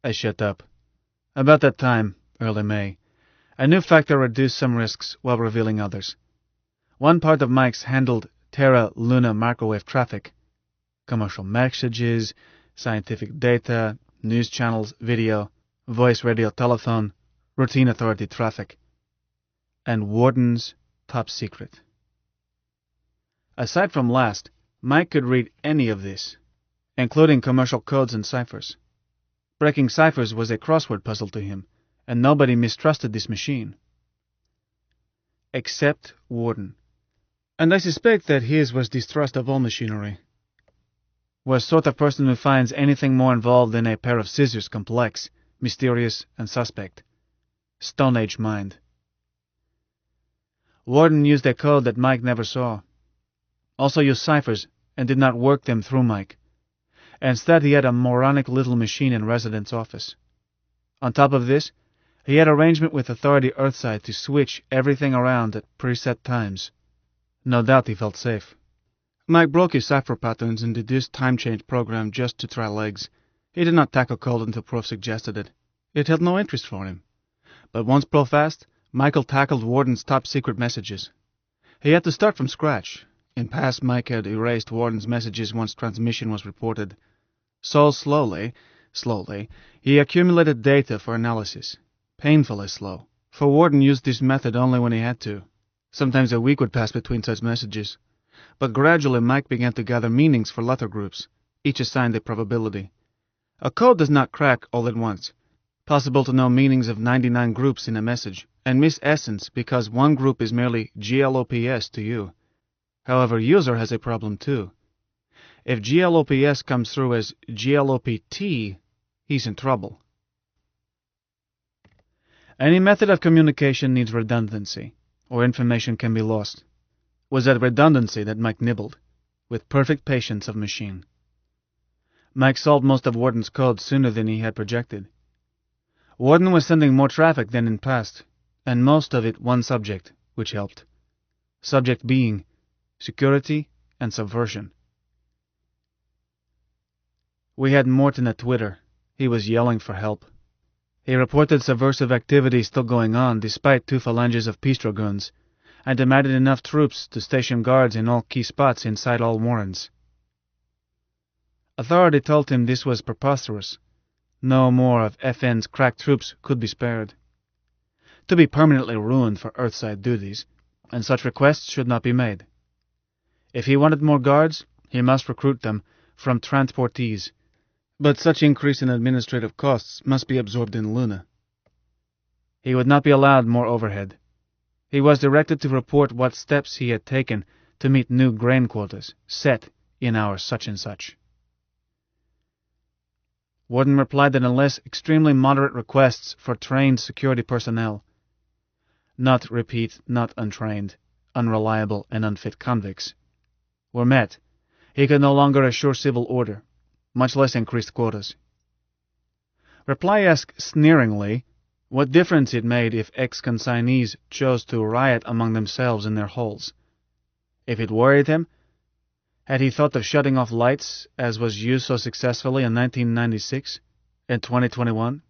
I shut up. About that time, early May, a new factor reduced some risks while revealing others. One part of Mike's handled Terra-Luna microwave traffic, commercial messages, scientific data, news channels, video, voice, radio, telephone, routine authority traffic, and Warden's top secret. Aside from last, Mike could read any of this, including commercial codes and ciphers. Breaking ciphers was a crossword puzzle to him, and nobody mistrusted this machine. Except Warden. And I suspect that his was distrust of all machinery. Was sort of person who finds anything more involved than a pair of scissors complex, mysterious, and suspect. Stone Age mind. Warden used a code that Mike never saw. Also used ciphers and did not work them through Mike. Instead, he had a moronic little machine in Resident's office. On top of this, he had arrangement with Authority Earthside to switch everything around at preset times. No doubt he felt safe. Mike broke his cipher patterns and deduced time change program just to try legs. He did not tackle code until Prof suggested it. It held no interest for him. But once Prof asked, Michael tackled Warden's top secret messages. He had to start from scratch. In past, Mike had erased Warden's messages once transmission was reported. So slowly, he accumulated data for analysis. Painfully slow, for Warden used this method only when he had to. Sometimes a week would pass between such messages. But gradually Mike began to gather meanings for letter groups, each assigned a probability. A code does not crack all at once. Possible to know meanings of 99 groups in a message, and miss essence because one group is merely GLOPS to you. However, user has a problem too. If GLOPS comes through as GLOPT, he's in trouble. Any method of communication needs redundancy, or information can be lost. It was that redundancy that Mike nibbled, with perfect patience of machine. Mike solved most of Warden's code sooner than he had projected. Warden was sending more traffic than in past, and most of it one subject, which helped. Subject being security and subversion. We had Morton at Twitter. He was yelling for help. He reported subversive activity still going on despite 2 phalanges of peace dragoons, and demanded enough troops to station guards in all key spots inside all warrens. Authority told him this was preposterous. No more of FN's crack troops could be spared. To be permanently ruined for Earthside duties, and such requests should not be made. If he wanted more guards, he must recruit them from transportees. But such increase in administrative costs must be absorbed in Lunar. He would not be allowed more overhead. He was directed to report what steps he had taken to meet new grain quotas set in our such and such. Warden replied that unless extremely moderate requests for trained security personnel, not untrained, unreliable, and unfit convicts, were met, he could no longer assure civil order, much less increased quotas. Reply asked sneeringly what difference it made if ex-consignees chose to riot among themselves in their holes. If it worried him, had he thought of shutting off lights, as was used so successfully in 1996 and 2021?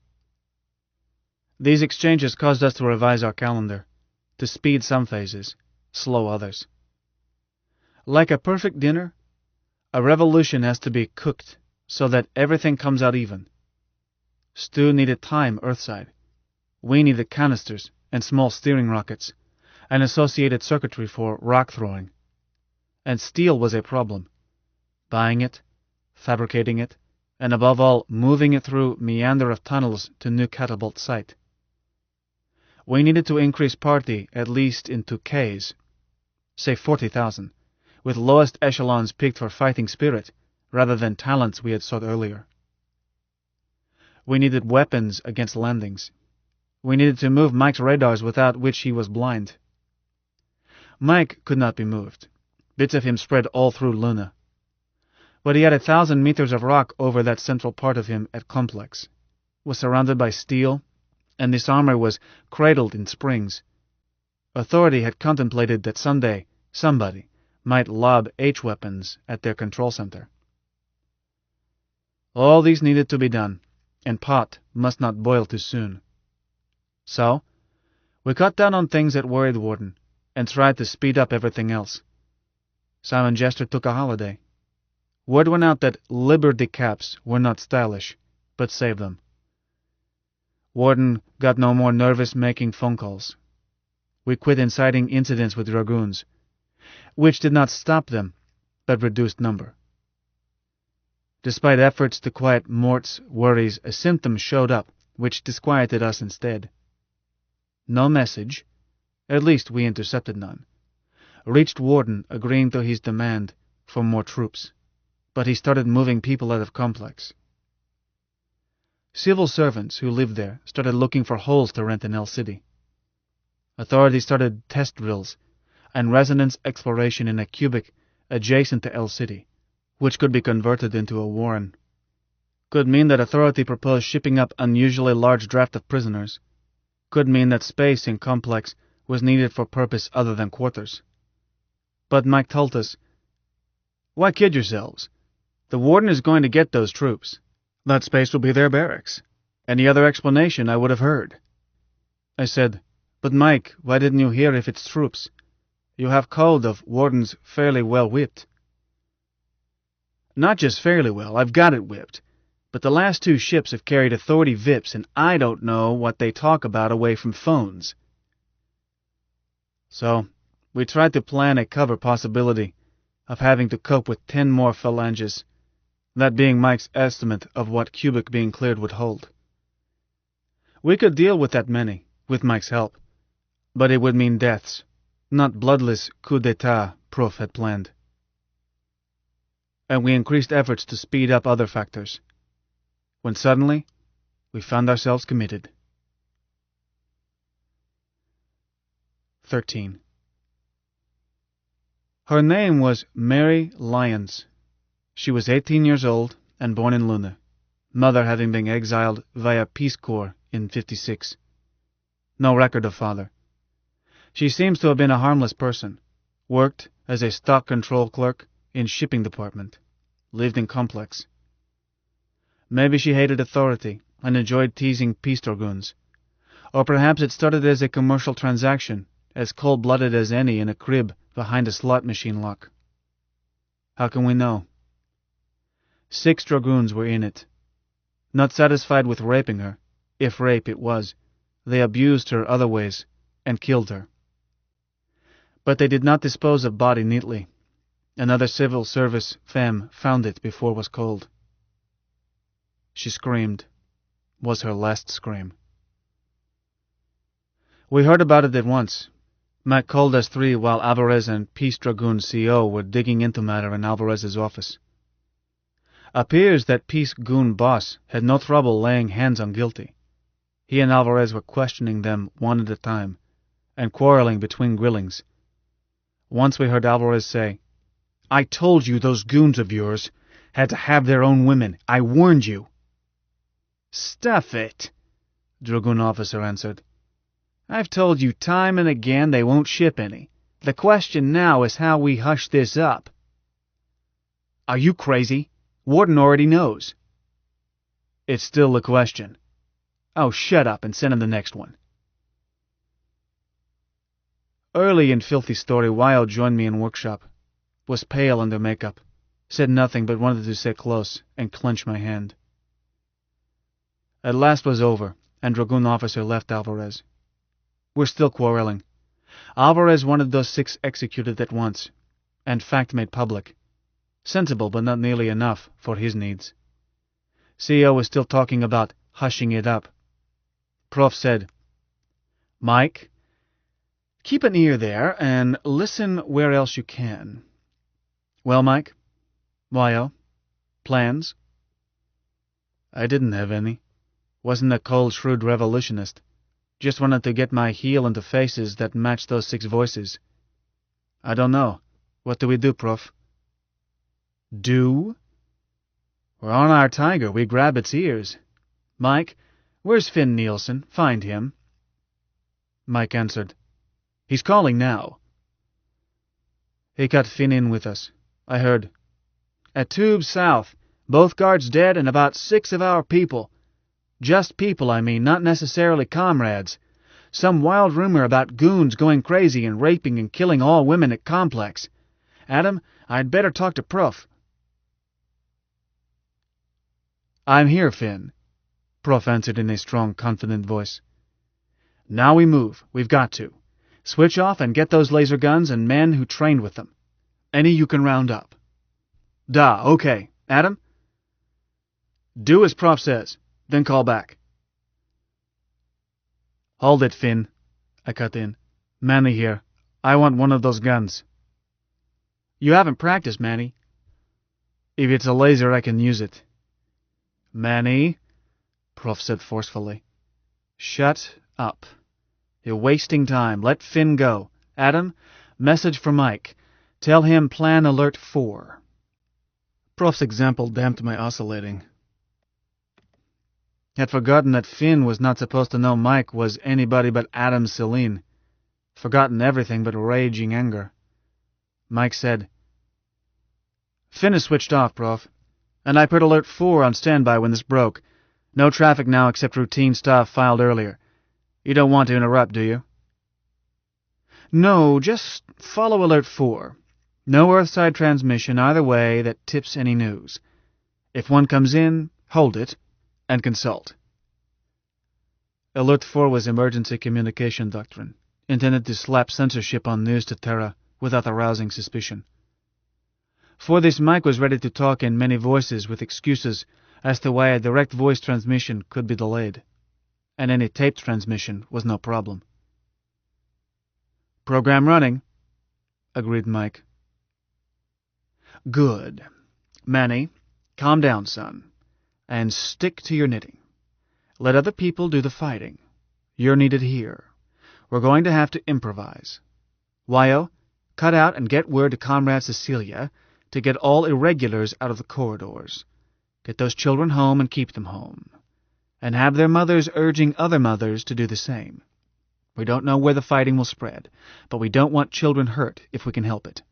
These exchanges caused us to revise our calendar, to speed some phases, slow others. Like a perfect dinner, a revolution has to be cooked so that everything comes out even. Stew needed time Earthside. We needed canisters and small steering rockets, and associated circuitry for rock throwing. And steel was a problem. Buying it, fabricating it, and above all, moving it through meander of tunnels to new catapult site. We needed to increase party at least into Ks, say 40,000, with lowest echelons picked for fighting spirit, rather than talents we had sought earlier. We needed weapons against landings. We needed to move Mike's radars without which he was blind. Mike could not be moved. Bits of him spread all through Luna. But he had 1,000 meters of rock over that central part of him at Complex, was surrounded by steel, and this armor was cradled in springs. Authority had contemplated that someday somebody might lob H-weapons at their control center. All these needed to be done, and pot must not boil too soon. So, we cut down on things that worried Warden, and tried to speed up everything else. Simon Jester took a holiday. Word went out that Liberty caps were not stylish, but saved them. Warden got no more nervous making phone calls. We quit inciting incidents with dragoons. which did not stop them, but reduced number. Despite efforts to quiet Mort's worries, a symptom showed up, which disquieted us instead. No message, at least we intercepted none, reached Warden agreeing to his demand for more troops, but he started moving people out of complex. Civil servants who lived there started looking for holes to rent in El City. Authorities started test drills and resonance exploration in a cubic adjacent to El City, which could be converted into a warren. Could mean that authority proposed shipping up unusually large draft of prisoners. Could mean that space in complex was needed for purpose other than quarters. But Mike told us, "Why kid yourselves? The warden is going to get those troops. That space will be their barracks. Any other explanation I would have heard." I said, "But Mike, why didn't you hear if it's troops? You have code of wardens fairly well whipped." "Not just fairly well, I've got it whipped. But the last 2 ships have carried authority VIPs, and I don't know what they talk about away from phones." So, we tried to plan a cover possibility of having to cope with 10 more phalanges, that being Mike's estimate of what cubic being cleared would hold. We could deal with that many, with Mike's help, but it would mean deaths, not bloodless coup d'etat Prof had planned. And we increased efforts to speed up other factors, when suddenly we found ourselves committed. 13. Her name was Mary Lyons. She was 18 years old and born in Lunar, mother having been exiled via Peace Corps in '56. No record of father. She seems to have been a harmless person, worked as a stock control clerk in shipping department, lived in complex. Maybe she hated authority and enjoyed teasing peace dragoons, or perhaps it started as a commercial transaction, as cold-blooded as any in a crib behind a slot machine lock. How can we know? 6 dragoons were in it. Not satisfied with raping her, if rape it was, they abused her other ways and killed her. But they did not dispose of body neatly. Another civil service femme found it before it was cold. She screamed. Was her last scream. We heard about it at once. Mac called us 3 while Alvarez and Peace Dragoon CO were digging into matter in Alvarez's office. Appears that Peace Goon boss had no trouble laying hands on guilty. He and Alvarez were questioning them one at a time, and quarreling between grillings. Once we heard Alvarez say, "I told you those goons of yours had to have their own women. I warned you." "Stuff it," Dragoon officer answered. "I've told you time and again they won't ship any. The question now is how we hush this up." "Are you crazy? Warden already knows." "It's still a question." "Oh, shut up and send him the next one." Early in Filthy Story, Wild joined me in workshop. Was pale under makeup. Said nothing but wanted to sit close and clench my hand. At last was over, and Dragoon officer left Alvarez. We're still quarreling. Alvarez wanted those 6 executed at once, and fact made public. Sensible, but not nearly enough for his needs. CEO was still talking about hushing it up. Prof said, "Mike, keep an ear there and listen where else you can." "Well, Mike? Why, plans?" I didn't have any. Wasn't a cold, shrewd revolutionist. Just wanted to get my heel into faces that matched those 6 voices. "I don't know. What do we do, Prof?" "Do? We're on our tiger. We grab its ears. Mike, where's Finn Nielsen? Find him." Mike answered, "He's calling now." He cut Finn in with us. I heard, "At Tube South. Both guards dead and about 6 of our people. Just people, I mean, not necessarily comrades. Some wild rumor about goons going crazy and raping and killing all women at Complex. Adam, I'd better talk to Prof." "I'm here, Finn," Prof answered in a strong, confident voice. "Now we move. We've got to. Switch off and get those laser guns and men who trained with them. Any you can round up. Okay. Adam? Do as Prof says, then call back. Hold it, Finn, I cut in. Manny here. I want one of those guns. You haven't practiced, Manny. If it's a laser, I can use it. Manny, Prof said forcefully. Shut up. You're wasting time. Let Finn go. Adam, message for Mike. Tell him Plan Alert 4. Prof's example damped my oscillating. Had forgotten that Finn was not supposed to know Mike was anybody but Adam Celine. Forgotten everything but raging anger. Mike said, Finn is switched off, Prof. And I put Alert 4 on standby when this broke. No traffic now except routine stuff filed earlier. You don't want to interrupt, do you? No, just follow Alert 4. No Earthside transmission either way that tips any news. If one comes in, hold it, and consult. Alert 4 was emergency communication doctrine, intended to slap censorship on news to Terra without arousing suspicion. For this, Mike was ready to talk in many voices with excuses as to why a direct voice transmission could be delayed, and any taped transmission was no problem. Program running, agreed Mike. Good. Manny, calm down, son, and stick to your knitting. Let other people do the fighting. You're needed here. We're going to have to improvise. Wyo, cut out and get word to Comrade Cecilia to get all irregulars out of the corridors. Get those children home and keep them home. And have their mothers urging other mothers to do the same. We don't know where the fighting will spread, but we don't want children hurt if we can help it.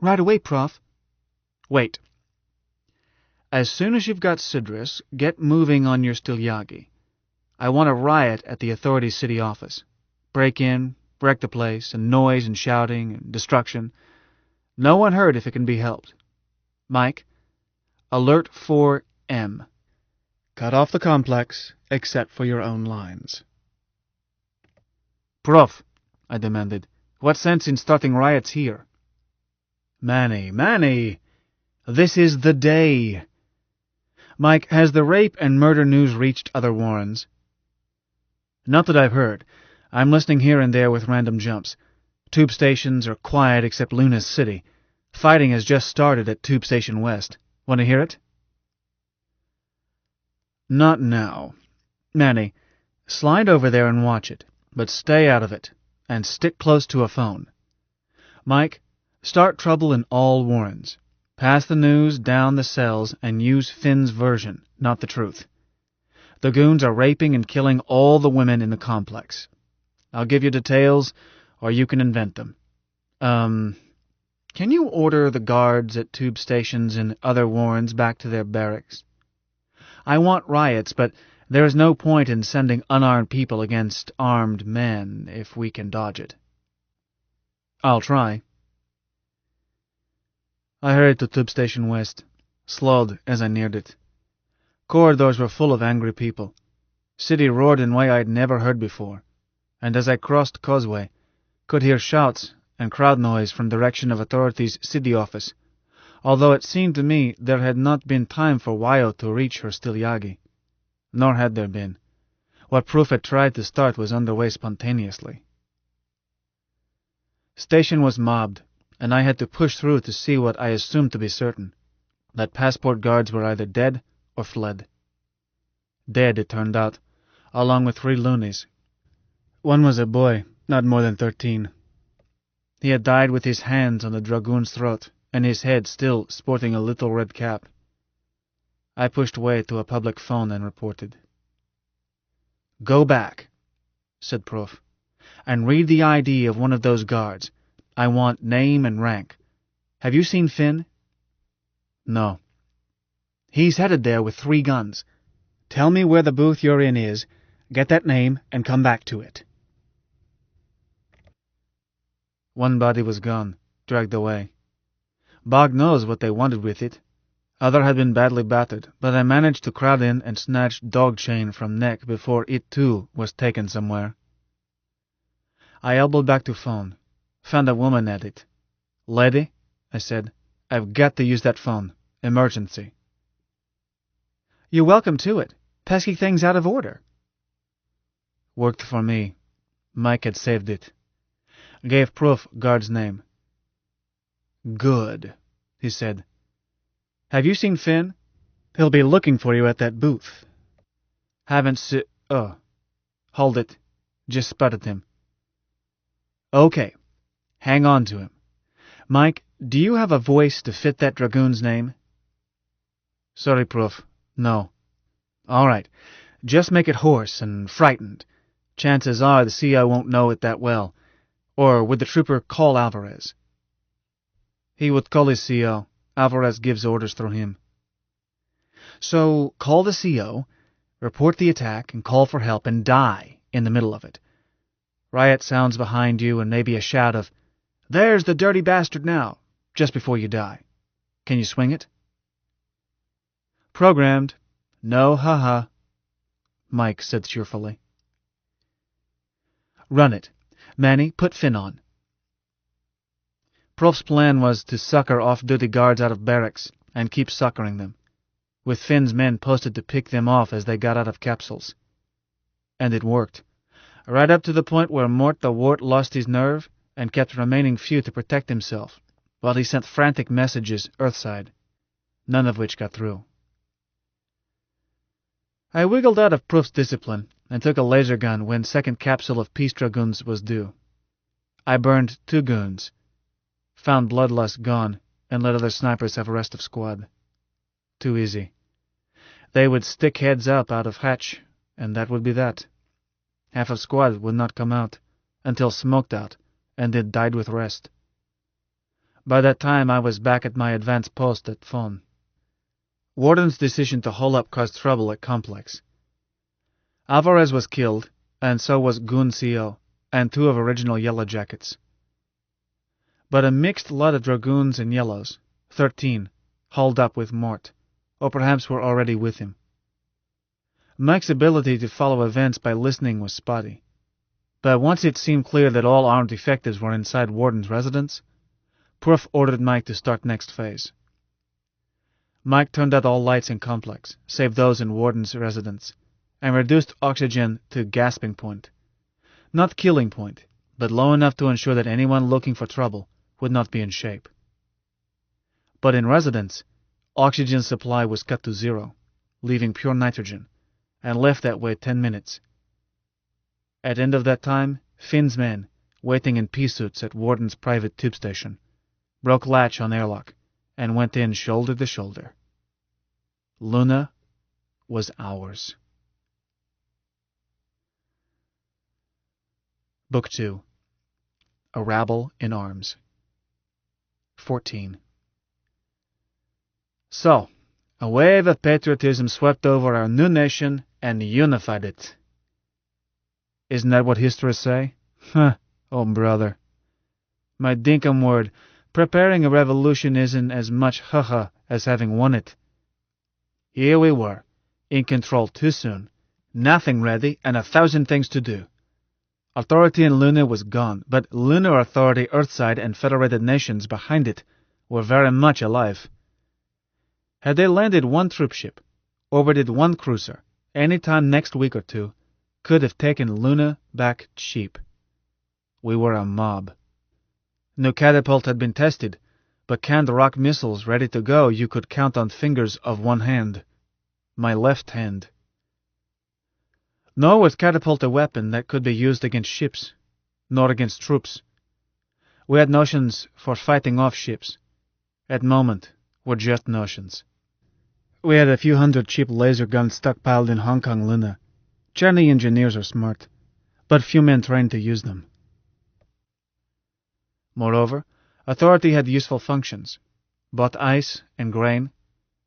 Right away, Prof. Wait. As soon as you've got Sidris, get moving on your Stilyagi. I want a riot at the authorities' city office. Break in, wreck the place, and noise and shouting and destruction. No one hurt if it can be helped. Mike, Alert 4M. Cut off the complex, except for your own lines. Prof, I demanded, what sense in starting riots here? Manny, this is the day. Mike, has the rape and murder news reached other Warrens? Not that I've heard. I'm listening here and there with random jumps. Tube stations are quiet except Lunar City. Fighting has just started at Tube Station West. Want to hear it? Not now. Manny, slide over there and watch it, but stay out of it, and stick close to a phone. Mike, start trouble in all Warrens. Pass the news down the cells and use Finn's version, not the truth. The goons are raping and killing all the women in the complex. I'll give you details, or you can invent them. Can you order the guards at tube stations and other Warrens back to their barracks? I want riots, but there is no point in sending unarmed people against armed men if we can dodge it. I'll try. I hurried to Tube Station West, slowed as I neared it. Corridors were full of angry people. City roared in a way I'd never heard before, and as I crossed Causeway, could hear shouts and crowd noise from direction of authorities' city office, although it seemed to me there had not been time for Wyo to reach her Stilyagi. Nor had there been. What Proof had tried to start was underway spontaneously. Station was mobbed, and I had to push through to see what I assumed to be certain, that passport guards were either dead or fled. Dead, it turned out, along with 3 loonies. One was a boy, not more than 13. He had died with his hands on the dragoon's throat, and his head still sporting a little red cap. I pushed way to a public phone and reported. Go back, said Prof, and read the ID of one of those guards. I want name and rank. Have you seen Finn? No. He's headed there with 3 guns. Tell me where the booth you're in is, get that name, and come back to it. One body was gone, dragged away. Bog knows what they wanted with it. Other had been badly battered, but I managed to crowd in and snatch dog chain from neck before it too was taken somewhere. I elbowed back to phone. Found a woman at it. "Lady," I said, "I've got to use that phone. Emergency." "You're welcome to it. Pesky thing's out of order." Worked for me. Mike had saved it. Gave proof guard's name. "Good," he said. "Have you seen Finn? "He'll be looking for you at that booth." Haven't se- Oh. Hold it. Just spotted him. "Okay. Hang on to him. Mike, do you have a voice to fit that dragoon's name?" Sorry, Prof. No. "All right. Just make it hoarse and frightened. Chances are the CO won't know it that well. Or would the trooper call Alvarez?" He would call his CO. Alvarez gives orders through him. "So call the CO, report the attack, and call for help, and die in the middle of it. Riot sounds behind you, and maybe a shout of, 'There's the dirty bastard now,' just before you die. Can you swing it?" "Programmed. No ha-ha," Mike said cheerfully. "Run it. Manny, put Finn on." Prof's plan was to sucker off-duty guards out of barracks and keep suckering them, with Finn's men posted to pick them off as they got out of capsules. And it worked, right up to the point where Mort the Wart lost his nerve and kept remaining few to protect himself, while he sent frantic messages Earthside, none of which got through. I wiggled out of Prof's discipline and took a laser gun when second capsule of Peace Dragoons was due. I burned 2 goons, found Bloodlust gone, and let other snipers have rest of squad. Too easy. They would stick heads up out of hatch, and that would be that. Half of squad would not come out, until smoked out, and it died with rest. By that time I was back at my advanced post at Fon. Warden's decision to hole up caused trouble at Complex. Alvarez was killed, and so was Goon CO, and 2 of original Yellow Jackets. But a mixed lot of Dragoons and Yellows, 13, hauled up with Mort, or perhaps were already with him. Mike's ability to follow events by listening was spotty, but once it seemed clear that all armed defectives were inside Warden's residence, Prof ordered Mike to start next phase. Mike turned out all lights in Complex, save those in Warden's residence, and reduced oxygen to gasping point. Not killing point, but low enough to ensure that anyone looking for trouble would not be in shape. But in residence, oxygen supply was cut to 0, leaving pure nitrogen, and left that way 10 minutes. At end of that time, Finn's men, waiting in pea suits at Warden's private tube station, broke latch on airlock and went in shoulder to shoulder. Luna was ours. Book 2. A Rabble in Arms. 14. So, a wave of patriotism swept over our new nation and unified it. Isn't that what history say? Huh, oh brother. My dinkum word, preparing a revolution isn't as much haha as having won it. Here we were, in control too soon, nothing ready, and 1,000 things to do. Authority in Lunar was gone, but Lunar authority Earthside and Federated Nations behind it were very much alive. Had they landed 1 troopship, orbited 1 cruiser, any time next week or 2, could have taken Luna back cheap. We were a mob. No catapult had been tested, but canned rock missiles ready to go you could count on fingers of 1 hand. My left hand. Nor was catapult a weapon that could be used against ships, nor against troops. We had notions for fighting off ships. At moment, were just notions. We had a few hundred cheap laser guns stockpiled in Hong Kong Luna. Chinese engineers are smart, but few men trained to use them. Moreover, authority had useful functions, bought ice and grain,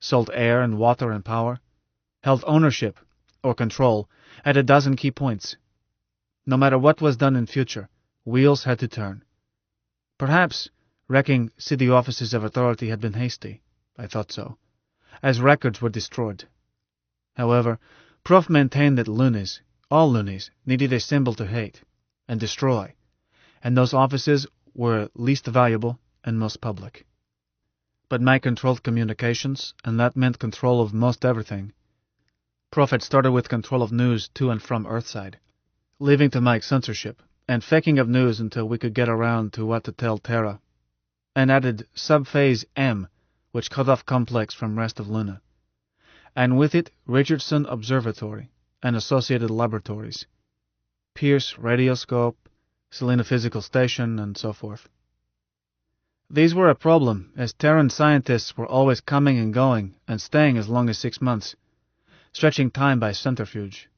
sold air and water and power, held ownership, or control, at a dozen key points. No matter what was done in future, wheels had to turn. Perhaps wrecking city offices of authority had been hasty. I thought so, as records were destroyed. However, Prof maintained that Lunis, all Lunis, needed a symbol to hate and destroy, and those offices were least valuable and most public. But Mike controlled communications, and that meant control of most everything. Prof had started with control of news to and from Earthside, leaving to Mike censorship, and faking of news until we could get around to what to tell Terra, and added Subphase M, which cut off Complex from rest of Luna, and with it Richardson Observatory and associated laboratories, Pierce Radioscope, Selena Physical Station, and so forth. These were a problem, as Terran scientists were always coming and going and staying as long as 6 months, stretching time by centrifuge.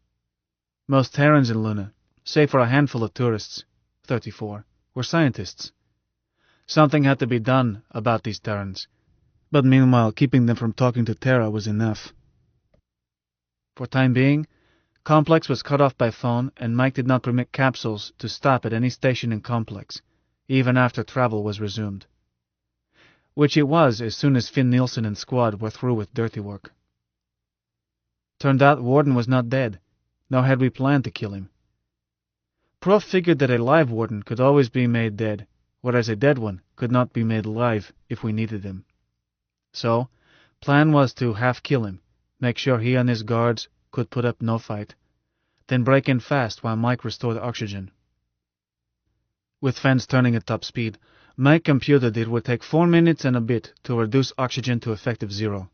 Most Terrans in Luna, save for a handful of tourists, 34, were scientists. Something had to be done about these Terrans, but meanwhile keeping them from talking to Terra was enough. For time being, Complex was cut off by phone, and Mike did not permit capsules to stop at any station in Complex, even after travel was resumed. Which it was as soon as Finn Nielsen and squad were through with dirty work. Turned out Warden was not dead, nor had we planned to kill him. Prof figured that a live Warden could always be made dead, whereas a dead one could not be made alive if we needed him. So, plan was to half-kill him, make sure he and his guards could put up no fight, then break in fast while Mike restored oxygen. With fans turning at top speed, Mike computed it would take 4 minutes and a bit to reduce oxygen to effective 0.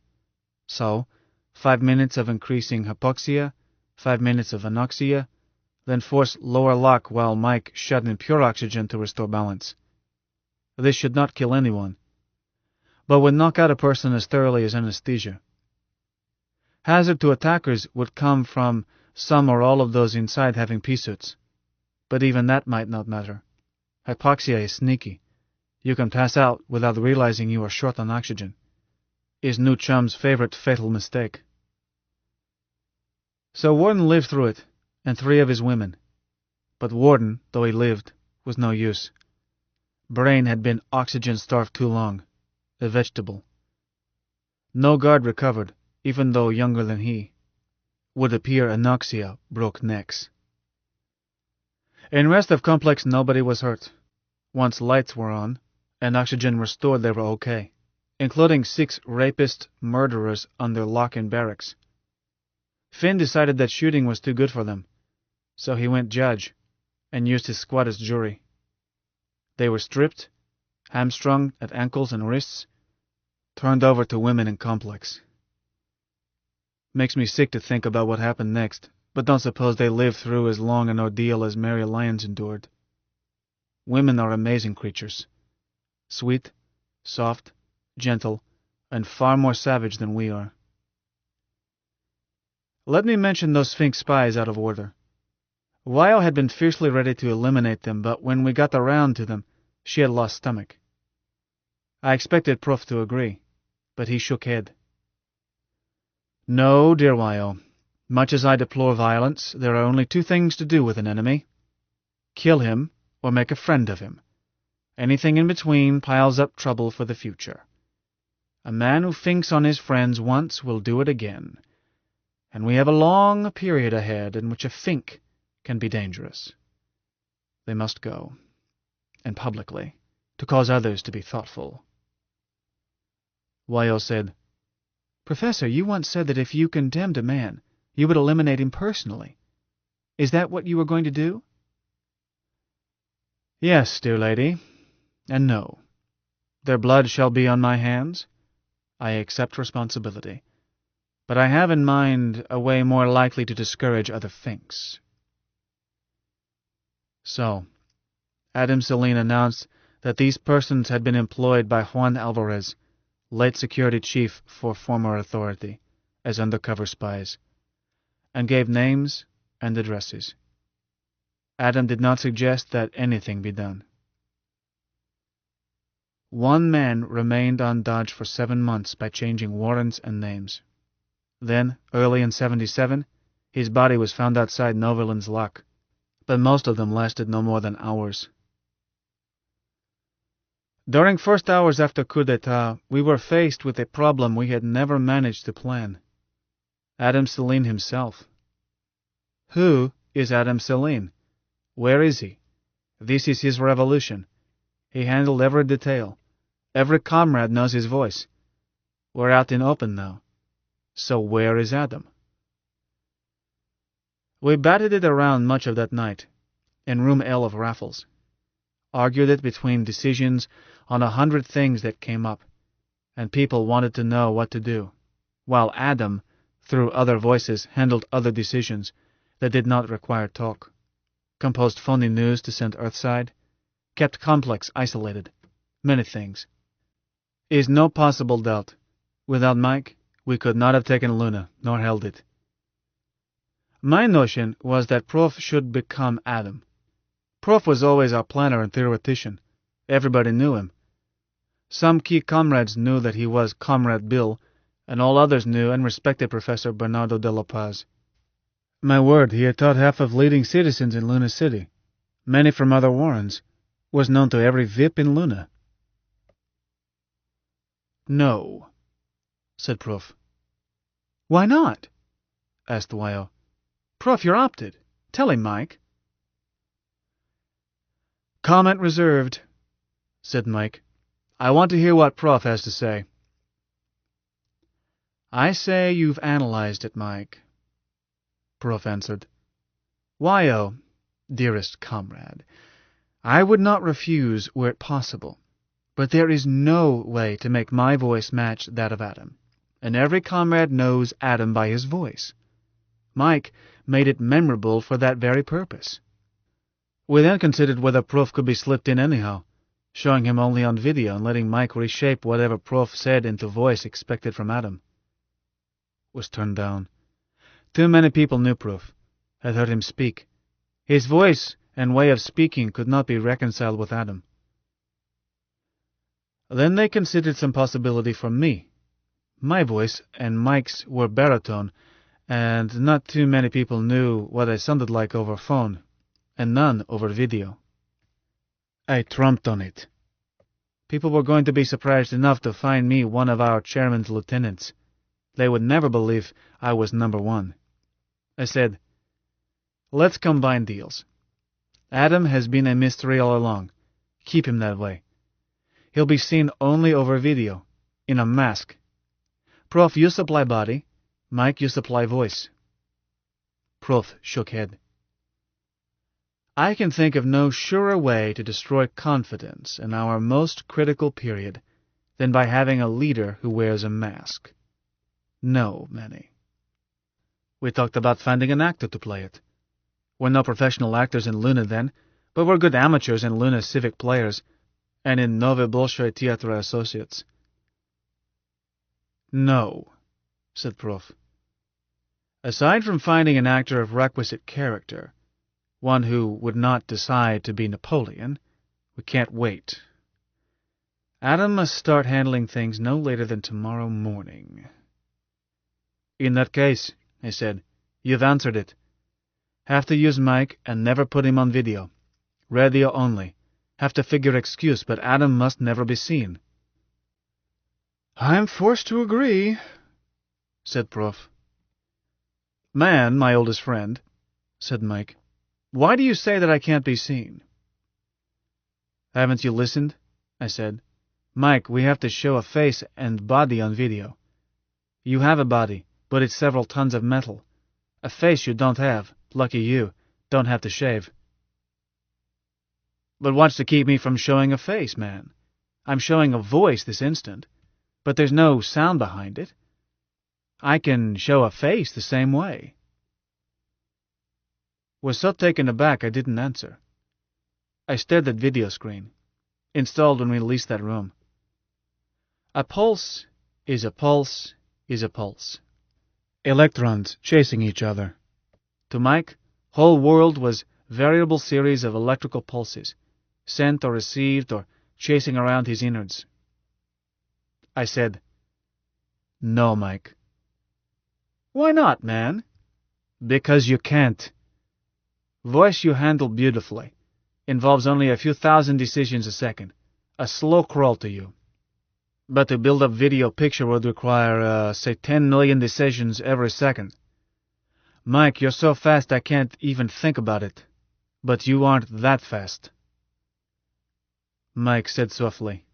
So, 5 minutes of increasing hypoxia, 5 minutes of anoxia, then force lower lock while Mike shut in pure oxygen to restore balance. This should not kill anyone, but would knock out a person as thoroughly as anesthesia. Hazard to attackers would come from some or all of those inside having P-suits, but even that might not matter. Hypoxia is sneaky. You can pass out without realizing you are short on oxygen. His new chum's favorite fatal mistake. So Warden lived through it, and 3 of his women. But Warden, though he lived, was no use. Brain had been oxygen-starved too long. A vegetable. No guard recovered, even though younger than he. Would appear anoxia broke necks. In rest of Complex nobody was hurt. Once lights were on, and oxygen restored, they were okay, including 6 rapist murderers under lock in barracks. Finn decided that shooting was too good for them, so he went judge, and used his squad as jury. They were stripped, hamstrung at ankles and wrists, turned over to women in Complex. Makes me sick to think about what happened next, but don't suppose they lived through as long an ordeal as Mary Lyons endured. Women are amazing creatures. Sweet, soft, gentle, and far more savage than we are. Let me mention those Sphinx spies out of order. Wyo had been fiercely ready to eliminate them, but when we got around to them, she had lost stomach. I expected Prof to agree, but he shook head. No, dear Wyo. Much as I deplore violence, there are only 2 things to do with an enemy. Kill him, or make a friend of him. Anything in between piles up trouble for the future. A man who thinks on his friends once will do it again, and we have a long period ahead in which a think can be dangerous. They must go, and publicly, to cause others to be thoughtful. Wyo said, Professor, you once said that if you condemned a man, you would eliminate him personally. Is that what you were going to do? Yes, dear lady, and no. Their blood shall be on my hands. I accept responsibility. But I have in mind a way more likely to discourage other thinks. So, Adam Celine announced that these persons had been employed by Juan Alvarez, late security chief for former authority, as undercover spies, and gave names and addresses. Adam did not suggest that anything be done. 1 man remained on Dodge for 7 months by changing warrants and names. Then, early in 77, his body was found outside Noviland's lock, but most of them lasted no more than hours. During first hours after coup d'etat, we were faced with a problem we had never managed to plan. Adam Celine himself. Who is Adam Celine? Where is he? This is his revolution. He handled every detail. Every comrade knows his voice. We're out in open now. So where is Adam? We batted it around much of that night, in room L of Raffles. Argued it between decisions on 100 things that came up, and people wanted to know what to do, while Adam, through other voices, handled other decisions that did not require talk, composed phony news to send Earthside, kept Complex isolated, many things. Is no possible doubt. Without Mike, we could not have taken Luna, nor held it. My notion was that Prof should become Adam. Prof was always our planner and theoretician. Everybody knew him. Some key comrades knew that he was Comrade Bill, and all others knew and respected Professor Bernardo de la Paz. My word, he had taught half of leading citizens in Luna City, many from other warrens, was known to every VIP in Luna. No, said Prof. Why not? Asked Wyo. Prof, you're opted. Tell him, Mike. Comment reserved, said Mike. I want to hear what Prof has to say. I say you've analyzed it, Mike, Prof answered. Wyo, dearest comrade, I would not refuse were it possible, but there is no way to make my voice match that of Adam, and every comrade knows Adam by his voice. Mike made it memorable for that very purpose. We then considered whether Prof could be slipped in anyhow, showing him only on video and letting Mike reshape whatever Prof said into voice expected from Adam. Was turned down. Too many people knew Prof, had heard him speak. His voice and way of speaking could not be reconciled with Adam. Then they considered some possibility for me. My voice and Mike's were baritone, and not too many people knew what I sounded like over phone, and none over video. I trumped on it. People were going to be surprised enough to find me one of our chairman's lieutenants. They would never believe I was number one. I said, let's combine deals. Adam has been a mystery all along. Keep him that way. He'll be seen only over video, in a mask. Prof, you supply body. Mike, you supply voice. Prof shook head. I can think of no surer way to destroy confidence in our most critical period than by having a leader who wears a mask. No, Manny. We talked about finding an actor to play it. We're no professional actors in Luna then, but we're good amateurs in Luna civic players, and in Nove Bolshoi Teatra associates. No, said Prof. Aside from finding an actor of requisite character, one who would not decide to be Napoleon, we can't wait. Adam must start handling things no later than tomorrow morning. In that case, I said, you've answered it. Have to use Mike and never put him on video. Radio only. Have to figure excuse, but Adam must never be seen. I'm forced to agree, said Prof. Man, my oldest friend, said Mike, why do you say that I can't be seen? Haven't you listened? I said. Mike, we have to show a face and body on video. You have a body, but it's several tons of metal. A face you don't have, lucky you, don't have to shave. But what's to keep me from showing a face, man? I'm showing a voice this instant, but there's no sound behind it. I can show a face the same way. Was so taken aback I didn't answer. I stared at video screen, installed when we leased that room. A pulse is a pulse is a pulse. Electrons chasing each other. To Mike, whole world was variable series of electrical pulses, sent or received or chasing around his innards. I said, no, Mike. Why not, man? Because you can't. Voice you handle beautifully. Involves only a few thousand decisions a second. A slow crawl to you. But to build up video picture would require, say, 10 million decisions every second. Mike, you're so fast I can't even think about it. But you aren't that fast. Mike said softly.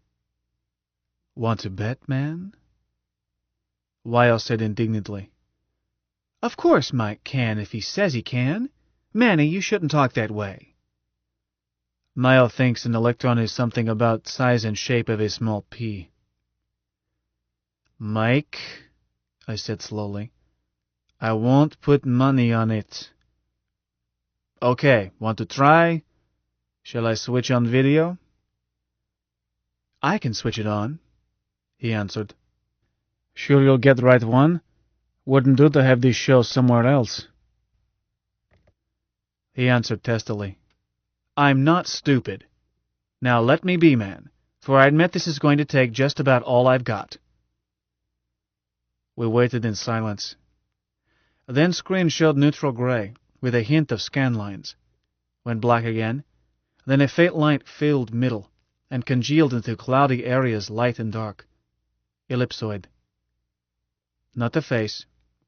Want to bet, man? Wyo said indignantly. Of course Mike can if he says he can. Manny, you shouldn't talk that way. Myo thinks an electron is something about size and shape of a small pea. Mike, I said slowly, I won't put money on it. Okay, want to try? Shall I switch on video? I can switch it on, he answered. Sure you'll get the right one? Wouldn't do to have this show somewhere else. He answered testily. I'm not stupid. Now let me be, man, for I admit this is going to take just about all I've got. We waited in silence. Then screen showed neutral gray, with a hint of scan lines. Went black again. Then a faint light filled middle, and congealed into cloudy areas light and dark. Ellipsoid. Not a face,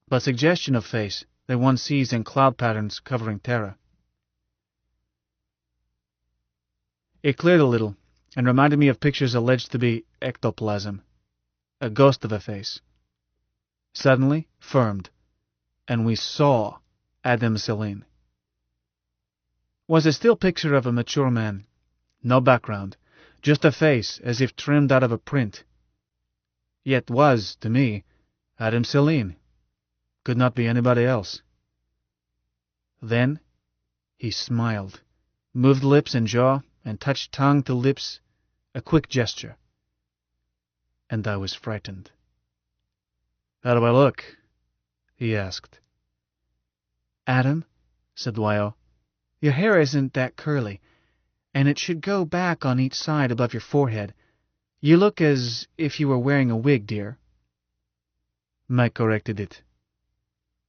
but suggestion of face that one sees in cloud patterns covering Terra. It cleared a little, and reminded me of pictures alleged to be ectoplasm, a ghost of a face. Suddenly firmed, and we saw Adam Celine. Was a still picture of a mature man, no background, just a face as if trimmed out of a print. Yet was, to me, Adam Celine. Could not be anybody else. Then he smiled, moved lips and jaw, and touched tongue to lips, a quick gesture. And I was frightened. How do I look? He asked. Adam, said Wyo, your hair isn't that curly, and it should go back on each side above your forehead. You look as if you were wearing a wig, dear. Mike corrected it.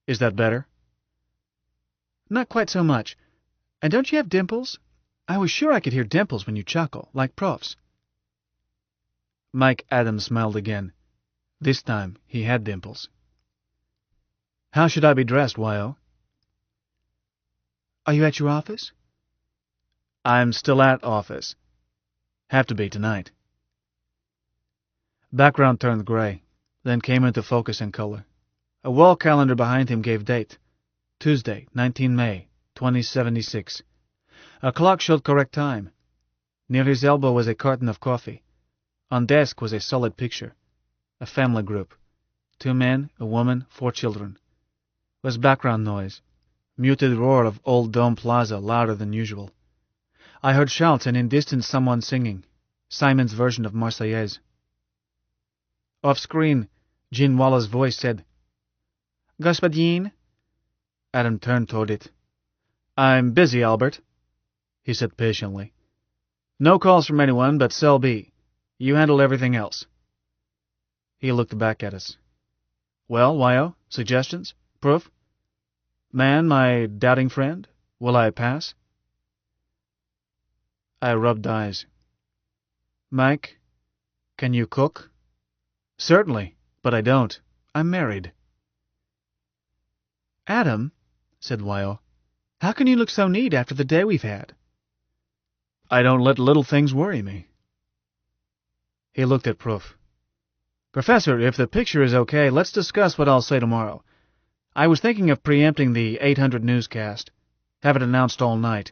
Is that better? Not quite so much. And don't you have dimples? I was sure I could hear dimples when you chuckle, like Prof's. Mike Adams smiled again. This time he had dimples. How should I be dressed, Wyo? Are you at your office? I'm still at office. Have to be tonight. Background turned gray, then came into focus in color. A wall calendar behind him gave date. Tuesday, 19 May, 2076. A clock showed correct time. Near his elbow was a carton of coffee. On desk was a solid picture. A family group. 2 men, a woman, 4 children. Was background noise. Muted roar of Old Dome Plaza louder than usual. I heard shouts and in distance someone singing. Simon's version of Marseillaise. Off-screen, Jean Walla's voice said, Господин? Adam turned toward it. I'm busy, Albert, he said patiently. No calls from anyone but Cell B. You handle everything else. He looked back at us. Well, Wyo, suggestions? Proof? Man, my doubting friend, will I pass? I rubbed eyes. Mike, can you cook? Certainly, but I don't. I'm married. Adam, said Wyo, how can you look so neat after the day we've had? I don't let little things worry me. He looked at Proof. Professor, if the picture is okay, let's discuss what I'll say tomorrow. I was thinking of preempting the 800 newscast, have it announced all night,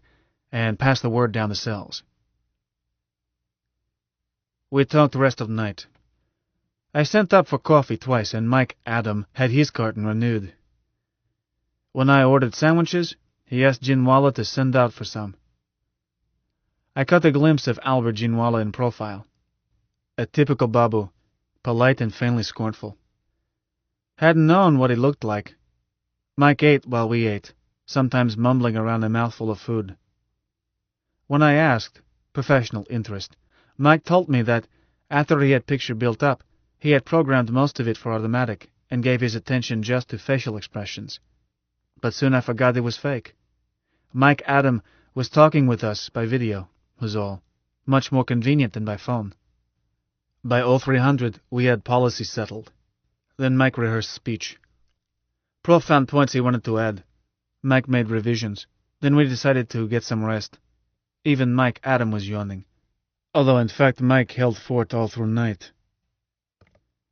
and pass the word down the cells. We talked the rest of the night. I sent up for coffee twice, and Mike Adam had his carton renewed. When I ordered sandwiches, he asked Jinwala to send out for some. I caught a glimpse of Albert Jinwala in profile. A typical Babu, polite and faintly scornful. Hadn't known what he looked like. Mike ate while we ate, sometimes mumbling around a mouthful of food. When I asked, professional interest, Mike told me that, after he had picture built up, he had programmed most of it for automatic and gave his attention just to facial expressions. But soon I forgot it was fake. Mike Adam was talking with us by video, was all, much more convenient than by phone. By 0300, we had policy settled. Then Mike rehearsed speech. Prof found points he wanted to add. Mike made revisions. Then we decided to get some rest. Even Mike Adam was yawning. Although, in fact, Mike held fort all through night,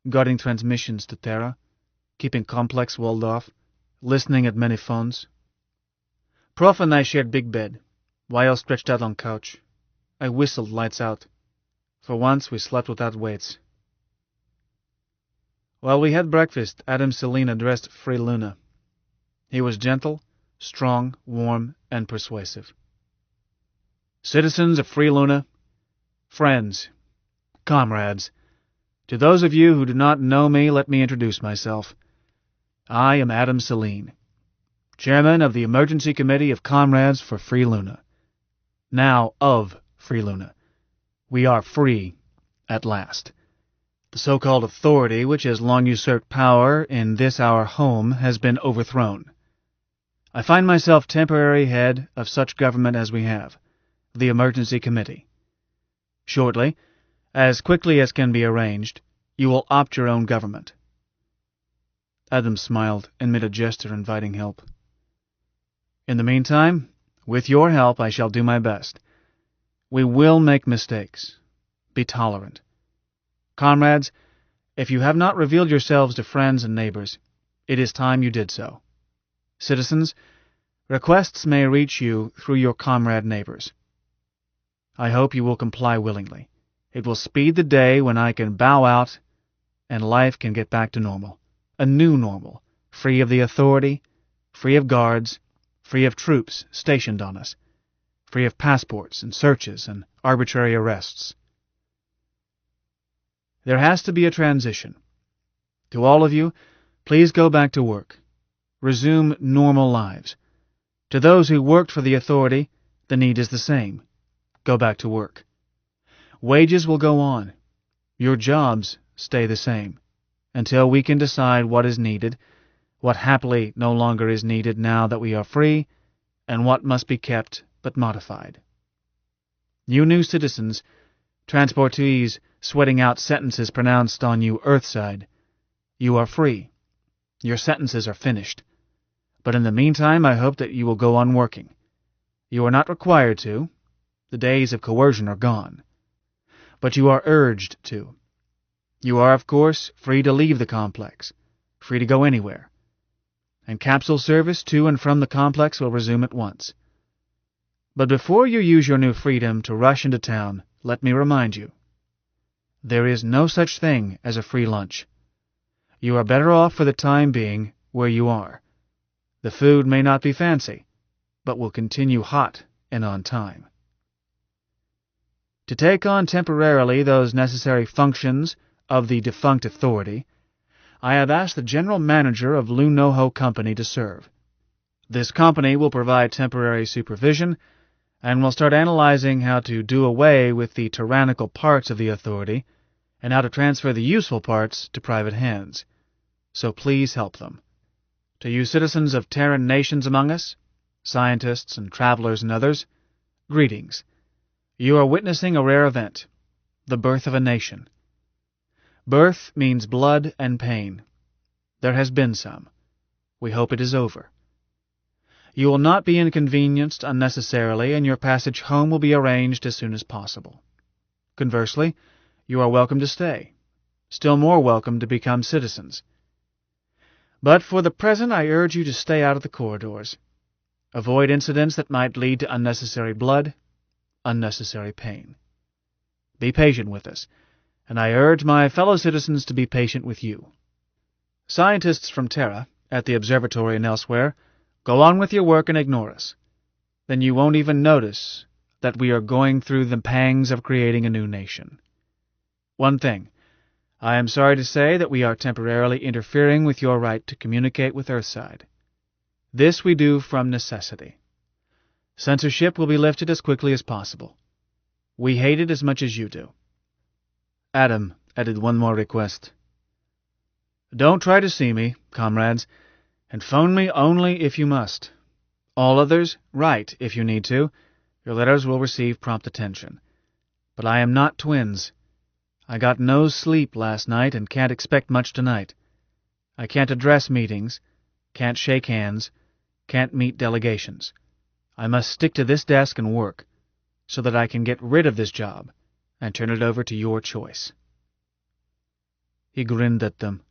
guarding transmissions to Terra, keeping complex walled off, listening at many phones. Prof and I shared big bed, Weil stretched out on couch. I whistled lights out. For once, we slept without weights. While we had breakfast, Adam Celine addressed Free Luna. He was gentle, strong, warm, and persuasive. Citizens of Free Luna, friends, comrades, to those of you who do not know me, let me introduce myself. I am Adam Celine, chairman of the Emergency Committee of Comrades for Free Luna. Now of Free Luna. We are free, at last. The so-called authority, which has long usurped power in this our home, has been overthrown. I find myself temporary head of such government as we have, the Emergency Committee. Shortly, as quickly as can be arranged, you will opt your own government. Adam smiled and made a gesture inviting help. In the meantime, with your help, I shall do my best. We will make mistakes. Be tolerant. Comrades, if you have not revealed yourselves to friends and neighbors, it is time you did so. Citizens, requests may reach you through your comrade neighbors. I hope you will comply willingly. It will speed the day when I can bow out and life can get back to normal. A new normal, free of the authority, free of guards, free of troops stationed on us, free of passports and searches and arbitrary arrests. There has to be a transition. To all of you, please go back to work. Resume normal lives. To those who worked for the authority, the need is the same. Go back to work. Wages will go on. Your jobs stay the same, until we can decide what is needed, what happily no longer is needed now that we are free, and what must be kept but modified. You new citizens, transportees sweating out sentences pronounced on you Earthside, you are free. Your sentences are finished. But in the meantime, I hope that you will go on working. You are not required to. The days of coercion are gone. But you are urged to. You are, of course, free to leave the complex, free to go anywhere. And capsule service to and from the complex will resume at once. But before you use your new freedom to rush into town, let me remind you, there is no such thing as a free lunch. You are better off for the time being where you are. The food may not be fancy, but will continue hot and on time. To take on temporarily those necessary functions of the defunct authority, I have asked the general manager of Lunoho Company to serve. This company will provide temporary supervision and will start analyzing how to do away with the tyrannical parts of the authority and how to transfer the useful parts to private hands. So please help them. To you citizens of Terran nations among us, scientists and travelers and others, greetings. You are witnessing a rare event, the birth of a nation. Birth means blood and pain. There has been some. We hope it is over. You will not be inconvenienced unnecessarily, and your passage home will be arranged as soon as possible. Conversely, you are welcome to stay, still more welcome to become citizens. But for the present I urge you to stay out of the corridors. Avoid incidents that might lead to unnecessary blood, unnecessary pain. Be patient with us, and I urge my fellow citizens to be patient with you. Scientists from Terra, at the observatory and elsewhere, go on with your work and ignore us. Then you won't even notice that we are going through the pangs of creating a new nation. One thing. I am sorry to say that we are temporarily interfering with your right to communicate with Earthside. This we do from necessity. Censorship will be lifted as quickly as possible. We hate it as much as you do. Adam added one more request. Don't try to see me, comrades, and phone me only if you must. All others, write if you need to. Your letters will receive prompt attention. But I am not twins. I got no sleep last night and can't expect much tonight. I can't address meetings, can't shake hands, can't meet delegations. I must stick to this desk and work, so that I can get rid of this job, and turn it over to your choice." He grinned at them.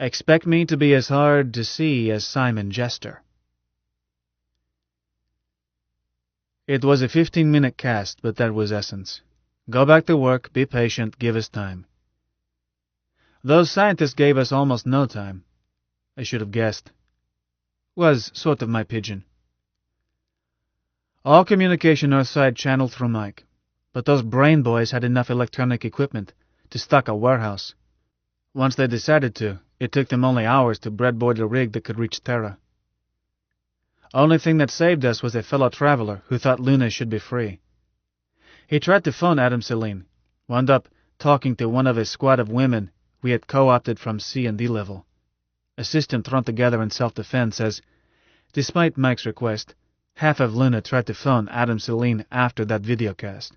"Expect me to be as hard to see as Simon Jester." It was a 15-minute cast, but that was essence. Go back to work, be patient, give us time. Those scientists gave us almost no time. I should have guessed. Was sort of my pigeon. All communication Earthside channeled through Mike, but those brain boys had enough electronic equipment to stock a warehouse. Once they decided to, it took them only hours to breadboard a rig that could reach Terra. Only thing that saved us was a fellow traveler who thought Lunar should be free. He tried to phone Adam Celine, wound up talking to one of a squad of women we had co-opted from C&D level. A system thrown together in self-defense as, despite Mike's request, half of Lunar tried to phone Adam Celine after that videocast.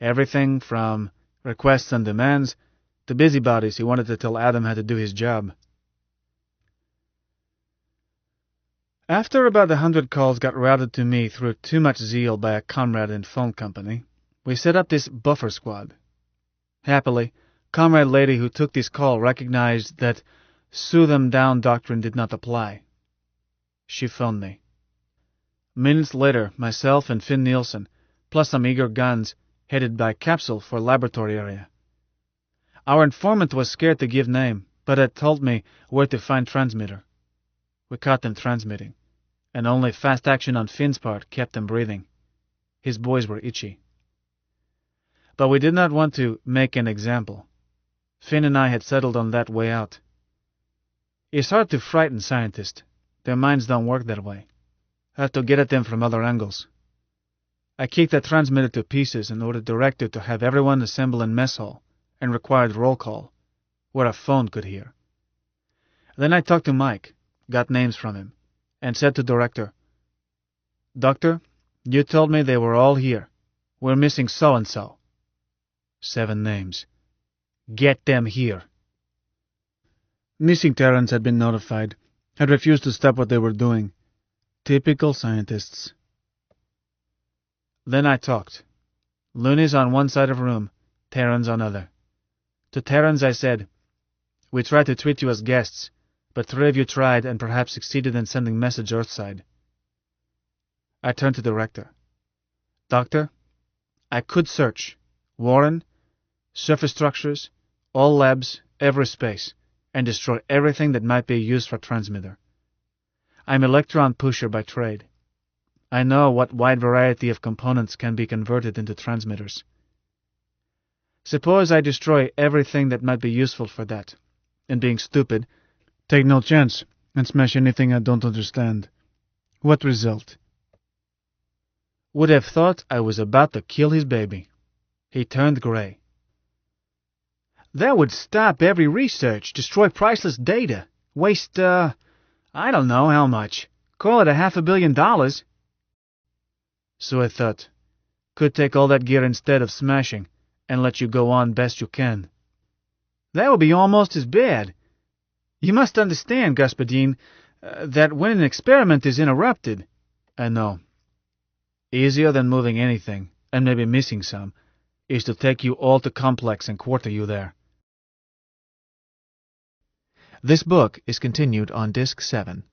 Everything from requests and demands to busybodies who wanted to tell Adam how to do his job. After about 100 calls got routed to me through too much zeal by a comrade in phone company, we set up this buffer squad. Happily, comrade lady who took this call recognized that sue them down doctrine did not apply. She phoned me. Minutes later, myself and Finn Nielsen, plus some eager guns, headed by capsule for laboratory area. Our informant was scared to give name, but had told me where to find transmitter. We caught them transmitting, and only fast action on Finn's part kept them breathing. His boys were itchy. But we did not want to make an example. Finn and I had settled on that way out. It's hard to frighten scientists. Their minds don't work that way. Have to get at them from other angles. I kicked that transmitter to pieces and ordered director to have everyone assemble in mess hall and required roll call, where a phone could hear. Then I talked to Mike, got names from him, and said to director, "Doctor, you told me they were all here. We're missing so-and-so." 7 names. "Get them here." Missing Terrans had been notified, had refused to stop what they were doing. Typical scientists. Then I talked. Loonies on one side of room, Terrans on other. To Terrans I said, "We tried to treat you as guests, but 3 of you tried and perhaps succeeded in sending message Earthside." I turned to director. "Doctor, I could search Warren, surface structures, all labs, every space, and destroy everything that might be used for transmitter. I'm electron pusher by trade. I know what wide variety of components can be converted into transmitters. Suppose I destroy everything that might be useful for that, and being stupid, take no chance and smash anything I don't understand. What result?" Would have thought I was about to kill his baby. He turned gray. "That would stop every research, destroy priceless data, waste, I don't know how much. Call it $500 million. So I thought, could take all that gear instead of smashing, and let you go on best you can. "That would be almost as bad. You must understand, Gaspadine, that when an experiment is interrupted—" "I know. Easier than moving anything, and maybe missing some, is to take you all to Complex and quarter you there." This book is continued on Disc 7.